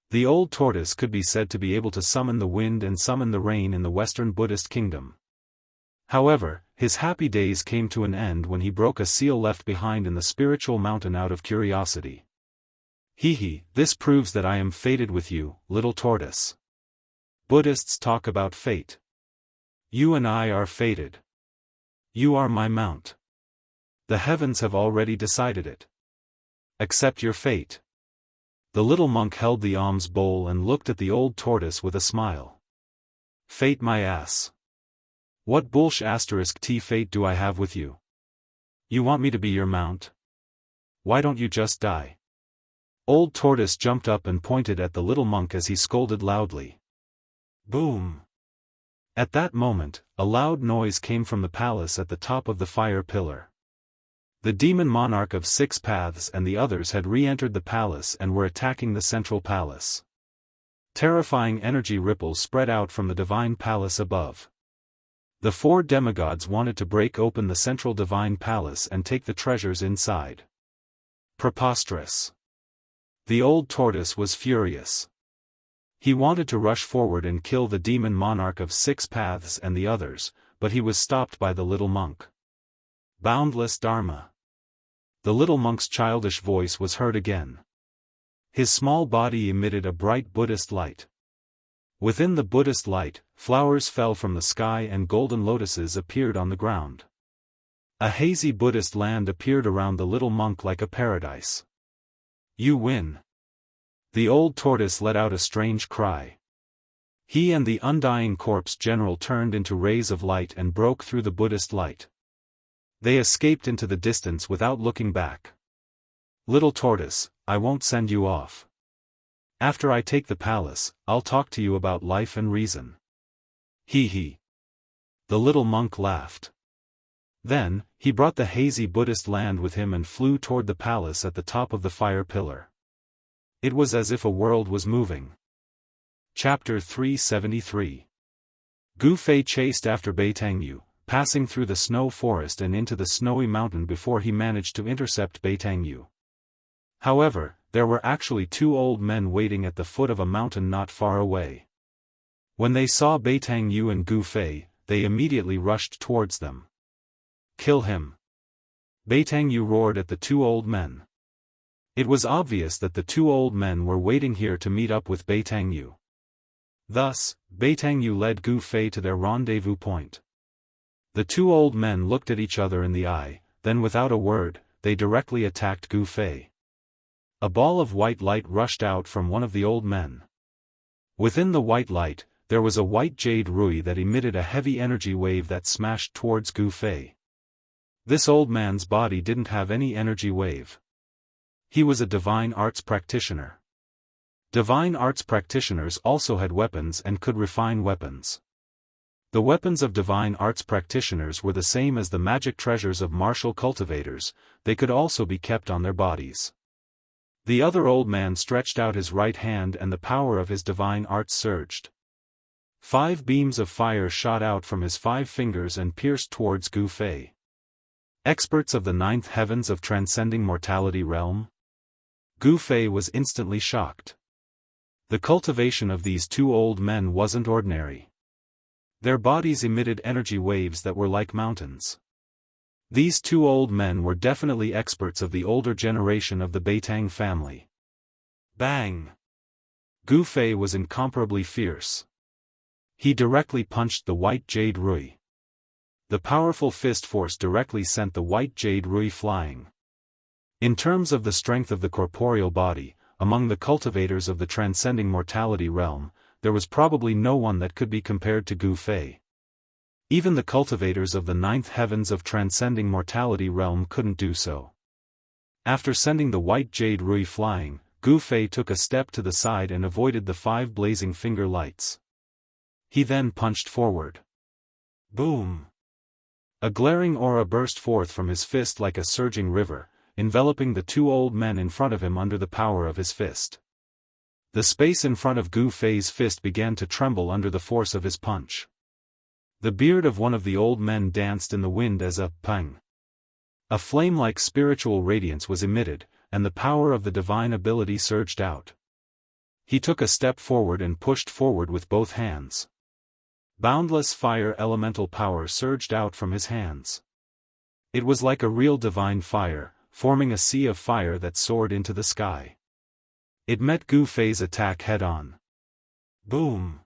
Speaker 1: The old tortoise could be said to be able to summon the wind and summon the rain in the Western Buddhist kingdom. However, his happy days came to an end when he broke a seal left behind in the spiritual mountain out of curiosity. This proves that I am fated with you, little tortoise. Buddhists talk about fate. You and I are fated. You are my mount. The heavens have already decided it. Accept your fate. The little monk held the alms bowl and looked at the old tortoise with a smile. Fate my ass. What bullsh *t fate do I have with you? You want me to be your mount? Why don't you just die? Old tortoise jumped up and pointed at the little monk as he scolded loudly. Boom! At that moment, a loud noise came from the palace at the top of the fire pillar. The demon monarch of 6 paths and the others had re-entered the palace and were attacking the central palace. Terrifying energy ripples spread out from the divine palace above. The 4 demigods wanted to break open the central divine palace and take the treasures inside. Preposterous. The old tortoise was furious. He wanted to rush forward and kill the demon monarch of 6 paths and the others, but he was stopped by the little monk. Boundless Dharma. The little monk's childish voice was heard again. His small body emitted a bright Buddhist light. Within the Buddhist light, flowers fell from the sky and golden lotuses appeared on the ground. A hazy Buddhist land appeared around the little monk like a paradise. You win. The old tortoise let out a strange cry. He and the undying corpse general turned into rays of light and broke through the Buddhist light. They escaped into the distance without looking back. Little tortoise, I won't send you off. After I take the palace, I'll talk to you about life and reason. Hee hee. The little monk laughed. Then, he brought the hazy Buddhist land with him and flew toward the palace at the top of the fire pillar. It was as if a world was moving. Chapter 373. Gu Fei chased after Beitangyu, passing through the snow forest and into the snowy mountain before he managed to intercept Beitangyu. However, there were actually 2 old men waiting at the foot of a mountain not far away. When they saw Beitangyu and Gu Fei, they immediately rushed towards them. Kill him! Beitangyu roared at the 2 old men. It was obvious that the 2 old men were waiting here to meet up with Beitangyu. Thus, Beitangyu led Gu Fei to their rendezvous point. The 2 old men looked at each other in the eye, then without a word, they directly attacked Gu Fei. A ball of white light rushed out from one of the old men. Within the white light, there was a white jade rui that emitted a heavy energy wave that smashed towards Gu Fei. This old man's body didn't have any energy wave. He was a divine arts practitioner. Divine arts practitioners also had weapons and could refine weapons. The weapons of divine arts practitioners were the same as the magic treasures of martial cultivators, they could also be kept on their bodies. The other old man stretched out his right hand and the power of his divine arts surged. 5 beams of fire shot out from his 5 fingers and pierced towards Gu Fei. Experts of the 9th heavens of transcending mortality realm? Gu Fei was instantly shocked. The cultivation of these 2 old men wasn't ordinary. Their bodies emitted energy waves that were like mountains. These 2 old men were definitely experts of the older generation of the Beitang family. Bang! Gu Fei was incomparably fierce. He directly punched the white jade rui. The powerful fist force directly sent the white jade rui flying. In terms of the strength of the corporeal body, among the cultivators of the transcending mortality realm, there was probably no one that could be compared to Gu Fei. Even the cultivators of the 9th heavens of transcending mortality realm couldn't do so. After sending the white jade rui flying, Gu Fei took a step to the side and avoided the 5 blazing finger lights. He then punched forward. Boom! A glaring aura burst forth from his fist like a surging river, enveloping the 2 old men in front of him under the power of his fist. The space in front of Gu Fei's fist began to tremble under the force of his punch. The beard of one of the old men danced in the wind as a pang. A flame-like spiritual radiance was emitted, and the power of the divine ability surged out. He took a step forward and pushed forward with both hands. Boundless fire elemental power surged out from his hands. It was like a real divine fire, forming a sea of fire that soared into the sky. It met Gu Fei's attack head-on. Boom!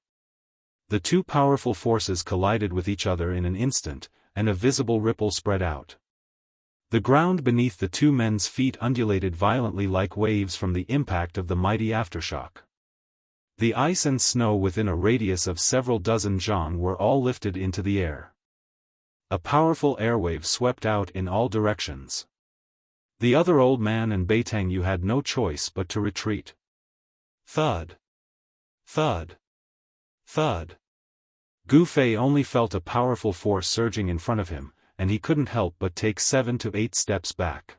Speaker 1: The 2 powerful forces collided with each other in an instant, and a visible ripple spread out. The ground beneath the two men's feet undulated violently like waves from the impact of the mighty aftershock. The ice and snow within a radius of several dozen zhang were all lifted into the air. A powerful airwave swept out in all directions. The other old man and Beitangyu had no choice but to retreat. Thud. Thud. Thud. Gu Fei only felt a powerful force surging in front of him, and he couldn't help but take 7 to 8 steps back.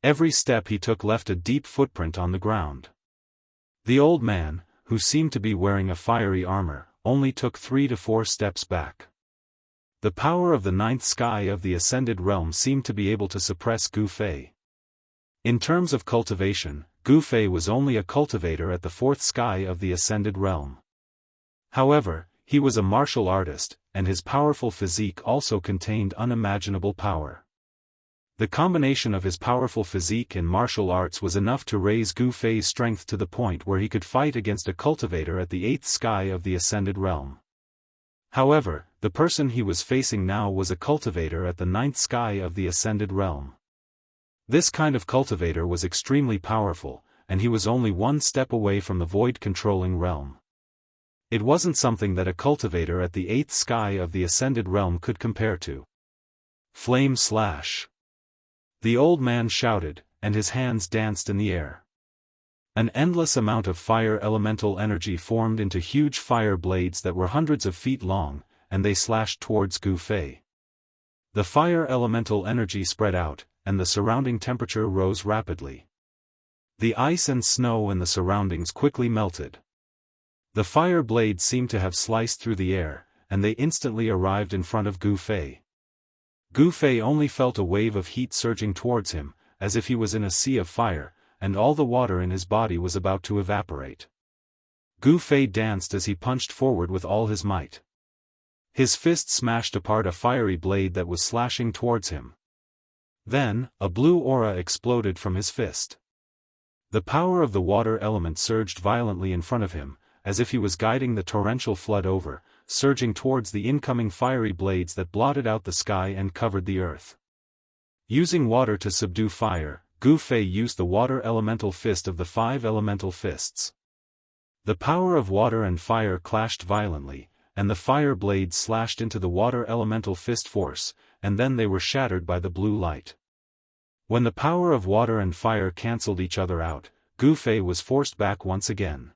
Speaker 1: Every step he took left a deep footprint on the ground. The old man, who seemed to be wearing a fiery armor, only took 3 to 4 steps back. The power of the ninth sky of the Ascended Realm seemed to be able to suppress Gu Fei. In terms of cultivation, Gu Fei was only a cultivator at the fourth sky of the Ascended Realm. However, he was a martial artist, and his powerful physique also contained unimaginable power. The combination of his powerful physique and martial arts was enough to raise Gu Fei's strength to the point where he could fight against a cultivator at the eighth sky of the Ascended Realm. However, the person he was facing now was a cultivator at the ninth sky of the Ascended Realm. This kind of cultivator was extremely powerful, and he was only one step away from the void-controlling realm. It wasn't something that a cultivator at the eighth sky of the Ascended Realm could compare to. Flame slash! The old man shouted, and his hands danced in the air. An endless amount of fire elemental energy formed into huge fire blades that were hundreds of feet long, and they slashed towards Gu Fei. The fire elemental energy spread out, and the surrounding temperature rose rapidly. The ice and snow in the surroundings quickly melted. The fire blades seemed to have sliced through the air, and they instantly arrived in front of Gu Fei. Gu Fei only felt a wave of heat surging towards him, as if he was in a sea of fire, and all the water in his body was about to evaporate. Gu Fei danced as he punched forward with all his might. His fist smashed apart a fiery blade that was slashing towards him. Then, a blue aura exploded from his fist. The power of the water element surged violently in front of him, as if he was guiding the torrential flood over, surging towards the incoming fiery blades that blotted out the sky and covered the earth. Using water to subdue fire, Gu Fei used the water elemental fist of the 5 elemental fists. The power of water and fire clashed violently, and the fire blades slashed into the water elemental fist force, and then they were shattered by the blue light. When the power of water and fire cancelled each other out, Gu Fei was forced back once again.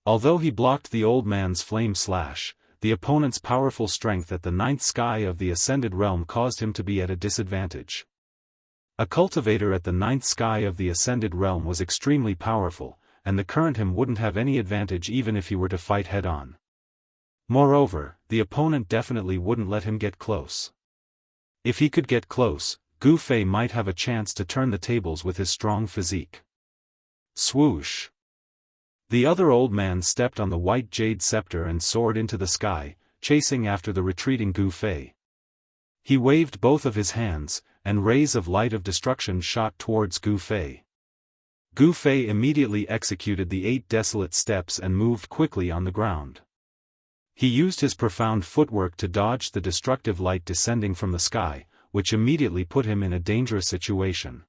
Speaker 1: Although he blocked the old man's flame slash, the opponent's powerful strength at the ninth sky of the Ascended Realm caused him to be at a disadvantage. A cultivator at the ninth sky of the Ascended Realm was extremely powerful, and the current him wouldn't have any advantage even if he were to fight head-on. Moreover, the opponent definitely wouldn't let him get close. If he could get close, Gu Fei might have a chance to turn the tables with his strong physique. Swoosh! The other old man stepped on the white jade scepter and soared into the sky, chasing after the retreating Gu Fei. He waved both of his hands, and rays of light of destruction shot towards Gu Fei. Gu Fei immediately executed the 8 desolate steps and moved quickly on the ground. He used his profound footwork to dodge the destructive light descending from the sky, which immediately put him in a dangerous situation.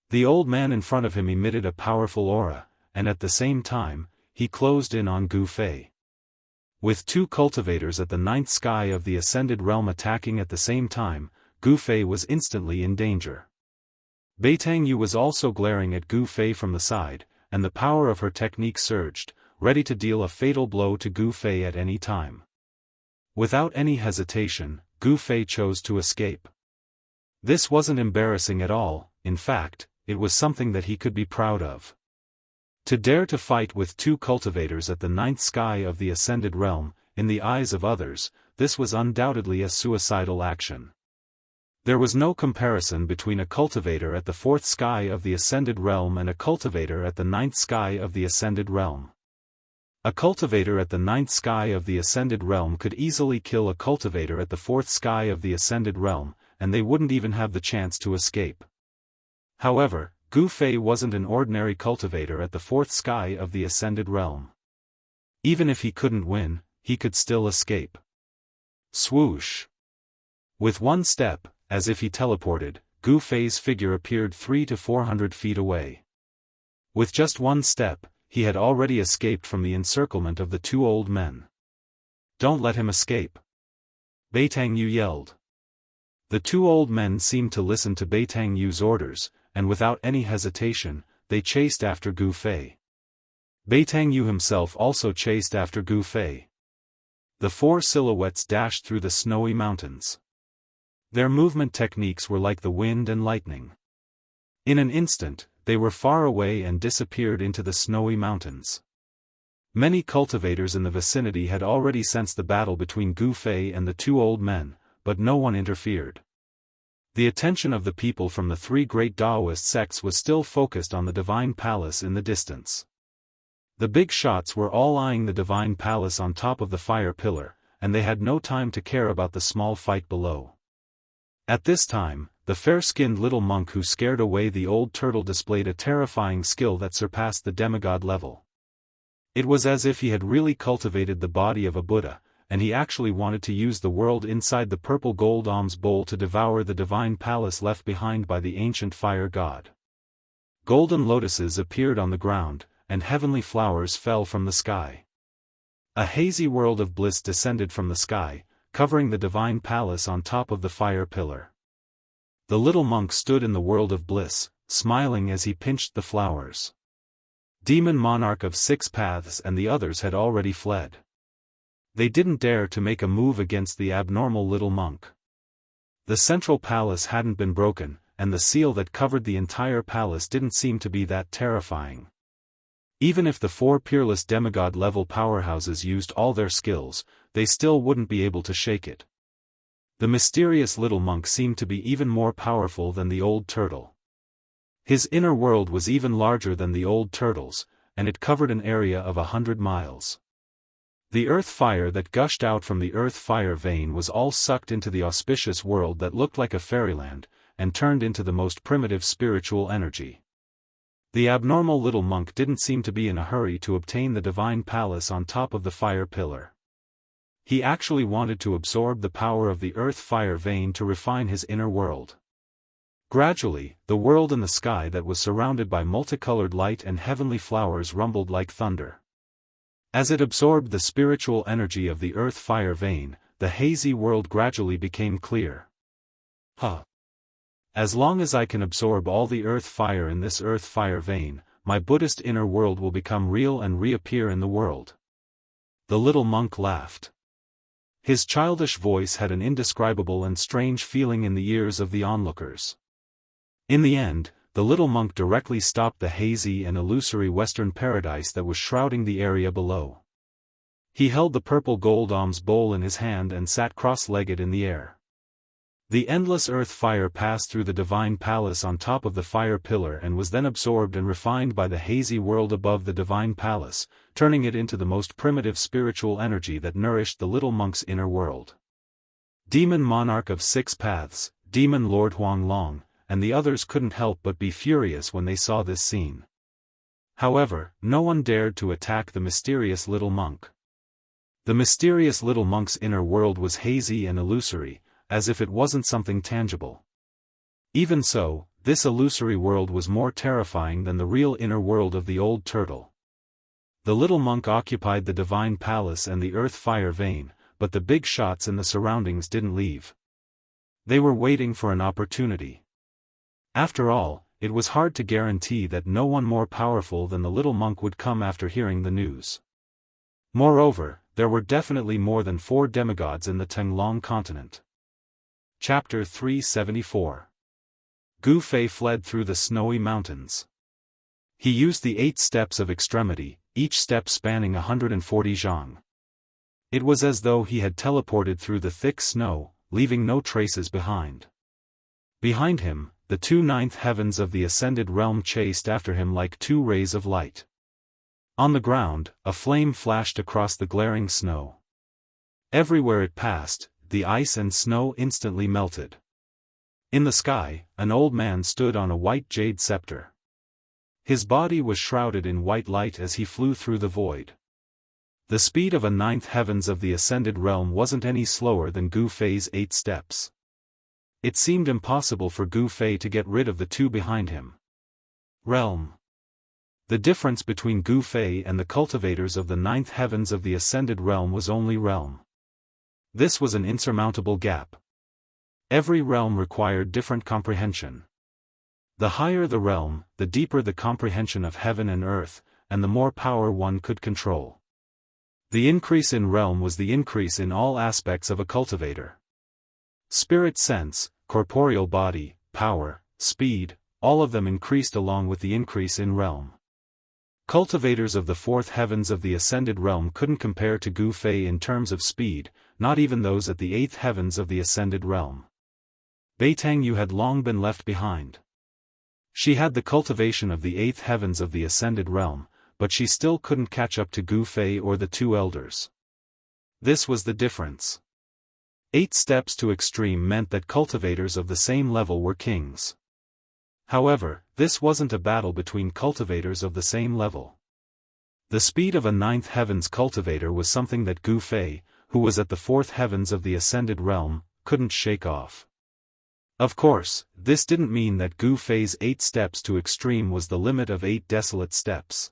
Speaker 1: The old man in front of him emitted a powerful aura, and at the same time, he closed in on Gu Fei. With 2 cultivators at the ninth sky of the Ascended Realm attacking at the same time, Gu Fei was instantly in danger. Beitangyu was also glaring at Gu Fei from the side, and the power of her technique surged, ready to deal a fatal blow to Gu Fei at any time. Without any hesitation, Gu Fei chose to escape. This wasn't embarrassing at all, in fact, it was something that he could be proud of. To dare to fight with 2 cultivators at the ninth sky of the Ascended Realm, in the eyes of others, this was undoubtedly a suicidal action. There was no comparison between a cultivator at the 4th sky of the Ascended Realm and a cultivator at the ninth sky of the Ascended Realm. A cultivator at the ninth sky of the Ascended Realm could easily kill a cultivator at the 4th sky of the Ascended Realm, and they wouldn't even have the chance to escape. However, Gu Fei wasn't an ordinary cultivator at the 4th sky of the Ascended Realm. Even if he couldn't win, he could still escape. Swoosh! With one step, as if he teleported, Gu Fei's figure appeared 300 to 400 feet away. With just one step, he had already escaped from the encirclement of the two old men. "Don't let him escape!" Beitang Yu yelled. The two old men seemed to listen to Beitang Yu's orders, and without any hesitation, they chased after Gu Fei. Beitang Yu himself also chased after Gu Fei. The four silhouettes dashed through the snowy mountains. Their movement techniques were like the wind and lightning. In an instant, they were far away and disappeared into the snowy mountains. Many cultivators in the vicinity had already sensed the battle between Gu Fei and the two old men, but no one interfered. The attention of the people from the three great Daoist sects was still focused on the divine palace in the distance. The big shots were all eyeing the divine palace on top of the fire pillar, and they had no time to care about the small fight below. At this time, the fair-skinned little monk who scared away the old turtle displayed a terrifying skill that surpassed the demigod level. It was as if he had really cultivated the body of a Buddha, and he actually wanted to use the world inside the purple gold alms bowl to devour the divine palace left behind by the ancient fire god. Golden lotuses appeared on the ground, and heavenly flowers fell from the sky. A hazy world of bliss descended from the sky, covering the divine palace on top of the fire pillar. The little monk stood in the world of bliss, smiling as he pinched the flowers. Demon Monarch of Six Paths and the others had already fled. They didn't dare to make a move against the abnormal little monk. The central palace hadn't been broken, and the seal that covered the entire palace didn't seem to be that terrifying. Even if the four peerless demigod-level powerhouses used all their skills, they still wouldn't be able to shake it. The mysterious little monk seemed to be even more powerful than the old turtle. His inner world was even larger than the old turtle's, and it covered an area of 100 miles. The earth fire that gushed out from the earth fire vein was all sucked into the auspicious world that looked like a fairyland, and turned into the most primitive spiritual energy. The abnormal little monk didn't seem to be in a hurry to obtain the divine palace on top of the fire pillar. He actually wanted to absorb the power of the earth fire vein to refine his inner world. Gradually, the world in the sky that was surrounded by multicolored light and heavenly flowers rumbled like thunder. As it absorbed the spiritual energy of the earth fire vein, the hazy world gradually became clear. As long as I can absorb all the earth fire in this earth fire vein, my Buddhist inner world will become real and reappear in the world. The little monk laughed. His childish voice had an indescribable and strange feeling in the ears of the onlookers. In the end, the little monk directly stopped the hazy and illusory western paradise that was shrouding the area below. He held the purple gold alms bowl in his hand and sat cross-legged in the air. The endless earth fire passed through the divine palace on top of the fire pillar and was then absorbed and refined by the hazy world above the divine palace, turning it into the most primitive spiritual energy that nourished the little monk's inner world. Demon Monarch of Six Paths, Demon Lord Huang Long, and the others couldn't help but be furious when they saw this scene. However, no one dared to attack the mysterious little monk. The mysterious little monk's inner world was hazy and illusory, as if it wasn't something tangible. Even so, this illusory world was more terrifying than the real inner world of the old turtle. The little monk occupied the divine palace and the earth fire vein, but the big shots in the surroundings didn't leave. They were waiting for an opportunity. After all, it was hard to guarantee that no one more powerful than the little monk would come after hearing the news. Moreover, there were definitely more than 4 demigods in the Tenglong continent. Chapter 374. Gu Fei fled through the snowy mountains. He used the 8 steps of extremity, each step spanning 140 zhang. It was as though he had teleported through the thick snow, leaving no traces behind. Behind him, the 2 ninth heavens of the ascended realm chased after him like 2 rays of light. On the ground, a flame flashed across the glaring snow. Everywhere it passed, the ice and snow instantly melted. In the sky, an old man stood on a white jade scepter. His body was shrouded in white light as he flew through the void. The speed of a 9th heavens of the ascended realm wasn't any slower than Gu Fei's 8 steps. It seemed impossible for Gu Fei to get rid of the two behind him. Realm. The difference between Gu Fei and the cultivators of the ninth heavens of the ascended realm was only realm. This was an insurmountable gap. Every realm required different comprehension. The higher the realm, the deeper the comprehension of heaven and earth, and the more power one could control. The increase in realm was the increase in all aspects of a cultivator. Spirit sense, corporeal body, power, speed, all of them increased along with the increase in realm. Cultivators of the fourth heavens of the ascended realm couldn't compare to Gu Fei in terms of speed, not even those at the eighth heavens of the ascended realm. Beitang had long been left behind. She had the cultivation of the eighth heavens of the ascended realm, but she still couldn't catch up to Gu Fei or the two elders. This was the difference. 8 steps to extreme meant that cultivators of the same level were kings. However, this wasn't a battle between cultivators of the same level. The speed of a ninth heavens cultivator was something that Gu Fei, who was at the fourth heavens of the ascended realm, couldn't shake off. Of course, this didn't mean that Gu Fei's 8 steps to extreme was the limit of 8 desolate steps.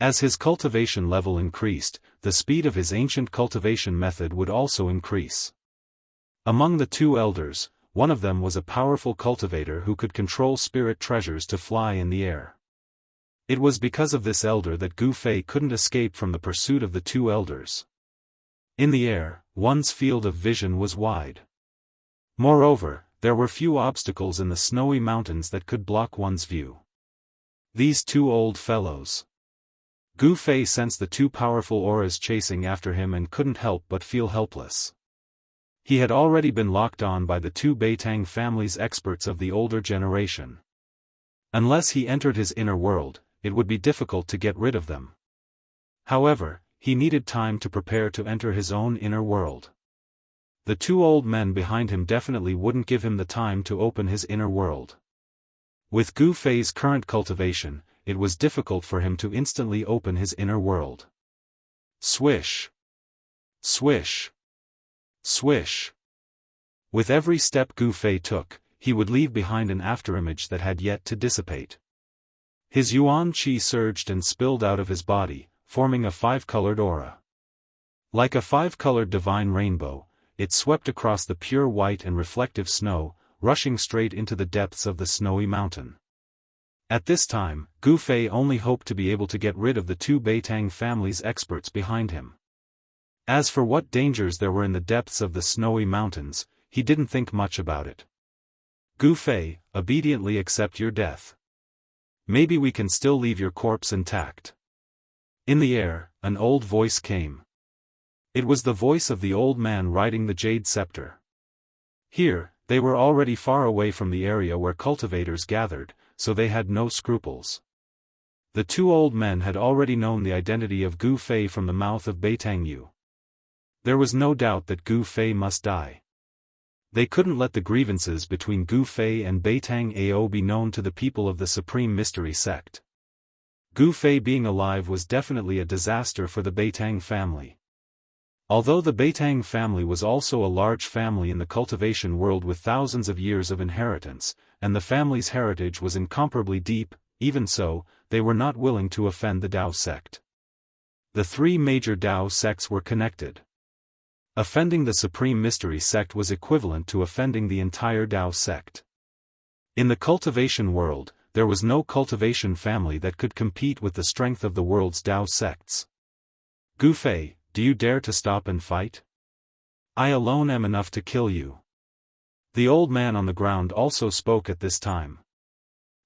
Speaker 1: As his cultivation level increased, the speed of his ancient cultivation method would also increase. Among the two elders, one of them was a powerful cultivator who could control spirit treasures to fly in the air. It was because of this elder that Gu Fei couldn't escape from the pursuit of the two elders. In the air, one's field of vision was wide. Moreover, there were few obstacles in the snowy mountains that could block one's view. These two old fellows. Gu Fei sensed the two powerful auras chasing after him and couldn't help but feel helpless. He had already been locked on by the two Beitang family's experts of the older generation. Unless he entered his inner world, it would be difficult to get rid of them. However, he needed time to prepare to enter his own inner world. The two old men behind him definitely wouldn't give him the time to open his inner world. With Gu Fei's current cultivation, it was difficult for him to instantly open his inner world. Swish. Swish. Swish. With every step Gu Fei took, he would leave behind an afterimage that had yet to dissipate. His yuan qi surged and spilled out of his body, forming a 5-colored aura. Like a 5-colored divine rainbow, it swept across the pure white and reflective snow, rushing straight into the depths of the snowy mountain. At this time, Gu Fei only hoped to be able to get rid of the two Beitang family's experts behind him. As for what dangers there were in the depths of the snowy mountains, he didn't think much about it. Gu Fei, obediently accept your death. Maybe we can still leave your corpse intact. In the air, an old voice came. It was the voice of the old man riding the jade scepter. Here, they were already far away from the area where cultivators gathered, so they had no scruples. The two old men had already known the identity of Gu Fei from the mouth of Beitang Yu. There was no doubt that Gu Fei must die. They couldn't let the grievances between Gu Fei and Beitang Ao be known to the people of the Supreme Mystery Sect. Gu Fei being alive was definitely a disaster for the Beitang family. Although the Beitang family was also a large family in the cultivation world with thousands of years of inheritance, and the family's heritage was incomparably deep, even so, they were not willing to offend the Dao sect. The 3 major Dao sects were connected. Offending the Supreme Mystery Sect was equivalent to offending the entire Dao sect. In the cultivation world, there was no cultivation family that could compete with the strength of the world's Dao sects. Gu Fei, do you dare to stop and fight? I alone am enough to kill you. The old man on the ground also spoke at this time.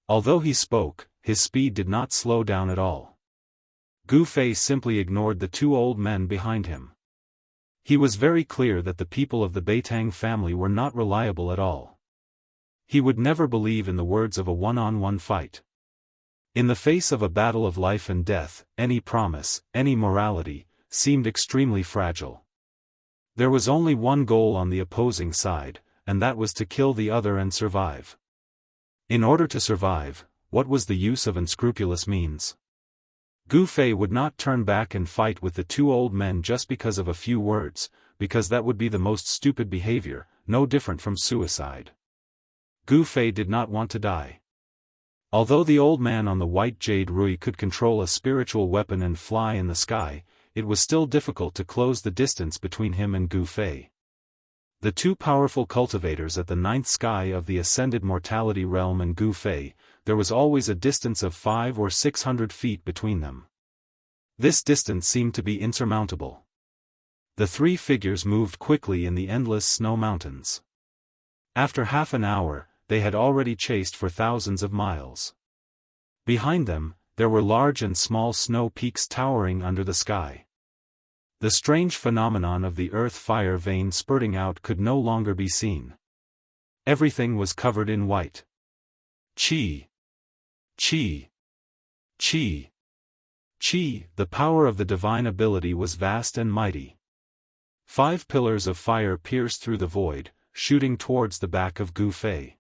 Speaker 1: Although he spoke, his speed did not slow down at all. Gu Fei simply ignored the two old men behind him. He was very clear that the people of the Beitang family were not reliable at all. He would never believe in the words of a one-on-one fight. In the face of a battle of life and death, any promise, any morality, seemed extremely fragile. There was only one goal on the opposing side, and that was to kill the other and survive. In order to survive, what was the use of unscrupulous means? Gu Fei would not turn back and fight with the two old men just because of a few words, because that would be the most stupid behavior, no different from suicide. Gu Fei did not want to die. Although the old man on the white jade rui could control a spiritual weapon and fly in the sky, it was still difficult to close the distance between him and Gu Fei. The two powerful cultivators at the ninth sky of the ascended mortality realm and Gu Fei, there was always a distance of 500 or 600 feet between them. This distance seemed to be insurmountable. The three figures moved quickly in the endless snow mountains. After half an hour, they had already chased for thousands of miles. Behind them, there were large and small snow peaks towering under the sky. The strange phenomenon of the earth fire vein spurting out could no longer be seen. Everything was covered in white. Qi. Qi. Qi. Qi, the power of the divine ability was vast and mighty. 5 pillars of fire pierced through the void, shooting towards the back of Gu Fei.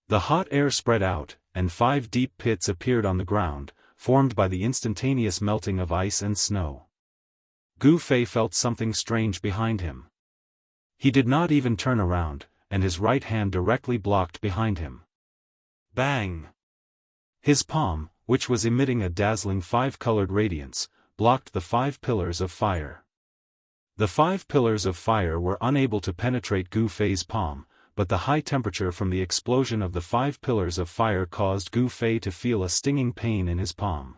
Speaker 1: The hot air spread out, and 5 deep pits appeared on the ground, formed by the instantaneous melting of ice and snow. Gu Fei felt something strange behind him. He did not even turn around, and his right hand directly blocked behind him. Bang! His palm, which was emitting a dazzling 5-colored radiance, blocked the 5 pillars of fire. The 5 pillars of fire were unable to penetrate Gu Fei's palm, but the high temperature from the explosion of the 5 pillars of fire caused Gu Fei to feel a stinging pain in his palm.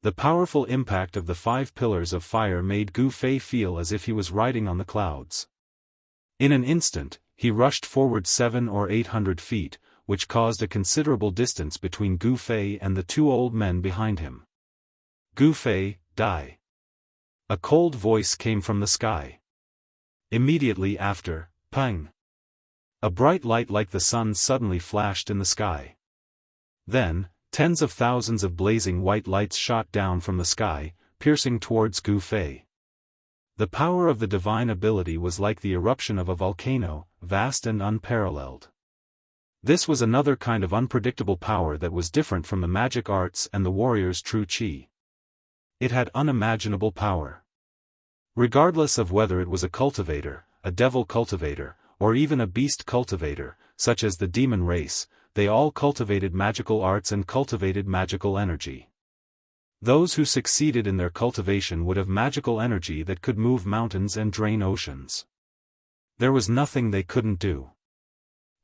Speaker 1: The powerful impact of the 5 pillars of fire made Gu Fei feel as if he was riding on the clouds. In an instant, he rushed forward 700 or 800 feet, which caused a considerable distance between Gu Fei and the 2 old men behind him. Gu Fei, die. A cold voice came from the sky. Immediately after, pang! A bright light like the sun suddenly flashed in the sky. Then, tens of thousands of blazing white lights shot down from the sky, piercing towards Gu Fei. The power of the divine ability was like the eruption of a volcano, vast and unparalleled. This was another kind of unpredictable power that was different from the magic arts and the warrior's true qi. It had unimaginable power. Regardless of whether it was a cultivator, a devil cultivator, or even a beast cultivator, such as the demon race, they all cultivated magical arts and cultivated magical energy. Those who succeeded in their cultivation would have magical energy that could move mountains and drain oceans. There was nothing they couldn't do.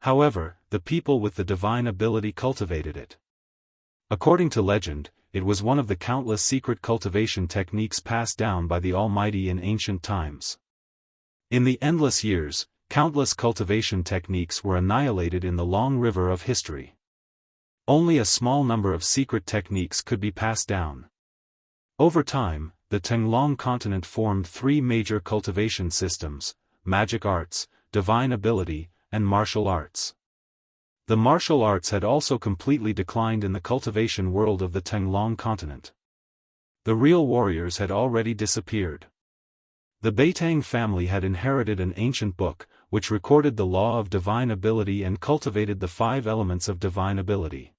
Speaker 1: However, the people with the divine ability cultivated it. According to legend, it was one of the countless secret cultivation techniques passed down by the Almighty in ancient times. In the endless years, countless cultivation techniques were annihilated in the long river of history. Only a small number of secret techniques could be passed down. Over time, the Tenglong continent formed 3 major cultivation systems: magic arts, divine ability, and martial arts. The martial arts had also completely declined in the cultivation world of the Tenglong continent. The real warriors had already disappeared. The Beitang family had inherited an ancient book, which recorded the law of divine ability and cultivated the 5 elements of divine ability.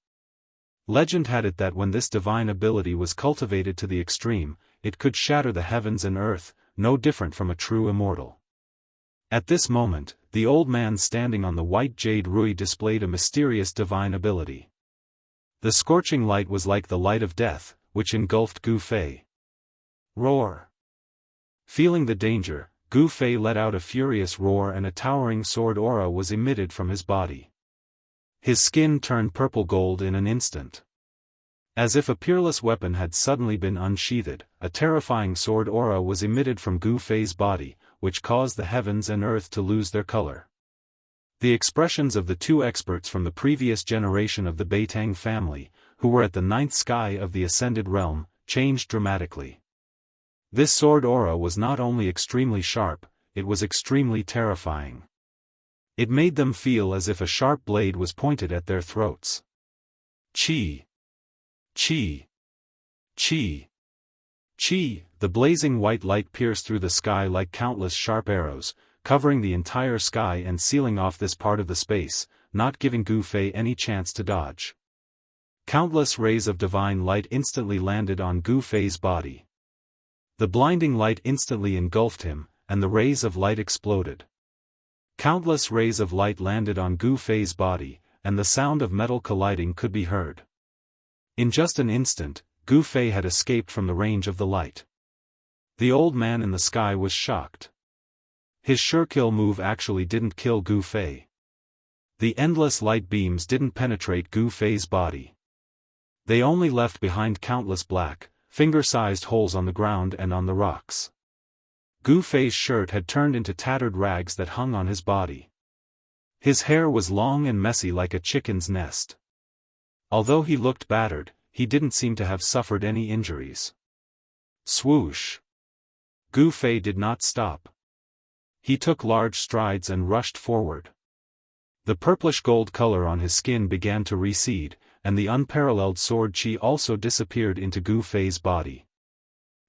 Speaker 1: Legend had it that when this divine ability was cultivated to the extreme, it could shatter the heavens and earth, no different from a true immortal. At this moment, the old man standing on the white jade rui displayed a mysterious divine ability. The scorching light was like the light of death, which engulfed Gu Fei. Roar! Feeling the danger, Gu Fei let out a furious roar and a towering sword aura was emitted from his body. His skin turned purple gold in an instant. As if a peerless weapon had suddenly been unsheathed, a terrifying sword aura was emitted from Gu Fei's body, which caused the heavens and earth to lose their color. The expressions of the 2 experts from the previous generation of the Beitang family, who were at the 9th sky of the ascended realm, changed dramatically. This sword aura was not only extremely sharp, it was extremely terrifying. It made them feel as if a sharp blade was pointed at their throats. Qi! Qi! Qi! Qi! The blazing white light pierced through the sky like countless sharp arrows, covering the entire sky and sealing off this part of the space, not giving Gu Fei any chance to dodge. Countless rays of divine light instantly landed on Gu Fei's body. The blinding light instantly engulfed him, and the rays of light exploded. Countless rays of light landed on Gu Fei's body, and the sound of metal colliding could be heard. In just an instant, Gu Fei had escaped from the range of the light. The old man in the sky was shocked. His sure-kill move actually didn't kill Gu Fei. The endless light beams didn't penetrate Gu Fei's body. They only left behind countless black, finger-sized holes on the ground and on the rocks. Gu Fei's shirt had turned into tattered rags that hung on his body. His hair was long and messy like a chicken's nest. Although he looked battered, he didn't seem to have suffered any injuries. Swoosh! Gu Fei did not stop. He took large strides and rushed forward. The purplish gold color on his skin began to recede, and the unparalleled sword qi also disappeared into Gu Fei's body.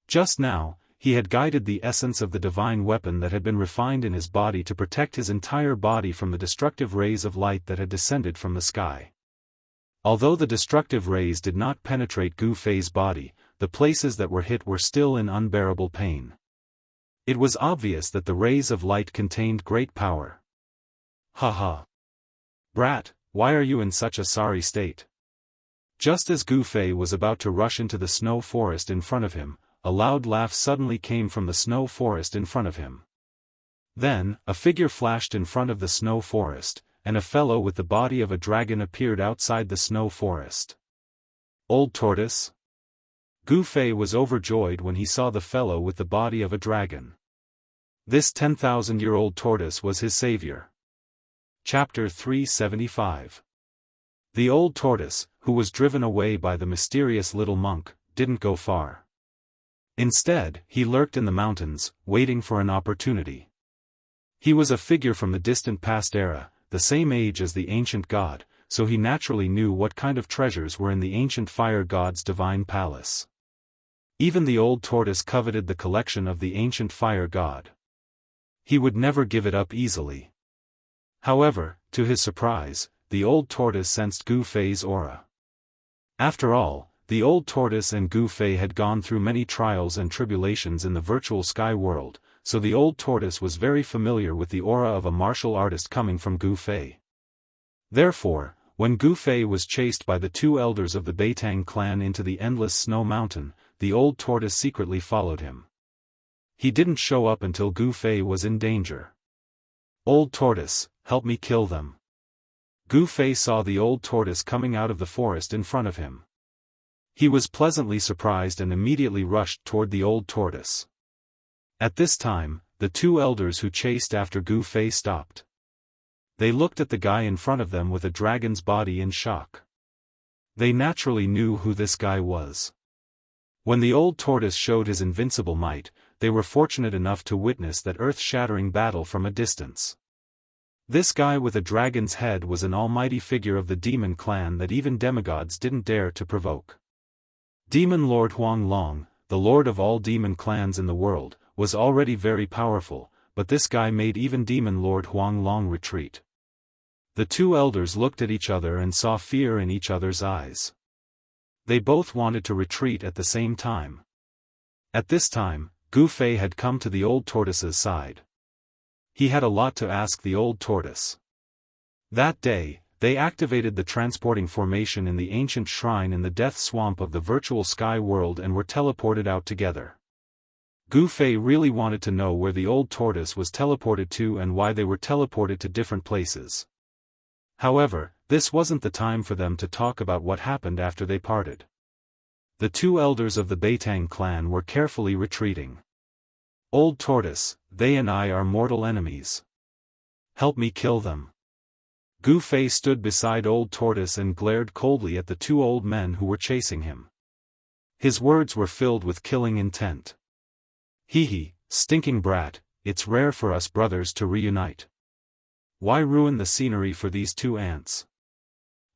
Speaker 1: Just now, he had guided the essence of the divine weapon that had been refined in his body to protect his entire body from the destructive rays of light that had descended from the sky. Although the destructive rays did not penetrate Gu Fei's body, the places that were hit were still in unbearable pain. It was obvious that the rays of light contained great power. Ha ha! Brat, why are you in such a sorry state? Just as Gu Fei was about to rush into the snow forest in front of him, a loud laugh suddenly came from the snow forest in front of him. Then, a figure flashed in front of the snow forest, and a fellow with the body of a dragon appeared outside the snow forest. Old Tortoise? Gu Fei was overjoyed when he saw the fellow with the body of a dragon. This 10,000-year-old tortoise was his savior. Chapter 375. The old tortoise, who was driven away by the mysterious little monk, didn't go far. Instead, he lurked in the mountains, waiting for an opportunity. He was a figure from the distant past era, the same age as the ancient god, so he naturally knew what kind of treasures were in the ancient fire god's divine palace. Even the old tortoise coveted the collection of the ancient fire god. He would never give it up easily. However, to his surprise, the old tortoise sensed Gu Fei's aura. After all, the old tortoise and Gu Fei had gone through many trials and tribulations in the virtual sky world, so the old tortoise was very familiar with the aura of a martial artist coming from Gu Fei. Therefore, when Gu Fei was chased by the two elders of the Beitang clan into the endless snow mountain, the old tortoise secretly followed him. He didn't show up until Gu Fei was in danger. Old tortoise, help me kill them. Gu Fei saw the old tortoise coming out of the forest in front of him. He was pleasantly surprised and immediately rushed toward the old tortoise. At this time, the two elders who chased after Gu Fei stopped. They looked at the guy in front of them with a dragon's body in shock. They naturally knew who this guy was. When the old tortoise showed his invincible might, they were fortunate enough to witness that earth-shattering battle from a distance. This guy with a dragon's head was an almighty figure of the demon clan that even demigods didn't dare to provoke. Demon Lord Huang Long, the lord of all demon clans in the world, was already very powerful, but this guy made even Demon Lord Huang Long retreat. The two elders looked at each other and saw fear in each other's eyes. They both wanted to retreat at the same time. At this time, Gu Fei had come to the old tortoise's side. He had a lot to ask the old tortoise. That day, they activated the transporting formation in the ancient shrine in the death swamp of the virtual sky world and were teleported out together. Gu Fei really wanted to know where the old tortoise was teleported to and why they were teleported to different places. However, this wasn't the time for them to talk about what happened after they parted. The two elders of the Beitang clan were carefully retreating. Old tortoise, they and I are mortal enemies. Help me kill them. Gu Fei stood beside old tortoise and glared coldly at the two old men who were chasing him. His words were filled with killing intent. Hee, stinking brat, it's rare for us brothers to reunite. Why ruin the scenery for these two ants?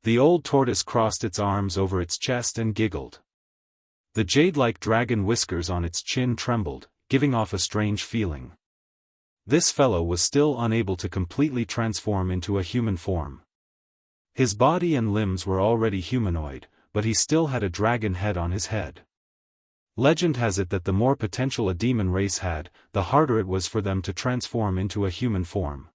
Speaker 1: The old tortoise crossed its arms over its chest and giggled. The jade-like dragon whiskers on its chin trembled, giving off a strange feeling. This fellow was still unable to completely transform into a human form. His body and limbs were already humanoid, but he still had a dragon head on his head. Legend has it that the more potential a demon race had, the harder it was for them to transform into a human form.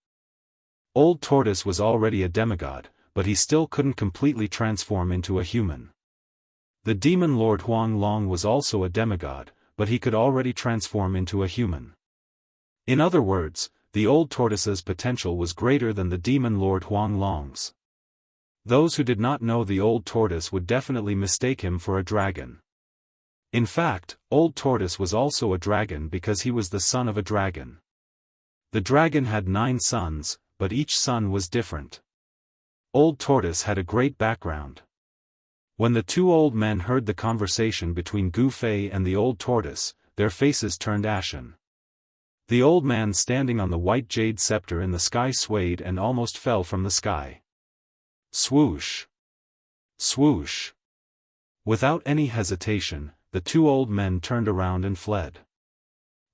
Speaker 1: Old Tortoise was already a demigod, but he still couldn't completely transform into a human. The demon lord Huang Long was also a demigod, but he could already transform into a human. In other words, the old tortoise's potential was greater than the demon lord Huang Long's. Those who did not know the old tortoise would definitely mistake him for a dragon. In fact, old tortoise was also a dragon because he was the son of a dragon. The dragon had 9 sons, but each son was different. Old tortoise had a great background. When the 2 old men heard the conversation between Gu Fei and the old tortoise, their faces turned ashen. The old man standing on the white jade scepter in the sky swayed and almost fell from the sky. Swoosh! Swoosh! Without any hesitation, the 2 old men turned around and fled.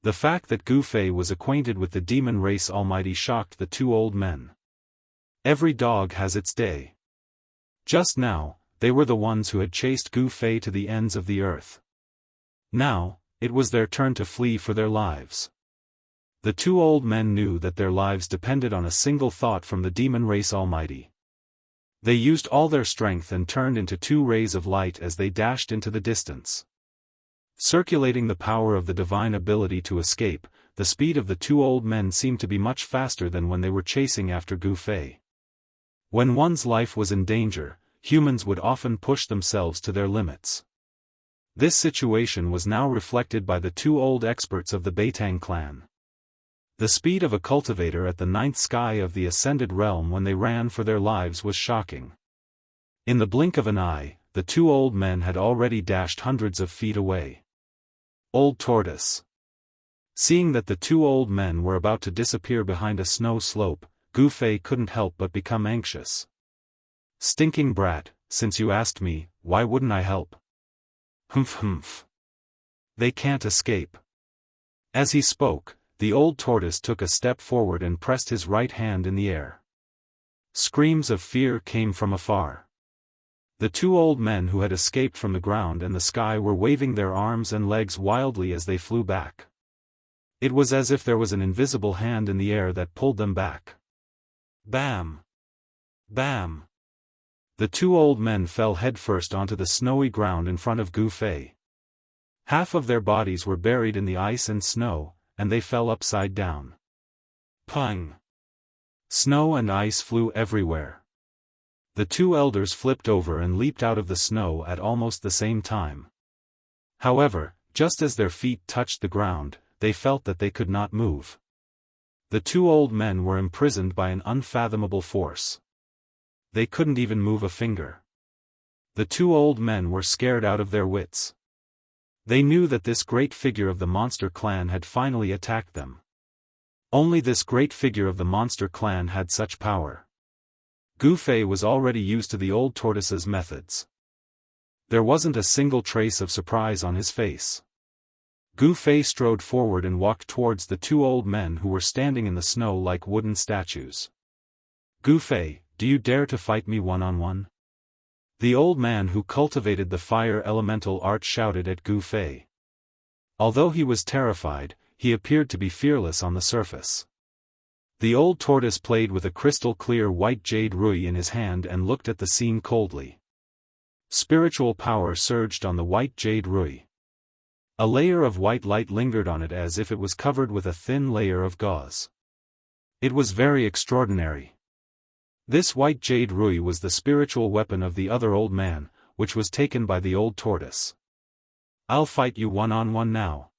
Speaker 1: The fact that Gu Fei was acquainted with the demon race almighty shocked the 2 old men. Every dog has its day. Just now, they were the ones who had chased Gu Fei to the ends of the earth. Now, it was their turn to flee for their lives. The 2 old men knew that their lives depended on a single thought from the demon race almighty. They used all their strength and turned into 2 rays of light as they dashed into the distance. Circulating the power of the divine ability to escape, the speed of the 2 old men seemed to be much faster than when they were chasing after Gu Fei. When one's life was in danger, humans would often push themselves to their limits. This situation was now reflected by the 2 old experts of the Beitang clan. The speed of a cultivator at the 9th sky of the ascended realm when they ran for their lives was shocking. In the blink of an eye, the 2 old men had already dashed hundreds of feet away. Old Tortoise. Seeing that the 2 old men were about to disappear behind a snow slope, Gu Fei couldn't help but become anxious. Stinking brat, since you asked me, why wouldn't I help? Humph humph. They can't escape. As he spoke, the old tortoise took a step forward and pressed his right hand in the air. Screams of fear came from afar. The 2 old men who had escaped from the ground and the sky were waving their arms and legs wildly as they flew back. It was as if there was an invisible hand in the air that pulled them back. Bam! Bam! The 2 old men fell headfirst onto the snowy ground in front of Gu Fei. Half of their bodies were buried in the ice and snow, and they fell upside down. Pung! Snow and ice flew everywhere. The 2 elders flipped over and leaped out of the snow at almost the same time. However, just as their feet touched the ground, they felt that they could not move. The 2 old men were imprisoned by an unfathomable force. They couldn't even move a finger. The 2 old men were scared out of their wits. They knew that this great figure of the monster clan had finally attacked them. Only this great figure of the monster clan had such power. Gu Fei was already used to the old tortoise's methods. There wasn't a single trace of surprise on his face. Gu Fei strode forward and walked towards the 2 old men who were standing in the snow like wooden statues. Gu Fei, do you dare to fight me one-on-one? The old man who cultivated the fire elemental art shouted at Gu Fei. Although he was terrified, he appeared to be fearless on the surface. The old tortoise played with a crystal-clear white jade rui in his hand and looked at the scene coldly. Spiritual power surged on the white jade rui. A layer of white light lingered on it as if it was covered with a thin layer of gauze. It was very extraordinary. This white jade rui was the spiritual weapon of the other old man, which was taken by the old tortoise. I'll fight you one-on-one now.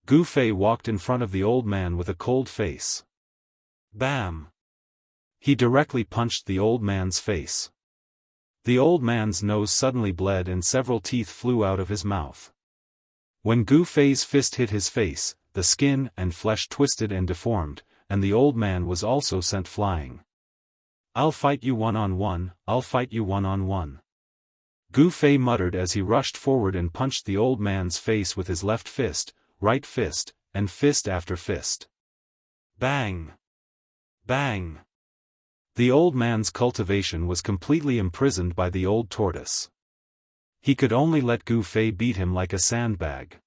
Speaker 1: Gu Fei walked in front of the old man with a cold face. Bam! He directly punched the old man's face. The old man's nose suddenly bled and several teeth flew out of his mouth. When Gu Fei's fist hit his face, the skin and flesh twisted and deformed, and the old man was also sent flying. I'll fight you one-on-one, I'll fight you one-on-one. Gu Fei muttered as he rushed forward and punched the old man's face with his left fist, right fist, and fist after fist. Bang! Bang! The old man's cultivation was completely imprisoned by the old tortoise. He could only let Gu Fei beat him like a sandbag.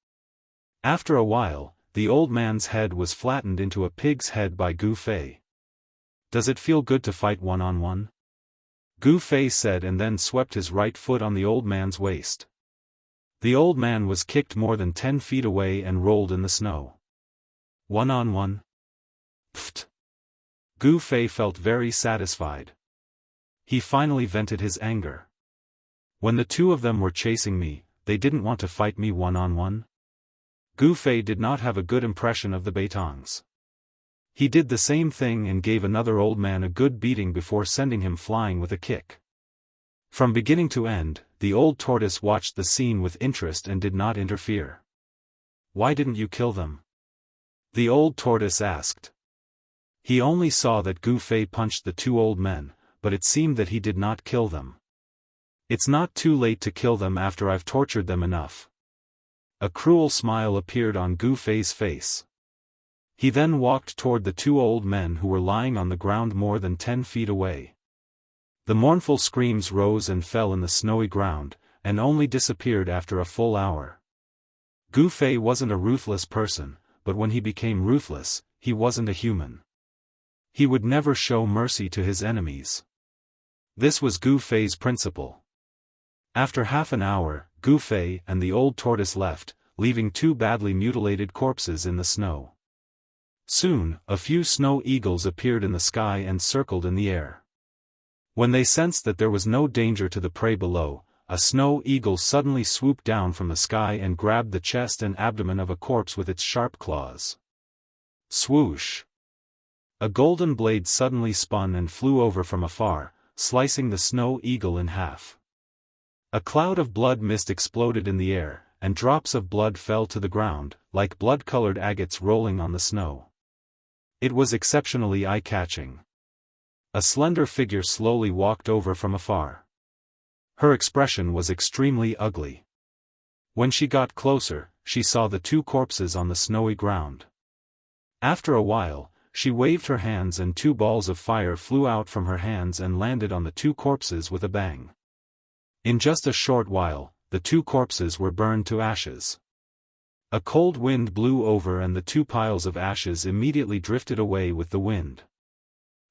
Speaker 1: After a while, the old man's head was flattened into a pig's head by Gu Fei. Does it feel good to fight one-on-one? Gu Fei said, and then swept his right foot on the old man's waist. The old man was kicked more than 10 feet away and rolled in the snow. One-on-one? Pfft. Gu Fei felt very satisfied. He finally vented his anger. When the two of them were chasing me, they didn't want to fight me one-on-one? Gu Fei did not have a good impression of the Beitangs. He did the same thing and gave another old man a good beating before sending him flying with a kick. From beginning to end, the old tortoise watched the scene with interest and did not interfere. Why didn't you kill them? The old tortoise asked. He only saw that Gu Fei punched the two old men, but it seemed that he did not kill them. It's not too late to kill them after I've tortured them enough. A cruel smile appeared on Gu Fei's face. He then walked toward the two old men who were lying on the ground more than 10 feet away. The mournful screams rose and fell in the snowy ground, and only disappeared after a full hour. Gu Fei wasn't a ruthless person, but when he became ruthless, he wasn't a human. He would never show mercy to his enemies. This was Gu Fei's principle. After half an hour, Gu Fei and the old tortoise left, leaving two badly mutilated corpses in the snow. Soon, a few snow eagles appeared in the sky and circled in the air. When they sensed that there was no danger to the prey below, a snow eagle suddenly swooped down from the sky and grabbed the chest and abdomen of a corpse with its sharp claws. Swoosh! A golden blade suddenly spun and flew over from afar, slicing the snow eagle in half. A cloud of blood mist exploded in the air, and drops of blood fell to the ground, like blood-colored agates rolling on the snow. It was exceptionally eye-catching. A slender figure slowly walked over from afar. Her expression was extremely ugly. When she got closer, she saw the two corpses on the snowy ground. After a while, she waved her hands and two balls of fire flew out from her hands and landed on the two corpses with a bang. In just a short while, the two corpses were burned to ashes. A cold wind blew over and the two piles of ashes immediately drifted away with the wind.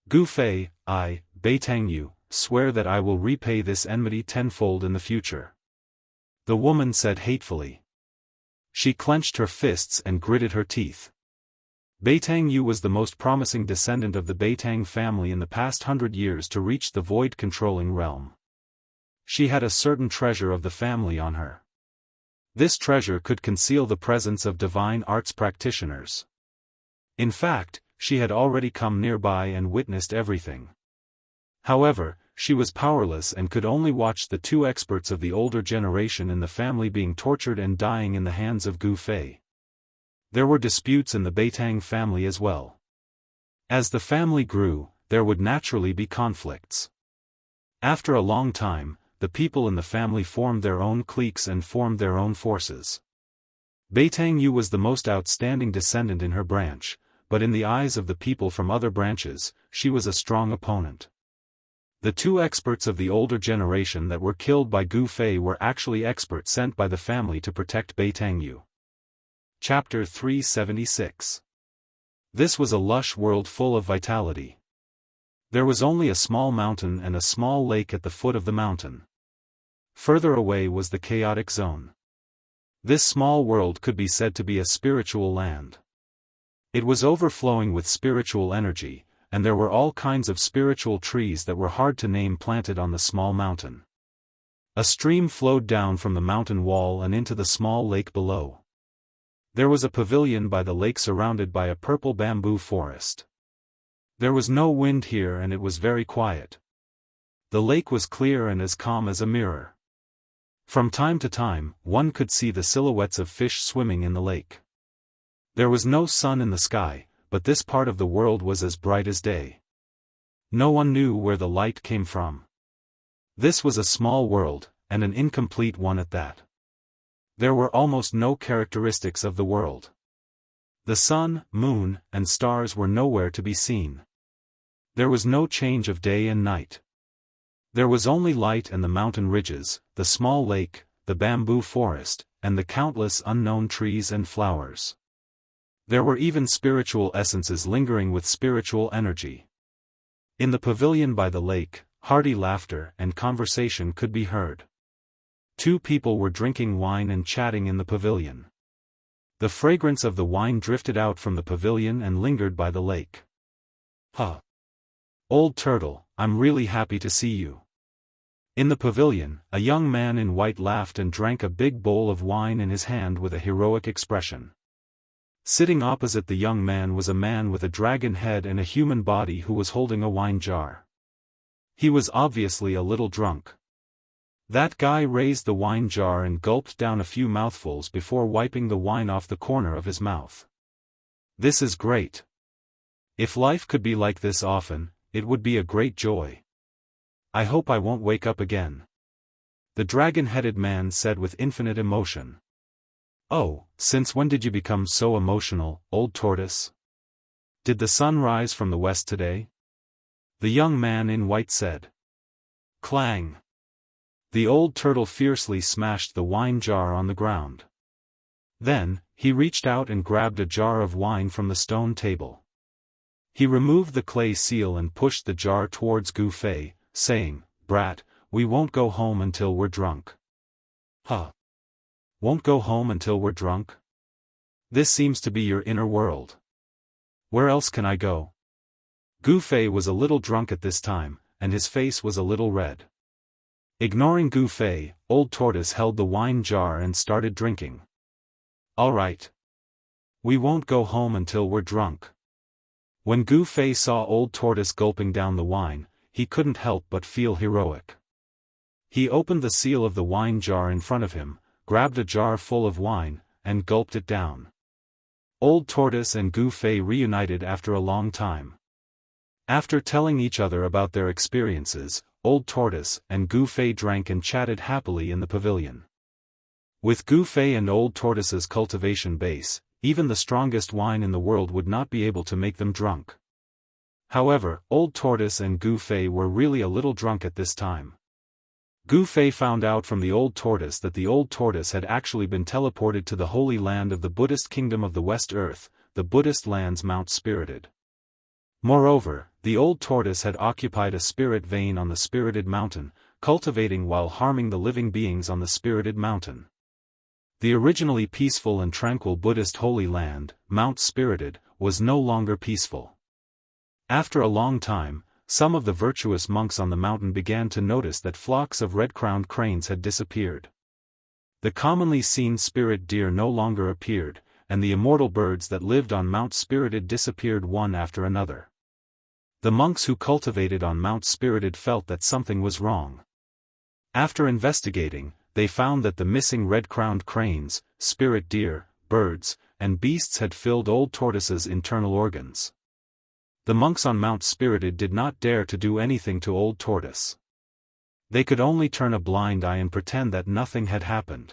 Speaker 1: Gu Fei, I, Beitangyu, swear that I will repay this enmity tenfold in the future. The woman said hatefully. She clenched her fists and gritted her teeth. Beitangyu was the most promising descendant of the Beitang family in the past 100 years to reach the void-controlling realm. She had a certain treasure of the family on her. This treasure could conceal the presence of divine arts practitioners. In fact, she had already come nearby and witnessed everything. However, she was powerless and could only watch the two experts of the older generation in the family being tortured and dying in the hands of Gu Fei. There were disputes in the Beitang family as well. As the family grew, there would naturally be conflicts. After a long time, the people in the family formed their own cliques and formed their own forces. Beitangyu was the most outstanding descendant in her branch, but in the eyes of the people from other branches, she was a strong opponent. The two experts of the older generation that were killed by Gu Fei were actually experts sent by the family to protect Beitangyu. Chapter 376. This was a lush world full of vitality. There was only a small mountain and a small lake at the foot of the mountain. Further away was the chaotic zone. This small world could be said to be a spiritual land. It was overflowing with spiritual energy, and there were all kinds of spiritual trees that were hard to name planted on the small mountain. A stream flowed down from the mountain wall and into the small lake below. There was a pavilion by the lake surrounded by a purple bamboo forest. There was no wind here and it was very quiet. The lake was clear and as calm as a mirror. From time to time, one could see the silhouettes of fish swimming in the lake. There was no sun in the sky, but this part of the world was as bright as day. No one knew where the light came from. This was a small world, and an incomplete one at that. There were almost no characteristics of the world. The sun, moon, and stars were nowhere to be seen. There was no change of day and night. There was only light and the mountain ridges, the small lake, the bamboo forest, and the countless unknown trees and flowers. There were even spiritual essences lingering with spiritual energy. In the pavilion by the lake, hearty laughter and conversation could be heard. Two people were drinking wine and chatting in the pavilion. The fragrance of the wine drifted out from the pavilion and lingered by the lake. Huh! Old Turtle, I'm really happy to see you. In the pavilion, a young man in white laughed and drank a big bowl of wine in his hand with a heroic expression. Sitting opposite the young man was a man with a dragon head and a human body who was holding a wine jar. He was obviously a little drunk. That guy raised the wine jar and gulped down a few mouthfuls before wiping the wine off the corner of his mouth. This is great. If life could be like this often, it would be a great joy. I hope I won't wake up again. The dragon-headed man said with infinite emotion. Oh, since when did you become so emotional, old tortoise? Did the sun rise from the west today? The young man in white said. Clang! The old turtle fiercely smashed the wine jar on the ground. Then, he reached out and grabbed a jar of wine from the stone table. He removed the clay seal and pushed the jar towards Gu Fei, saying, Brat, we won't go home until we're drunk. Huh? Won't go home until we're drunk? This seems to be your inner world. Where else can I go? Gu Fei was a little drunk at this time, and his face was a little red. Ignoring Gu Fei, Old Tortoise held the wine jar and started drinking. All right. We won't go home until we're drunk. When Gu Fei saw Old Tortoise gulping down the wine, he couldn't help but feel heroic. He opened the seal of the wine jar in front of him, grabbed a jar full of wine, and gulped it down. Old Tortoise and Gu Fei reunited after a long time. After telling each other about their experiences, Old Tortoise and Gu Fei drank and chatted happily in the pavilion. With Gu Fei and Old Tortoise's cultivation base, even the strongest wine in the world would not be able to make them drunk. However, Old Tortoise and Gu Fei were really a little drunk at this time. Gu Fei found out from the Old Tortoise that the Old Tortoise had actually been teleported to the holy land of the Buddhist kingdom of the West Earth, the Buddhist lands Mount Spirited. Moreover, the Old Tortoise had occupied a spirit vein on the Spirited Mountain, cultivating while harming the living beings on the Spirited Mountain. The originally peaceful and tranquil Buddhist holy land, Mount Spirited, was no longer peaceful. After a long time, some of the virtuous monks on the mountain began to notice that flocks of red-crowned cranes had disappeared. The commonly seen spirit deer no longer appeared, and the immortal birds that lived on Mount Spirited disappeared one after another. The monks who cultivated on Mount Spirited felt that something was wrong. After investigating, they found that the missing red-crowned cranes, spirit deer, birds, and beasts had filled Old Tortoise's internal organs. The monks on Mount Spirited did not dare to do anything to Old Tortoise. They could only turn a blind eye and pretend that nothing had happened.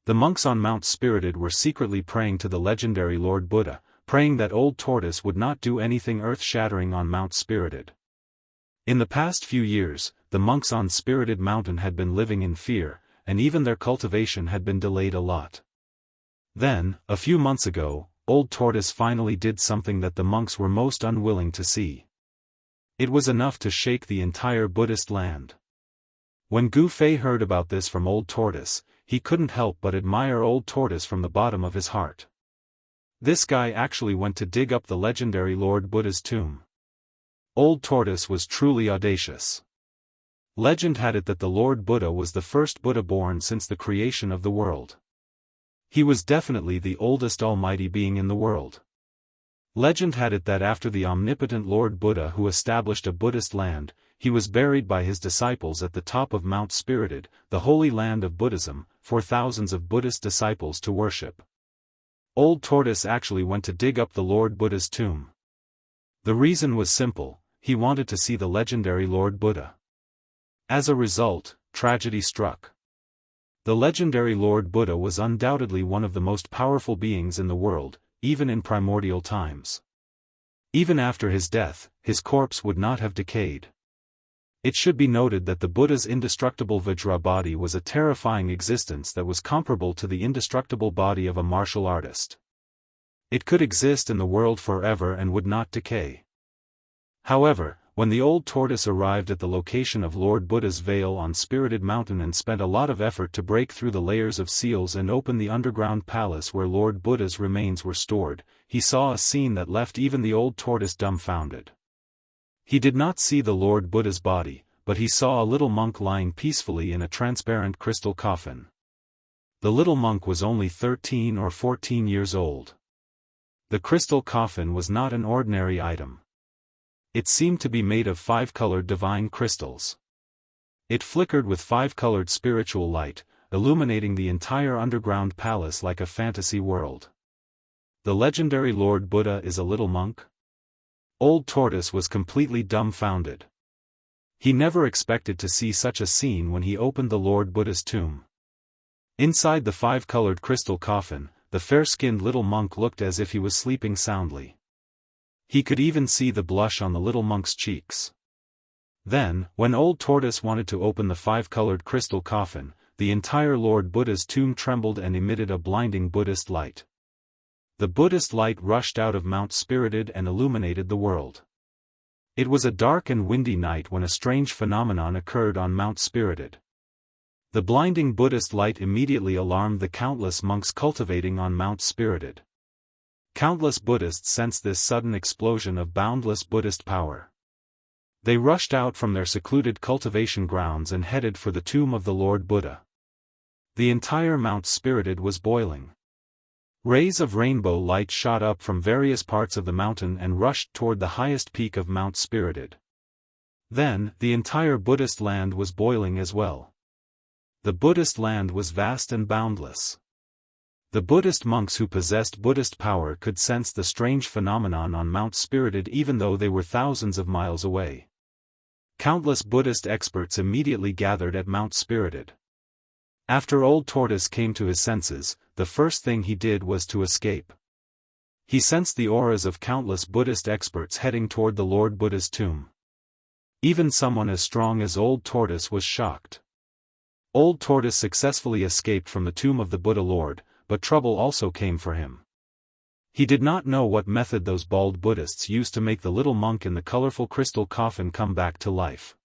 Speaker 1: The monks on Mount Spirited were secretly praying to the legendary Lord Buddha, praying that Old Tortoise would not do anything earth-shattering on Mount Spirited. In the past few years, the monks on Spirited Mountain had been living in fear, and even their cultivation had been delayed a lot. Then, a few months ago, Old Tortoise finally did something that the monks were most unwilling to see. It was enough to shake the entire Buddhist land. When Gu Fei heard about this from Old Tortoise, he couldn't help but admire Old Tortoise from the bottom of his heart. This guy actually went to dig up the legendary Lord Buddha's tomb. Old Tortoise was truly audacious. Legend had it that the Lord Buddha was the first Buddha born since the creation of the world. He was definitely the oldest almighty being in the world. Legend had it that after the omnipotent Lord Buddha who established a Buddhist land, he was buried by his disciples at the top of Mount Spirited, the holy land of Buddhism, for thousands of Buddhist disciples to worship. Old Tortoise actually went to dig up the Lord Buddha's tomb. The reason was simple: he wanted to see the legendary Lord Buddha. As a result, tragedy struck. The legendary Lord Buddha was undoubtedly one of the most powerful beings in the world, even in primordial times. Even after his death, his corpse would not have decayed. It should be noted that the Buddha's indestructible Vajra body was a terrifying existence that was comparable to the indestructible body of a martial artist. It could exist in the world forever and would not decay. However, when the old tortoise arrived at the location of Lord Buddha's veil on Spirited Mountain and spent a lot of effort to break through the layers of seals and open the underground palace where Lord Buddha's remains were stored, he saw a scene that left even the old tortoise dumbfounded. He did not see the Lord Buddha's body, but he saw a little monk lying peacefully in a transparent crystal coffin. The little monk was only 13 or 14 years old. The crystal coffin was not an ordinary item. It seemed to be made of 5-colored divine crystals. It flickered with 5-colored spiritual light, illuminating the entire underground palace like a fantasy world. The legendary Lord Buddha is a little monk? Old Tortoise was completely dumbfounded. He never expected to see such a scene when he opened the Lord Buddha's tomb. Inside the 5-colored crystal coffin, the fair-skinned little monk looked as if he was sleeping soundly. He could even see the blush on the little monk's cheeks. Then, when Old Tortoise wanted to open the 5-colored crystal coffin, the entire Lord Buddha's tomb trembled and emitted a blinding Buddhist light. The Buddhist light rushed out of Mount Spirited and illuminated the world. It was a dark and windy night when a strange phenomenon occurred on Mount Spirited. The blinding Buddhist light immediately alarmed the countless monks cultivating on Mount Spirited. Countless Buddhists sensed this sudden explosion of boundless Buddhist power. They rushed out from their secluded cultivation grounds and headed for the tomb of the Lord Buddha. The entire Mount Spirited was boiling. Rays of rainbow light shot up from various parts of the mountain and rushed toward the highest peak of Mount Spirited. Then, the entire Buddhist land was boiling as well. The Buddhist land was vast and boundless. The Buddhist monks who possessed Buddhist power could sense the strange phenomenon on Mount Spirited even though they were thousands of miles away. Countless Buddhist experts immediately gathered at Mount Spirited. After Old Tortoise came to his senses, the first thing he did was to escape. He sensed the auras of countless Buddhist experts heading toward the Lord Buddha's tomb. Even someone as strong as Old Tortoise was shocked. Old Tortoise successfully escaped from the tomb of the Buddha Lord, but trouble also came for him. He did not know what method those bald Buddhists used to make the little monk in the colorful crystal coffin come back to life.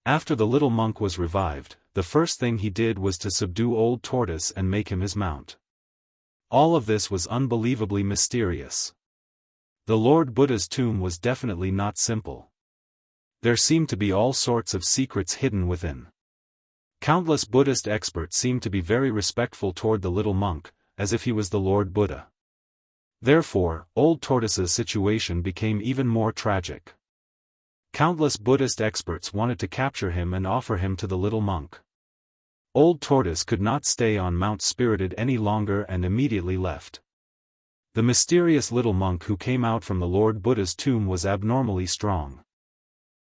Speaker 1: After the little monk was revived, the first thing he did was to subdue Old Tortoise and make him his mount. All of this was unbelievably mysterious. The Lord Buddha's tomb was definitely not simple. There seemed to be all sorts of secrets hidden within. Countless Buddhist experts seemed to be very respectful toward the little monk, as if he was the Lord Buddha. Therefore, Old Tortoise's situation became even more tragic. Countless Buddhist experts wanted to capture him and offer him to the little monk. Old Tortoise could not stay on Mount Spirited any longer and immediately left. The mysterious little monk who came out from the Lord Buddha's tomb was abnormally strong.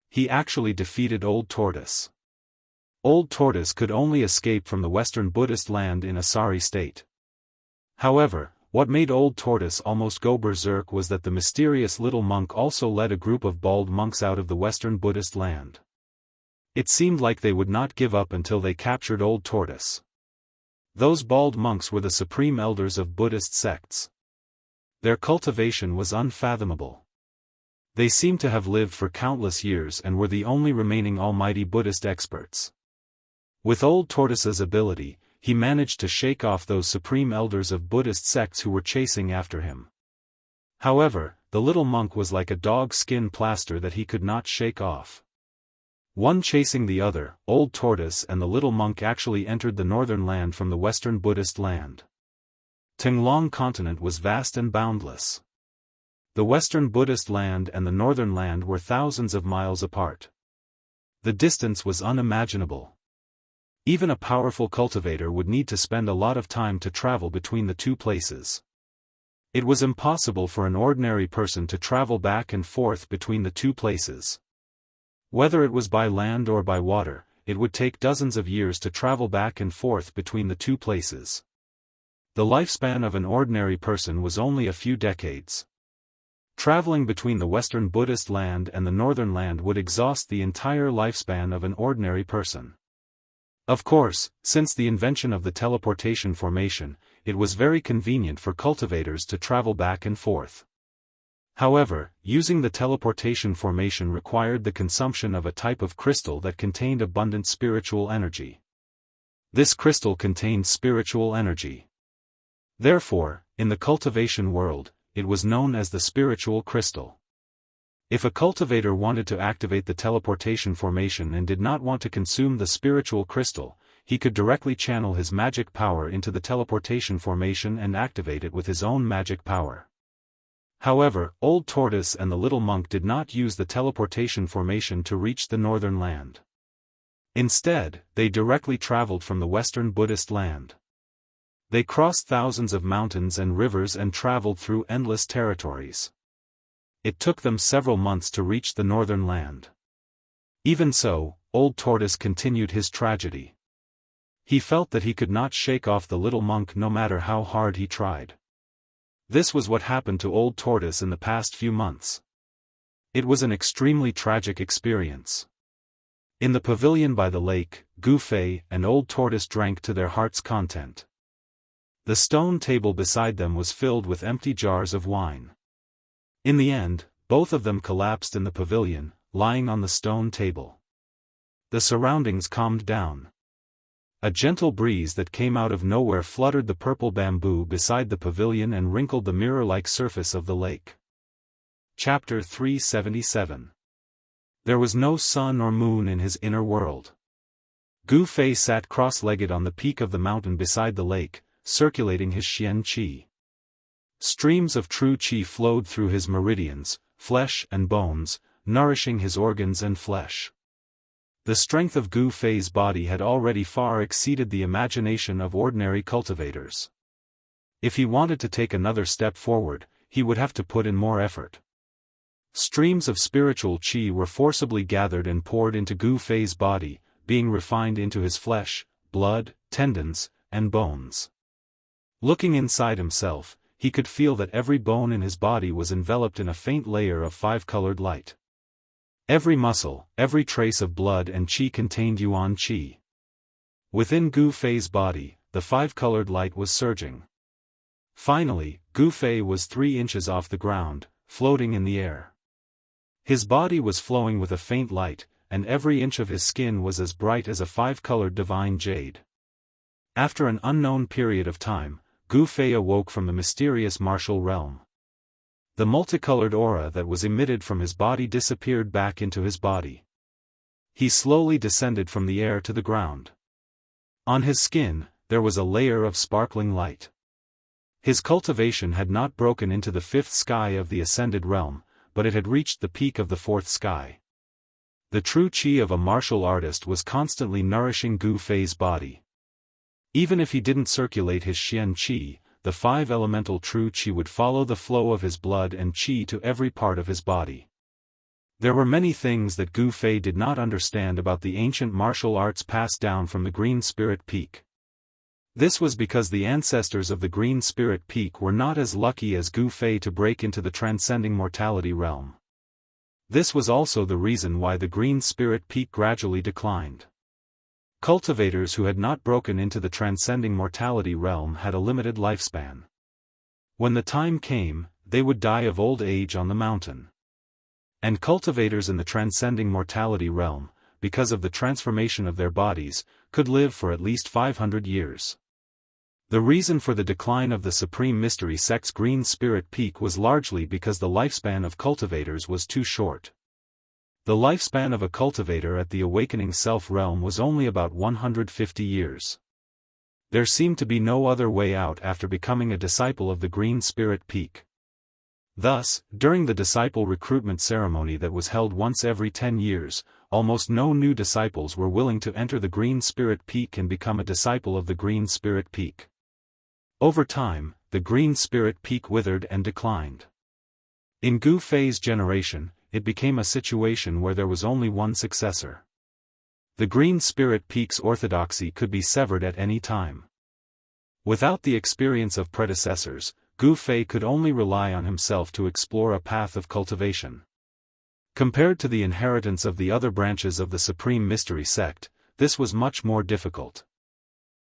Speaker 1: He actually defeated Old Tortoise. Old Tortoise could only escape from the Western Buddhist land in a sorry state. However, what made Old Tortoise almost go berserk was that the mysterious little monk also led a group of bald monks out of the Western Buddhist land. It seemed like they would not give up until they captured Old Tortoise. Those bald monks were the supreme elders of Buddhist sects. Their cultivation was unfathomable. They seemed to have lived for countless years and were the only remaining almighty Buddhist experts. With Old Tortoise's ability, he managed to shake off those supreme elders of Buddhist sects who were chasing after him. However, the little monk was like a dog's skin plaster that he could not shake off. One chasing the other, Old Tortoise and the little monk actually entered the northern land from the Western Buddhist land. Tinglong continent was vast and boundless. The Western Buddhist land and the northern land were thousands of miles apart. The distance was unimaginable. Even a powerful cultivator would need to spend a lot of time to travel between the two places. It was impossible for an ordinary person to travel back and forth between the two places. Whether it was by land or by water, it would take dozens of years to travel back and forth between the two places. The lifespan of an ordinary person was only a few decades. Traveling between the Western Buddhist land and the northern land would exhaust the entire lifespan of an ordinary person. Of course, since the invention of the teleportation formation, it was very convenient for cultivators to travel back and forth. However, using the teleportation formation required the consumption of a type of crystal that contained abundant spiritual energy. This crystal contained spiritual energy. Therefore, in the cultivation world, it was known as the spiritual crystal. If a cultivator wanted to activate the teleportation formation and did not want to consume the spiritual crystal, he could directly channel his magic power into the teleportation formation and activate it with his own magic power. However, Old Tortoise and the little monk did not use the teleportation formation to reach the northern land. Instead, they directly traveled from the western Buddhist land. They crossed thousands of mountains and rivers and traveled through endless territories. It took them several months to reach the northern land. Even so, Old Tortoise continued his tragedy. He felt that he could not shake off the little monk no matter how hard he tried. This was what happened to Old Tortoise in the past few months. It was an extremely tragic experience. In the pavilion by the lake, Gu Fei and Old Tortoise drank to their heart's content. The stone table beside them was filled with empty jars of wine. In the end, both of them collapsed in the pavilion, lying on the stone table. The surroundings calmed down. A gentle breeze that came out of nowhere fluttered the purple bamboo beside the pavilion and wrinkled the mirror-like surface of the lake. Chapter 377. There was no sun or moon in his inner world. Gu Fei sat cross-legged on the peak of the mountain beside the lake, circulating his Xian Qi. Streams of true Qi flowed through his meridians, flesh and bones, nourishing his organs and flesh. The strength of Gu Fei's body had already far exceeded the imagination of ordinary cultivators. If he wanted to take another step forward, he would have to put in more effort. Streams of spiritual Qi were forcibly gathered and poured into Gu Fei's body, being refined into his flesh, blood, tendons, and bones. Looking inside himself, he could feel that every bone in his body was enveloped in a faint layer of five-colored light. Every muscle, every trace of blood and Qi contained Yuan Qi. Within Gu Fei's body, the five-colored light was surging. Finally, Gu Fei was 3 inches off the ground, floating in the air. His body was flowing with a faint light, and every inch of his skin was as bright as a five-colored divine jade. After an unknown period of time, Gu Fei awoke from the mysterious martial realm. The multicolored aura that was emitted from his body disappeared back into his body. He slowly descended from the air to the ground. On his skin, there was a layer of sparkling light. His cultivation had not broken into the 5th sky of the ascended realm, but it had reached the peak of the 4th sky. The true Qi of a martial artist was constantly nourishing Gu Fei's body. Even if he didn't circulate his Xian Qi, the 5 elemental true Qi would follow the flow of his blood and Qi to every part of his body. There were many things that Gu Fei did not understand about the ancient martial arts passed down from the Green Spirit Peak. This was because the ancestors of the Green Spirit Peak were not as lucky as Gu Fei to break into the transcending mortality realm. This was also the reason why the Green Spirit Peak gradually declined. Cultivators who had not broken into the transcending mortality realm had a limited lifespan. When the time came, they would die of old age on the mountain. And cultivators in the transcending mortality realm, because of the transformation of their bodies, could live for at least 500 years. The reason for the decline of the Supreme Mystery Sect's Green Spirit Peak was largely because the lifespan of cultivators was too short. The lifespan of a cultivator at the awakening self realm was only about 150 years. There seemed to be no other way out after becoming a disciple of the Green Spirit Peak. Thus, during the disciple recruitment ceremony that was held once every 10 years, almost no new disciples were willing to enter the Green Spirit Peak and become a disciple of the Green Spirit Peak. Over time, the Green Spirit Peak withered and declined. In Gu Fei's generation, it became a situation where there was only one successor. The Green Spirit Peak's orthodoxy could be severed at any time. Without the experience of predecessors, Gu Fei could only rely on himself to explore a path of cultivation. Compared to the inheritance of the other branches of the Supreme Mystery Sect, this was much more difficult.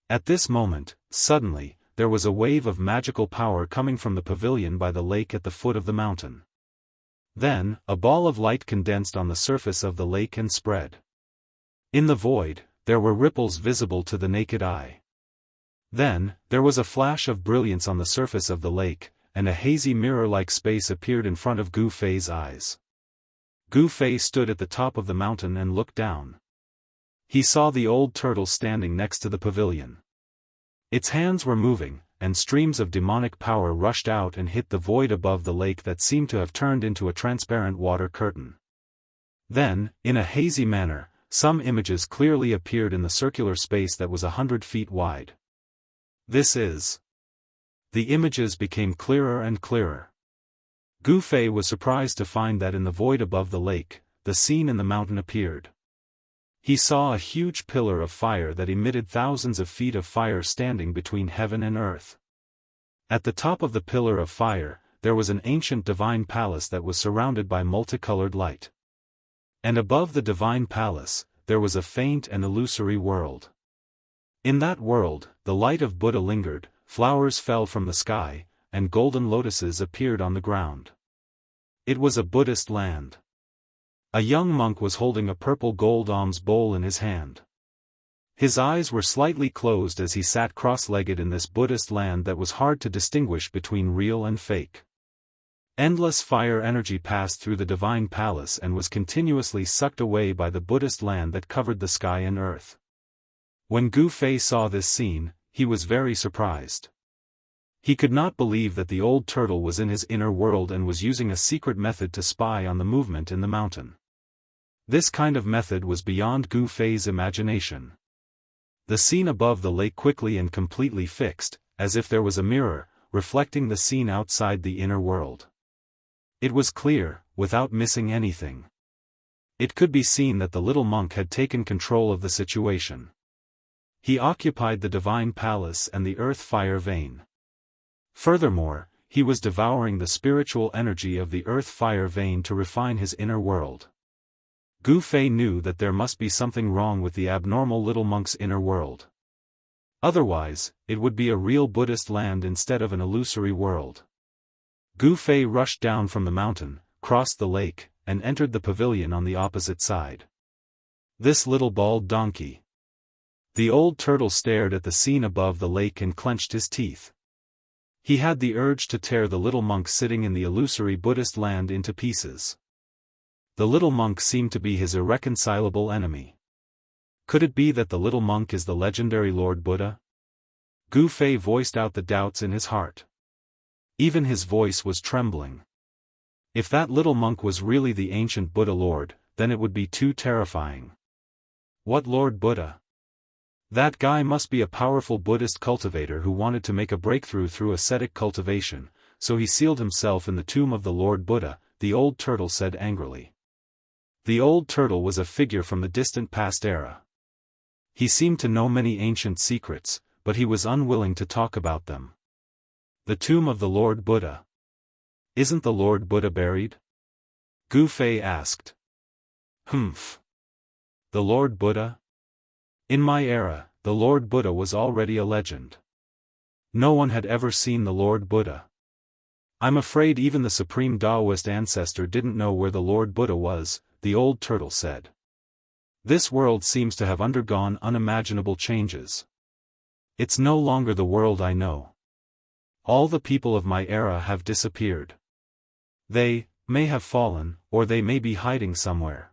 Speaker 1: At this moment, suddenly, there was a wave of magical power coming from the pavilion by the lake at the foot of the mountain. Then, a ball of light condensed on the surface of the lake and spread. In the void, there were ripples visible to the naked eye. Then, there was a flash of brilliance on the surface of the lake, and a hazy mirror-like space appeared in front of Gu Fei's eyes. Gu Fei stood at the top of the mountain and looked down. He saw the old turtle standing next to the pavilion. Its hands were moving, and streams of demonic power rushed out and hit the void above the lake that seemed to have turned into a transparent water curtain. Then, in a hazy manner, some images clearly appeared in the circular space that was 100 feet wide. This is. The images became clearer and clearer. Gu Fei was surprised to find that in the void above the lake, the scene in the mountain appeared. He saw a huge pillar of fire that emitted thousands of feet of fire standing between heaven and earth. At the top of the pillar of fire, there was an ancient divine palace that was surrounded by multicolored light. And above the divine palace, there was a faint and illusory world. In that world, the light of Buddha lingered, flowers fell from the sky, and golden lotuses appeared on the ground. It was a Buddhist land. A young monk was holding a purple gold alms bowl in his hand. His eyes were slightly closed as he sat cross-legged in this Buddhist land that was hard to distinguish between real and fake. Endless fire energy passed through the divine palace and was continuously sucked away by the Buddhist land that covered the sky and earth. When Gu Fei saw this scene, he was very surprised. He could not believe that the old turtle was in his inner world and was using a secret method to spy on the movement in the mountain. This kind of method was beyond Gu Fei's imagination. The scene above the lake quickly and completely fixed, as if there was a mirror, reflecting the scene outside the inner world. It was clear, without missing anything. It could be seen that the little monk had taken control of the situation. He occupied the divine palace and the earth fire vein. Furthermore, he was devouring the spiritual energy of the earth fire vein to refine his inner world. Gu Fei knew that there must be something wrong with the abnormal little monk's inner world. Otherwise, it would be a real Buddhist land instead of an illusory world. Gu Fei rushed down from the mountain, crossed the lake, and entered the pavilion on the opposite side. This little bald donkey. The old turtle stared at the scene above the lake and clenched his teeth. He had the urge to tear the little monk sitting in the illusory Buddhist land into pieces. The little monk seemed to be his irreconcilable enemy. Could it be that the little monk is the legendary Lord Buddha? Gu Fei voiced out the doubts in his heart. Even his voice was trembling. If that little monk was really the ancient Buddha Lord, then it would be too terrifying. What Lord Buddha? That guy must be a powerful Buddhist cultivator who wanted to make a breakthrough through ascetic cultivation, so he sealed himself in the tomb of the Lord Buddha, the old turtle said angrily. The old turtle was a figure from the distant past era. He seemed to know many ancient secrets, but he was unwilling to talk about them. The tomb of the Lord Buddha. Isn't the Lord Buddha buried? Gu Fei asked. Humph. The Lord Buddha? In my era, the Lord Buddha was already a legend. No one had ever seen the Lord Buddha. I'm afraid even the supreme Daoist ancestor didn't know where the Lord Buddha was, the old turtle said. This world seems to have undergone unimaginable changes. It's no longer the world I know. All the people of my era have disappeared. They may have fallen, or they may be hiding somewhere.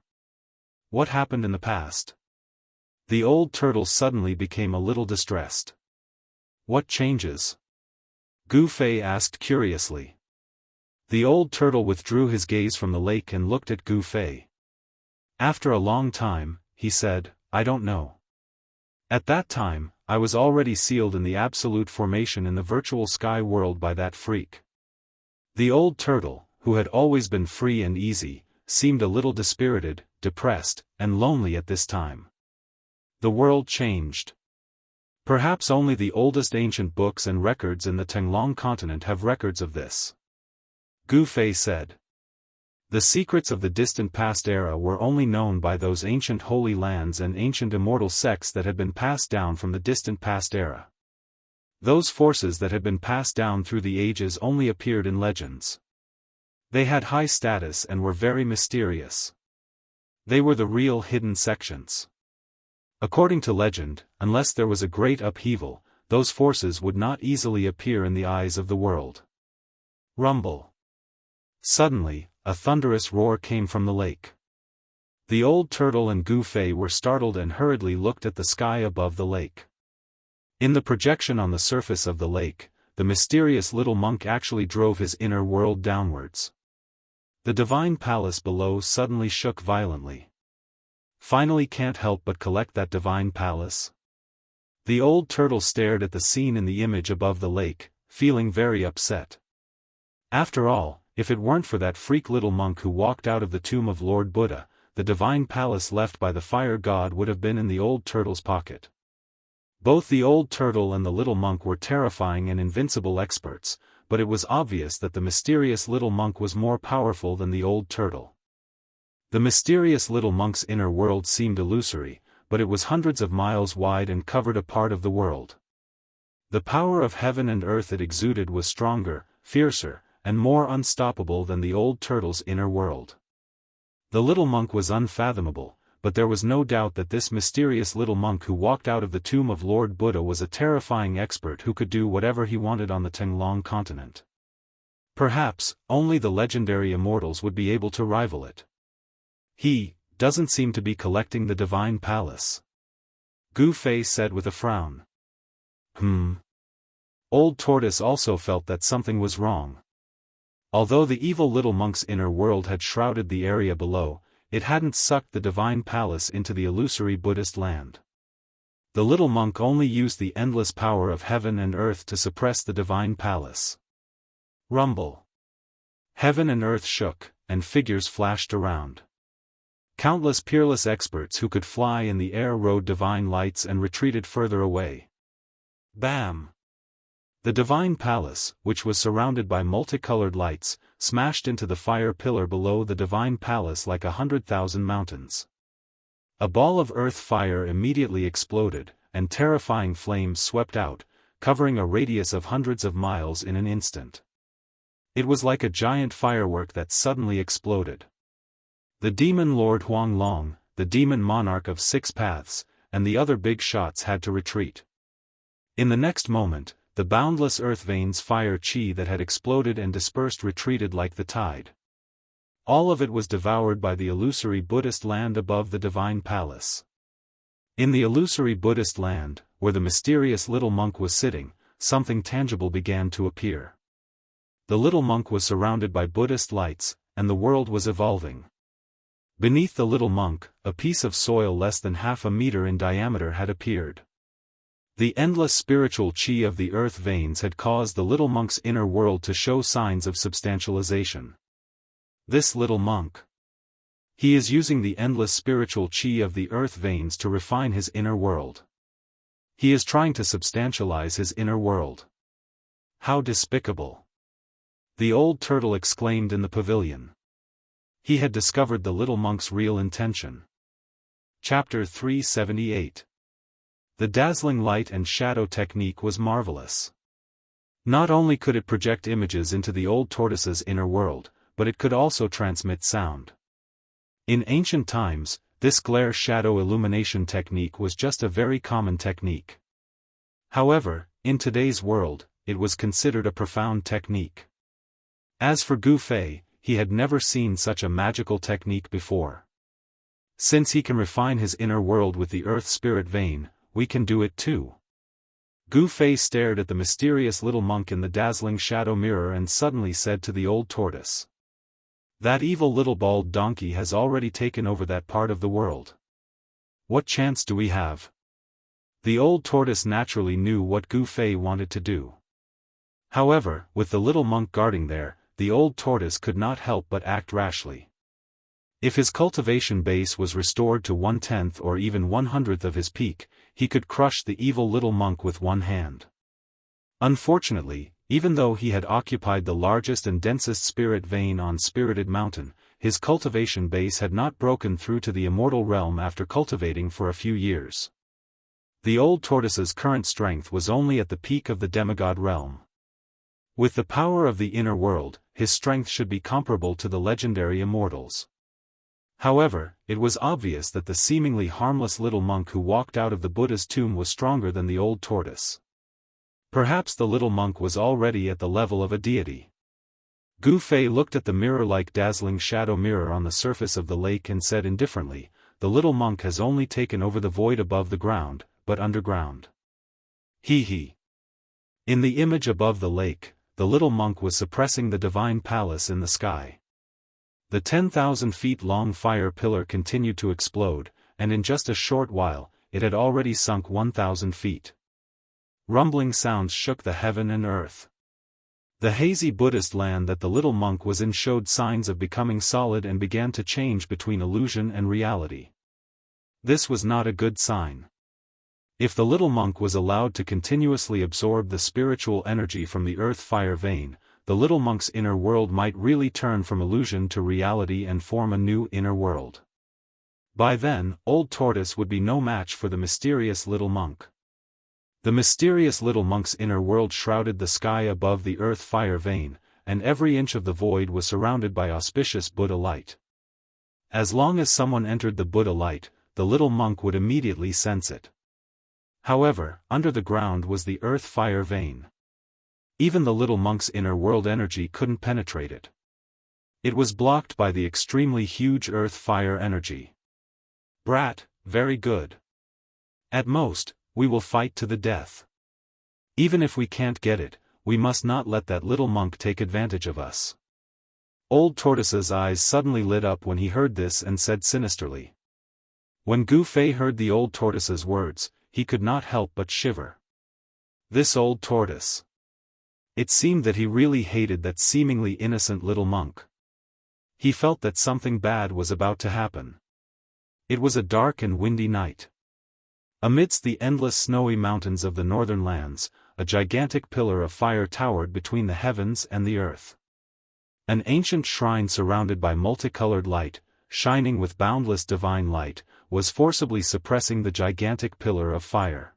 Speaker 1: What happened in the past? The old turtle suddenly became a little distressed. What changes? Gu Fei asked curiously. The old turtle withdrew his gaze from the lake and looked at Gu Fei. After a long time, he said, I don't know. At that time, I was already sealed in the absolute formation in the virtual sky world by that freak. The old turtle, who had always been free and easy, seemed a little dispirited, depressed, and lonely at this time. The world changed. Perhaps only the oldest ancient books and records in the Tenglong continent have records of this. Gu Fei said. The secrets of the distant past era were only known by those ancient holy lands and ancient immortal sects that had been passed down from the distant past era. Those forces that had been passed down through the ages only appeared in legends. They had high status and were very mysterious. They were the real hidden sections. According to legend, unless there was a great upheaval, those forces would not easily appear in the eyes of the world. Rumble. Suddenly, a thunderous roar came from the lake. The old turtle and Gu Fei were startled and hurriedly looked at the sky above the lake. In the projection on the surface of the lake, the mysterious little monk actually drove his inner world downwards. The divine palace below suddenly shook violently. Finally can't help but collect that divine palace? The old turtle stared at the scene in the image above the lake, feeling very upset. After all, if it weren't for that freak little monk who walked out of the tomb of Lord Buddha, the divine palace left by the fire god would have been in the old turtle's pocket. Both the old turtle and the little monk were terrifying and invincible experts, but it was obvious that the mysterious little monk was more powerful than the old turtle. The mysterious little monk's inner world seemed illusory, but it was hundreds of miles wide and covered a part of the world. The power of heaven and earth it exuded was stronger, fiercer, and more unstoppable than the old turtle's inner world. The little monk was unfathomable, but there was no doubt that this mysterious little monk who walked out of the tomb of Lord Buddha was a terrifying expert who could do whatever he wanted on the Tenglong continent. Perhaps, only the legendary immortals would be able to rival it. He doesn't seem to be collecting the divine palace, Gu Fei said with a frown. Old Tortoise also felt that something was wrong. Although the evil little monk's inner world had shrouded the area below, it hadn't sucked the divine palace into the illusory Buddhist land. The little monk only used the endless power of heaven and earth to suppress the divine palace. Rumble. Heaven and earth shook, and figures flashed around. Countless peerless experts who could fly in the air rode divine lights and retreated further away. Bam! The divine palace, which was surrounded by multicolored lights, smashed into the fire pillar below the divine palace like 100,000 mountains. A ball of earth fire immediately exploded, and terrifying flames swept out, covering a radius of hundreds of miles in an instant. It was like a giant firework that suddenly exploded. The demon Lord Huang Long, the demon monarch of 6 paths, and the other big shots had to retreat. In the next moment, the boundless earth veins fire chi that had exploded and dispersed retreated like the tide. All of it was devoured by the illusory Buddhist land above the divine palace. In the illusory Buddhist land, where the mysterious little monk was sitting, something tangible began to appear. The little monk was surrounded by Buddhist lights, and the world was evolving. Beneath the little monk, a piece of soil less than half a meter in diameter had appeared. The endless spiritual chi of the earth veins had caused the little monk's inner world to show signs of substantialization. This little monk. He is using the endless spiritual chi of the earth veins to refine his inner world. He is trying to substantialize his inner world. How despicable! The old turtle exclaimed in the pavilion. He had discovered the little monk's real intention. Chapter 378. The dazzling light and shadow technique was marvelous. Not only could it project images into the old tortoise's inner world, but it could also transmit sound. In ancient times, this glare-shadow illumination technique was just a very common technique. However, in today's world, it was considered a profound technique. As for Gu Fei, he had never seen such a magical technique before. Since he can refine his inner world with the earth spirit vein, we can do it too. Gu Fei stared at the mysterious little monk in the dazzling shadow mirror and suddenly said to the old tortoise. That evil little bald donkey has already taken over that part of the world. What chance do we have? The old tortoise naturally knew what Gu Fei wanted to do. However, with the little monk guarding there, the old tortoise could not help but act rashly. If his cultivation base was restored to 1/10 or even 1/100th of his peak, he could crush the evil little monk with one hand. Unfortunately, even though he had occupied the largest and densest spirit vein on Spirited Mountain, his cultivation base had not broken through to the immortal realm after cultivating for a few years. The old tortoise's current strength was only at the peak of the demigod realm. With the power of the inner world, his strength should be comparable to the legendary immortals. However, it was obvious that the seemingly harmless little monk who walked out of the Buddha's tomb was stronger than the old tortoise. Perhaps the little monk was already at the level of a deity. Gu Fei looked at the mirror-like dazzling shadow mirror on the surface of the lake and said indifferently, "The little monk has only taken over the void above the ground, but underground." He. In the image above the lake, the little monk was suppressing the divine palace in the sky. The 10,000 feet long fire pillar continued to explode, and in just a short while, it had already sunk 1,000 feet. Rumbling sounds shook the heaven and earth. The hazy Buddhist land that the little monk was in showed signs of becoming solid and began to change between illusion and reality. This was not a good sign. If the little monk was allowed to continuously absorb the spiritual energy from the earth fire vein, the little monk's inner world might really turn from illusion to reality and form a new inner world. By then, Old Tortoise would be no match for the mysterious little monk. The mysterious little monk's inner world shrouded the sky above the earth fire vein, and every inch of the void was surrounded by auspicious Buddha light. As long as someone entered the Buddha light, the little monk would immediately sense it. However, under the ground was the earth fire vein. Even the little monk's inner world energy couldn't penetrate it. It was blocked by the extremely huge earth fire energy. "Brat, very good. At most, we will fight to the death. Even if we can't get it, we must not let that little monk take advantage of us." Old Tortoise's eyes suddenly lit up when he heard this and said sinisterly. When Gu Fei heard the old tortoise's words, he could not help but shiver. This old tortoise. It seemed that he really hated that seemingly innocent little monk. He felt that something bad was about to happen. It was a dark and windy night. Amidst the endless snowy mountains of the northern lands, a gigantic pillar of fire towered between the heavens and the earth. An ancient shrine surrounded by multicolored light, shining with boundless divine light, was forcibly suppressing the gigantic pillar of fire.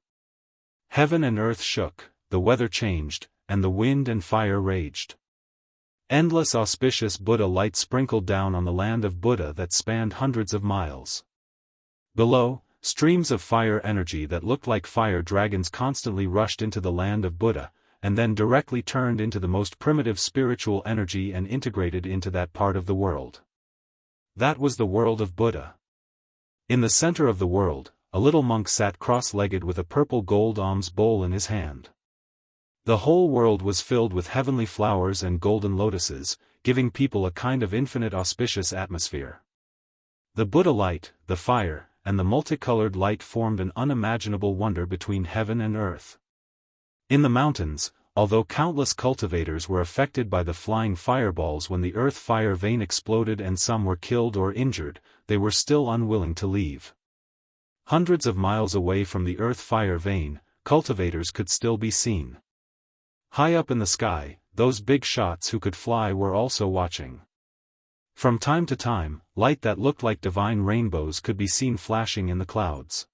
Speaker 1: Heaven and earth shook, the weather changed, and the wind and fire raged. Endless auspicious Buddha light sprinkled down on the land of Buddha that spanned hundreds of miles. Below, streams of fire energy that looked like fire dragons constantly rushed into the land of Buddha, and then directly turned into the most primitive spiritual energy and integrated into that part of the world. That was the world of Buddha. In the center of the world, a little monk sat cross-legged with a purple gold alms bowl in his hand. The whole world was filled with heavenly flowers and golden lotuses, giving people a kind of infinite auspicious atmosphere. The Buddha light, the fire, and the multicolored light formed an unimaginable wonder between heaven and earth. In the mountains, although countless cultivators were affected by the flying fireballs when the earth fire vein exploded and some were killed or injured, they were still unwilling to leave. Hundreds of miles away from the earth fire vein, cultivators could still be seen. High up in the sky, those big shots who could fly were also watching. From time to time, light that looked like divine rainbows could be seen flashing in the clouds.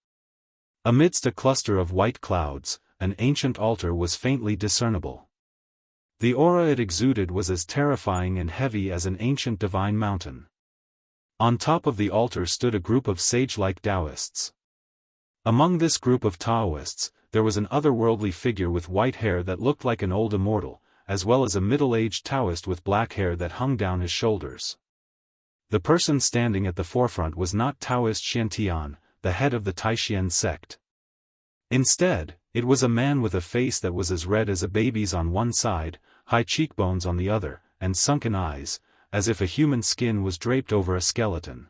Speaker 1: Amidst a cluster of white clouds, an ancient altar was faintly discernible. The aura it exuded was as terrifying and heavy as an ancient divine mountain. On top of the altar stood a group of sage-like Daoists. Among this group of Taoists, there was an otherworldly figure with white hair that looked like an old immortal, as well as a middle-aged Taoist with black hair that hung down his shoulders. The person standing at the forefront was not Taoist Xiantian, the head of the Taoistian sect. Instead, it was a man with a face that was as red as a baby's on one side, high cheekbones on the other, and sunken eyes, as if a human skin was draped over a skeleton.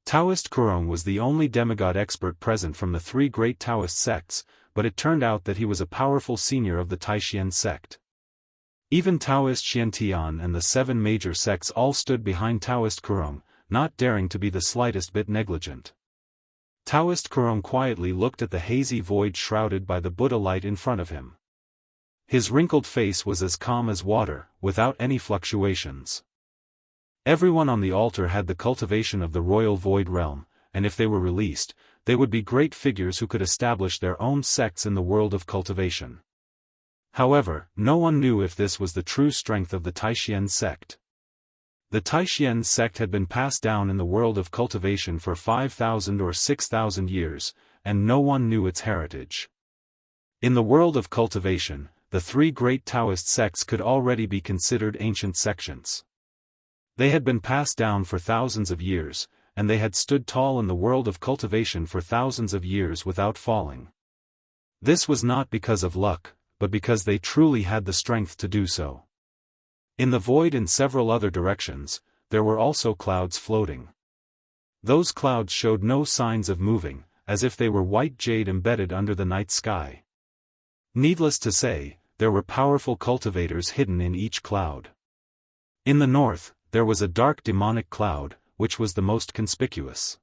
Speaker 1: Taoist Kurong was the only demigod expert present from the three great Taoist sects, but it turned out that he was a powerful senior of the Taoistian sect. Even Taoist Xiantian and the 7 major sects all stood behind Taoist Kurong, not daring to be the slightest bit negligent. Taoist Kurong quietly looked at the hazy void shrouded by the Buddha light in front of him. His wrinkled face was as calm as water, without any fluctuations. Everyone on the altar had the cultivation of the royal void realm, and if they were released, they would be great figures who could establish their own sects in the world of cultivation. However, no one knew if this was the true strength of the Taishian sect. The Taishian sect had been passed down in the world of cultivation for 5,000 or 6,000 years, and no one knew its heritage. In the world of cultivation, the three great Taoist sects could already be considered ancient sections. They had been passed down for thousands of years, and they had stood tall in the world of cultivation for thousands of years without falling. This was not because of luck, but because they truly had the strength to do so. In the void in several other directions, there were also clouds floating. Those clouds showed no signs of moving, as if they were white jade embedded under the night sky. Needless to say, there were powerful cultivators hidden in each cloud. In the north, there was a dark demonic cloud, which was the most conspicuous.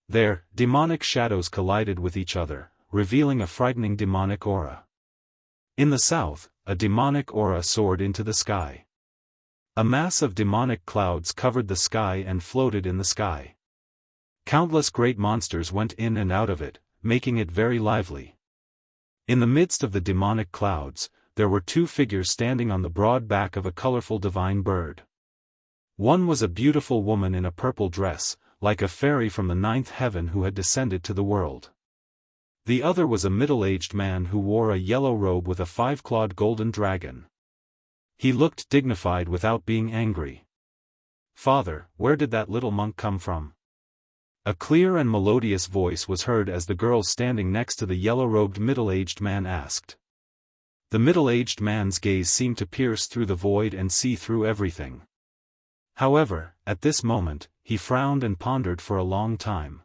Speaker 1: There, demonic shadows collided with each other, revealing a frightening demonic aura. In the south, a demonic aura soared into the sky. A mass of demonic clouds covered the sky and floated in the sky. Countless great monsters went in and out of it, making it very lively. In the midst of the demonic clouds, there were two figures standing on the broad back of a colorful divine bird. One was a beautiful woman in a purple dress, like a fairy from the ninth heaven who had descended to the world. The other was a middle-aged man who wore a yellow robe with a five-clawed golden dragon. He looked dignified without being angry. "Father, where did that little monk come from?" A clear and melodious voice was heard as the girl standing next to the yellow-robed middle-aged man asked. The middle-aged man's gaze seemed to pierce through the void and see through everything. However, at this moment, he frowned and pondered for a long time.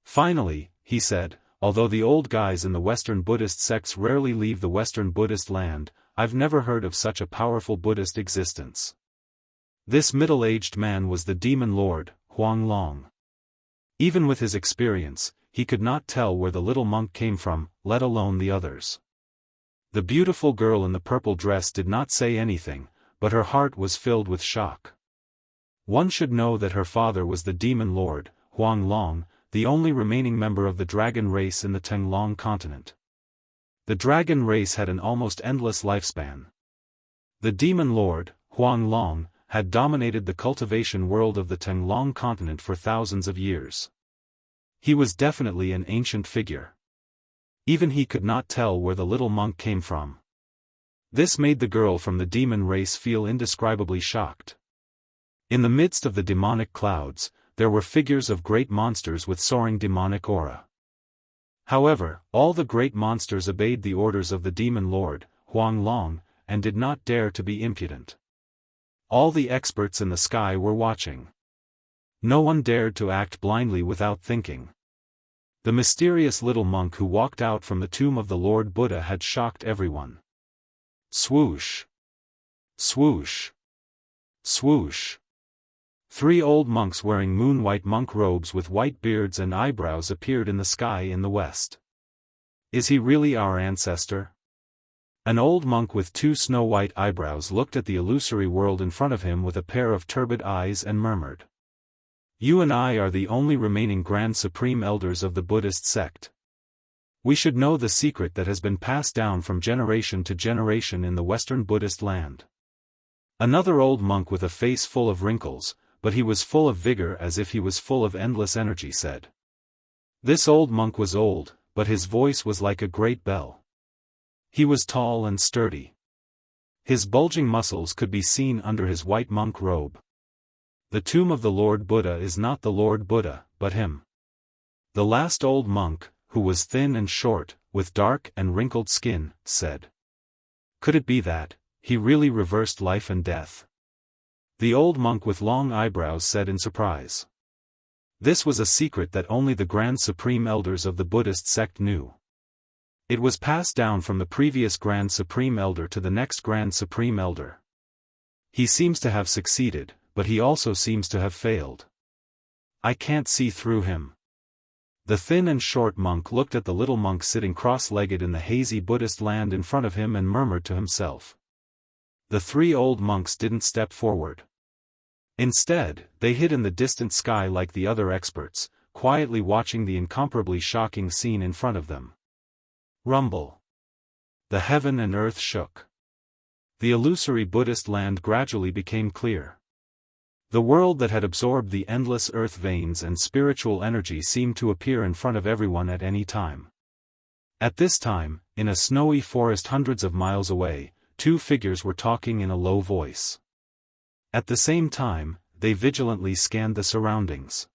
Speaker 1: Finally, he said, "Although the old guys in the Western Buddhist sects rarely leave the Western Buddhist land, I've never heard of such a powerful Buddhist existence." This middle-aged man was the demon lord, Huang Long. Even with his experience, he could not tell where the little monk came from, let alone the others. The beautiful girl in the purple dress did not say anything, but her heart was filled with shock. One should know that her father was the demon lord, Huang Long, the only remaining member of the dragon race in the Tenglong continent. The dragon race had an almost endless lifespan. The demon lord, Huang Long, had dominated the cultivation world of the Tenglong continent for thousands of years. He was definitely an ancient figure. Even he could not tell where the little monk came from. This made the girl from the demon race feel indescribably shocked. In the midst of the demonic clouds, there were figures of great monsters with soaring demonic aura. However, all the great monsters obeyed the orders of the demon lord, Huang Long, and did not dare to be impudent. All the experts in the sky were watching. No one dared to act blindly without thinking. The mysterious little monk who walked out from the tomb of the Lord Buddha had shocked everyone. Swoosh! Swoosh! Swoosh! 3 old monks wearing moon-white monk robes with white beards and eyebrows appeared in the sky in the west. Is he really our ancestor? An old monk with 2 snow-white eyebrows looked at the illusory world in front of him with a pair of turbid eyes and murmured. You and I are the only remaining Grand Supreme Elders of the Buddhist sect. We should know the secret that has been passed down from generation to generation in the Western Buddhist land. Another old monk with a face full of wrinkles, but he was full of vigor as if he was full of endless energy said. This old monk was old, but his voice was like a great bell. He was tall and sturdy. His bulging muscles could be seen under his white monk robe. The tomb of the Lord Buddha is not the Lord Buddha, but him. The last old monk, who was thin and short, with dark and wrinkled skin, said. Could it be that he really reversed life and death? The old monk with long eyebrows said in surprise. This was a secret that only the Grand Supreme Elders of the Buddhist sect knew. It was passed down from the previous Grand Supreme Elder to the next Grand Supreme Elder. He seems to have succeeded, but he also seems to have failed. I can't see through him. The thin and short monk looked at the little monk sitting cross-legged in the hazy Buddhist land in front of him and murmured to himself. The 3 old monks didn't step forward. Instead, they hid in the distant sky like the other experts, quietly watching the incomparably shocking scene in front of them. Rumble. The heaven and earth shook. The illusory Buddhist land gradually became clear. The world that had absorbed the endless earth veins and spiritual energy seemed to appear in front of everyone at any time. At this time, in a snowy forest hundreds of miles away, two figures were talking in a low voice. At the same time, they vigilantly scanned the surroundings.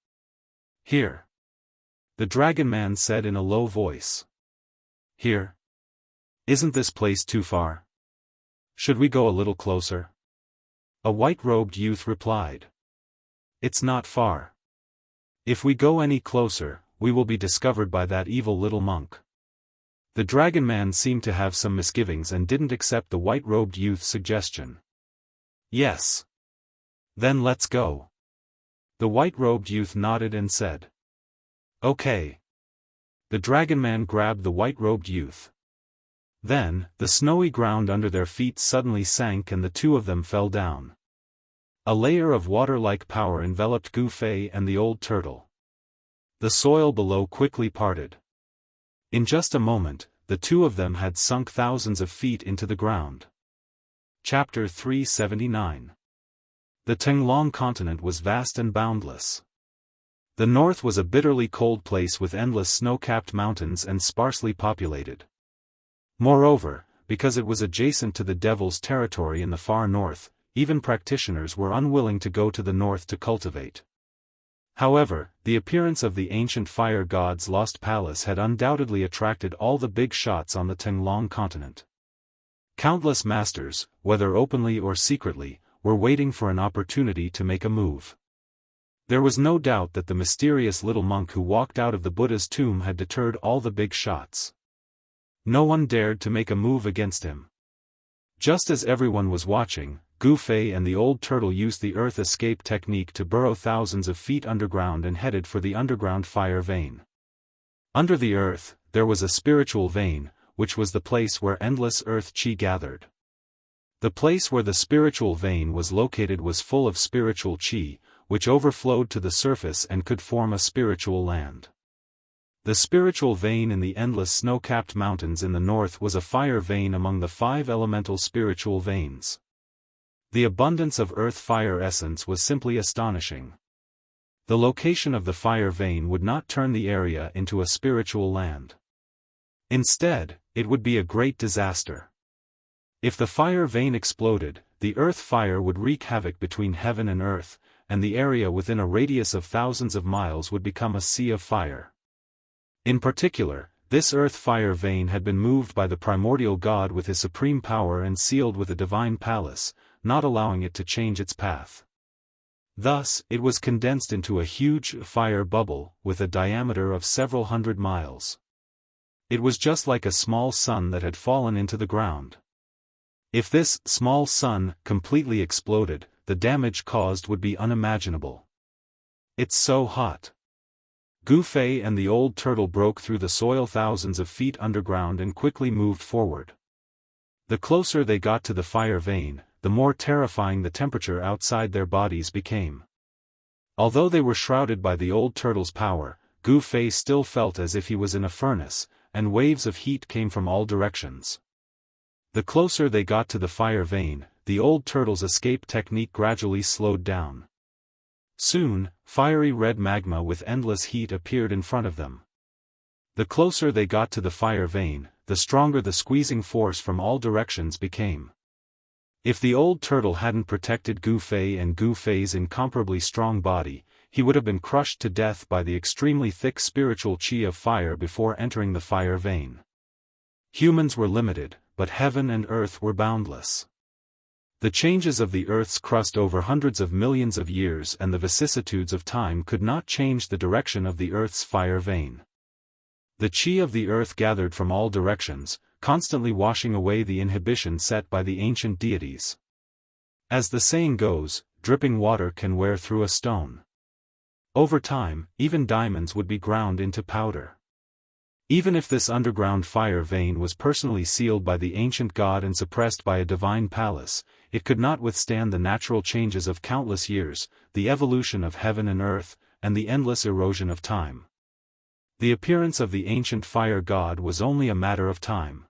Speaker 1: "Here," the dragon man said in a low voice. "Here? Isn't this place too far? Should we go a little closer?" A white-robed youth replied. "It's not far. If we go any closer, we will be discovered by that evil little monk." The dragon man seemed to have some misgivings and didn't accept the white-robed youth's suggestion. "Yes. Then let's go." The white-robed youth nodded and said, "Okay." The dragon man grabbed the white-robed youth. Then, the snowy ground under their feet suddenly sank and the two of them fell down. A layer of water-like power enveloped Gu Fei and the old turtle. The soil below quickly parted. In just a moment, the two of them had sunk thousands of feet into the ground. Chapter 379. The Tenglong continent was vast and boundless. The north was a bitterly cold place with endless snow-capped mountains and sparsely populated. Moreover, because it was adjacent to the devil's territory in the far north, even practitioners were unwilling to go to the north to cultivate. However, the appearance of the ancient fire god's lost palace had undoubtedly attracted all the big shots on the Tenglong continent. Countless masters, whether openly or secretly, were waiting for an opportunity to make a move. There was no doubt that the mysterious little monk who walked out of the Buddha's tomb had deterred all the big shots. No one dared to make a move against him. Just as everyone was watching, Gu Fei and the old turtle used the earth escape technique to burrow thousands of feet underground and headed for the underground fire vein. Under the earth, there was a spiritual vein, which was the place where endless earth chi gathered. The place where the spiritual vein was located was full of spiritual chi, which overflowed to the surface and could form a spiritual land. The spiritual vein in the endless snow-capped mountains in the north was a fire vein among the 5 elemental spiritual veins. The abundance of earth-fire essence was simply astonishing. The location of the fire vein would not turn the area into a spiritual land. Instead, it would be a great disaster. If the fire vein exploded, the earth fire would wreak havoc between heaven and earth, and the area within a radius of thousands of miles would become a sea of fire. In particular, this earth fire vein had been moved by the primordial god with his supreme power and sealed with a divine palace, not allowing it to change its path. Thus, it was condensed into a huge fire bubble with a diameter of several hundred miles. It was just like a small sun that had fallen into the ground. If this small sun completely exploded, the damage caused would be unimaginable. "It's so hot." Gu Fei and the old turtle broke through the soil thousands of feet underground and quickly moved forward. The closer they got to the fire vein, the more terrifying the temperature outside their bodies became. Although they were shrouded by the old turtle's power, Gu Fei still felt as if he was in a furnace, and waves of heat came from all directions. The closer they got to the fire vein, the old turtle's escape technique gradually slowed down. Soon, fiery red magma with endless heat appeared in front of them. The closer they got to the fire vein, the stronger the squeezing force from all directions became. If the old turtle hadn't protected Gu Fei and Gu Fei's incomparably strong body, he would have been crushed to death by the extremely thick spiritual chi of fire before entering the fire vein. Humans were limited, but heaven and earth were boundless. The changes of the Earth's crust over hundreds of millions of years and the vicissitudes of time could not change the direction of the Earth's fire vein. The chi of the Earth gathered from all directions, constantly washing away the inhibition set by the ancient deities. As the saying goes, dripping water can wear through a stone. Over time, even diamonds would be ground into powder. Even if this underground fire vein was personally sealed by the ancient god and suppressed by a divine palace, it could not withstand the natural changes of countless years, the evolution of heaven and earth, and the endless erosion of time. The appearance of the ancient fire god was only a matter of time.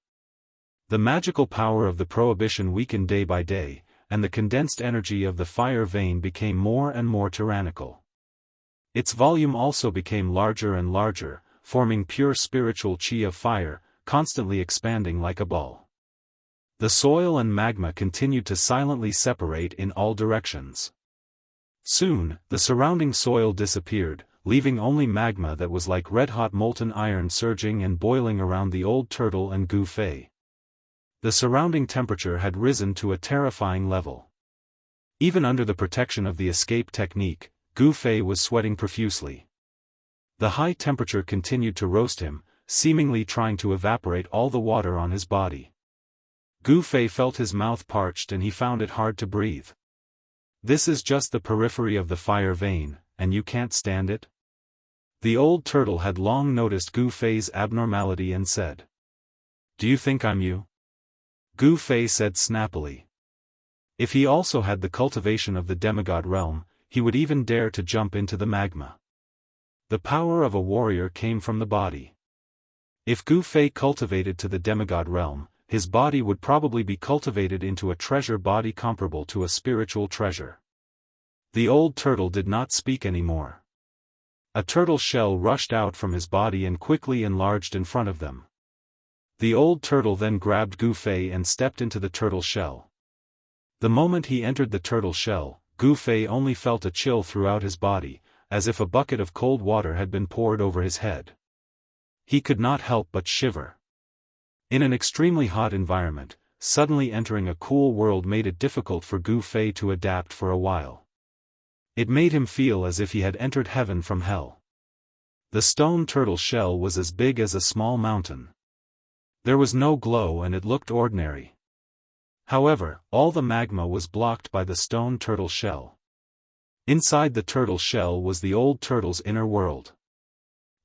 Speaker 1: The magical power of the prohibition weakened day by day, and the condensed energy of the fire vein became more and more tyrannical. Its volume also became larger and larger, forming pure spiritual chi of fire, constantly expanding like a ball. The soil and magma continued to silently separate in all directions. Soon, the surrounding soil disappeared, leaving only magma that was like red-hot molten iron surging and boiling around the old turtle and Gu Fei. The surrounding temperature had risen to a terrifying level. Even under the protection of the escape technique, Gu Fei was sweating profusely. The high temperature continued to roast him, seemingly trying to evaporate all the water on his body. Gu Fei felt his mouth parched and he found it hard to breathe. "This is just the periphery of the fire vein, and you can't stand it?" The old turtle had long noticed Gu Fei's abnormality and said, "Do you think I'm you?" Gu Fei said snappily. If he also had the cultivation of the demigod realm, he would even dare to jump into the magma. The power of a warrior came from the body. If Gu Fei cultivated to the demigod realm, his body would probably be cultivated into a treasure body comparable to a spiritual treasure. The old turtle did not speak anymore. A turtle shell rushed out from his body and quickly enlarged in front of them. The old turtle then grabbed Gu Fei and stepped into the turtle shell. The moment he entered the turtle shell, Gu Fei only felt a chill throughout his body, as if a bucket of cold water had been poured over his head. He could not help but shiver. In an extremely hot environment, suddenly entering a cool world made it difficult for Gu Fei to adapt for a while. It made him feel as if he had entered heaven from hell. The stone turtle shell was as big as a small mountain. There was no glow and it looked ordinary. However, all the magma was blocked by the stone turtle shell. Inside the turtle shell was the old turtle's inner world.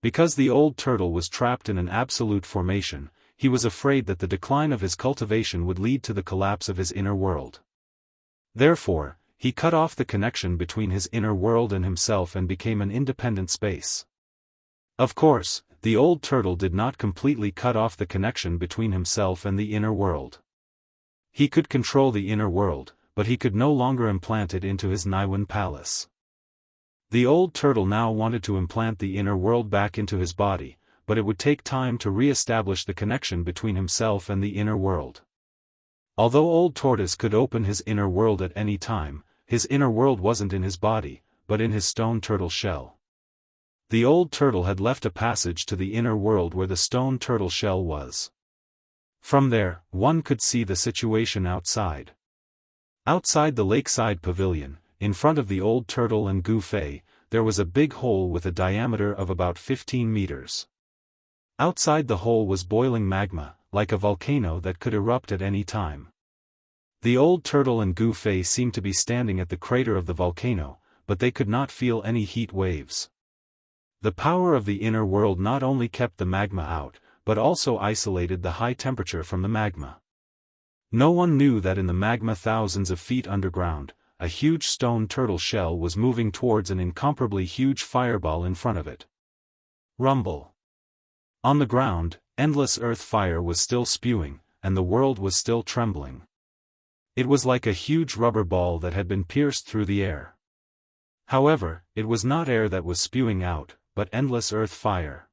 Speaker 1: Because the old turtle was trapped in an absolute formation, he was afraid that the decline of his cultivation would lead to the collapse of his inner world. Therefore, he cut off the connection between his inner world and himself and became an independent space. Of course, the old turtle did not completely cut off the connection between himself and the inner world. He could control the inner world, but he could no longer implant it into his Niwen palace. The old turtle now wanted to implant the inner world back into his body, but it would take time to re-establish the connection between himself and the inner world. Although Old Tortoise could open his inner world at any time, his inner world wasn't in his body, but in his stone turtle shell. The old turtle had left a passage to the inner world where the stone turtle shell was. From there, one could see the situation outside. Outside the lakeside pavilion, in front of the old turtle and Gu Fei, there was a big hole with a diameter of about 15 meters. Outside the hole was boiling magma, like a volcano that could erupt at any time. The old turtle and Gu Fei seemed to be standing at the crater of the volcano, but they could not feel any heat waves. The power of the inner world not only kept the magma out, but also isolated the high temperature from the magma. No one knew that in the magma thousands of feet underground, a huge stone turtle shell was moving towards an incomparably huge fireball in front of it. Rumble. On the ground, endless earth fire was still spewing, and the world was still trembling. It was like a huge rubber ball that had been pierced through the air. However, it was not air that was spewing out, but endless earth fire.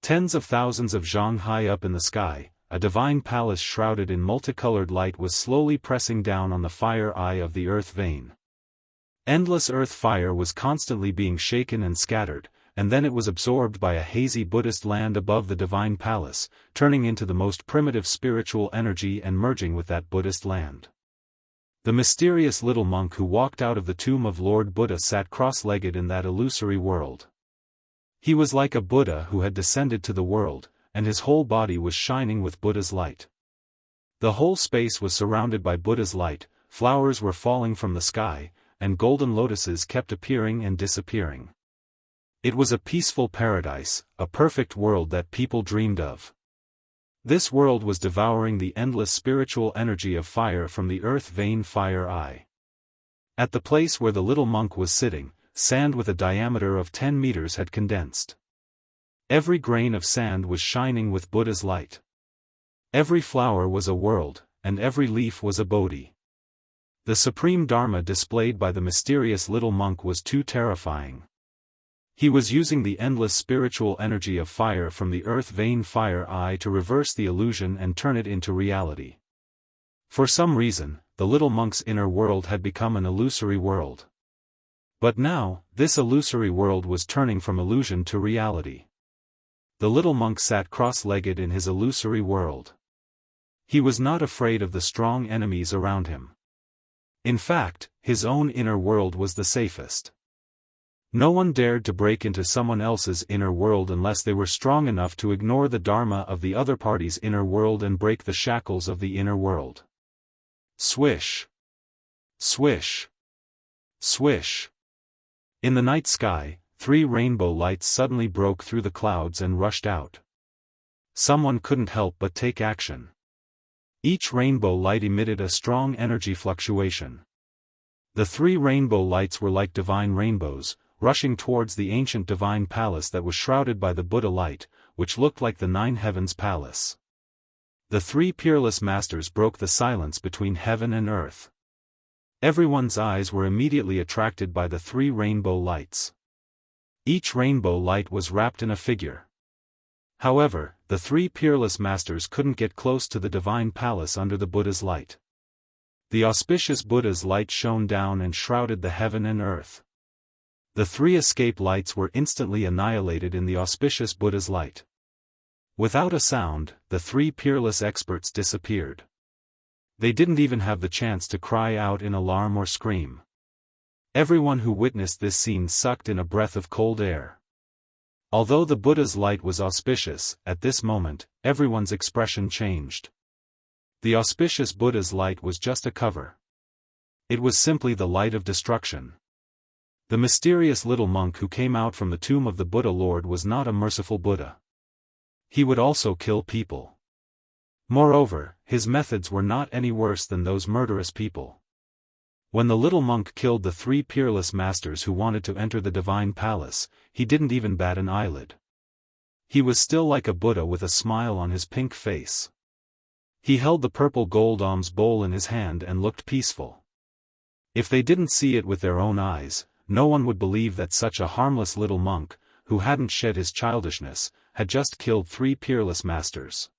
Speaker 1: Tens of thousands of zhang high up in the sky, a divine palace shrouded in multicolored light was slowly pressing down on the fire eye of the earth vein. Endless earth fire was constantly being shaken and scattered, and then it was absorbed by a hazy Buddhist land above the divine palace, turning into the most primitive spiritual energy and merging with that Buddhist land. The mysterious little monk who walked out of the tomb of Lord Buddha sat cross-legged in that illusory world. He was like a Buddha who had descended to the world, and his whole body was shining with Buddha's light. The whole space was surrounded by Buddha's light, flowers were falling from the sky, and golden lotuses kept appearing and disappearing. It was a peaceful paradise, a perfect world that people dreamed of. This world was devouring the endless spiritual energy of fire from the earth vein fire eye. At the place where the little monk was sitting, sand with a diameter of 10 meters had condensed. Every grain of sand was shining with Buddha's light. Every flower was a world, and every leaf was a Bodhi. The supreme Dharma displayed by the mysterious little monk was too terrifying. He was using the endless spiritual energy of fire from the earth vein fire eye to reverse the illusion and turn it into reality. For some reason, the little monk's inner world had become an illusory world. But now, this illusory world was turning from illusion to reality. The little monk sat cross-legged in his illusory world. He was not afraid of the strong enemies around him. In fact, his own inner world was the safest. No one dared to break into someone else's inner world unless they were strong enough to ignore the dharma of the other party's inner world and break the shackles of the inner world. Swish! Swish! Swish! In the night sky, 3 rainbow lights suddenly broke through the clouds and rushed out. Someone couldn't help but take action. Each rainbow light emitted a strong energy fluctuation. The 3 rainbow lights were like divine rainbows, rushing towards the ancient divine palace that was shrouded by the Buddha light, which looked like the 9 heavens palace. The 3 peerless masters broke the silence between heaven and earth. Everyone's eyes were immediately attracted by the 3 rainbow lights. Each rainbow light was wrapped in a figure. However, the 3 peerless masters couldn't get close to the divine palace under the Buddha's light. The auspicious Buddha's light shone down and shrouded the heaven and earth. The 3 escape lights were instantly annihilated in the auspicious Buddha's light. Without a sound, the 3 peerless experts disappeared. They didn't even have the chance to cry out in alarm or scream. Everyone who witnessed this scene sucked in a breath of cold air. Although the Buddha's light was auspicious, at this moment, everyone's expression changed. The auspicious Buddha's light was just a cover. It was simply the light of destruction. The mysterious little monk who came out from the tomb of the Buddha Lord was not a merciful Buddha. He would also kill people. Moreover, his methods were not any worse than those murderous people. When the little monk killed the 3 peerless masters who wanted to enter the divine palace, he didn't even bat an eyelid. He was still like a Buddha with a smile on his pink face. He held the purple gold alms bowl in his hand and looked peaceful. If they didn't see it with their own eyes, no one would believe that such a harmless little monk, who hadn't shed his childishness, had just killed 3 peerless masters.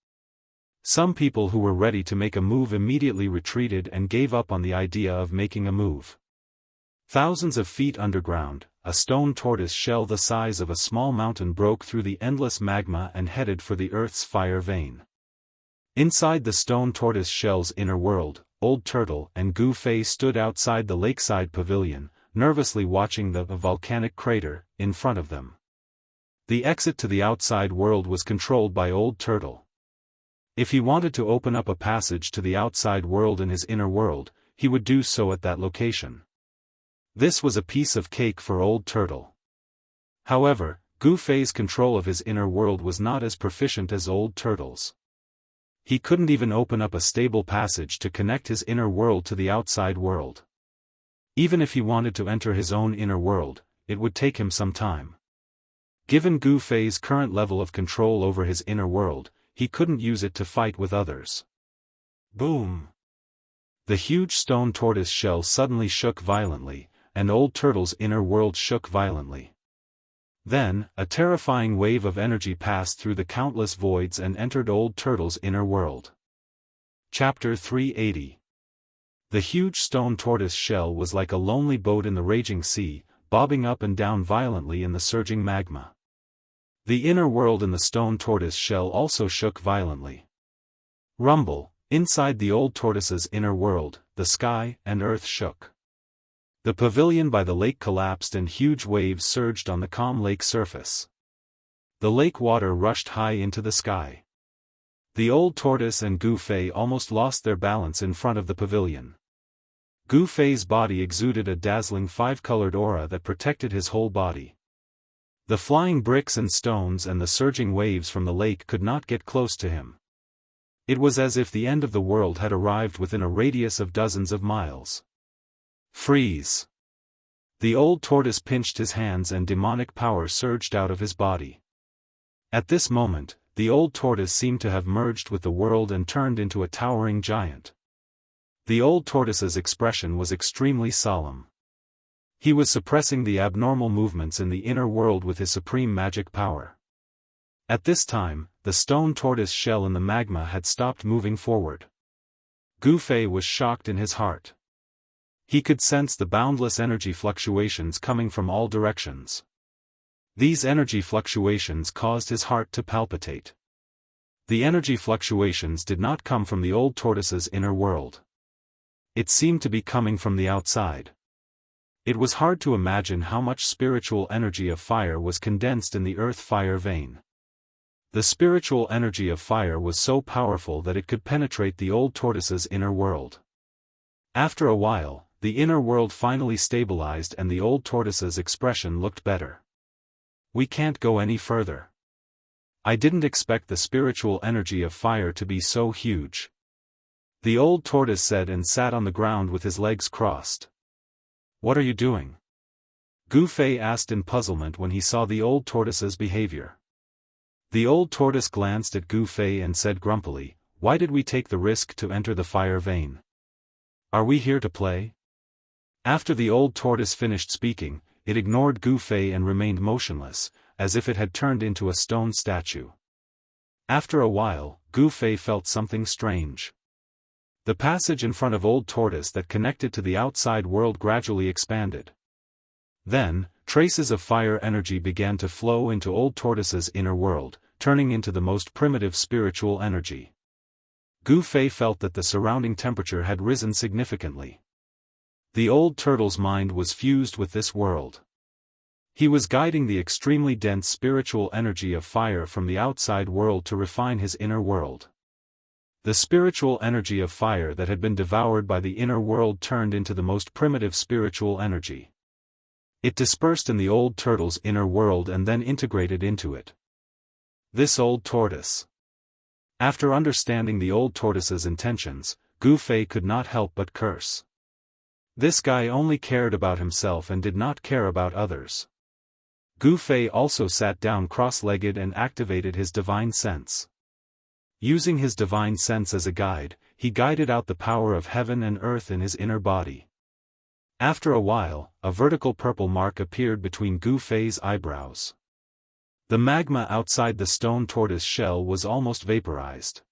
Speaker 1: Some people who were ready to make a move immediately retreated and gave up on the idea of making a move. Thousands of feet underground, a stone tortoise shell the size of a small mountain broke through the endless magma and headed for the Earth's fire vein. Inside the stone tortoise shell's inner world, Old Turtle and Gu Fei stood outside the lakeside pavilion, nervously watching the volcanic crater in front of them. The exit to the outside world was controlled by Old Turtle. If he wanted to open up a passage to the outside world in his inner world, he would do so at that location. This was a piece of cake for Old Turtle. However, Gu Fei's control of his inner world was not as proficient as Old Turtle's. He couldn't even open up a stable passage to connect his inner world to the outside world. Even if he wanted to enter his own inner world, it would take him some time. Given Gu Fei's current level of control over his inner world, he couldn't use it to fight with others. Boom! The huge stone tortoise shell suddenly shook violently, and Old Turtle's inner world shook violently. Then, a terrifying wave of energy passed through the countless voids and entered Old Turtle's inner world. Chapter 380. The huge stone tortoise shell was like a lonely boat in the raging sea, bobbing up and down violently in the surging magma. The inner world in the stone tortoise shell also shook violently. Rumble, inside the old tortoise's inner world, the sky and earth shook. The pavilion by the lake collapsed and huge waves surged on the calm lake surface. The lake water rushed high into the sky. The old tortoise and Gu Fei almost lost their balance in front of the pavilion. Gu Fei's body exuded a dazzling 5-colored aura that protected his whole body. The flying bricks and stones and the surging waves from the lake could not get close to him. It was as if the end of the world had arrived within a radius of dozens of miles. Freeze! The old tortoise pinched his hands and demonic power surged out of his body. At this moment, the old tortoise seemed to have merged with the world and turned into a towering giant. The old tortoise's expression was extremely solemn. He was suppressing the abnormal movements in the inner world with his supreme magic power. At this time, the stone tortoise shell in the magma had stopped moving forward. Gu Fei was shocked in his heart. He could sense the boundless energy fluctuations coming from all directions. These energy fluctuations caused his heart to palpitate. The energy fluctuations did not come from the old tortoise's inner world. It seemed to be coming from the outside. It was hard to imagine how much spiritual energy of fire was condensed in the earth-fire vein. The spiritual energy of fire was so powerful that it could penetrate the old tortoise's inner world. After a while, the inner world finally stabilized and the old tortoise's expression looked better. We can't go any further. I didn't expect the spiritual energy of fire to be so huge. The old tortoise said and sat on the ground with his legs crossed. What are you doing? Gu Fei asked in puzzlement when he saw the old tortoise's behavior. The old tortoise glanced at Gu Fei and said grumpily, "Why did we take the risk to enter the fire vein? Are we here to play?" After the old tortoise finished speaking, it ignored Gu Fei and remained motionless, as if it had turned into a stone statue. After a while, Gu Fei felt something strange. The passage in front of Old Tortoise that connected to the outside world gradually expanded. Then, traces of fire energy began to flow into Old Tortoise's inner world, turning into the most primitive spiritual energy. Gu Fei felt that the surrounding temperature had risen significantly. The old turtle's mind was fused with this world. He was guiding the extremely dense spiritual energy of fire from the outside world to refine his inner world. The spiritual energy of fire that had been devoured by the inner world turned into the most primitive spiritual energy. It dispersed in the old turtle's inner world and then integrated into it. This old tortoise. After understanding the old tortoise's intentions, Gu Fei could not help but curse. This guy only cared about himself and did not care about others. Gu Fei also sat down cross-legged and activated his divine sense. Using his divine sense as a guide, he guided out the power of heaven and earth in his inner body. After a while, a vertical purple mark appeared between Gu Fei's eyebrows. The magma outside the stone tortoise shell was almost vaporized.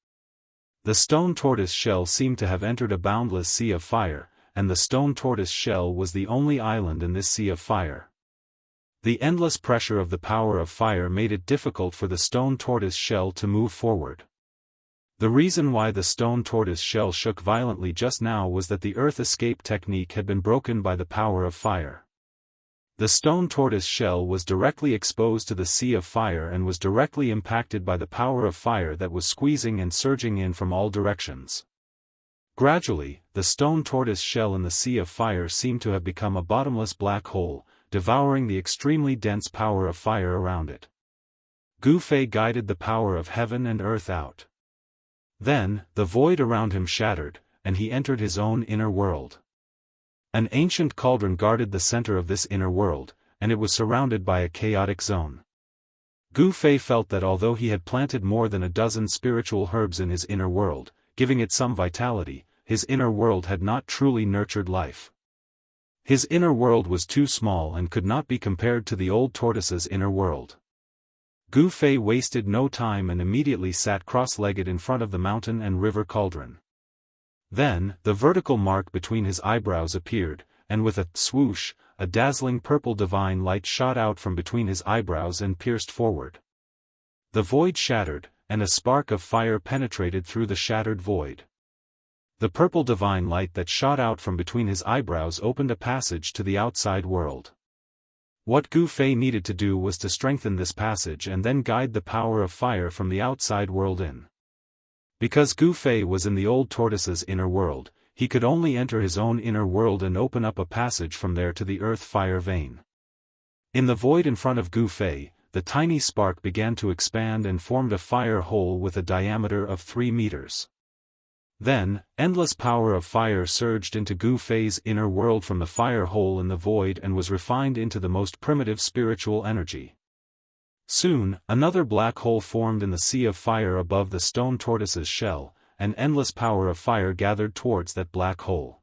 Speaker 1: The stone tortoise shell seemed to have entered a boundless sea of fire, and the stone tortoise shell was the only island in this sea of fire. The endless pressure of the power of fire made it difficult for the stone tortoise shell to move forward. The reason why the stone tortoise shell shook violently just now was that the earth escape technique had been broken by the power of fire. The stone tortoise shell was directly exposed to the sea of fire and was directly impacted by the power of fire that was squeezing and surging in from all directions. Gradually, the stone tortoise shell in the sea of fire seemed to have become a bottomless black hole, devouring the extremely dense power of fire around it. Gu Fei guided the power of heaven and earth out. Then, the void around him shattered, and he entered his own inner world. An ancient cauldron guarded the center of this inner world, and it was surrounded by a chaotic zone. Gu Fei felt that although he had planted more than a dozen spiritual herbs in his inner world, giving it some vitality, his inner world had not truly nurtured life. His inner world was too small and could not be compared to the old tortoise's inner world. Gu Fei wasted no time and immediately sat cross-legged in front of the mountain and river cauldron. Then, the vertical mark between his eyebrows appeared, and with a swoosh, a dazzling purple divine light shot out from between his eyebrows and pierced forward. The void shattered, and a spark of fire penetrated through the shattered void. The purple divine light that shot out from between his eyebrows opened a passage to the outside world. What Gu Fei needed to do was to strengthen this passage and then guide the power of fire from the outside world in. Because Gu Fei was in the old tortoise's inner world, he could only enter his own inner world and open up a passage from there to the earth-fire vein. In the void in front of Gu Fei, the tiny spark began to expand and formed a fire hole with a diameter of 3 meters. Then, endless power of fire surged into Gu Fei's inner world from the fire hole in the void and was refined into the most primitive spiritual energy. Soon, another black hole formed in the sea of fire above the stone tortoise's shell, and endless power of fire gathered towards that black hole.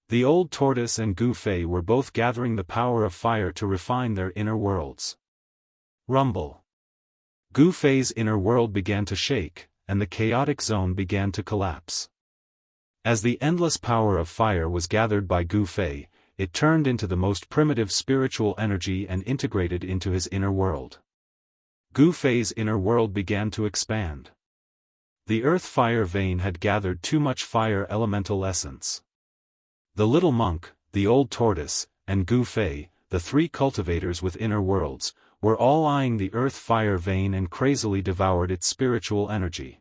Speaker 1: The old tortoise and Gu Fei were both gathering the power of fire to refine their inner worlds. Rumble. Gu Fei's inner world began to shake, and the chaotic zone began to collapse. As the endless power of fire was gathered by Gu Fei, it turned into the most primitive spiritual energy and integrated into his inner world. Gu Fei's inner world began to expand. The earth-fire vein had gathered too much fire elemental essence. The little monk, the old tortoise, and Gu Fei, the three cultivators with inner worlds, were all eyeing the earth-fire vein and crazily devoured its spiritual energy.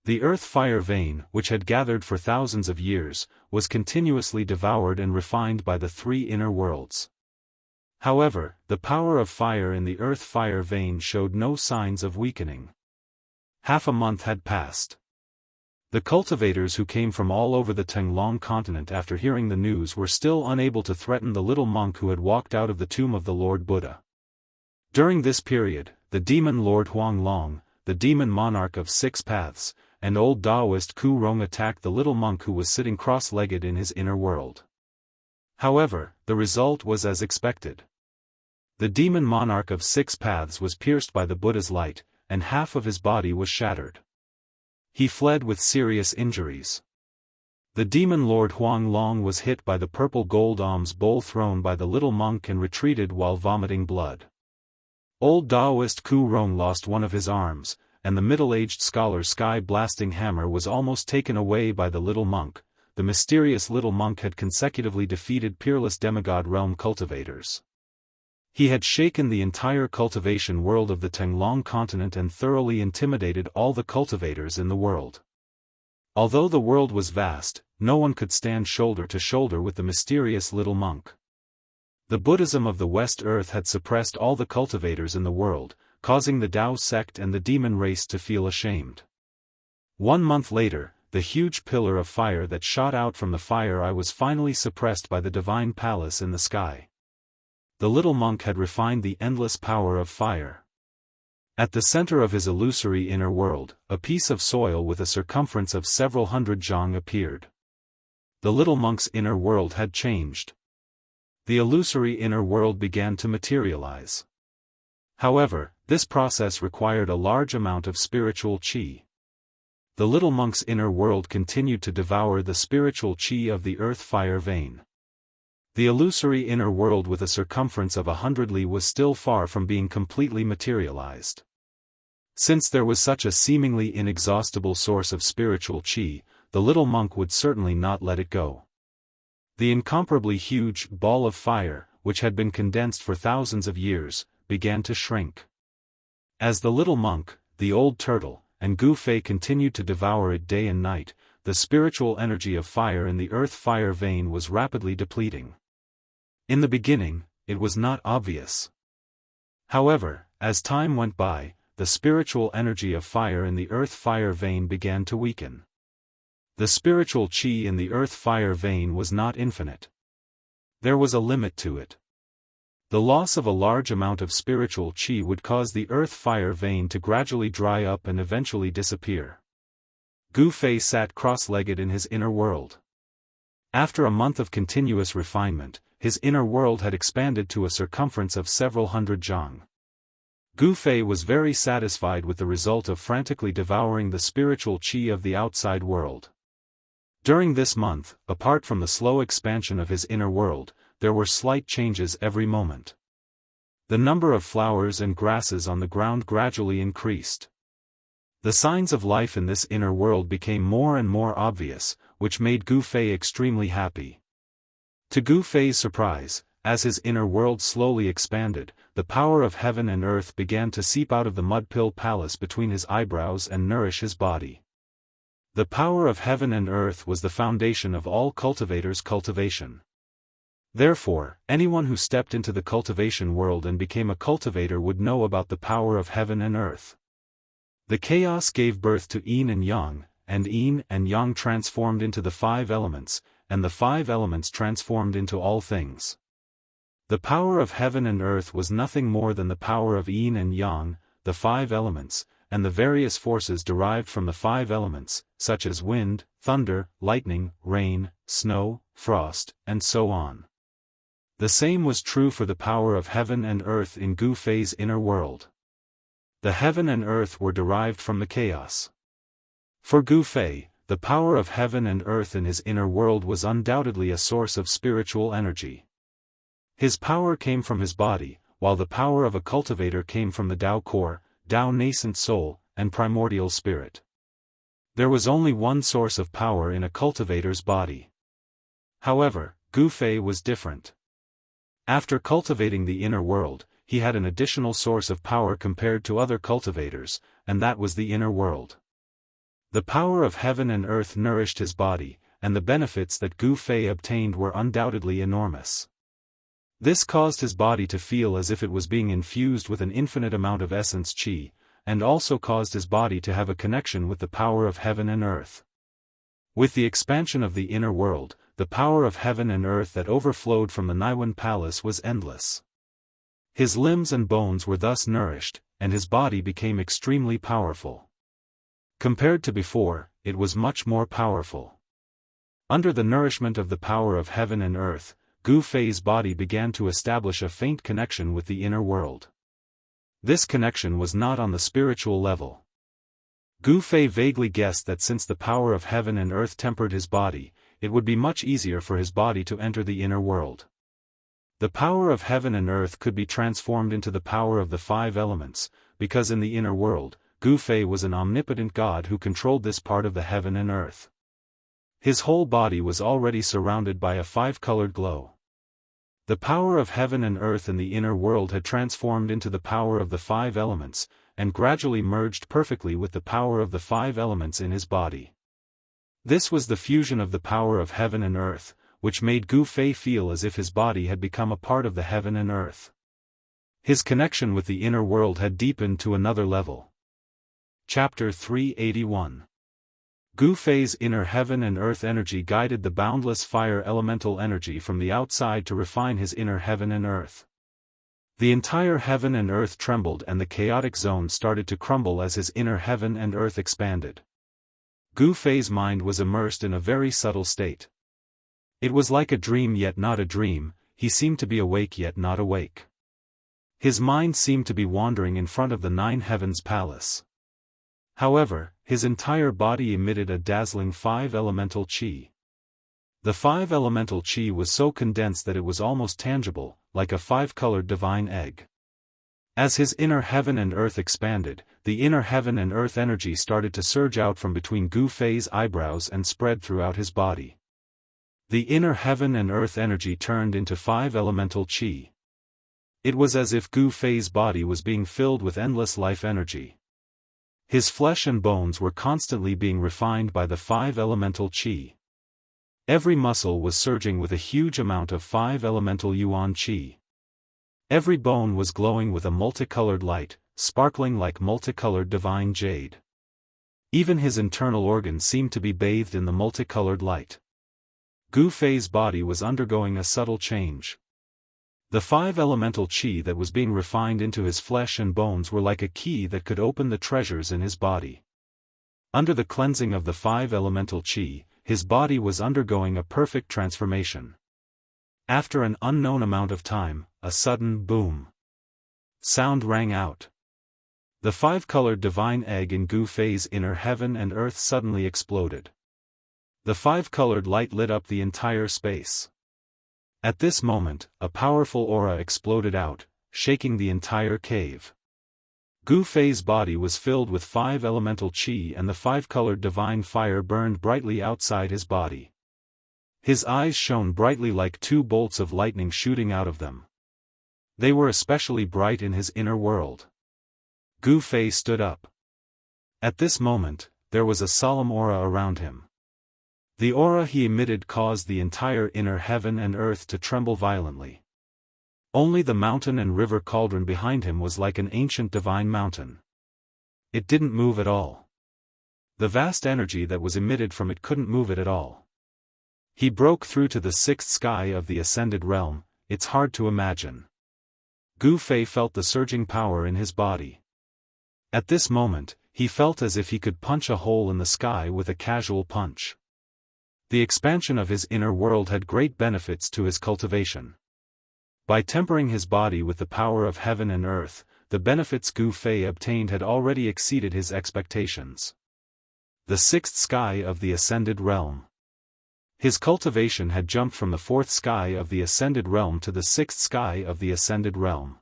Speaker 1: The earth-fire vein, which had gathered for thousands of years, was continuously devoured and refined by the three inner worlds. However, the power of fire in the earth-fire vein showed no signs of weakening. Half a month had passed. The cultivators who came from all over the Tenglong continent after hearing the news were still unable to threaten the little monk who had walked out of the tomb of the Lord Buddha. During this period, the demon Lord Huanglong, the demon monarch of 6 paths, and old Daoist Ku Rong attacked the little monk who was sitting cross-legged in his inner world. However, the result was as expected. The demon monarch of 6 paths was pierced by the Buddha's light, and half of his body was shattered. He fled with serious injuries. The demon Lord Huanglong was hit by the purple gold alms bowl thrown by the little monk and retreated while vomiting blood. Old Daoist Ku Rong lost one of his arms, and the middle-aged scholar's sky-blasting hammer was almost taken away by the little monk. The mysterious little monk had consecutively defeated peerless demigod realm cultivators. He had shaken the entire cultivation world of the Tenglong continent and thoroughly intimidated all the cultivators in the world. Although the world was vast, no one could stand shoulder to shoulder with the mysterious little monk. The Buddhism of the West Earth had suppressed all the cultivators in the world, causing the Dao sect and the demon race to feel ashamed. 1 month later, the huge pillar of fire that shot out from the fire eye was finally suppressed by the divine palace in the sky. The little monk had refined the endless power of fire. At the center of his illusory inner world, a piece of soil with a circumference of several hundred zhang appeared. The little monk's inner world had changed. The illusory inner world began to materialize. However, this process required a large amount of spiritual qi. The little monk's inner world continued to devour the spiritual qi of the earth-fire vein. The illusory inner world with a circumference of 100 li was still far from being completely materialized. Since there was such a seemingly inexhaustible source of spiritual qi, the little monk would certainly not let it go. The incomparably huge ball of fire, which had been condensed for thousands of years, began to shrink. As the little monk, the old turtle, and Gu Fei continued to devour it day and night, the spiritual energy of fire in the earth-fire vein was rapidly depleting. In the beginning, it was not obvious. However, as time went by, the spiritual energy of fire in the earth-fire vein began to weaken. The spiritual qi in the earth-fire vein was not infinite. There was a limit to it. The loss of a large amount of spiritual qi would cause the earth-fire vein to gradually dry up and eventually disappear. Gu Fei sat cross-legged in his inner world. After a month of continuous refinement, his inner world had expanded to a circumference of several hundred zhang. Gu Fei was very satisfied with the result of frantically devouring the spiritual qi of the outside world. During this month, apart from the slow expansion of his inner world, there were slight changes every moment. The number of flowers and grasses on the ground gradually increased. The signs of life in this inner world became more and more obvious, which made Gu Fei extremely happy. To Gu Fei's surprise, as his inner world slowly expanded, the power of heaven and earth began to seep out of the mud-pill palace between his eyebrows and nourish his body. The power of heaven and earth was the foundation of all cultivators' cultivation. Therefore, anyone who stepped into the cultivation world and became a cultivator would know about the power of heaven and earth. The chaos gave birth to yin and yang, and yin and yang transformed into the 5 elements, and the 5 elements transformed into all things. The power of heaven and earth was nothing more than the power of yin and yang, the 5 elements, and the various forces derived from the 5 elements, such as wind, thunder, lightning, rain, snow, frost, and so on. The same was true for the power of heaven and earth in Gu Fei's inner world. The heaven and earth were derived from the chaos. For Gu Fei, the power of heaven and earth in his inner world was undoubtedly a source of spiritual energy. His power came from his body, while the power of a cultivator came from the Tao core, Tao nascent soul, and primordial spirit. There was only one source of power in a cultivator's body. However, Gu Fei was different. After cultivating the inner world, he had an additional source of power compared to other cultivators, and that was the inner world. The power of heaven and earth nourished his body, and the benefits that Gu Fei obtained were undoubtedly enormous. This caused his body to feel as if it was being infused with an infinite amount of essence qi, and also caused his body to have a connection with the power of heaven and earth. With the expansion of the inner world, the power of heaven and earth that overflowed from the Naiwan palace was endless. His limbs and bones were thus nourished, and his body became extremely powerful. Compared to before, it was much more powerful. Under the nourishment of the power of heaven and earth, Gu Fei's body began to establish a faint connection with the inner world. This connection was not on the spiritual level. Gu Fei vaguely guessed that since the power of heaven and earth tempered his body, it would be much easier for his body to enter the inner world. The power of heaven and earth could be transformed into the power of the 5 elements, because in the inner world, Gu Fei was an omnipotent god who controlled this part of the heaven and earth. His whole body was already surrounded by a 5-colored glow. The power of heaven and earth in the inner world had transformed into the power of the 5 elements, and gradually merged perfectly with the power of the 5 elements in his body. This was the fusion of the power of heaven and earth, which made Gu Fei feel as if his body had become a part of the heaven and earth. His connection with the inner world had deepened to another level. Chapter 381. Gu Fei's inner heaven and earth energy guided the boundless fire elemental energy from the outside to refine his inner heaven and earth. The entire heaven and earth trembled and the chaotic zone started to crumble as his inner heaven and earth expanded. Gu Fei's mind was immersed in a very subtle state. It was like a dream yet not a dream, he seemed to be awake yet not awake. His mind seemed to be wandering in front of the 9 heavens palace. However, his entire body emitted a dazzling 5 elemental qi. The 5 elemental qi was so condensed that it was almost tangible, like a 5-colored divine egg. As his inner heaven and earth expanded, the inner heaven and earth energy started to surge out from between Gu Fei's eyebrows and spread throughout his body. The inner heaven and earth energy turned into 5 elemental qi. It was as if Gu Fei's body was being filled with endless life energy. His flesh and bones were constantly being refined by the 5 elemental qi. Every muscle was surging with a huge amount of 5 elemental yuan qi. Every bone was glowing with a multicolored light, sparkling like multicolored divine jade. Even his internal organs seemed to be bathed in the multicolored light. Gu Fei's body was undergoing a subtle change. The 5 elemental qi that was being refined into his flesh and bones were like a key that could open the treasures in his body. Under the cleansing of the 5 elemental qi, his body was undergoing a perfect transformation. After an unknown amount of time, a sudden boom sound rang out. The 5-colored divine egg in Gu Fei's inner heaven and earth suddenly exploded. The 5-colored light lit up the entire space. At this moment, a powerful aura exploded out, shaking the entire cave. Gu Fei's body was filled with 5 elemental qi and the 5-colored divine fire burned brightly outside his body. His eyes shone brightly like 2 bolts of lightning shooting out of them. They were especially bright in his inner world. Gu Fei stood up. At this moment, there was a solemn aura around him. The aura he emitted caused the entire inner heaven and earth to tremble violently. Only the mountain and river cauldron behind him was like an ancient divine mountain. It didn't move at all. The vast energy that was emitted from it couldn't move it at all. He broke through to the 6th sky of the ascended realm, it's hard to imagine. Gu Fei felt the surging power in his body. At this moment, he felt as if he could punch a hole in the sky with a casual punch. The expansion of his inner world had great benefits to his cultivation. By tempering his body with the power of heaven and earth, the benefits Gu Fei obtained had already exceeded his expectations. The sixth sky of the ascended realm. His cultivation had jumped from the fourth sky of the ascended realm to the sixth sky of the ascended realm.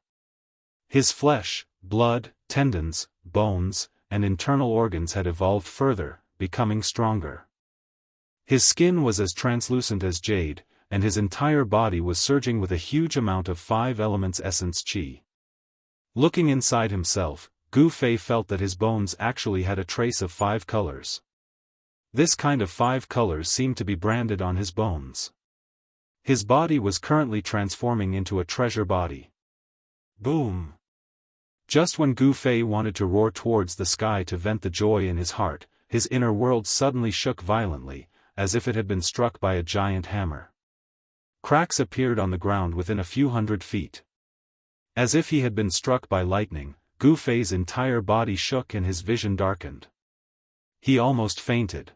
Speaker 1: His flesh, blood, tendons, bones, and internal organs had evolved further, becoming stronger. His skin was as translucent as jade, and his entire body was surging with a huge amount of 5 elements essence qi. Looking inside himself, Gu Fei felt that his bones actually had a trace of 5 colors. This kind of 5 colors seemed to be branded on his bones. His body was currently transforming into a treasure body. Boom! Just when Gu Fei wanted to roar towards the sky to vent the joy in his heart, his inner world suddenly shook violently, as if it had been struck by a giant hammer. Cracks appeared on the ground within a few hundred feet. As if he had been struck by lightning, Gu Fei's entire body shook and his vision darkened. He almost fainted.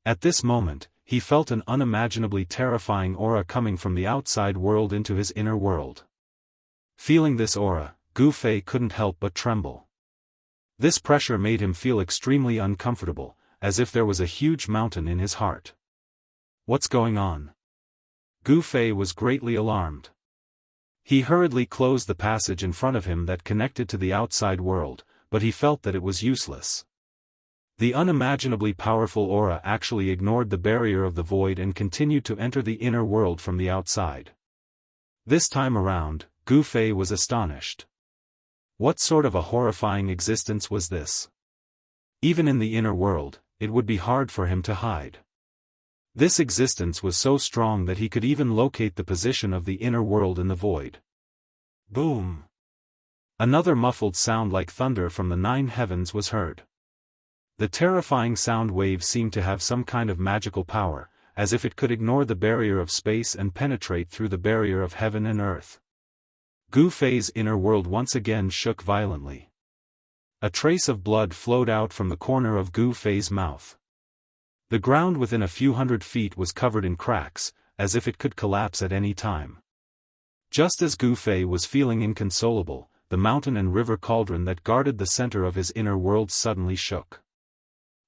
Speaker 1: At this moment, he felt an unimaginably terrifying aura coming from the outside world into his inner world. Feeling this aura, Gu Fei couldn't help but tremble. This pressure made him feel extremely uncomfortable, as if there was a huge mountain in his heart. What's going on? Gu Fei was greatly alarmed. He hurriedly closed the passage in front of him that connected to the outside world, but he felt that it was useless. The unimaginably powerful aura actually ignored the barrier of the void and continued to enter the inner world from the outside. This time around, Gu Fei was astonished. What sort of a horrifying existence was this? Even in the inner world, it would be hard for him to hide. This existence was so strong that he could even locate the position of the inner world in the void. Boom! Another muffled sound like thunder from the 9 heavens was heard. The terrifying sound wave seemed to have some kind of magical power, as if it could ignore the barrier of space and penetrate through the barrier of heaven and earth. Gu Fei's inner world once again shook violently. A trace of blood flowed out from the corner of Gu Fei's mouth. The ground within a few hundred feet was covered in cracks, as if it could collapse at any time. Just as Gu Fei was feeling inconsolable, the mountain and river cauldron that guarded the center of his inner world suddenly shook.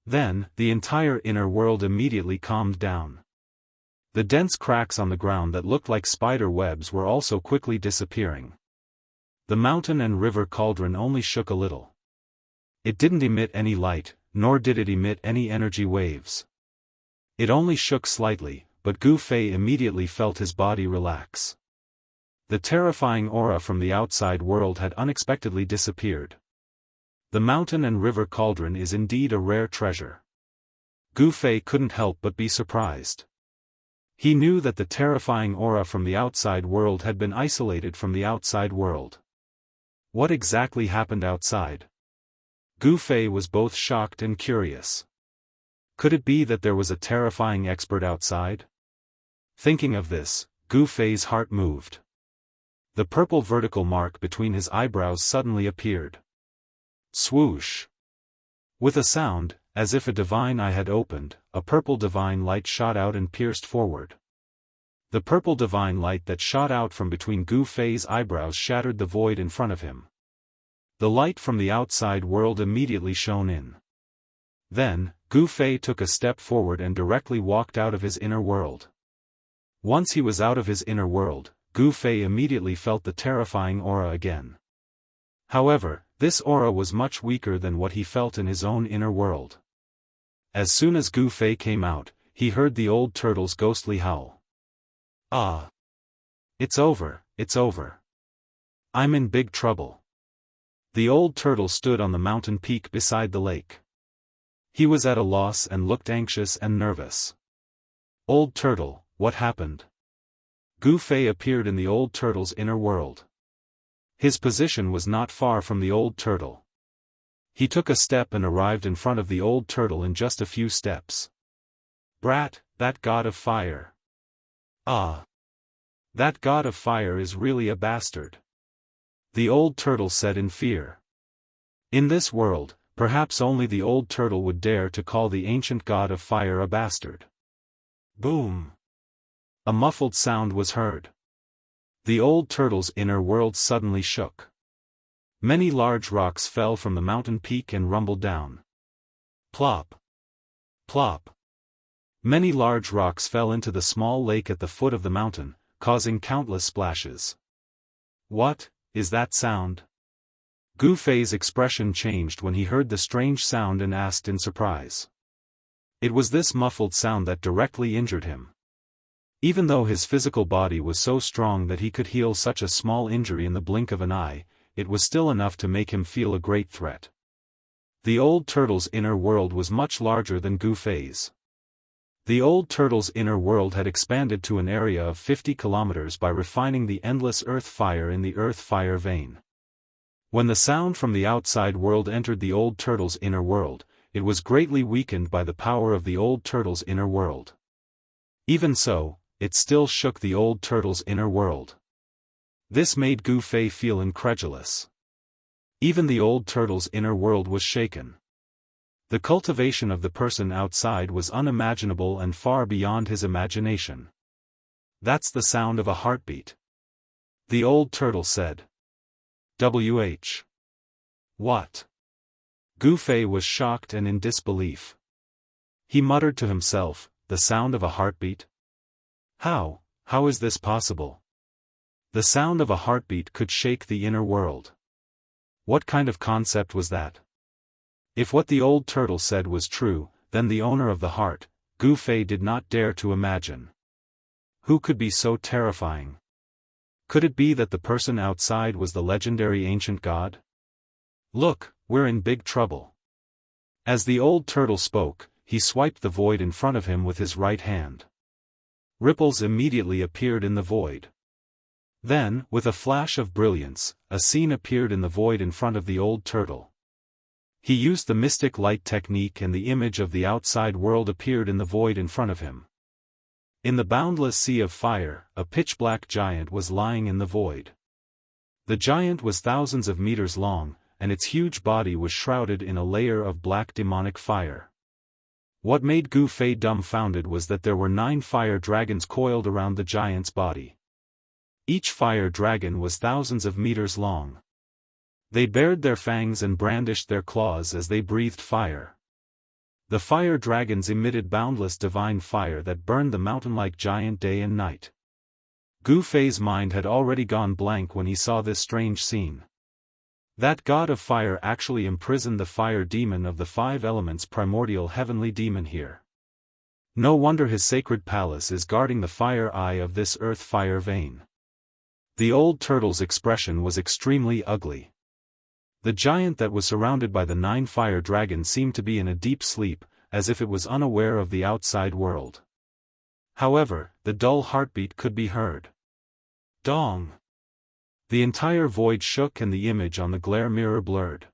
Speaker 1: Then, the entire inner world immediately calmed down. The dense cracks on the ground that looked like spider webs were also quickly disappearing. The mountain and river cauldron only shook a little. It didn't emit any light, nor did it emit any energy waves. It only shook slightly, but Gu Fei immediately felt his body relax. The terrifying aura from the outside world had unexpectedly disappeared. The mountain and river cauldron is indeed a rare treasure. Gu Fei couldn't help but be surprised. He knew that the terrifying aura from the outside world had been isolated from the outside world. What exactly happened outside? Gu Fei was both shocked and curious. Could it be that there was a terrifying expert outside? Thinking of this, Gu Fei's heart moved. The purple vertical mark between his eyebrows suddenly appeared. Swoosh! With a sound, as if a divine eye had opened, a purple divine light shot out and pierced forward. The purple divine light that shot out from between Gu Fei's eyebrows shattered the void in front of him. The light from the outside world immediately shone in. Then, Gu Fei took a step forward and directly walked out of his inner world. Once he was out of his inner world, Gu Fei immediately felt the terrifying aura again. However, this aura was much weaker than what he felt in his own inner world. As soon as Gu Fei came out, he heard the old turtle's ghostly howl. Ah! It's over, it's over. I'm in big trouble. The old turtle stood on the mountain peak beside the lake. He was at a loss and looked anxious and nervous. Old turtle, what happened? Gu Fei appeared in the old turtle's inner world. His position was not far from the old turtle. He took a step and arrived in front of the old turtle in just a few steps. Brat, that god of fire. Ah! That god of fire is really a bastard. The old turtle said in fear. In this world, perhaps only the old turtle would dare to call the ancient god of fire a bastard. Boom! A muffled sound was heard. The old turtle's inner world suddenly shook. Many large rocks fell from the mountain peak and rumbled down. Plop! Plop! Many large rocks fell into the small lake at the foot of the mountain, causing countless splashes. What is that sound? Gu Fei's expression changed when he heard the strange sound and asked in surprise. It was this muffled sound that directly injured him. Even though his physical body was so strong that he could heal such a small injury in the blink of an eye, it was still enough to make him feel a great threat. The old turtle's inner world was much larger than Gu Fei's. The old turtle's inner world had expanded to an area of 50 kilometers by refining the endless earth fire in the earth fire vein. When the sound from the outside world entered the old turtle's inner world, it was greatly weakened by the power of the old turtle's inner world. Even so, it still shook the old turtle's inner world. This made Gu Fei feel incredulous. Even the old turtle's inner world was shaken. The cultivation of the person outside was unimaginable and far beyond his imagination. That's the sound of a heartbeat. The old turtle said. WH. What? Gu Fei was shocked and in disbelief. He muttered to himself, the sound of a heartbeat? How is this possible? The sound of a heartbeat could shake the inner world. What kind of concept was that? If what the old turtle said was true, then the owner of the heart, Gu Fei did not dare to imagine. Who could be so terrifying? Could it be that the person outside was the legendary ancient god? Look, we're in big trouble. As the old turtle spoke, he swiped the void in front of him with his right hand. Ripples immediately appeared in the void. Then, with a flash of brilliance, a scene appeared in the void in front of the old turtle. He used the mystic light technique and the image of the outside world appeared in the void in front of him. In the boundless sea of fire, a pitch-black giant was lying in the void. The giant was thousands of meters long, and its huge body was shrouded in a layer of black demonic fire. What made Gu Fei dumbfounded was that there were 9 fire dragons coiled around the giant's body. Each fire dragon was thousands of meters long. They bared their fangs and brandished their claws as they breathed fire. The fire dragons emitted boundless divine fire that burned the mountain-like giant day and night. Gu Fei's mind had already gone blank when he saw this strange scene. That god of fire actually imprisoned the fire demon of the 5 elements primordial heavenly demon here. No wonder his sacred palace is guarding the fire eye of this earth fire vein. The old turtle's expression was extremely ugly. The giant that was surrounded by the 9 fire dragons seemed to be in a deep sleep, as if it was unaware of the outside world. However, the dull heartbeat could be heard. Dong! The entire void shook and the image on the glare mirror blurred.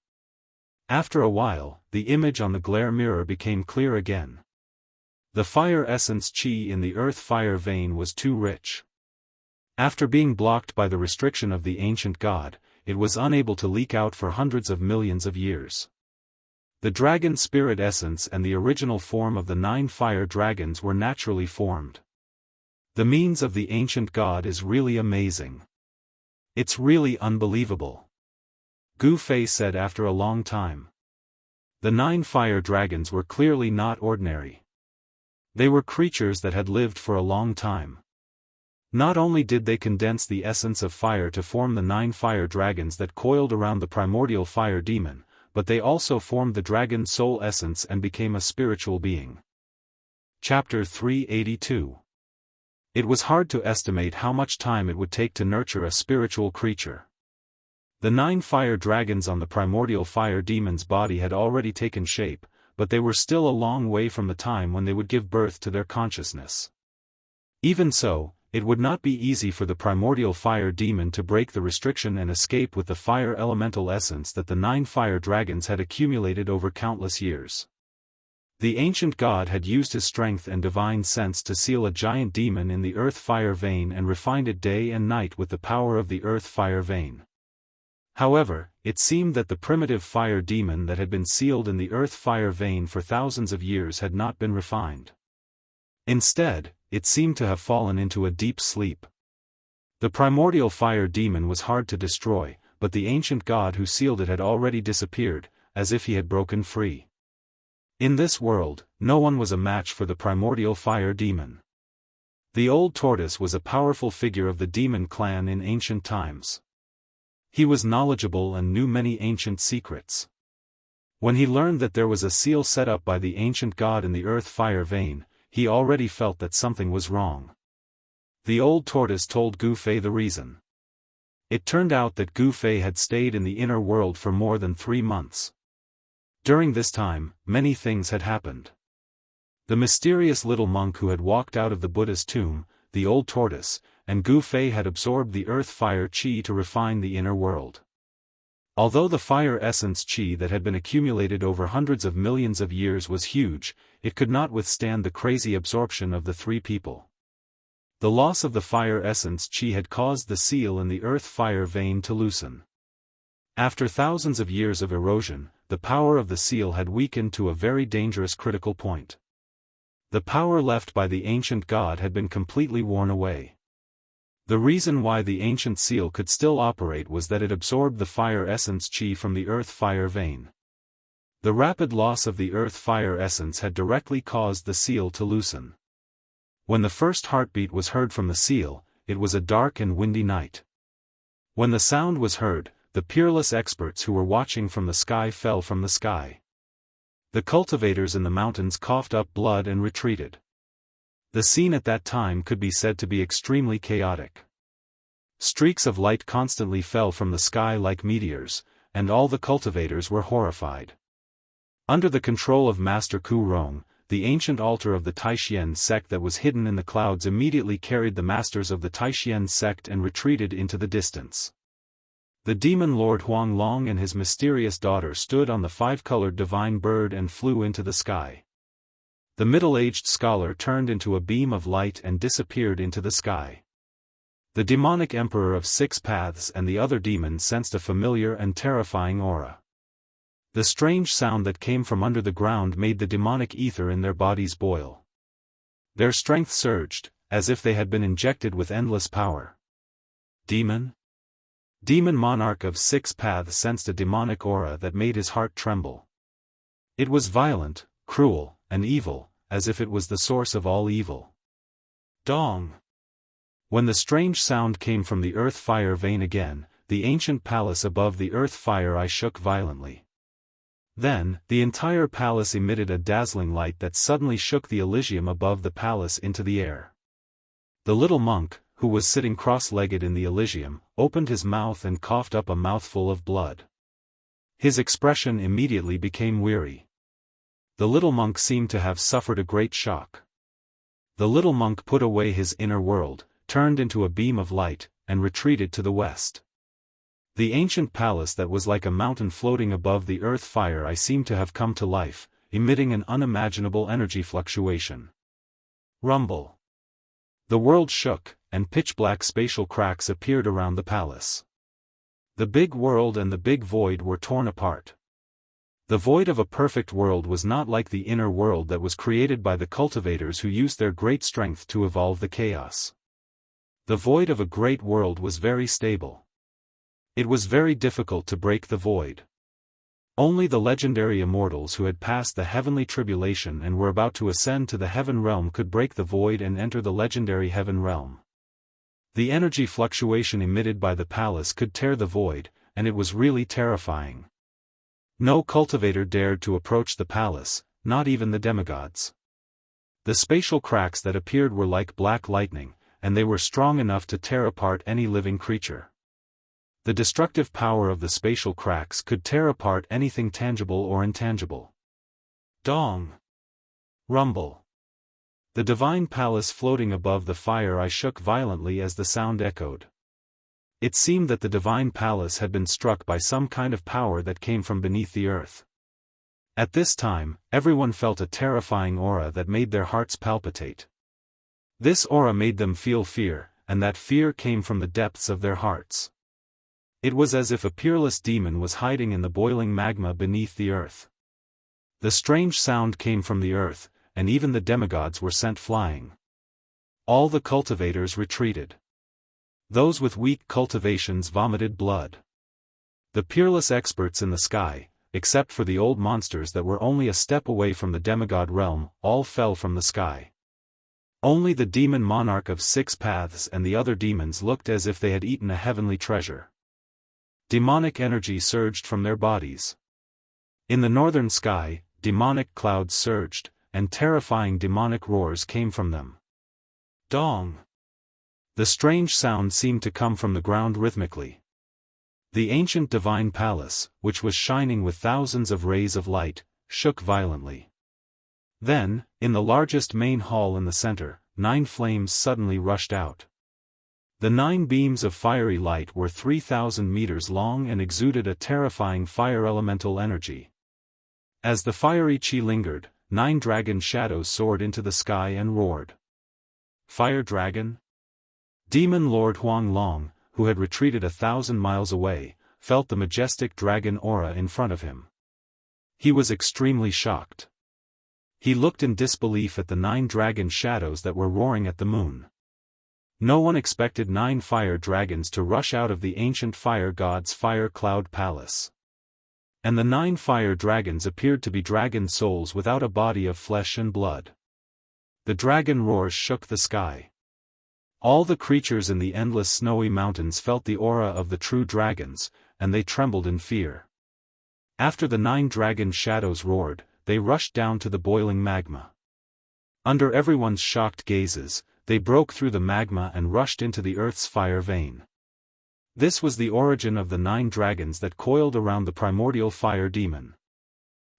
Speaker 1: After a while, the image on the glare mirror became clear again. The fire essence chi in the earth fire vein was too rich. After being blocked by the restriction of the ancient god, it was unable to leak out for hundreds of millions of years. The dragon spirit essence and the original form of the 9 fire dragons were naturally formed. The means of the ancient god is really amazing. It's really unbelievable. Gu Fei said after a long time. The 9 fire dragons were clearly not ordinary. They were creatures that had lived for a long time. Not only did they condense the essence of fire to form the 9 fire dragons that coiled around the primordial fire demon, but they also formed the dragon's soul essence and became a spiritual being. Chapter 382. It was hard to estimate how much time it would take to nurture a spiritual creature. The 9 fire dragons on the primordial fire demon's body had already taken shape, but they were still a long way from the time when they would give birth to their consciousness. Even so, it would not be easy for the primordial fire demon to break the restriction and escape with the fire elemental essence that the 9 fire dragons had accumulated over countless years. The ancient god had used his strength and divine sense to seal a giant demon in the earth-fire vein and refined it day and night with the power of the earth-fire vein. However, it seemed that the primitive fire demon that had been sealed in the earth-fire vein for thousands of years had not been refined. Instead, it seemed to have fallen into a deep sleep. The primordial fire demon was hard to destroy, but the ancient god who sealed it had already disappeared, as if he had broken free. In this world, no one was a match for the primordial fire demon. The old tortoise was a powerful figure of the demon clan in ancient times. He was knowledgeable and knew many ancient secrets. When he learned that there was a seal set up by the ancient god in the earth-fire vein, he already felt that something was wrong. The old tortoise told Gu Fei the reason. It turned out that Gu Fei had stayed in the inner world for more than 3 months. During this time, many things had happened. The mysterious little monk who had walked out of the Buddha's tomb, the old tortoise, and Gu Fei had absorbed the earth-fire qi to refine the inner world. Although the fire essence qi that had been accumulated over hundreds of millions of years was huge, it could not withstand the crazy absorption of the 3 people. The loss of the fire essence qi had caused the seal in the earth-fire vein to loosen. After thousands of years of erosion, the power of the seal had weakened to a very dangerous critical point. The power left by the ancient god had been completely worn away. The reason why the ancient seal could still operate was that it absorbed the fire essence qi from the earth-fire vein. The rapid loss of the earth-fire essence had directly caused the seal to loosen. When the first heartbeat was heard from the seal, it was a dark and windy night. When the sound was heard, the peerless experts who were watching from the sky fell from the sky. The cultivators in the mountains coughed up blood and retreated. The scene at that time could be said to be extremely chaotic. Streaks of light constantly fell from the sky like meteors, and all the cultivators were horrified. Under the control of Master Ku Rong, the ancient altar of the Taishian sect that was hidden in the clouds immediately carried the masters of the Taishian sect and retreated into the distance. The demon lord Huang Long and his mysterious daughter stood on the 5-colored divine bird and flew into the sky. The middle-aged scholar turned into a beam of light and disappeared into the sky. The demonic emperor of 6 paths and the other demons sensed a familiar and terrifying aura. The strange sound that came from under the ground made the demonic ether in their bodies boil. Their strength surged, as if they had been injected with endless power. Demon monarch of 6 paths sensed a demonic aura that made his heart tremble. It was violent, cruel, and evil, as if it was the source of all evil. Dong! When the strange sound came from the earth-fire vein again, the ancient palace above the earth-fire eye shook violently. Then, the entire palace emitted a dazzling light that suddenly shook the Elysium above the palace into the air. The little monk, who was sitting cross-legged in the Elysium, opened his mouth and coughed up a mouthful of blood. His expression immediately became weary. The little monk seemed to have suffered a great shock. The little monk put away his inner world, turned into a beam of light, and retreated to the west. The ancient palace that was like a mountain floating above the earth-fire eye seemed to have come to life, emitting an unimaginable energy fluctuation. Rumble. The world shook, and pitch-black spatial cracks appeared around the palace. The big world and the big void were torn apart. The void of a perfect world was not like the inner world that was created by the cultivators who used their great strength to evolve the chaos. The void of a great world was very stable. It was very difficult to break the void. Only the legendary immortals who had passed the heavenly tribulation and were about to ascend to the heaven realm could break the void and enter the legendary heaven realm. The energy fluctuation emitted by the palace could tear the void, and it was really terrifying. No cultivator dared to approach the palace, not even the demigods. The spatial cracks that appeared were like black lightning, and they were strong enough to tear apart any living creature. The destructive power of the spatial cracks could tear apart anything tangible or intangible. Dong! Rumble! The divine palace floating above the fire eye shook violently as the sound echoed. It seemed that the divine palace had been struck by some kind of power that came from beneath the earth. At this time, everyone felt a terrifying aura that made their hearts palpitate. This aura made them feel fear, and that fear came from the depths of their hearts. It was as if a peerless demon was hiding in the boiling magma beneath the earth. The strange sound came from the earth, and even the demigods were sent flying. All the cultivators retreated. Those with weak cultivations vomited blood. The peerless experts in the sky, except for the old monsters that were only a step away from the demigod realm, all fell from the sky. Only the demon monarch of 6 paths and the other demons looked as if they had eaten a heavenly treasure. Demonic energy surged from their bodies. In the northern sky, demonic clouds surged, and terrifying demonic roars came from them. Dong! The strange sound seemed to come from the ground rhythmically. The ancient divine palace, which was shining with thousands of rays of light, shook violently. Then, in the largest main hall in the center, 9 flames suddenly rushed out. The 9 beams of fiery light were 3,000 meters long and exuded a terrifying fire elemental energy. As the fiery chi lingered, 9 dragon shadows soared into the sky and roared. Fire dragon? Demon Lord Huang Long, who had retreated 1,000 miles away, felt the majestic dragon aura in front of him. He was extremely shocked. He looked in disbelief at the 9 dragon shadows that were roaring at the moon. No one expected 9 fire dragons to rush out of the ancient fire god's fire cloud palace. And the 9 fire dragons appeared to be dragon souls without a body of flesh and blood. The dragon roars shook the sky. All the creatures in the endless snowy mountains felt the aura of the true dragons, and they trembled in fear. After the 9 dragon shadows roared, they rushed down to the boiling magma. Under everyone's shocked gazes, they broke through the magma and rushed into the earth's fire vein. This was the origin of the 9 dragons that coiled around the primordial fire demon.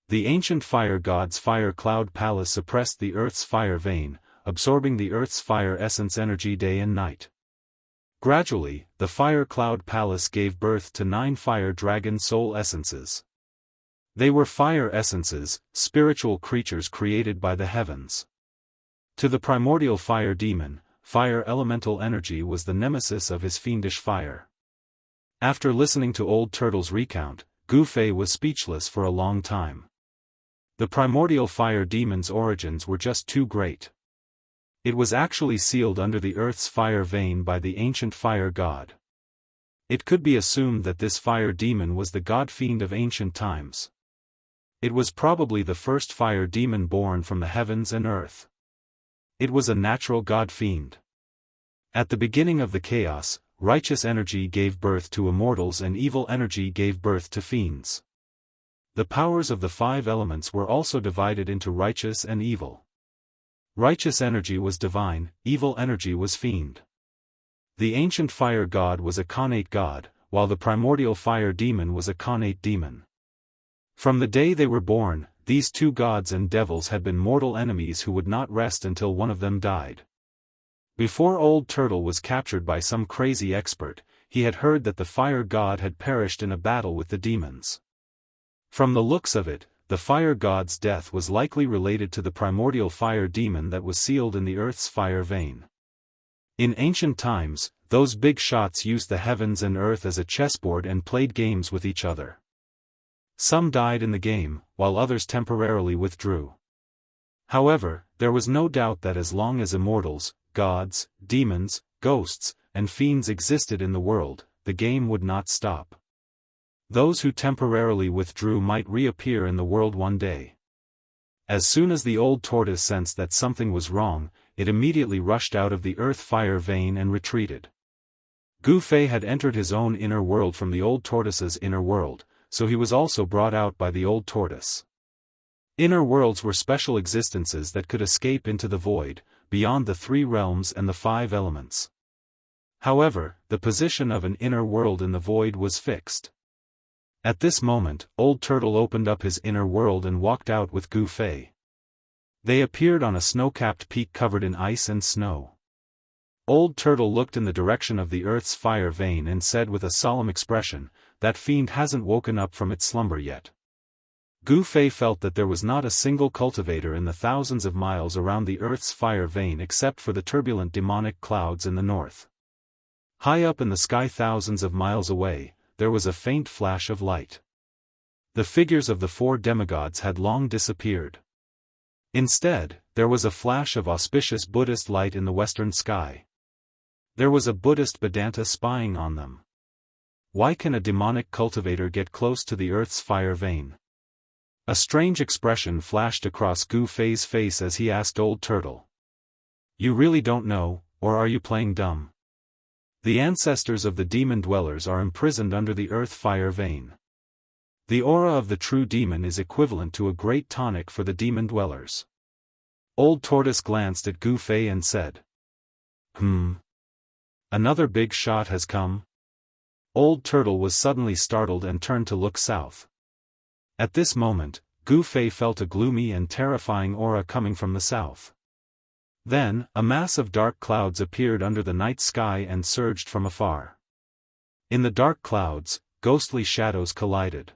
Speaker 1: The ancient fire god's fire cloud palace suppressed the earth's fire vein, absorbing the earth's fire essence energy day and night. Gradually, the fire cloud palace gave birth to 9 fire dragon soul essences. They were fire essences, spiritual creatures created by the heavens. To the primordial fire demon, fire elemental energy was the nemesis of his fiendish fire. After listening to Old Turtle's recount, Gu Fei was speechless for a long time. The primordial fire demon's origins were just too great. It was actually sealed under the earth's fire vein by the ancient fire god. It could be assumed that this fire demon was the god-fiend of ancient times. It was probably the first fire demon born from the heavens and earth. It was a natural god-fiend. At the beginning of the chaos, righteous energy gave birth to immortals and evil energy gave birth to fiends. The powers of the 5 elements were also divided into righteous and evil. Righteous energy was divine, evil energy was fiend. The ancient fire god was a connate god, while the primordial fire demon was a connate demon. From the day they were born, these 2 gods and devils had been mortal enemies who would not rest until one of them died. Before Old Turtle was captured by some crazy expert, he had heard that the fire god had perished in a battle with the demons. From the looks of it, the fire god's death was likely related to the primordial fire demon that was sealed in the earth's fire vein. In ancient times, those big shots used the heavens and earth as a chessboard and played games with each other. Some died in the game, while others temporarily withdrew. However, there was no doubt that as long as immortals, gods, demons, ghosts, and fiends existed in the world, the game would not stop. Those who temporarily withdrew might reappear in the world one day. As soon as the old tortoise sensed that something was wrong, it immediately rushed out of the earth fire vein and retreated. Gu Fei had entered his own inner world from the old tortoise's inner world, so he was also brought out by the old tortoise. Inner worlds were special existences that could escape into the void, beyond the 3 realms and the 5 elements. However, the position of an inner world in the void was fixed. At this moment, Old Turtle opened up his inner world and walked out with Gu Fei. They appeared on a snow-capped peak covered in ice and snow. Old Turtle looked in the direction of the earth's fire vein and said with a solemn expression, "That fiend hasn't woken up from its slumber yet." Gu Fei felt that there was not a single cultivator in the thousands of miles around the Earth's fire vein except for the turbulent demonic clouds in the north. High up in the sky thousands of miles away, there was a faint flash of light. The figures of the 4 demigods had long disappeared. Instead, there was a flash of auspicious Buddhist light in the western sky. There was a Buddhist Vedanta spying on them. Why can a demonic cultivator get close to the Earth's fire vein? A strange expression flashed across Gu Fei's face as he asked Old Turtle. You really don't know, or are you playing dumb? The ancestors of the demon dwellers are imprisoned under the Earth fire vein. The aura of the true demon is equivalent to a great tonic for the demon dwellers. Old Tortoise glanced at Gu Fei and said, Another big shot has come? Old Turtle was suddenly startled and turned to look south. At this moment, Gu Fei felt a gloomy and terrifying aura coming from the south. Then, a mass of dark clouds appeared under the night sky and surged from afar. In the dark clouds, ghostly shadows collided.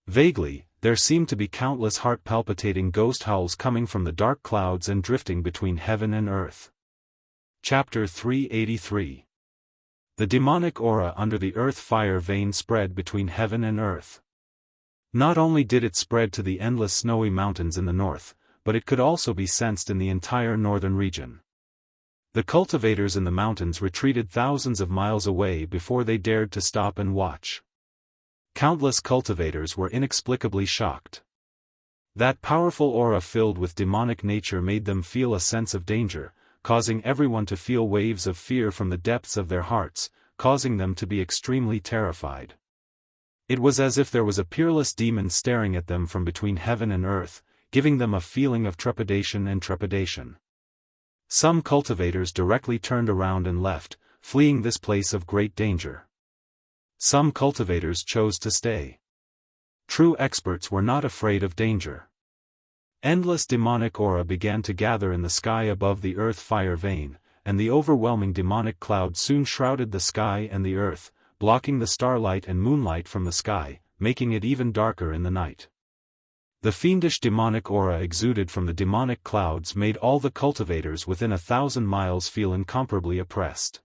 Speaker 1: Vaguely, there seemed to be countless heart-palpitating ghost howls coming from the dark clouds and drifting between heaven and earth. Chapter 383. The demonic aura under the Earth fire vein spread between heaven and earth. Not only did it spread to the endless snowy mountains in the north, but it could also be sensed in the entire northern region. The cultivators in the mountains retreated thousands of miles away before they dared to stop and watch. Countless cultivators were inexplicably shocked. That powerful aura filled with demonic nature made them feel a sense of danger, causing everyone to feel waves of fear from the depths of their hearts, causing them to be extremely terrified. It was as if there was a peerless demon staring at them from between heaven and earth, giving them a feeling of trepidation. Some cultivators directly turned around and left, fleeing this place of great danger. Some cultivators chose to stay. True experts were not afraid of danger. Endless demonic aura began to gather in the sky above the Earth fire vein, and the overwhelming demonic cloud soon shrouded the sky and the earth, blocking the starlight and moonlight from the sky, making it even darker in the night. The fiendish demonic aura exuded from the demonic clouds made all the cultivators within 1,000 miles feel incomparably oppressed.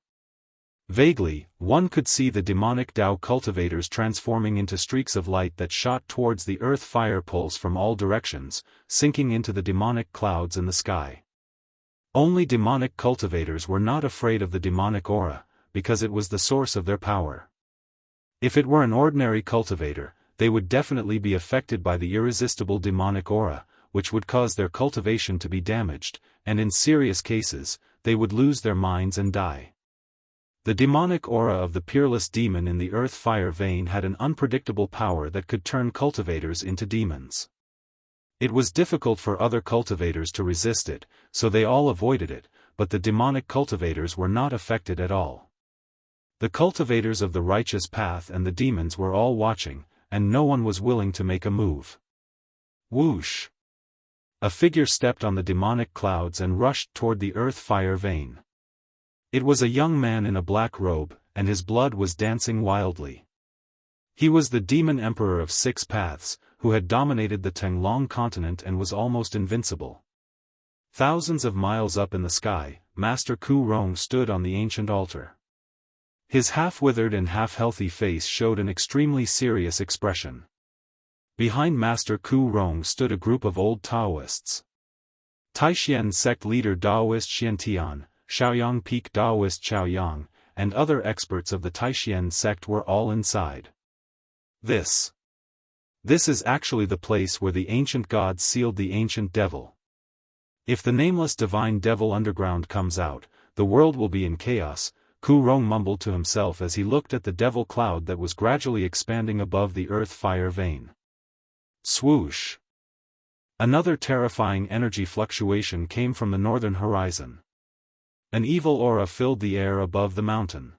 Speaker 1: Vaguely, one could see the demonic Dao cultivators transforming into streaks of light that shot towards the earth fire poles from all directions, sinking into the demonic clouds in the sky. Only demonic cultivators were not afraid of the demonic aura, because it was the source of their power. If it were an ordinary cultivator, they would definitely be affected by the irresistible demonic aura, which would cause their cultivation to be damaged, and in serious cases, they would lose their minds and die. The demonic aura of the peerless demon in the earth fire vein had an unpredictable power that could turn cultivators into demons. It was difficult for other cultivators to resist it, so they all avoided it, but the demonic cultivators were not affected at all. The cultivators of the righteous path and the demons were all watching, and no one was willing to make a move. Whoosh! A figure stepped on the demonic clouds and rushed toward the earth fire vein. It was a young man in a black robe, and his blood was dancing wildly. He was the demon emperor of 6 paths, who had dominated the Tenglong continent and was almost invincible. Thousands of miles up in the sky, Master Ku Rong stood on the ancient altar. His half-withered and half-healthy face showed an extremely serious expression. Behind Master Ku Rong stood a group of old Daoists. Taishan sect leader Daoist Xiantian, Shaoyang Peak Daoist Chaoyang, and other experts of the Taishan sect were all inside. This is actually the place where the ancient gods sealed the ancient devil. If the nameless divine devil underground comes out, the world will be in chaos, Ku Rong mumbled to himself as he looked at the devil cloud that was gradually expanding above the earth fire vein. Swoosh! Another terrifying energy fluctuation came from the northern horizon. An evil aura filled the air above the mountain.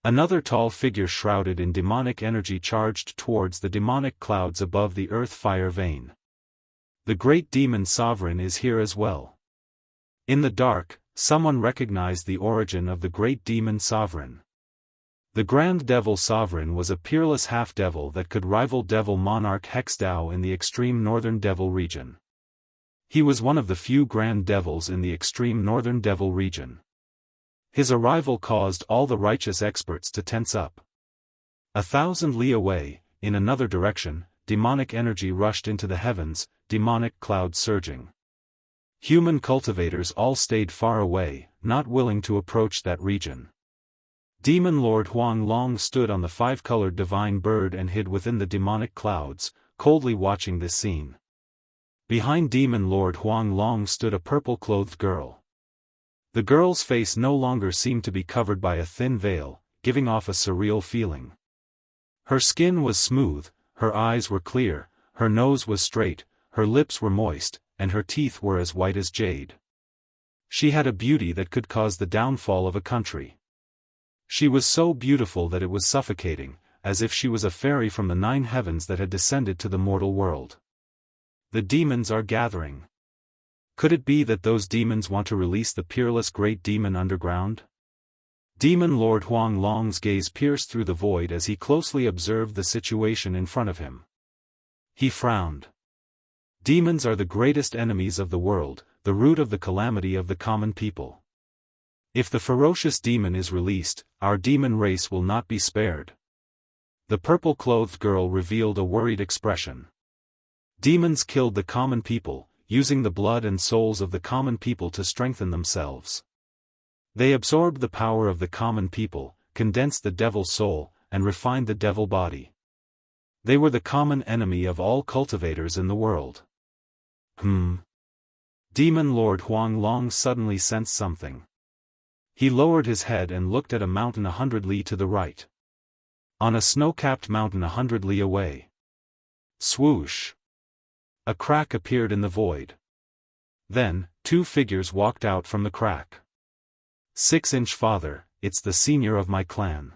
Speaker 1: Another tall figure shrouded in demonic energy charged towards the demonic clouds above the earth fire vein. The great demon sovereign is here as well. In the dark, someone recognized the origin of the great demon sovereign. The Grand Devil Sovereign was a peerless half-devil that could rival Devil Monarch Hexdao in the extreme northern devil region. He was one of the few Grand Devils in the extreme northern devil region. His arrival caused all the righteous experts to tense up. 1,000 li away, in another direction, demonic energy rushed into the heavens, demonic clouds surging. Human cultivators all stayed far away, not willing to approach that region. Demon Lord Huang Long stood on the five-colored divine bird and hid within the demonic clouds, coldly watching this scene. Behind Demon Lord Huang Long stood a purple-clothed girl. The girl's face no longer seemed to be covered by a thin veil, giving off a surreal feeling. Her skin was smooth, her eyes were clear, her nose was straight, her lips were moist, and her teeth were as white as jade. She had a beauty that could cause the downfall of a country. She was so beautiful that it was suffocating, as if she was a fairy from the 9 heavens that had descended to the mortal world. The demons are gathering. Could it be that those demons want to release the peerless great demon underground? Demon Lord Huang Long's gaze pierced through the void as he closely observed the situation in front of him. He frowned. Demons are the greatest enemies of the world, the root of the calamity of the common people. If the ferocious demon is released, our demon race will not be spared. The purple-clothed girl revealed a worried expression. Demons killed the common people, using the blood and souls of the common people to strengthen themselves. They absorbed the power of the common people, condensed the devil's soul, and refined the devil body. They were the common enemy of all cultivators in the world. Demon Lord Huang Long suddenly sensed something. He lowered his head and looked at a mountain 100 li to the right. On a snow-capped mountain 100 li away. Swoosh! A crack appeared in the void. Then, 2 figures walked out from the crack. 6-inch father, it's the senior of my clan.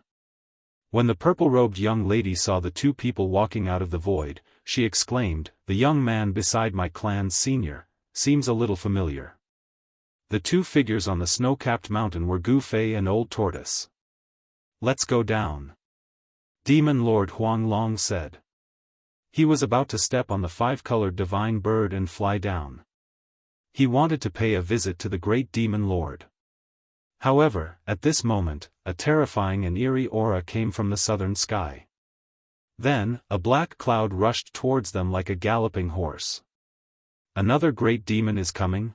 Speaker 1: When the purple-robed young lady saw the 2 people walking out of the void, she exclaimed, "The young man beside my clan's senior, seems a little familiar." The 2 figures on the snow-capped mountain were Gu Fei and Old Tortoise. "Let's go down," Demon Lord Huang Long said. He was about to step on the 5-colored divine bird and fly down. He wanted to pay a visit to the great Demon Lord. However, at this moment, a terrifying and eerie aura came from the southern sky. Then, a black cloud rushed towards them like a galloping horse. "Another great demon is coming?"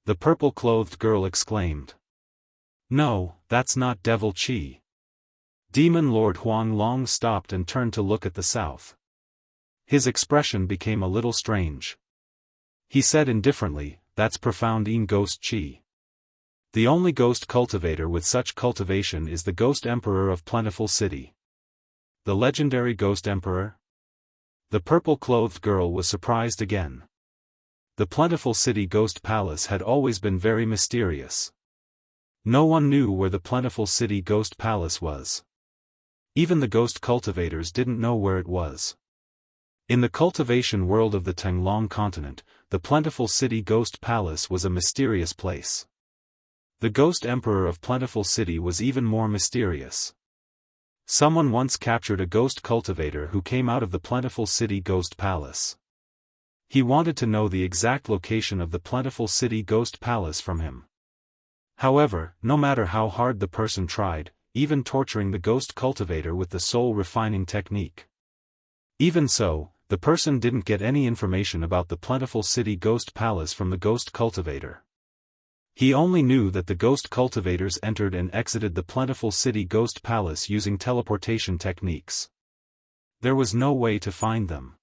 Speaker 1: the purple-clothed girl exclaimed. "No, that's not Devil Chi." Demon Lord Huang Long stopped and turned to look at the south. His expression became a little strange. He said indifferently, "That's profound Ghost Chi. The only ghost cultivator with such cultivation is the Ghost Emperor of Plentiful City." "The legendary Ghost Emperor?" The purple-clothed girl was surprised again. The Plentiful City Ghost Palace had always been very mysterious. No one knew where the Plentiful City Ghost Palace was. Even the ghost cultivators didn't know where it was. In the cultivation world of the Tenglong continent, the Plentiful City Ghost Palace was a mysterious place. The Ghost Emperor of Plentiful City was even more mysterious. Someone once captured a ghost cultivator who came out of the Plentiful City Ghost Palace. He wanted to know the exact location of the Plentiful City Ghost Palace from him. However, no matter how hard the person tried, even torturing the ghost cultivator with the soul refining technique. Even so, the person didn't get any information about the Plentiful City Ghost Palace from the ghost cultivator. He only knew that the ghost cultivators entered and exited the Plentiful City Ghost Palace using teleportation techniques. There was no way to find them.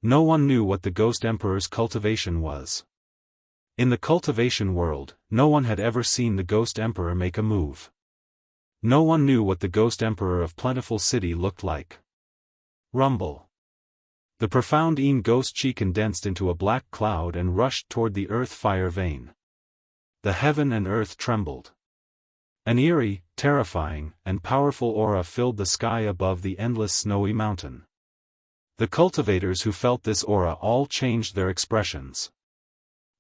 Speaker 1: No one knew what the Ghost Emperor's cultivation was. In the cultivation world, no one had ever seen the Ghost Emperor make a move. No one knew what the Ghost Emperor of Plentiful City looked like. Rumble. The profound Ghost Chi condensed into a black cloud and rushed toward the earth fire vein. The heaven and earth trembled. An eerie, terrifying, and powerful aura filled the sky above the endless snowy mountain. The cultivators who felt this aura all changed their expressions.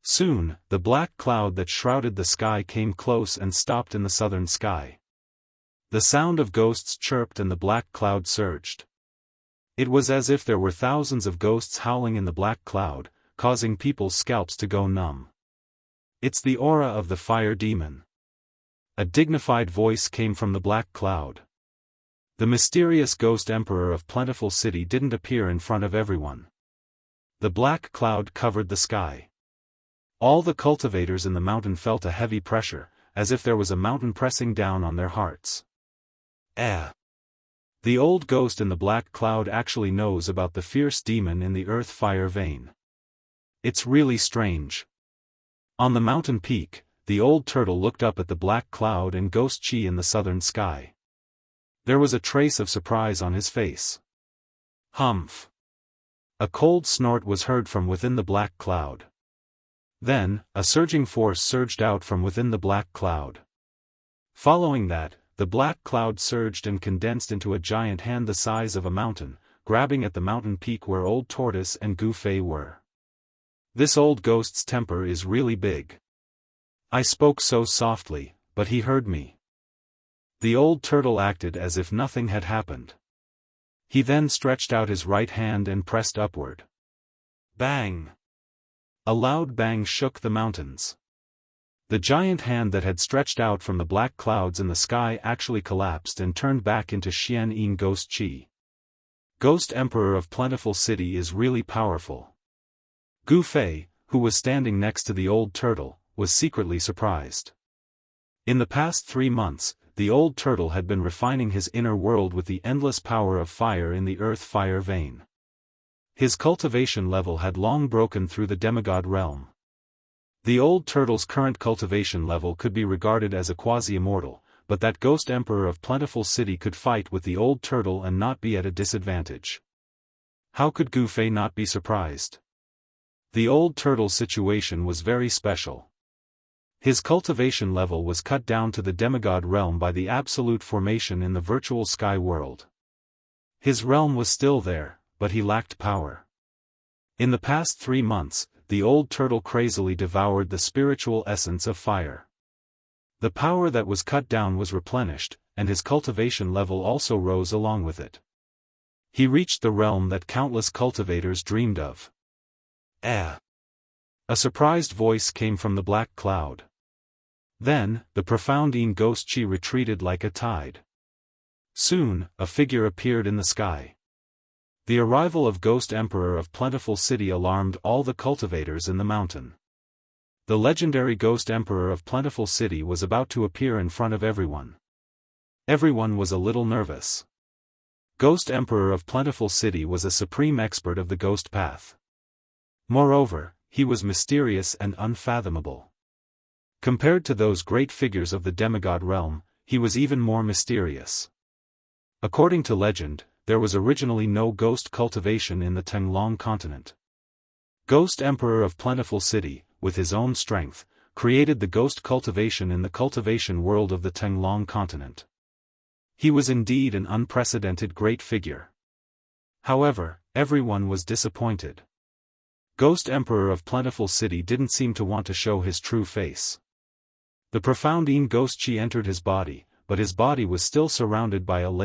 Speaker 1: Soon, the black cloud that shrouded the sky came close and stopped in the southern sky. The sound of ghosts chirped and the black cloud surged. It was as if there were thousands of ghosts howling in the black cloud, causing people's scalps to go numb. It's the aura of the fire demon. A dignified voice came from the black cloud. The mysterious ghost emperor of Plentiful City didn't appear in front of everyone. The black cloud covered the sky. All the cultivators in the mountain felt a heavy pressure, as if there was a mountain pressing down on their hearts. The old ghost in the black cloud actually knows about the fierce demon in the earth fire vein. It's really strange. On the mountain peak, the old turtle looked up at the black cloud and ghost chi in the southern sky. There was a trace of surprise on his face. Humph! A cold snort was heard from within the black cloud. Then, a surging force surged out from within the black cloud. Following that, the black cloud surged and condensed into a giant hand the size of a mountain, grabbing at the mountain peak where Old Tortoise and Gu Fei were. This old ghost's temper is really big. I spoke so softly, but he heard me. The old turtle acted as if nothing had happened. He then stretched out his right hand and pressed upward. Bang! A loud bang shook the mountains. The giant hand that had stretched out from the black clouds in the sky actually collapsed and turned back into Xian Yin Ghost Chi. Ghost Emperor of Plentiful City is really powerful. Gu Fei, who was standing next to the old turtle, was secretly surprised. In the past 3 months, the old turtle had been refining his inner world with the endless power of fire in the earth fire vein. His cultivation level had long broken through the demigod realm. The old turtle's current cultivation level could be regarded as a quasi-immortal, but that ghost emperor of Plentiful City could fight with the old turtle and not be at a disadvantage. How could Gu Fei not be surprised? The old turtle's situation was very special. His cultivation level was cut down to the demigod realm by the absolute formation in the virtual sky world. His realm was still there, but he lacked power. In the past 3 months, the old turtle crazily devoured the spiritual essence of fire. The power that was cut down was replenished, and his cultivation level also rose along with it. He reached the realm that countless cultivators dreamed of. A surprised voice came from the black cloud. Then, the profound Yin Ghost Chi retreated like a tide. Soon, a figure appeared in the sky. The arrival of Ghost Emperor of Plentiful City alarmed all the cultivators in the mountain. The legendary Ghost Emperor of Plentiful City was about to appear in front of everyone. Everyone was a little nervous. Ghost Emperor of Plentiful City was a supreme expert of the ghost path. Moreover, he was mysterious and unfathomable. Compared to those great figures of the demigod realm, he was even more mysterious. According to legend, there was originally no ghost cultivation in the Tenglong continent. Ghost Emperor of Plentiful City, with his own strength, created the ghost cultivation in the cultivation world of the Tenglong continent. He was indeed an unprecedented great figure. However, everyone was disappointed. Ghost Emperor of Plentiful City didn't seem to want to show his true face. The profound Yin Ghost Chi entered his body, but his body was still surrounded by a